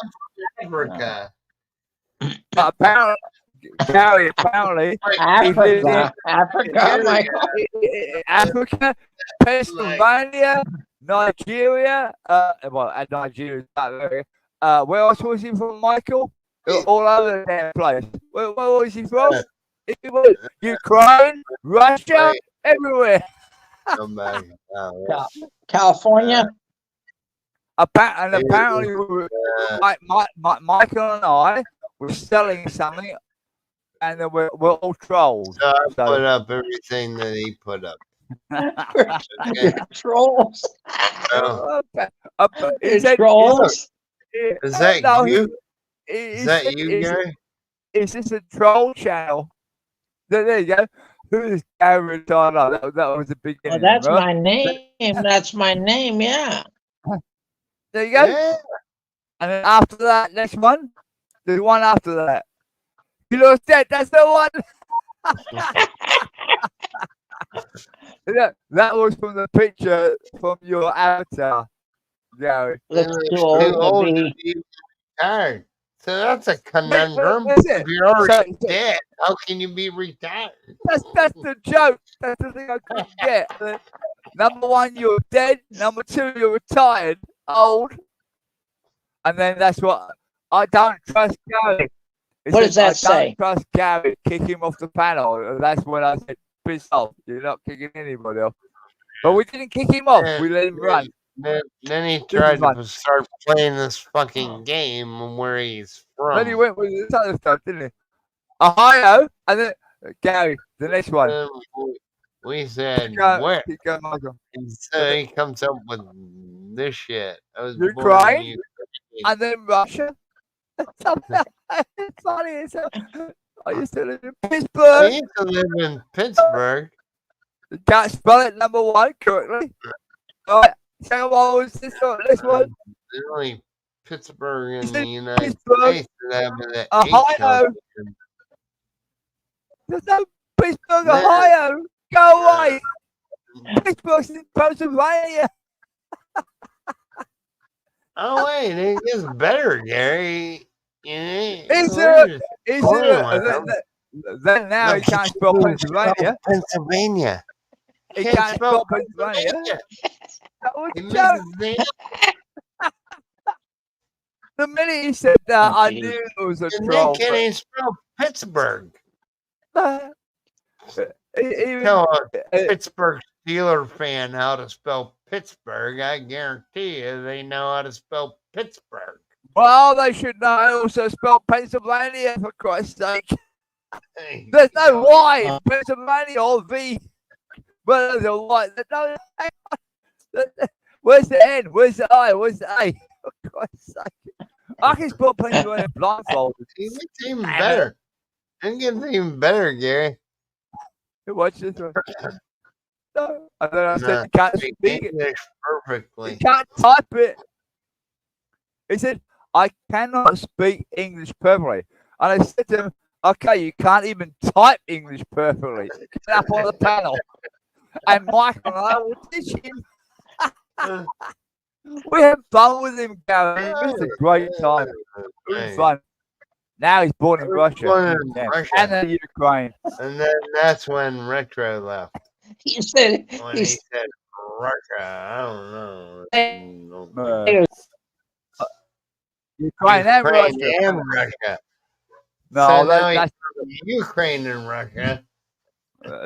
Africa. But apparently, Gary, apparently, he lives in Africa, Michael. Africa, Pennsylvania, Nigeria. Well, and Nigeria is that area. Where else was he from, Michael? All over the damn place. Where was he from? He was Ukraine, Russia, everywhere. Come back. Oh, California. Apparently, Michael and I were selling something, and then we're all trolls. So I put up everything that he put up. Okay. Trolls. Oh, He said, Trolls. is that No, you? he Is that said, you, Gary? Is this a troll channel? There you go. Who is Gary Tyler? That was the beginning. Well, that's right? my name. That's my name. Yeah. There you go. Yeah. And then after that, next one, the one after that. You lost that. That's the one. that was from the picture from your avatar, Gary. Looks It's too too old old to to be. be retired. So that's a conundrum. That's it. If you're already So- dead, how can you be retired? That's the joke. That's the thing I couldn't get. Number one, you're dead. Number two, you're retired, old. And then that's what I don't trust Gary. It What says, does that I say? don't trust Gary. Kick him off the panel. And that's when I said, piss off. You're not kicking anybody off. But we didn't kick him off. We let him run. Then he is tried fun. to start playing this fucking game where he's Then he from. went with this other stuff, didn't he? Ohio. And then Gary, the next one. Then we said, Go, where? keep going, Michael. And so he comes up with this shit. I was You're born in crying? Ukraine. And then Russia. It's funny. I used to live in I Pittsburgh. used to live in Pittsburgh. You can't spell it number one correctly. All right. Second one was this one. There's only Pittsburgh in Is the it United Pittsburgh? States that have that Ohio. H on it. There's no Pittsburgh, Man. Ohio. Go away. Pittsburgh's in Pennsylvania. Oh wait, it gets better, Gary. Is We're it? just Is toying it? with them. Then now he can't spell Pennsylvania. Pennsylvania. He can't spell Pennsylvania. That was He a misses joke. the The minute he said that, I Indeed. knew it was a and troll. they can't even spell Pittsburgh. Even, Tell a uh, Pittsburgh Steeler fan how to spell Pittsburgh. I guarantee you they know how to spell Pittsburgh. well, they should know also spell Pennsylvania, for Christ's sake. There's no Y in Pennsylvania or V. Well, there's a Y. No, where's the N? Where's the I? Where's the A? For Christ's sake. I can spell Pennsylvania blindfolded. It's even Damn better. It gets even better, Gary. Watch this one. No. And then I said, Nah, you can't speak speak it. English You perfectly. can't type it. He said, I cannot speak English perfectly. And I said to him, okay, you can't even type English perfectly. Get up on the panel. And Michael and I will teach him. We had fun with him, Gary. It was a great time. It was fun. Now he's born in Russia. Born in Russia. And then Ukraine. And then that's when Retro left. He said, When he he said Russia, I don't know. Ukraine and Russia. and Russia. No, So now that's, he's Ukraine and Russia.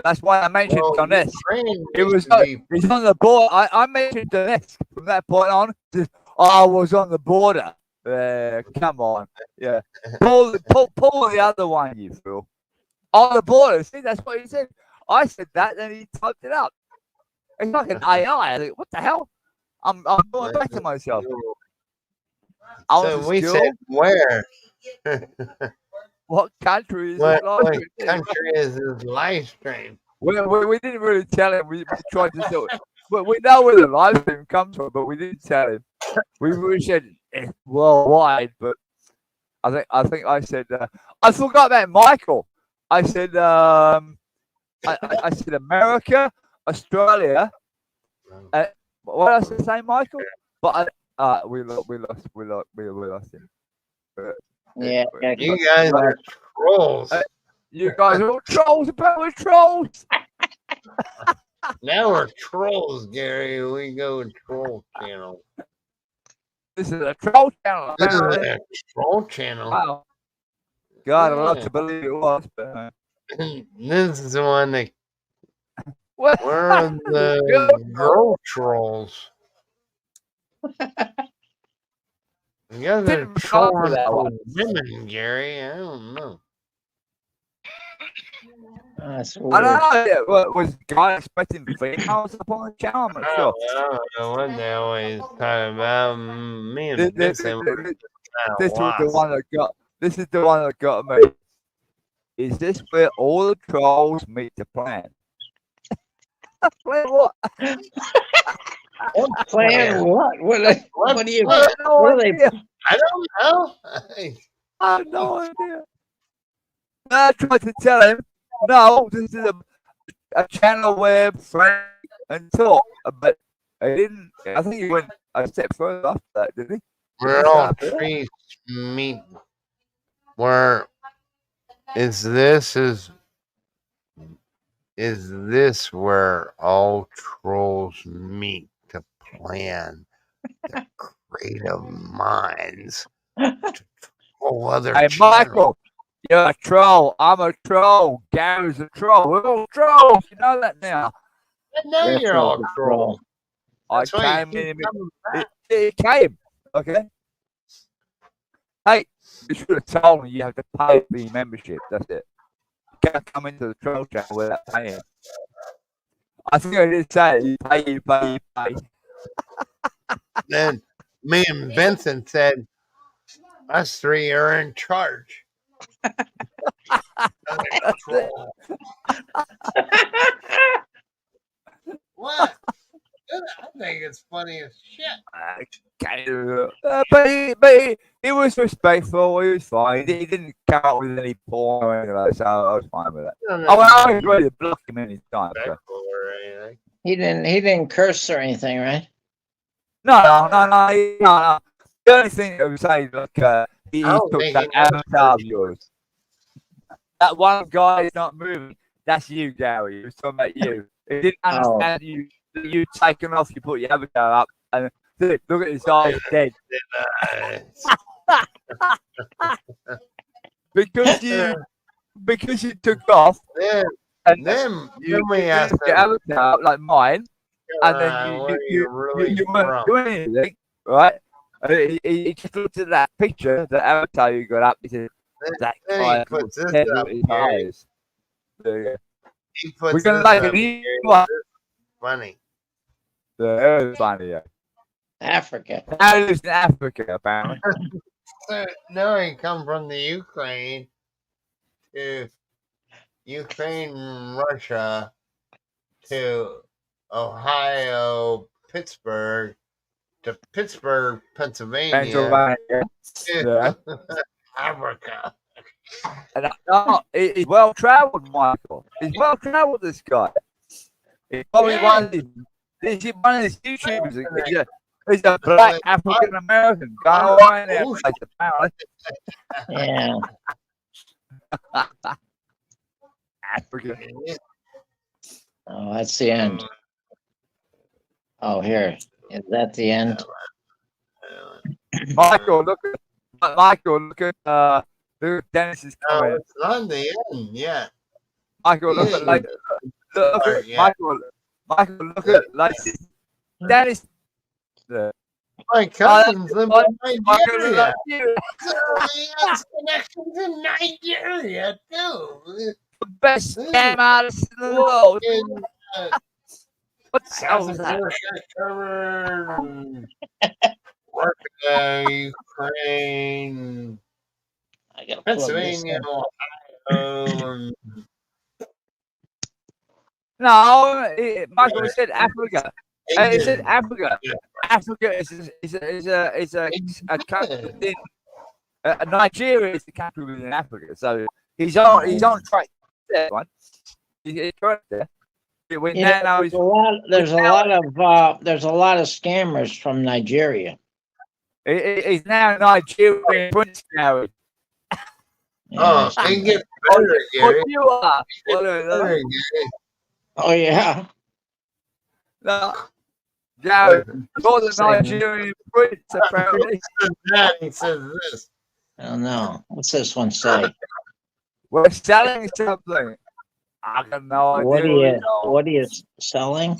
that's why I mentioned Donetsk. Ukraine It was used to be- he's on the border. I mentioned Donetsk from that point on. Just, I was on the border. Come on. Yeah. Pull the other one, you fool. On the border. See, that's what he said. I said that, and he typed it up. It's like an AI. I think, what the hell? I'm going back to myself. I was So in we school. said where? What country is What it? Like? country is this live stream? We didn't really tell him. We tried to do it. But we know where the live stream comes from, but we didn't tell him. We said it's worldwide, but I think I said I forgot about Michael. I said I said America, Australia. What else did I say, Michael? But we lost him. yeah, You guys are trolls. You guys are all trolls. We're trolls. Now we're trolls, Gary. We go troll channel. This is a troll channel. This is apparently. a troll channel. Wow. God, I'd love to believe it was, but This is the one that what? we're the girl trolls. You guys are Didn't recall trolling that for one. women, Gary. I don't know. that's I weird. don't know. Yeah, was the guy expecting females up on the channel? I'm not I sure. don't know what they always talking about. Me and This Vincent were kinda was the lost. one that got. This is the one that got me. Is this where all the trolls meet to plan? Plan what? Plan what? What do you? I have no What are they? idea. I don't know. I have no idea. I tried to tell him, no, this is a channel where friends and talk, but I didn't. I think he went a step further after that, did he? We're all trees meet. Where is this where all trolls meet to plan their creative minds to troll other Hey, channels? Michael, you're a troll. I'm a troll. Gary's a troll. We're all trolls. You know that now. I know That's you're all a trolls. I That's why you came keep in. coming back. It came. Okay. Hey, you should have told me you have to pay the membership. That's it. You can't come into the troll channel without paying. I think I did say it. You pay. Then me and Vincent said, us three are in charge. Troll. What? I think it's funny as shit. But he was respectful. He was fine. He didn't come up with any porn or anything like that, so I was fine with that. I was ready to block him any time. So. He didn't curse or anything, right? No. The only thing I would say, like, he I don't took think that he knows avatar of yours. That one guy is not moving. That's you, Gary. He was talking about you. He didn't understand you. You taken off. You put your avatar up, and look at his eyes dead because you took off. Then And Then we you asked your him, avatar like mine, and then where are you really you weren't from? doing anything, right? And he just looked at that picture, the avatar you got up. He said, "That Then he guy puts looks this dead up, with his Gary. eyes." There you go. He We're puts gonna this make up, an new Gary. one. This is funny. That was funny. Yeah. Africa. Now he lives in Africa, apparently. So now he come from the Ukraine to Ukraine, Russia to Ohio, Pittsburgh to Pittsburgh, Pennsylvania Pennsylvania. Yeah. to Africa. And he's well travelled, Michael. He's well travelled. This guy. He's probably one of these YouTubers. He's a black African American guy right there. Apparently. Yeah. African. Oh, that's the end. Oh, here. Is that the end? Michael, look at Dennis is No, coming. it's not the end yet. Michael, look at Michael, look at Lacey. Dennis. My cousins live in Michael, look Nigeria. at you. So he has connections in Nigeria too. The best scam artist in the world. In, What the hell South was that? America covered. Russia, Ukraine, I gotta plug this Pennsylvania, in. Ohio. No, Michael said Africa. He said Africa. Africa is a country within Nigeria is the country within Africa. So he's on track there. One, he's correct there. We You know, now there's a lot of scammers from Nigeria. he's now Nigerian Prince Harry. Oh, Yeah, it gets better, Gary. What you are? Better, Gary. oh yeah. No, Gary, you're the Nigerian Prince apparently. That he says this. I don't know. What's this one say? We're selling something. I got no idea. What are you selling?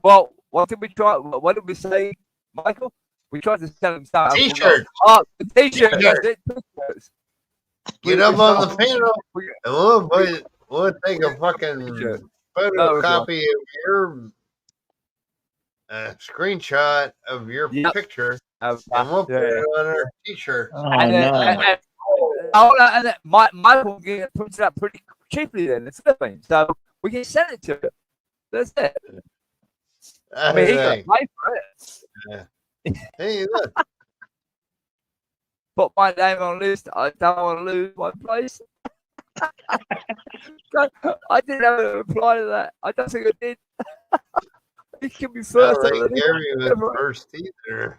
Well, what did we try? What did we say, Michael? We tried to sell him something. T-shirt. Oh, the T-shirt. T-shirt. That's it, T-shirts. Get up on the panel and we'll take a fucking T-shirt. photocopy of your screenshot of your picture and we'll put it on our T-shirt. Oh And then Michael puts it up pretty cheaply then, the Philippines. So we can send it to him. That's it. I mean, he got paid for it. Hey, look. Put my name on the list. I don't want to lose my place. I didn't have a reply to that. I don't think I did. He can be first. Gary was first either.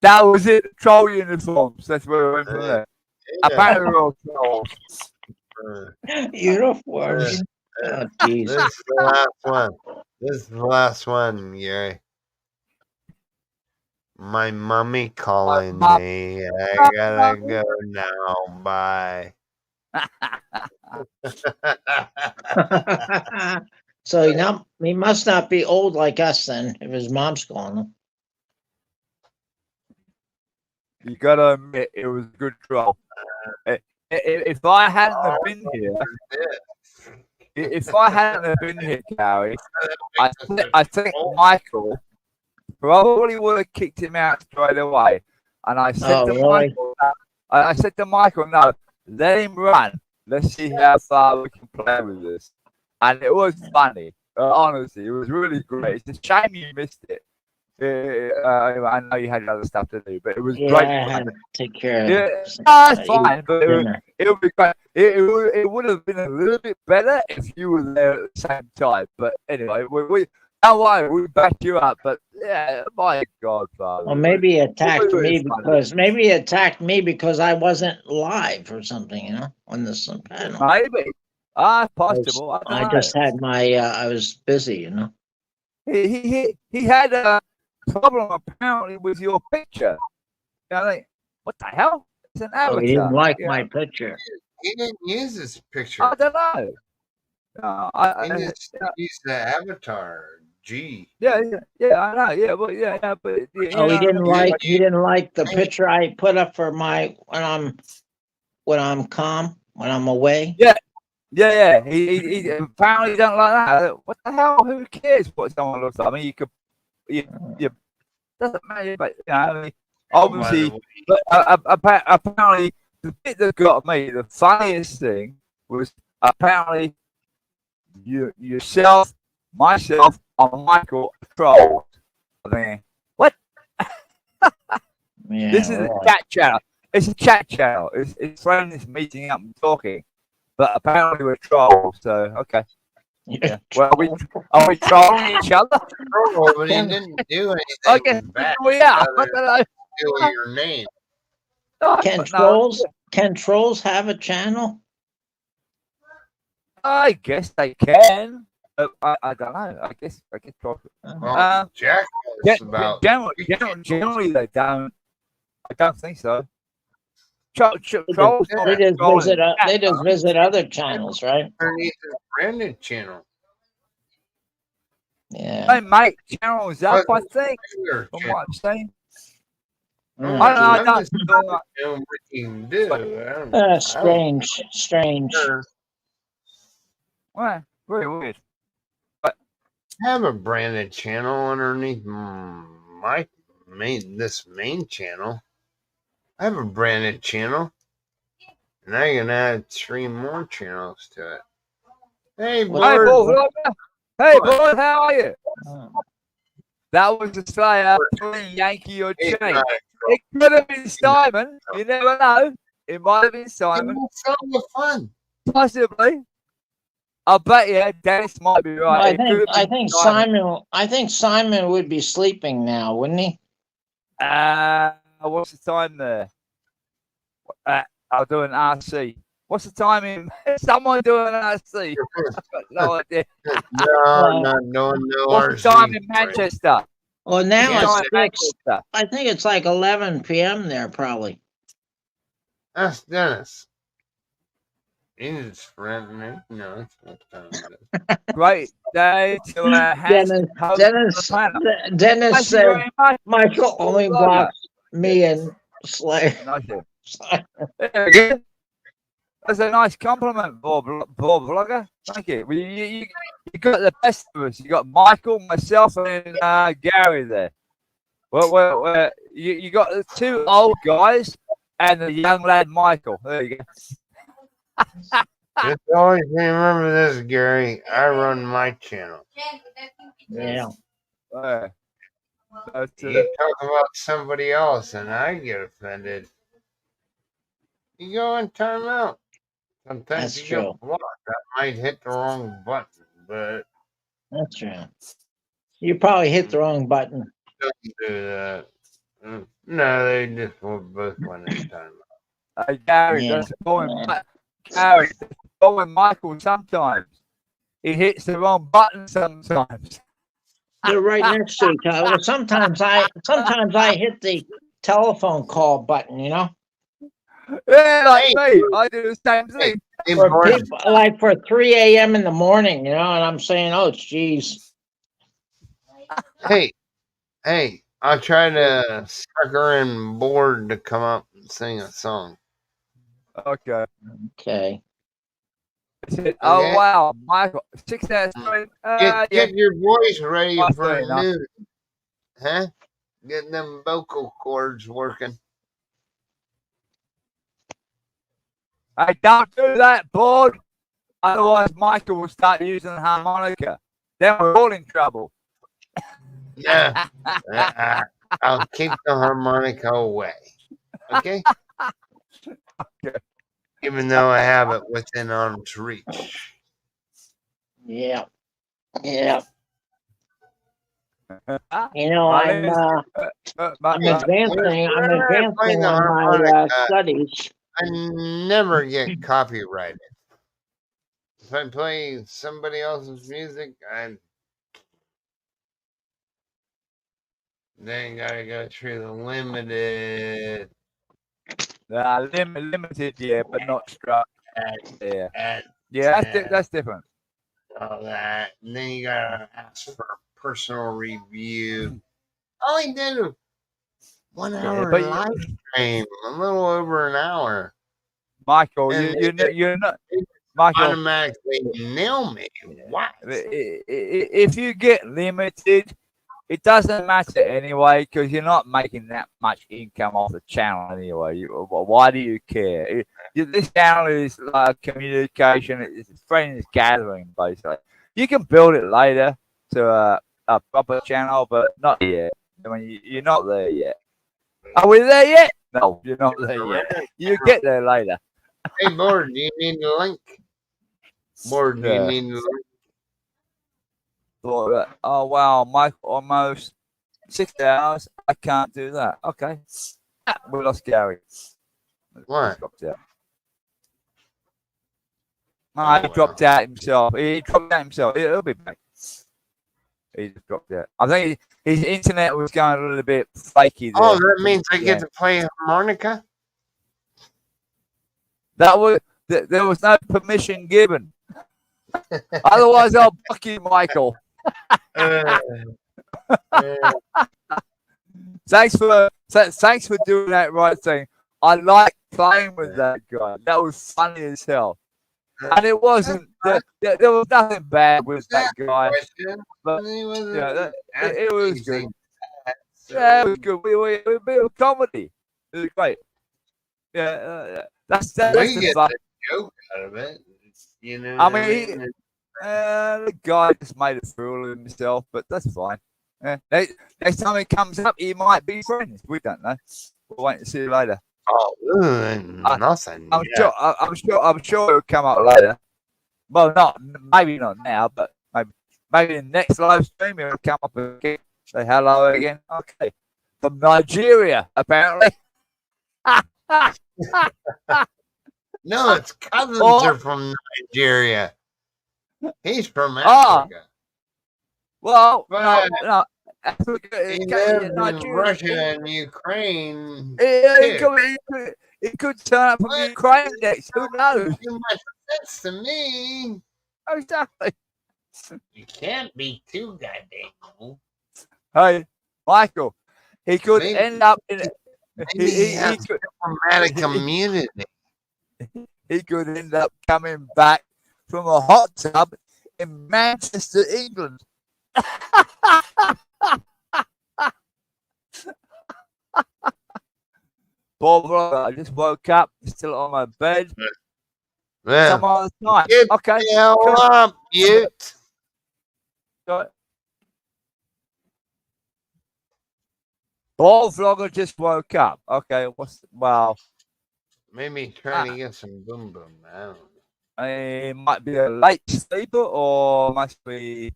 That was it. Troll uniforms. That's where we went from there. Apparently we're all trolls. Uniforms. Oh, jeez. This is the last one. This is the last one, Gary. My mommy calling me. I gotta go now. Bye. So he must not be old like us then, if his mom's calling him. You gotta admit, it was a good troll. If I hadn't have been here, Gary, I think Michael probably would have kicked him out straight away. And I said to Michael, no, let him run. Let's see how far we can play with this. And it was funny. Honestly, it was really great. It's a shame you missed it. I know you had other stuff to do, but it was great. I had to take care of it's fine, but it would be great. It would have been a little bit better if you were there at the same time. But anyway, we don't worry, we backed you up. But yeah, my God, Father. Well, maybe he attacked me because I wasn't live or something, on this panel. Maybe. Possible. I just had I was busy, He had a problem apparently with your picture. What the hell? It's an avatar. He didn't like my picture. didn't use his picture. I don't know. He just used the avatar. G. Yeah, I know. Yeah, but you Oh, he know, didn't like the picture I put up for my when I'm calm, when I'm away. Yeah. He apparently don't like that. What the hell? Who cares what someone looks like? I mean, you doesn't matter, but you know, I mean, obviously, but apparently, the bit that got me, the funniest thing was apparently yourself, myself, and Michael trolled. I mean, what? Yeah, This is a chat channel. It's a chat channel. It's friends meeting up and talking, but apparently we're trolls. So okay. Yeah. Well, are we trolling each other? Oh, but he didn't do I guess anything bad. we are. I Other don't know. stealing your name. Can trolls have a channel? I guess they can. I don't know. I guess trolls. Well, Jack knows about. Generally, they don't. I don't think so. Trolls. They just visit other channels, right? Underneath his branded channel. Yeah. They make channels up. I think. Regular From channel. what I'm saying. Mm. I don't know. I I'm don't just know. know what you can do. I don't Strange. sure. Well, very weird. I have a branded channel underneath this main channel. I have a branded channel, and I can add 3 more channels to it. Hey, Hey, board. boy, hey, What? boy, how are you? Oh. That was a slayer between Yankee or He's Jane. not a It could have been Simon. You never know. It might have been troll. Simon. It's so much fun. Possibly. I bet you Dennis might be Well, right. I think Simon would be sleeping now, wouldn't he? What's the time there? I'll do an RC. What's the time in? Someone doing an RC. I've got no idea. No, no What's the time in Manchester? Well, now Yes, it's 6. I think it's like 11 p.m. there, probably. That's Dennis. He's friendly. No, it's what time it is. Great day to handsome host of the planet. Dennis Thank you said, very much. Michael only blocks me and Slay. Nice. There we go. That's a nice compliment, Bob Vlogger. Thank you. Well, you got the best of us. You got Michael, myself, and Gary there. Well, you got the 2 old guys and the young lad Michael. There you go. Just always remember this, Gary. I run my channel. Yeah. You talk about somebody else and I get offended. You go in timeout. Sometimes That's you true. get blocked. That might hit the wrong button, but That's true. You probably hit the wrong button. don't do that. No, they just both went in timeout. Gary, Yeah. that's Gary, going Michael sometimes. He hits the wrong button sometimes. They're right next to each other. Well, sometimes I hit the telephone call button, you know? Yeah, like me. I do the same thing. For people, like for 3 a.m. in the morning, you know, and I'm saying, oh, geez. Hey, I'll try to sucker in Board to come up and sing a song. Okay. Okay. Okay. Wow, Michael, 6 hours straight. Get your voice ready Oh, for fair enough. noon. Huh? Get them vocal cords working. Hey, don't do that, Board. Otherwise, Michael will start using the harmonica. Then we're all in trouble. Yeah. I'll keep the harmonica away. Okay? Okay. Even though I have it within arm's reach. Yeah. Yeah. You know, I'm advancing on my studies. I never get copyrighted. If I play somebody else's music, then gotta go through the limited. Limited, yeah, but not struck. Yeah. at Yeah, that's 10, that's different. all that. And then you gotta ask for a personal review. All he did was 1 Yeah, hour but live stream, a little over an hour. Michael, And you're not they Michael. automatically nail me. What? If you get limited, it doesn't matter anyway because you're not making that much income off the channel anyway. Why do you care? This channel is like communication. It's friends gathering basically. You can build it later to a proper channel, but not yet. I mean, you're not there yet. Are we there yet? No, you're not there yet. You get there later. Hey, Board, do you need the link? Board, do you Yeah. need the link? Oh wow, Mike, almost 6 hours. I can't do that. Okay, we lost Gary. What? He dropped out. No, he dropped out himself. He dropped out himself. He'll be back. He just dropped out. I think his internet was going a little bit flaky there. Oh, that means I get to play harmonica? That was there was no permission given. Otherwise, I'll block you, Michael. Uh, uh, Thanks for doing that right thing. I like playing with that guy. That was funny as hell. And it wasn't. There was nothing bad with that guy. But yeah, it was good. Yeah, it was good. We were a bit of comedy. It was great. Yeah, that's we the get fun. the joke out of it. You know, I mean, the guy just made a fool of himself, but that's fine. Yeah. Next time he comes up, he might be friends. We don't know. We'll wait and see later. oh, nothing. I'm sure it'll come up later. Well, maybe not now, but maybe in the next live stream it'll come up again. Say hello again. Okay, from Nigeria apparently. No, it's cousins Oh. are from Nigeria. He's from Ah. Africa. Well, But no, Africa, he lives in Nigeria. Russia and Ukraine. It could turn up from What? Ukraine next. Who knows? Too much sense to me. Exactly. You can't be too goddamn old. Hey, Michael, he could Maybe- end up in. Maybe he has diplomatic immunity. He could end up coming back from a hot tub in Manchester, England. Poor brother, I just woke up, still on my bed. Yeah. Some other time. Get Okay. the hell cool. up, you. Ball vlogger just woke up. Okay, well, Maybe trying to get some boom boom. I don't know. it might be a late sleeper or must be.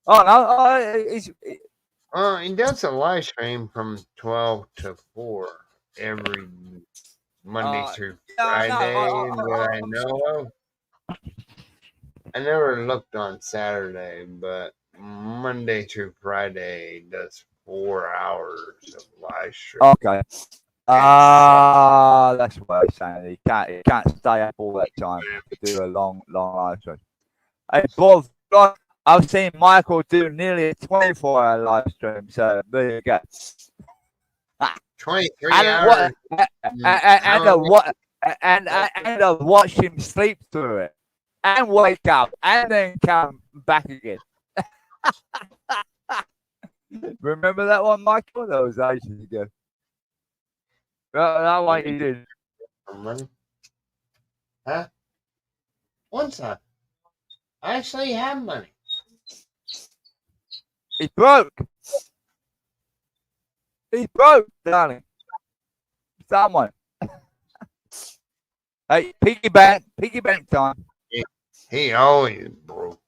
Oh no, He does a live stream from 12 to 4 every Monday through Friday that I know of. I never looked on Saturday, but Monday through Friday he does 4 hours of live stream. okay. That's what I'm saying. He can't stay up all that time to do a long live stream. Hey, Bob, I've seen Michael do nearly a 24-hour live stream, so there you go. 23 And hours. I've watched him sleep through it and wake up and then come back again. Remember that one, Michael? That was ages ago. That one you did. Money? Huh? One time. I actually have money. He's broke. He's broke, darling. Someone. Hey, piggy bank time. He always broke.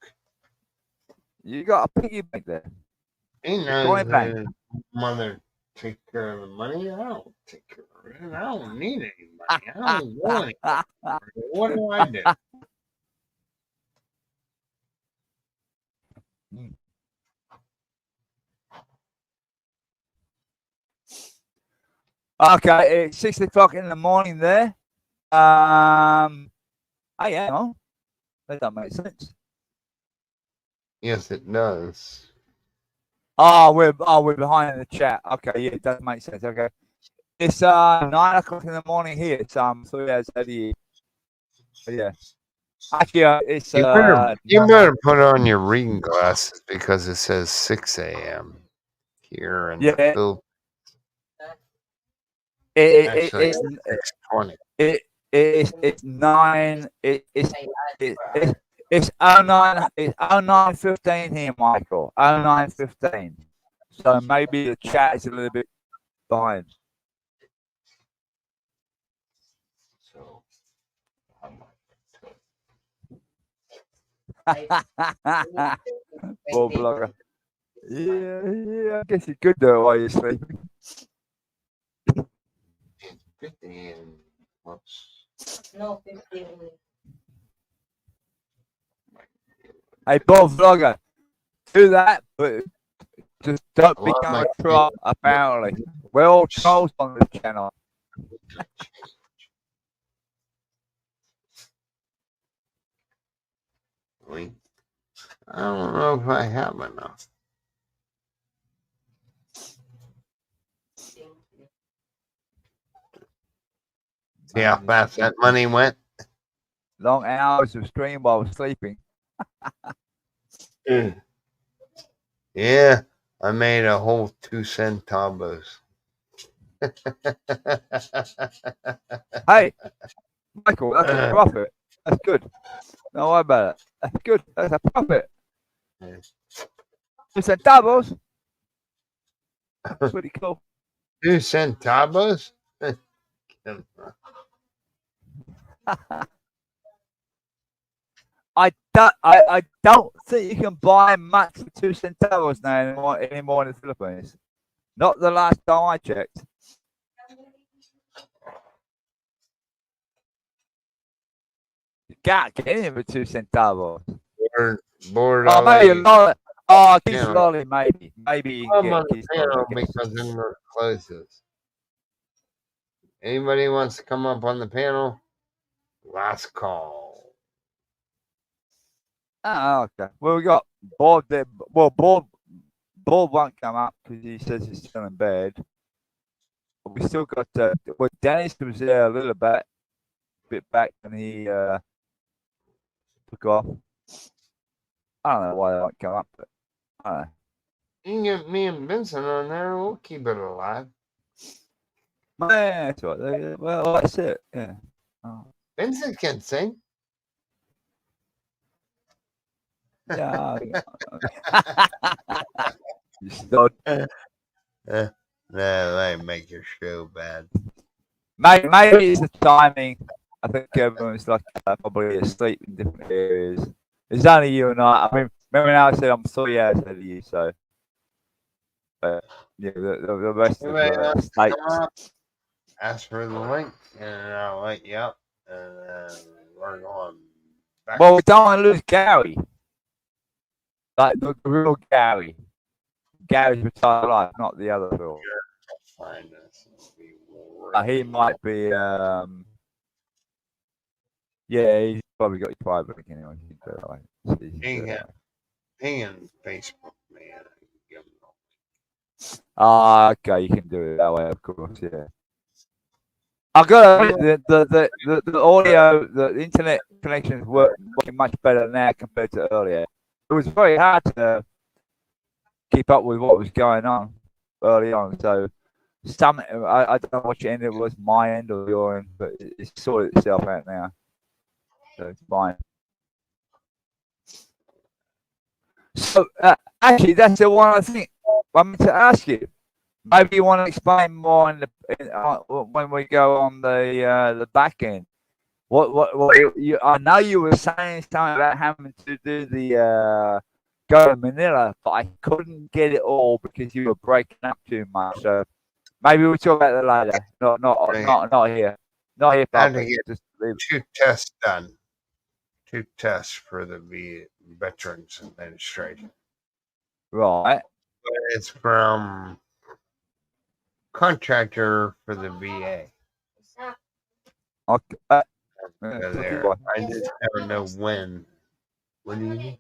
You got a piggy bank there. He knows Going back. his mother take care of the money. I don't take care of it. I don't need any money. I don't want it. What do I do? Okay, it's 6 o'clock in the morning there. Hey, hang on. That doesn't make sense. Yes, it does. Oh, we're behind in the chat. Okay, yeah, it does make sense. Okay. It's 9 o'clock in the morning here. It's 3 hours ahead of you. But yeah. Actually, it's You better put on your reading glasses because it says 6 a.m. here in the yeah. Philippines. Actually, It's 6:20. it's 9. It's 09. It's 09:15 here, Michael. 09:15. So maybe the chat is a little bit behind. So, Poor blogger. Yeah, I guess you could do it while you're sleeping. 50 and whoops. No, 50 only. Hey, Bob Vlogger, do that, but just don't A lot of become my a troll, apparently. We're all trolls on this channel. I don't know if I have enough. See how fast that money went? Long hours of stream while sleeping. Yeah, I made a whole 2 centavos. Hey, Michael, that's a profit. That's good. Don't worry about it. That's good. That's a profit. Yeah. 2 centavos. Pretty cool. 2 centavos? I don't think you can buy much for 2 centavos now anymore in the Philippines. Not the last time I checked. You can't get anything for 2 centavos. Board Oh, maybe a lolly. Oh, a Kiss Yeah. lolly, maybe. Maybe you I'm can on get a the Kiss lolly, panel I guess. because then it closes. Anybody wants to come up on the panel? Last call. Oh, okay. Well, we got Bob there. Well, Bob won't come up because he says he's still in bed. But we still got, well, Dennis was there a little bit back when he took off. I don't know why they won't come up, but I don't know. You can get me and Vincent on there. We'll keep it alive. Man, that's right. Well, that's it. Yeah. Oh. Vincent can sing. Yeah. You stud. That might make your show bad. Maybe it's the timing. I think everyone's like probably asleep in different areas. It's only you and I. I mean, remember now I said I'm 3 hours ahead of you, so. But yeah, the rest of Anybody the else come states. up, ask for the link, and I'll let you up. And we're going back. Well, we don't want to lose Gary. Like the real Gary. Gary's retired life, not the other Phil. Find us. He might be. Yeah, he's probably got his private link anyway. Ping in Facebook, man. Okay, you can do it that way, of course. Yeah. I got the audio, the internet connection is working much better now compared to earlier. It was very hard to keep up with what was going on early on. So I don't know which end it was, my end or your end, but it's sorted itself out now. So it's fine. So actually, that's the one I think I meant to ask you. Maybe you want to explain more when we go on the back end. What you? I know you were saying something about having to do the go to Manila, but I couldn't get it all because you were breaking up too much. So maybe we'll talk about that later. Not here. Not here. I had to Public. get Just leave it. 2 tests done. 2 tests for the Veterans Administration. Right. It's from contractor for the VA. Okay. Yeah, go took it there. by. I just don't know when. What do you need?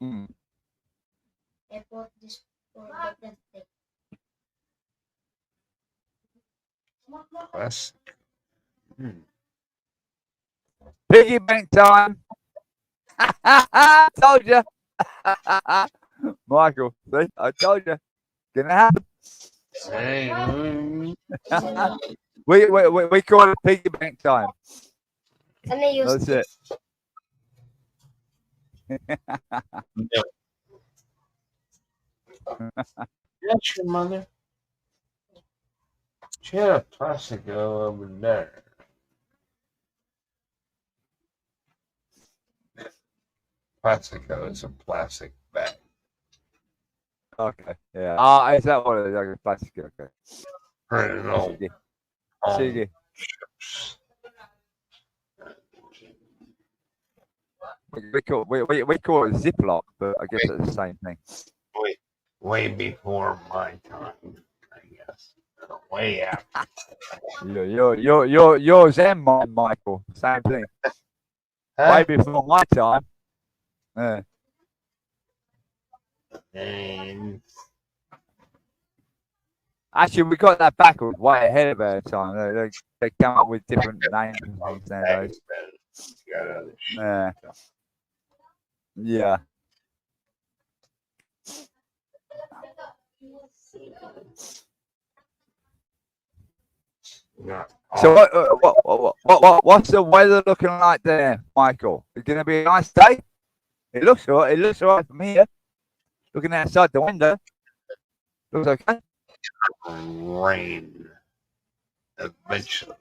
Mm. I bought this for the plastic. Plus, Piggy bank time. Told you. Michael, see, I told you. Gonna happen. same. We call it piggy bank time. And I used That's it. No. That's your mother. She had a plastic over there. Plastico is a plastic bag. Okay. Yeah. Ah, is that what it is? Okay, plastic. Okay. Printed on Sige. home Sige. ships. We call it Ziploc, but I guess it's the same thing. Way before my time, I guess. Way after. Yours and mine, Michael. Same thing. Way before my time. Yeah. And Actually, we got that backwards, way ahead of our time. They come up with different names and things nowadays. got other shit. Yeah. Yeah. Not So all. what's the weather looking like there, Michael? It's gonna be a nice day. It looks all right. It looks all right from here. Looking outside the window. Looks okay. Rain eventually.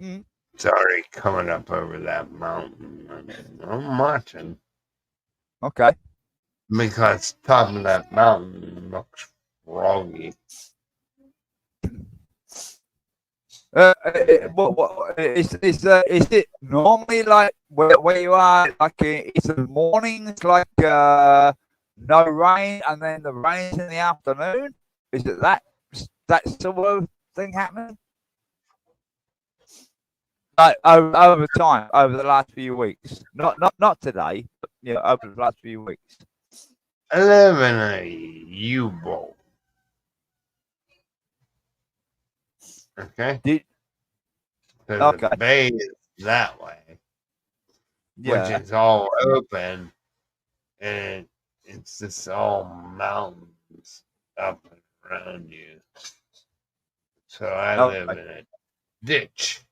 Mm. It's already coming up over that mountain. I mean, I'm watching Okay. because top of that mountain looks froggy. Is it normally like where you are? Like is the mornings like no rain and then the rain's in the afternoon? Is it that sort of thing happening? Like over time, over the last few weeks, not today, but over the last few weeks. I live in a U-boat. Okay? Did So Okay. the bay is that way, yeah. which is all open, and it's just all mountains up and around you. So I live Okay. in a ditch.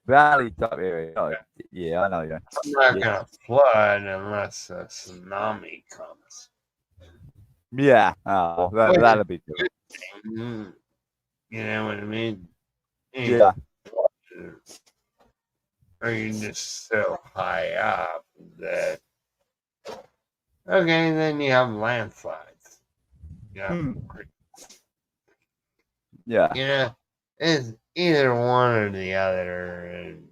Valley type area. Oh, yeah, I know. Yeah. I'm not Yeah. gonna flood unless a tsunami comes. Yeah. Oh, that'll be good. Mm, You know what I mean? Yeah. Or you're just so high up that okay, then you have landslides. Yeah. Hmm. Yeah. You know, it's either one or the other. And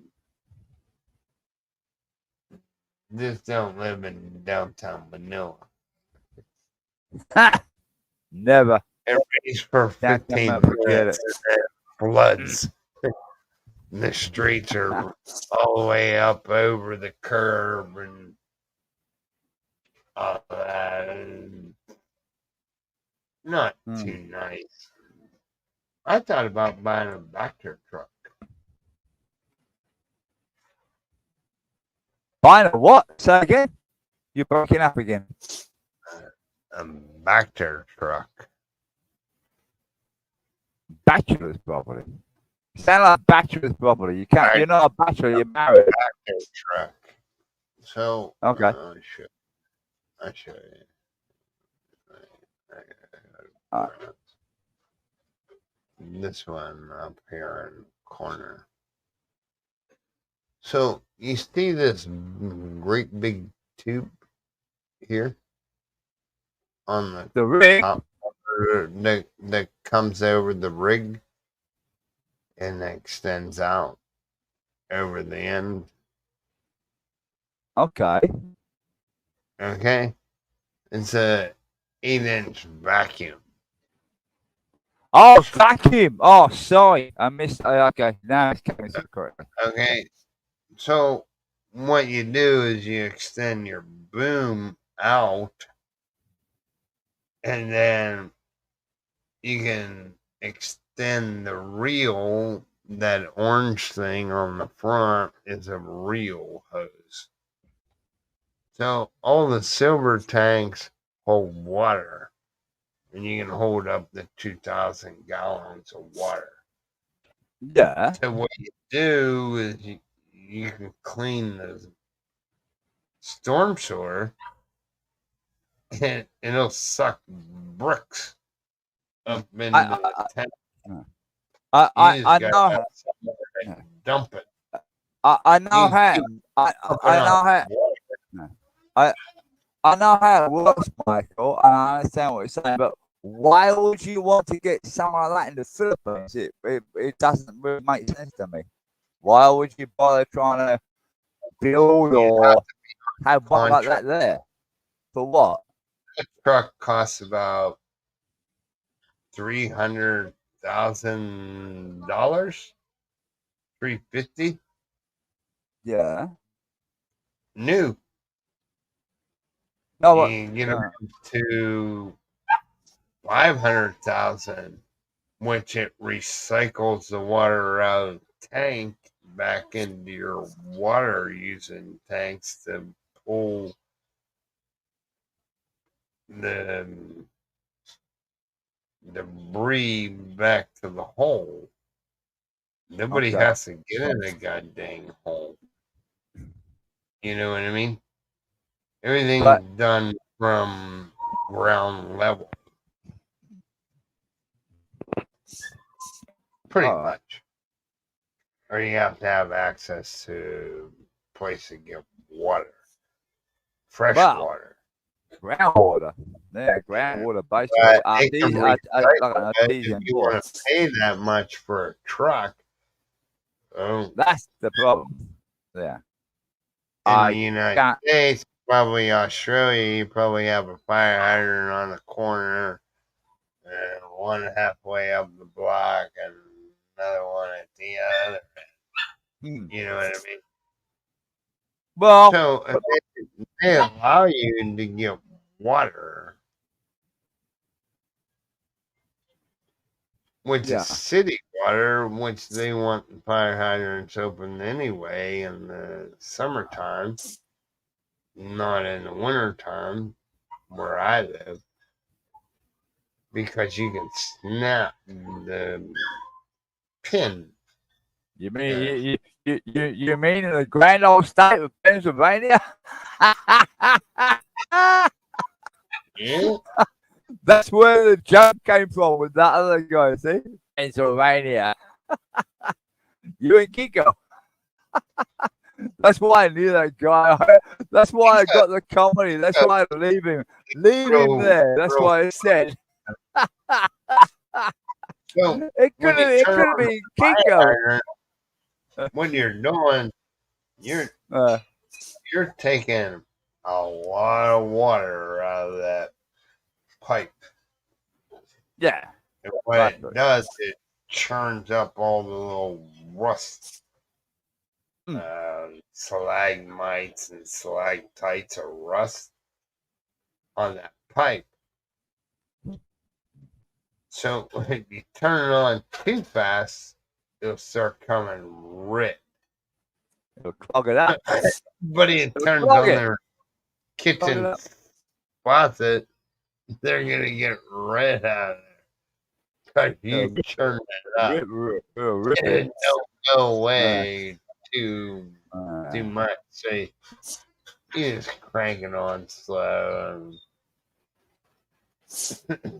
just don't live in downtown Manila. Never. It rains for Can't 15 come out, forget minutes it. and then floods. The streets are all the way up over the curb and all that. And not too nice. I thought about buying a Vector truck. Buying a what? Say again? You're breaking up again. A Vector truck. Bachelor's property. You sound like bachelor's property. You can't. You're not a bachelor. You're married. Vector truck. So Okay. I show you. This one up here in the corner. So you see this great big tube here on The rig. top that comes over the rig and extends out over the end. Okay. Okay, it's a 8-inch vacuum. Oh, vacuum. Oh, sorry. I missed. Okay, now it's coming through correctly. Okay. So what you do is you extend your boom out, and then you can extend the reel. That orange thing on the front is a reel hose. So all the silver tanks hold water, and you can hold up to 2,000 gallons of water. Yeah. So what you do is you can clean the storm sewer, and it'll suck bricks up into the tank. You just I gotta know. have somewhere to dump it. I know You how. keep I pumping I out know how. water. I know how it works, Michael, and I understand what you're saying, but why would you want to get something like that in the Philippines? It doesn't really make sense to me. Why would you bother trying to build You or have one like that contract. there? For what? Truck costs about $300,000, $350 Yeah. new. No, You but can get them to 500,000, which it recycles the water out of the tank back into your water using tanks to pull the debris back to the hole. Nobody okay. has to get in a goddamn hole. You know what I mean? Everything's But done from ground level, pretty all right. much. Or you have to have access to a place to get water, fresh Wow. water. Groundwater. Yeah, groundwater basically. But they can Like recycle an it if artesian you water. want to pay that much for a truck. Oh, That's the problem. Yeah. in the I United can't. States, probably Australia, you probably have a fire hydrant on the corner and one halfway up the block and another one at the other. You know what I mean? Well, So if they allow you to get water, which is yeah. city water, which they want the fire hydrants open anyway in the summertime, not in the wintertime where I live, because you can snap the pin. You mean you mean in the grand old state of Pennsylvania? Yeah. That's where the joke came from with that other guy, see? Pennsylvania. You and Kiko. That's why I knew that guy. That's why I got the comedy. That's why I leave him. Leave him there. That's why I said. So It when could you have turn on been the fire Kiko. hydrant, when you're doing, you're Uh, you're taking a lot of water out of that pipe. yeah. And what Exactly. it does, it churns up all the little rust, stalagmites and stalactites of rust on that pipe. So if you turn it on too fast, it'll start coming red. It'll clog it up. But it It'll turns clog on it. their Clog it kitchen up. faucet, they're gonna get red out of there because you turned it up. Rip. No way too much. So you just crank it on slow.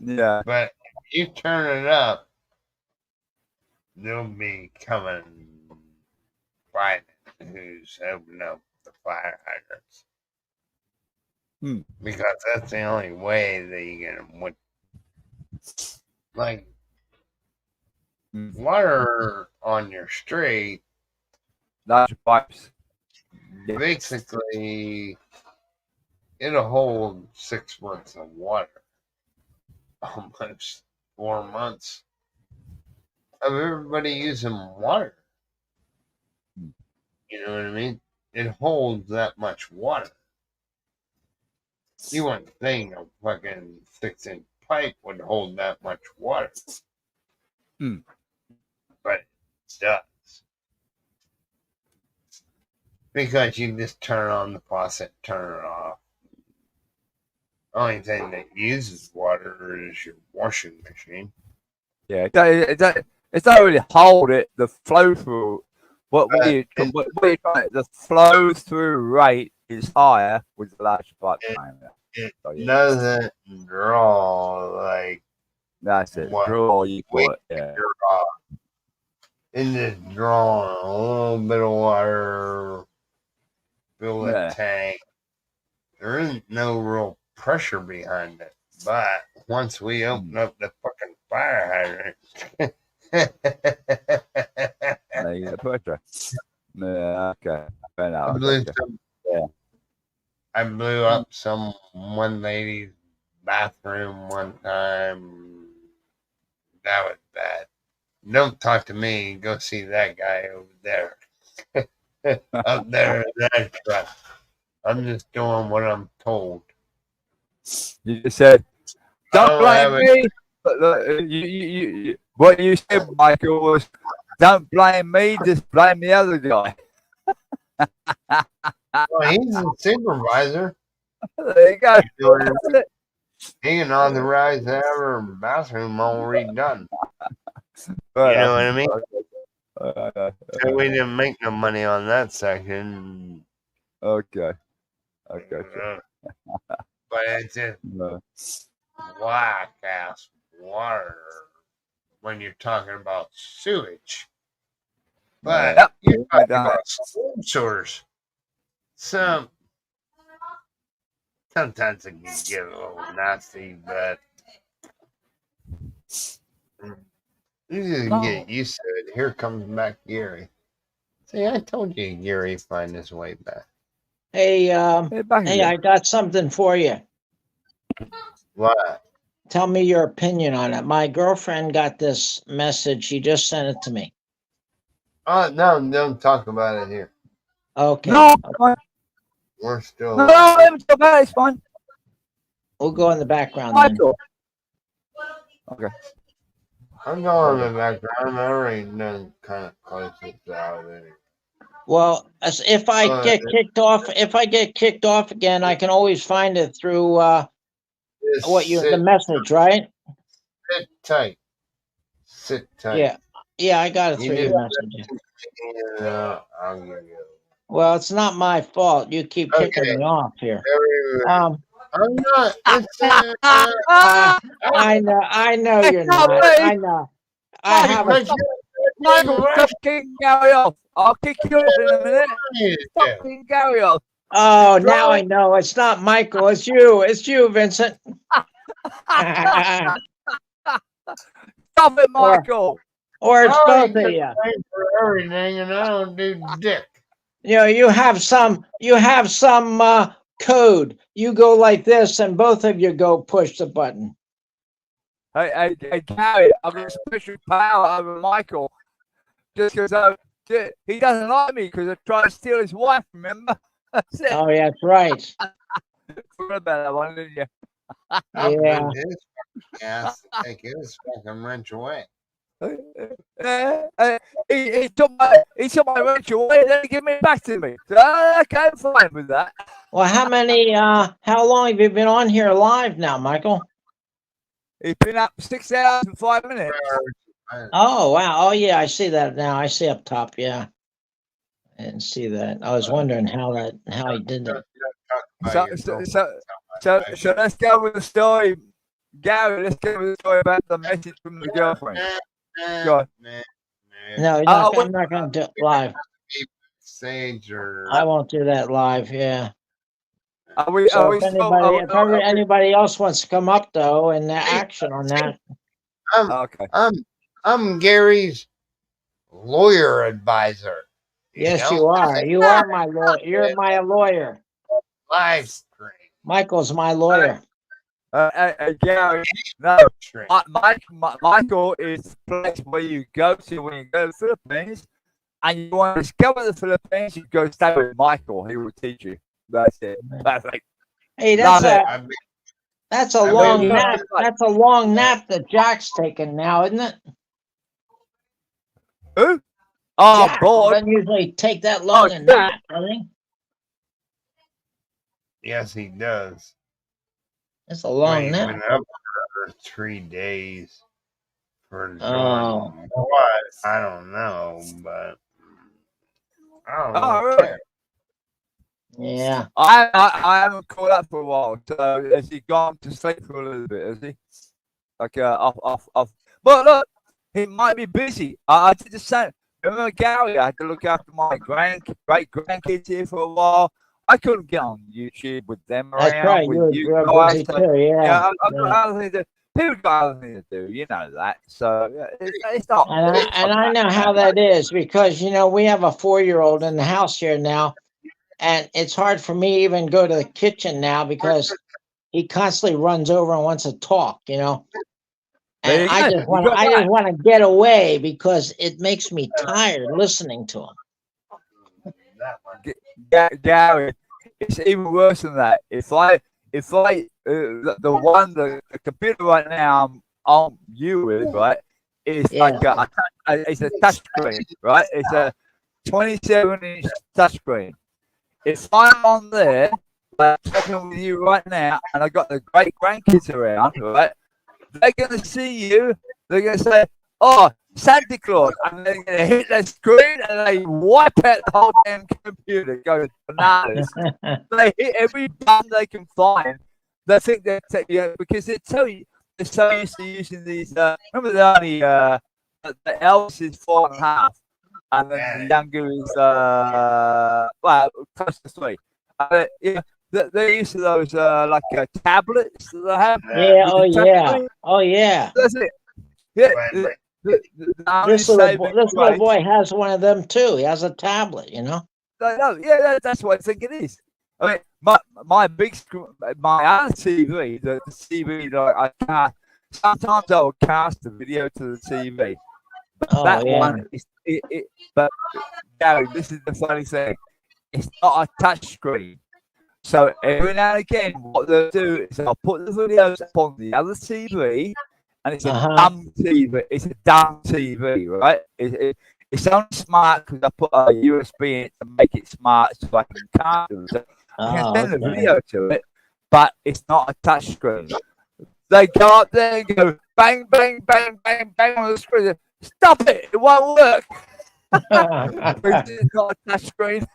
Yeah. But if you turn it up, they'll be coming by who's opening up the fire hydrants. Because that's the only way that you get them. With, like, water on your street, Large pipes. Yeah. basically, it'll hold 6 months of water. Almost 4 months. of everybody using water. Hmm. You know what I mean? It holds that much water. You wouldn't think a fucking 6-inch pipe would hold that much water. Hmm. But it does. Because you just turn on the faucet, turn it off. Only thing that uses water is your washing machine. Yeah, it's not really hold it. The flow through. What you trying? The flow through rate is higher with the large pipe It, diameter. it So, yeah. doesn't draw like That's it. what Draw, you we call it. Yeah. draw. It's just drawing a little bit of water, fill the Yeah. tank. There isn't no real pressure behind it. But once we open up the fucking fire hydrant, There you go. Pressure. Yeah. Okay. Fair I enough. blew Okay. some. Yeah. I blew up one lady's bathroom one time. That was bad. Don't talk to me. Go see that guy over there. Up there in that truck. I'm just doing what I'm told. You just said, I don't don't blame have it. me. But what you said, Michael, was, don't blame me, just blame the other guy. Well, he's a supervisor. There you go. You know, That's it. he can authorize to have her bathroom all redone. Fair You know enough. what I mean? So we didn't make no money on that section. Okay. Okay. But it's just No. black ass water when you're talking about sewage. But Yep. you're I talking done about it. storm sewers. Sometimes it can get a little nasty, but you just get used to it. Here comes back Gary. See, I told you Gary find his way back. Hey, Hey, back hey, again. I got something for you. What? Tell me your opinion on it. My girlfriend got this message. She just sent it to me. Oh, no, don't talk about it here. Okay. No, fine. We're still. No, let me talk about it. It's fine. We'll go in the background then. Michael. Okay. I'm going in the background. I ain't done kind of close this out anyway. Well, if I get kicked off again, I can always find it through Just the message, right? sit tight. Sit tight. Yeah. Yeah, I got it You through just your message. I'll give you. Well, it's not my fault. You keep kicking Okay. me off here. I'm not. It's, I know you're not. I know. I have a Michael, stop kicking Gary off. I'll kick you off in a minute. Stop kicking Gary off. Oh, now I know. It's not Michael. It's you. It's you, Vincent. Stop it, Michael. Or it's both of you. For everything, and I don't do dick. You know, you have some code. You go like this, and both of you go push the button. Hey, Gary, I've got a special power over Michael. Just because he doesn't like me because I tried to steal his wife, remember? That's it. Oh, yeah, that's right. Forgot about that one, didn't you? Yeah. His ass to take his fucking wrench away. He took my wrench away, then he gave it back to me. So okay, I'm fine with that. Well, how long have you been on here live now, Michael? He's been up 6 hours and 5 minutes. Oh, wow. Oh, yeah, I see that now. I see up top. Yeah. I didn't see that. I was wondering how he did that. So let's go with the story. Gary, let's go with the story about the message from the girlfriend. Go on. No, I'm not going to do it live. Sage or I won't do that live. Yeah. If anybody else wants to come up though, and action on that. Okay. I'm Gary's lawyer advisor. Yes, you are. You are my lawyer. You're my lawyer. Live stream. Michael's my lawyer. Gary, no, Straight. Michael is the place where you go to when you go to the Philippines, and you want to discover the Philippines. You go stay with Michael. He will teach you. That's it. That's like Hey, love it. I've been, that's a I've long been- nap. That's a long nap that Jack's taking now, isn't it? Who? Oh, Jack bored. doesn't usually take that long a yeah. nap, does he? yes, he does. It's a Well, long he's nap. been up for 3 days for Oh. doing what? I don't know, but I don't know. Oh, really? Yeah. I haven't caught up for a while. So has he gone to sleep for a little bit? Has he? Like off. But look, he might be busy. I did the same. Remember Gary? I had to look after my great grandkids here for a while. I couldn't get on YouTube with them That's around right. with You you were guys. busy So, too. yeah, Yeah. I've got other things to. People got other things to do. You know that. So yeah, it's not. And I know how that is because we have a 4-year-old in the house here now, and it's hard for me to even go to the kitchen now because he constantly runs over and wants to talk. There And you I go. just You want got I that. just want to get away because it makes me tired listening to him. That one. Gary, it's even worse than that. The computer right now I'm on you with, right, is like it's a touch screen, right? It's a 27-inch touch screen. If I'm on there, like talking with you right now, and I got the great grandkids around, right? They're gonna see you. They're gonna say, "Oh, Santa Claus," and they're gonna hit the screen and they wipe out the whole damn computer, goes bananas. They hit every button they can find. They think they're because they're so used to using these. Remember the eldest is 4.5, and then the younger is well close to 3. They're used to those tablets that they have. Yeah. with Oh the touch yeah. screen. Oh yeah. That's it. Yeah. Right. This little boy has one of them too. He has a tablet. No, yeah, that's what I think it is. I mean, my big screen, my other TV, the TV that I cast. Sometimes I will cast the video to the TV, but Oh that yeah. one is But Gary, this is the funny thing. It's not a touch screen. So every now and again, what they'll do is they'll put the videos up on the other TV, and it's a dumb TV. It's a dumb TV, right? It's only smart because I put a USB in it to make it smart, so I can cast it. So I can send the video to it, but it's not a touch screen. They go up there and go bang, bang, bang, bang, bang on the screen. Stop it! It won't work. It's not a touch screen.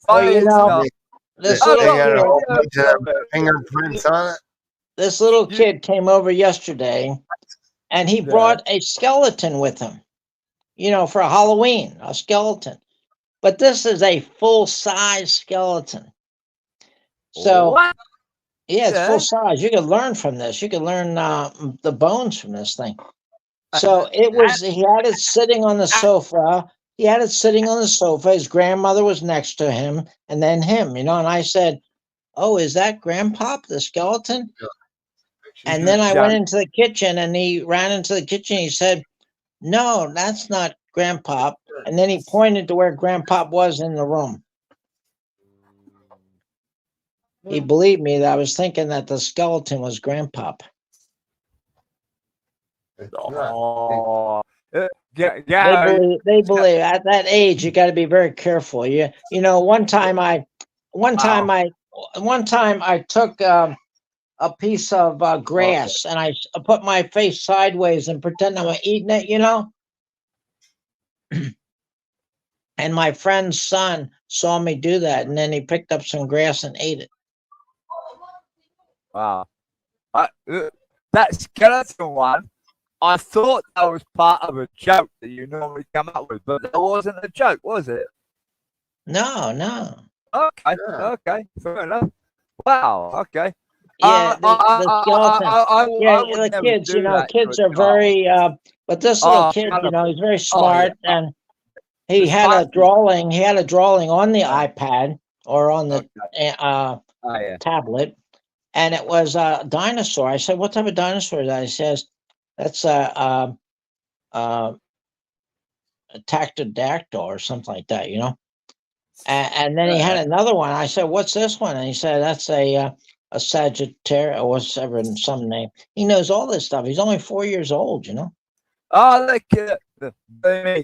Well, this They little got a whole kid, bunch of fingerprints on it. this little kid came over yesterday, and he brought a skeleton with him. For Halloween, a skeleton. But this is a full-size skeleton. So What? yeah, it's full size. You could learn from this. You could learn the bones from this thing. So it was. He had it sitting on the sofa. He had it sitting on the sofa. His grandmother was next to him, and then him. And I said, "Oh, is that Grandpa, the skeleton?" And then I went into the kitchen, and he ran into the kitchen. He said, "No, that's not Grandpa." And then he pointed to where Grandpa was in the room. He believed me that I was thinking that the skeleton was Grandpa. Oh, They believe at that age you got to be very careful. One time I took a piece of grass and I put my face sideways and pretend I'm eating it. And my friend's son saw me do that, and then he picked up some grass and ate it. Wow. That skeleton one, I thought that was part of a joke that you normally come up with, but that wasn't a joke, was it? No. Okay, okay, fair enough. Wow, okay. Yeah, the skeleton. The kids, kids are very, but this little kid, he's very smart, and he had a drawing. He had a drawing on the iPad or on the tablet, and it was a dinosaur. I said, "What type of dinosaur is that?" He says, "That's a tactodactyl or something like that, you know." And then he had another one. I said, "What's this one?" And he said, "That's a Sagittarius or whatever, some name." He knows all this stuff. He's only 4 years old, you know. Oh, look,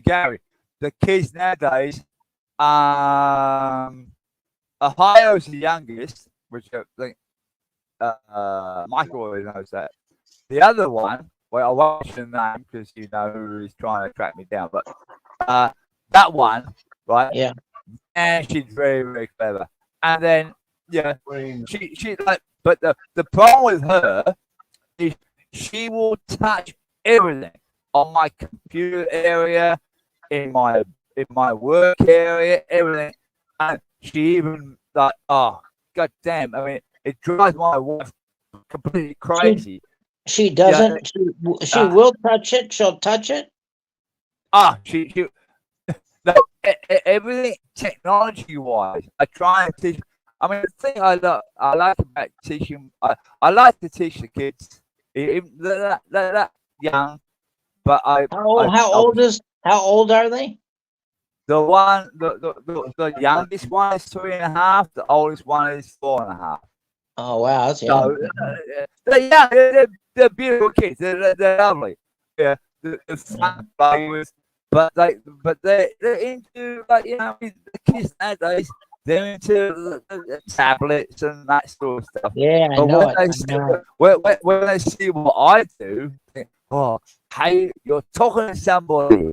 Gary, the kids nowadays, Ohio's the youngest, which I think Michael always knows that. The other one, well, I won't mention the name because you know who is trying to track me down, but that one, right? Yeah. And she's very, very clever. And then, yeah, What do you she like, but the problem with her is she will touch everything on my computer area, in my work area, everything. And she even like, oh god damn! I mean, it drives my wife completely crazy. She Yeah, doesn't. She will touch it. She'll touch it. she no, everything technology wise. I try and teach. I mean, the thing I like about teaching, I like to teach the kids, even that young. But How old are they? the youngest one is 3.5. The oldest one is 4.5. Oh wow, that's So young. they're young. They're beautiful kids. They're lovely. Yeah, the fun players, but they're into like the kids nowadays. They're into the tablets and that sort of stuff. Yeah, I But know when it. they I see, know it. when they see what I do, they think, oh, hey, you're talking to somebody.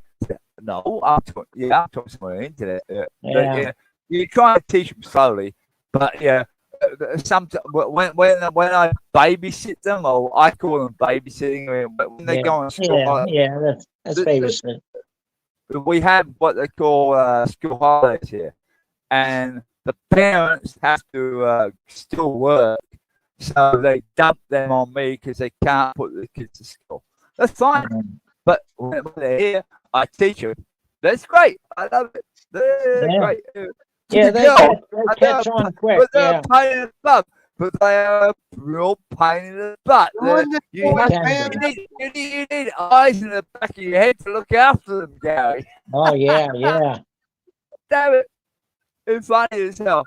No, I'm talking to someone on the internet. Yeah. You try to teach them slowly, but yeah. Sometimes when I babysit them, or I call them babysitting, when they Yeah. go on school, Yeah. That's the, babysitting. we have what they call school holidays here, and the parents have to still work, so they dump them on me because they can't put the kids to school. That's fine, but when they're here, I teach them. That's great. I love it. They're Yeah. great. Yeah, The they girl, catch on quick. but they're Yeah. a pain in the butt. But they are a real pain in the butt. You need eyes in the back of your head to look after them, Gary. Oh yeah. Yeah. Damn it. It's funny as hell.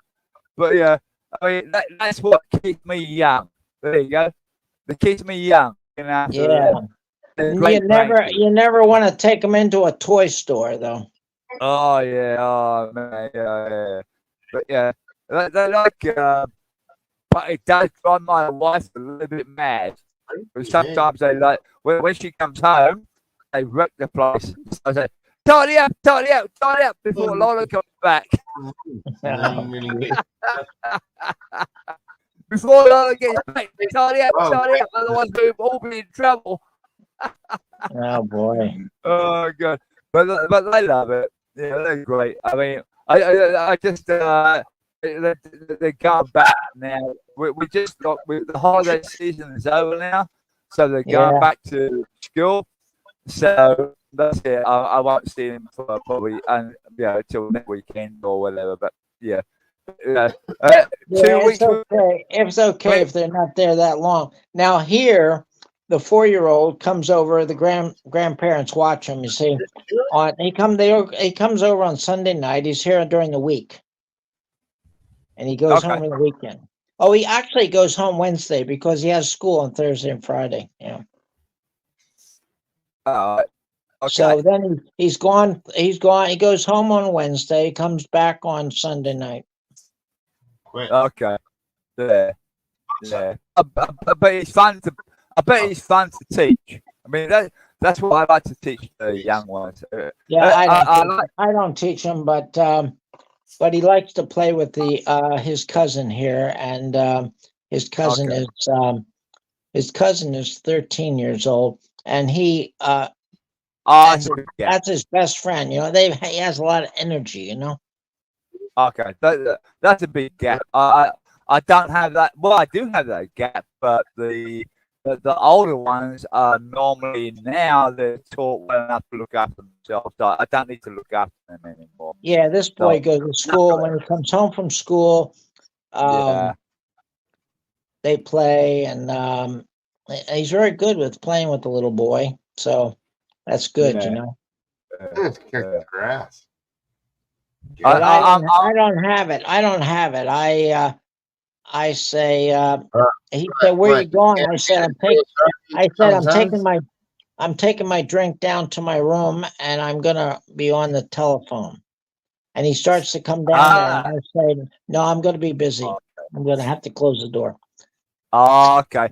But yeah, I mean, that's what keeps me young. There you go. That keeps me young. Yeah. You never want to take them into a toy store though. Oh, yeah. Oh, man. Yeah. But yeah, they like, but it does drive my wife a little bit mad. But sometimes they like, when she comes home, they wreck the place. So I say, tidy up before Lola comes back. Before Lola gets back, tidy up, otherwise we'll all be in trouble. Oh boy. Oh god, but they love it. Yeah, they're great. I mean, I just they're going back now. We just got the holiday season is over now, so they're going back to school. So that's it. I won't see them for probably until next weekend or whatever. But yeah. 2 weeks. It's okay. It's okay if they're not there that long. Now here, the 4-year-old comes over. The grandparents watch him. You see, he comes over on Sunday night. He's here during the week, and he goes home on the weekend. Oh, he actually goes home Wednesday because he has school on Thursday and Friday. Yeah. Okay. So then he's gone. He goes home on Wednesday. Comes back on Sunday night. Okay. Yeah. I bet it's fun to. I bet it's fun to teach. I mean, that's what I like to teach the young ones. I don't teach him, but he likes to play with his cousin here, and his cousin is 13 years old, and he that's his best friend. You know, he has a lot of energy. You know. Okay, that's a big gap. I don't have that. Well, I do have that gap, but the older ones are normally now they're taught well enough to look after themselves. So I don't need to look after them anymore. Yeah, this boy goes to school. When he comes home from school, they play, and he's very good with playing with the little boy. So that's good, Yeah. you know. Let's kick the grass. But I I'm don't have it. I don't have it. I say he said, "Where you What? going?" I said, Sometimes? I'm taking my drink down to my room and I'm gonna be on the telephone." And he starts to come down there and I say, "No, I'm gonna be busy. I'm gonna have to close the door." okay.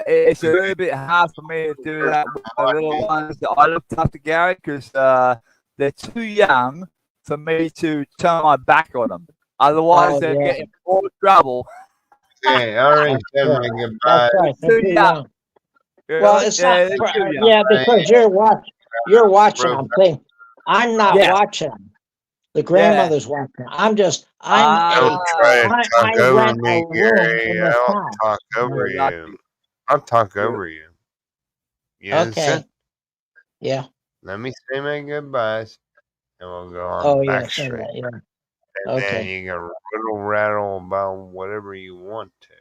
It's a little bit hard for me to do that with the little ones. I looked after Gary because they're too young for me to turn my back on them. Otherwise, Oh they're yeah, getting more trouble. Okay, I already that's said right. my That's goodbye. right. They're They're too too young. young. You Well, know? it's Yeah, not. they're too young. Yeah, because you're watching Broke them. See, I'm not Yeah. watching 'em. The Yeah. grandmother's watching. I'm Don't try to I talk over rent a me, room Gary. in this I'll house. talk over You're lucky. you. I'll talk You're- over you. You Okay. understand? Yeah. Let me say my goodbyes, and we'll go on Oh back yeah. Say straight. that. Yeah. And then Okay. you can riddle rattle about whatever you want to.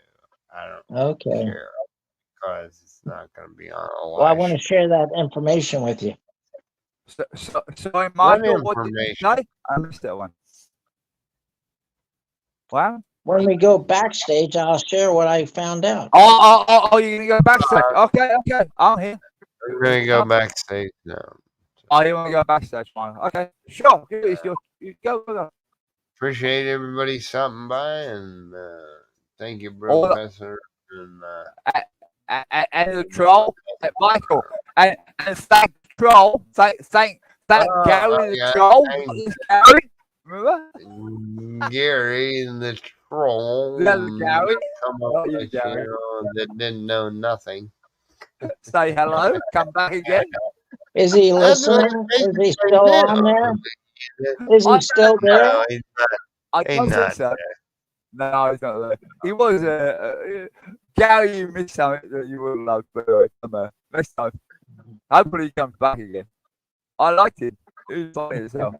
I don't Okay. care because it's not going to be on a Well, I live want to show. share that information with you. Sorry, What Michael, what did you information? say? I missed that one. Wow. When we go backstage, I'll share what I found out. Oh, you're going to go backstage. Okay. I'm here. We're going to go backstage now. Oh, you want to go backstage, Mike? Okay, sure. You go. Appreciate everybody stopping by, and thank you, All the- Professor. And And the troll, Michael, and thank the troll, thank Gary the yeah, troll. thank Gary, remember? Gary the troll. Yeah, Gary. Come up Oh, yeah, with Gary. that didn't know nothing. Say hello. Come back again. Is he That's what listening? Is he basically still did. on there? Is I he still there? No, he's not. I He's don't think not. so. No, he's not there. He was Gary. You missed something that you would love, but next time, hopefully he comes back again. I liked it. He was funny as hell.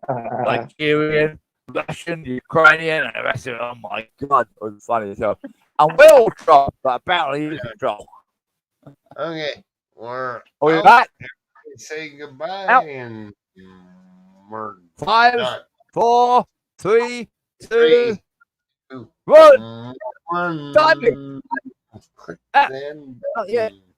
Nigerian, Russian, Ukrainian, and the rest of it. Oh my god, it was funny as hell. And we're all troll, but apparently he's a troll. Okay, we're Are you out. back? Say goodbye, Out. and we're 5, done. 4, 3, 2, 3, 2, 1. 1. Timing. Click Ah, then not yet. button.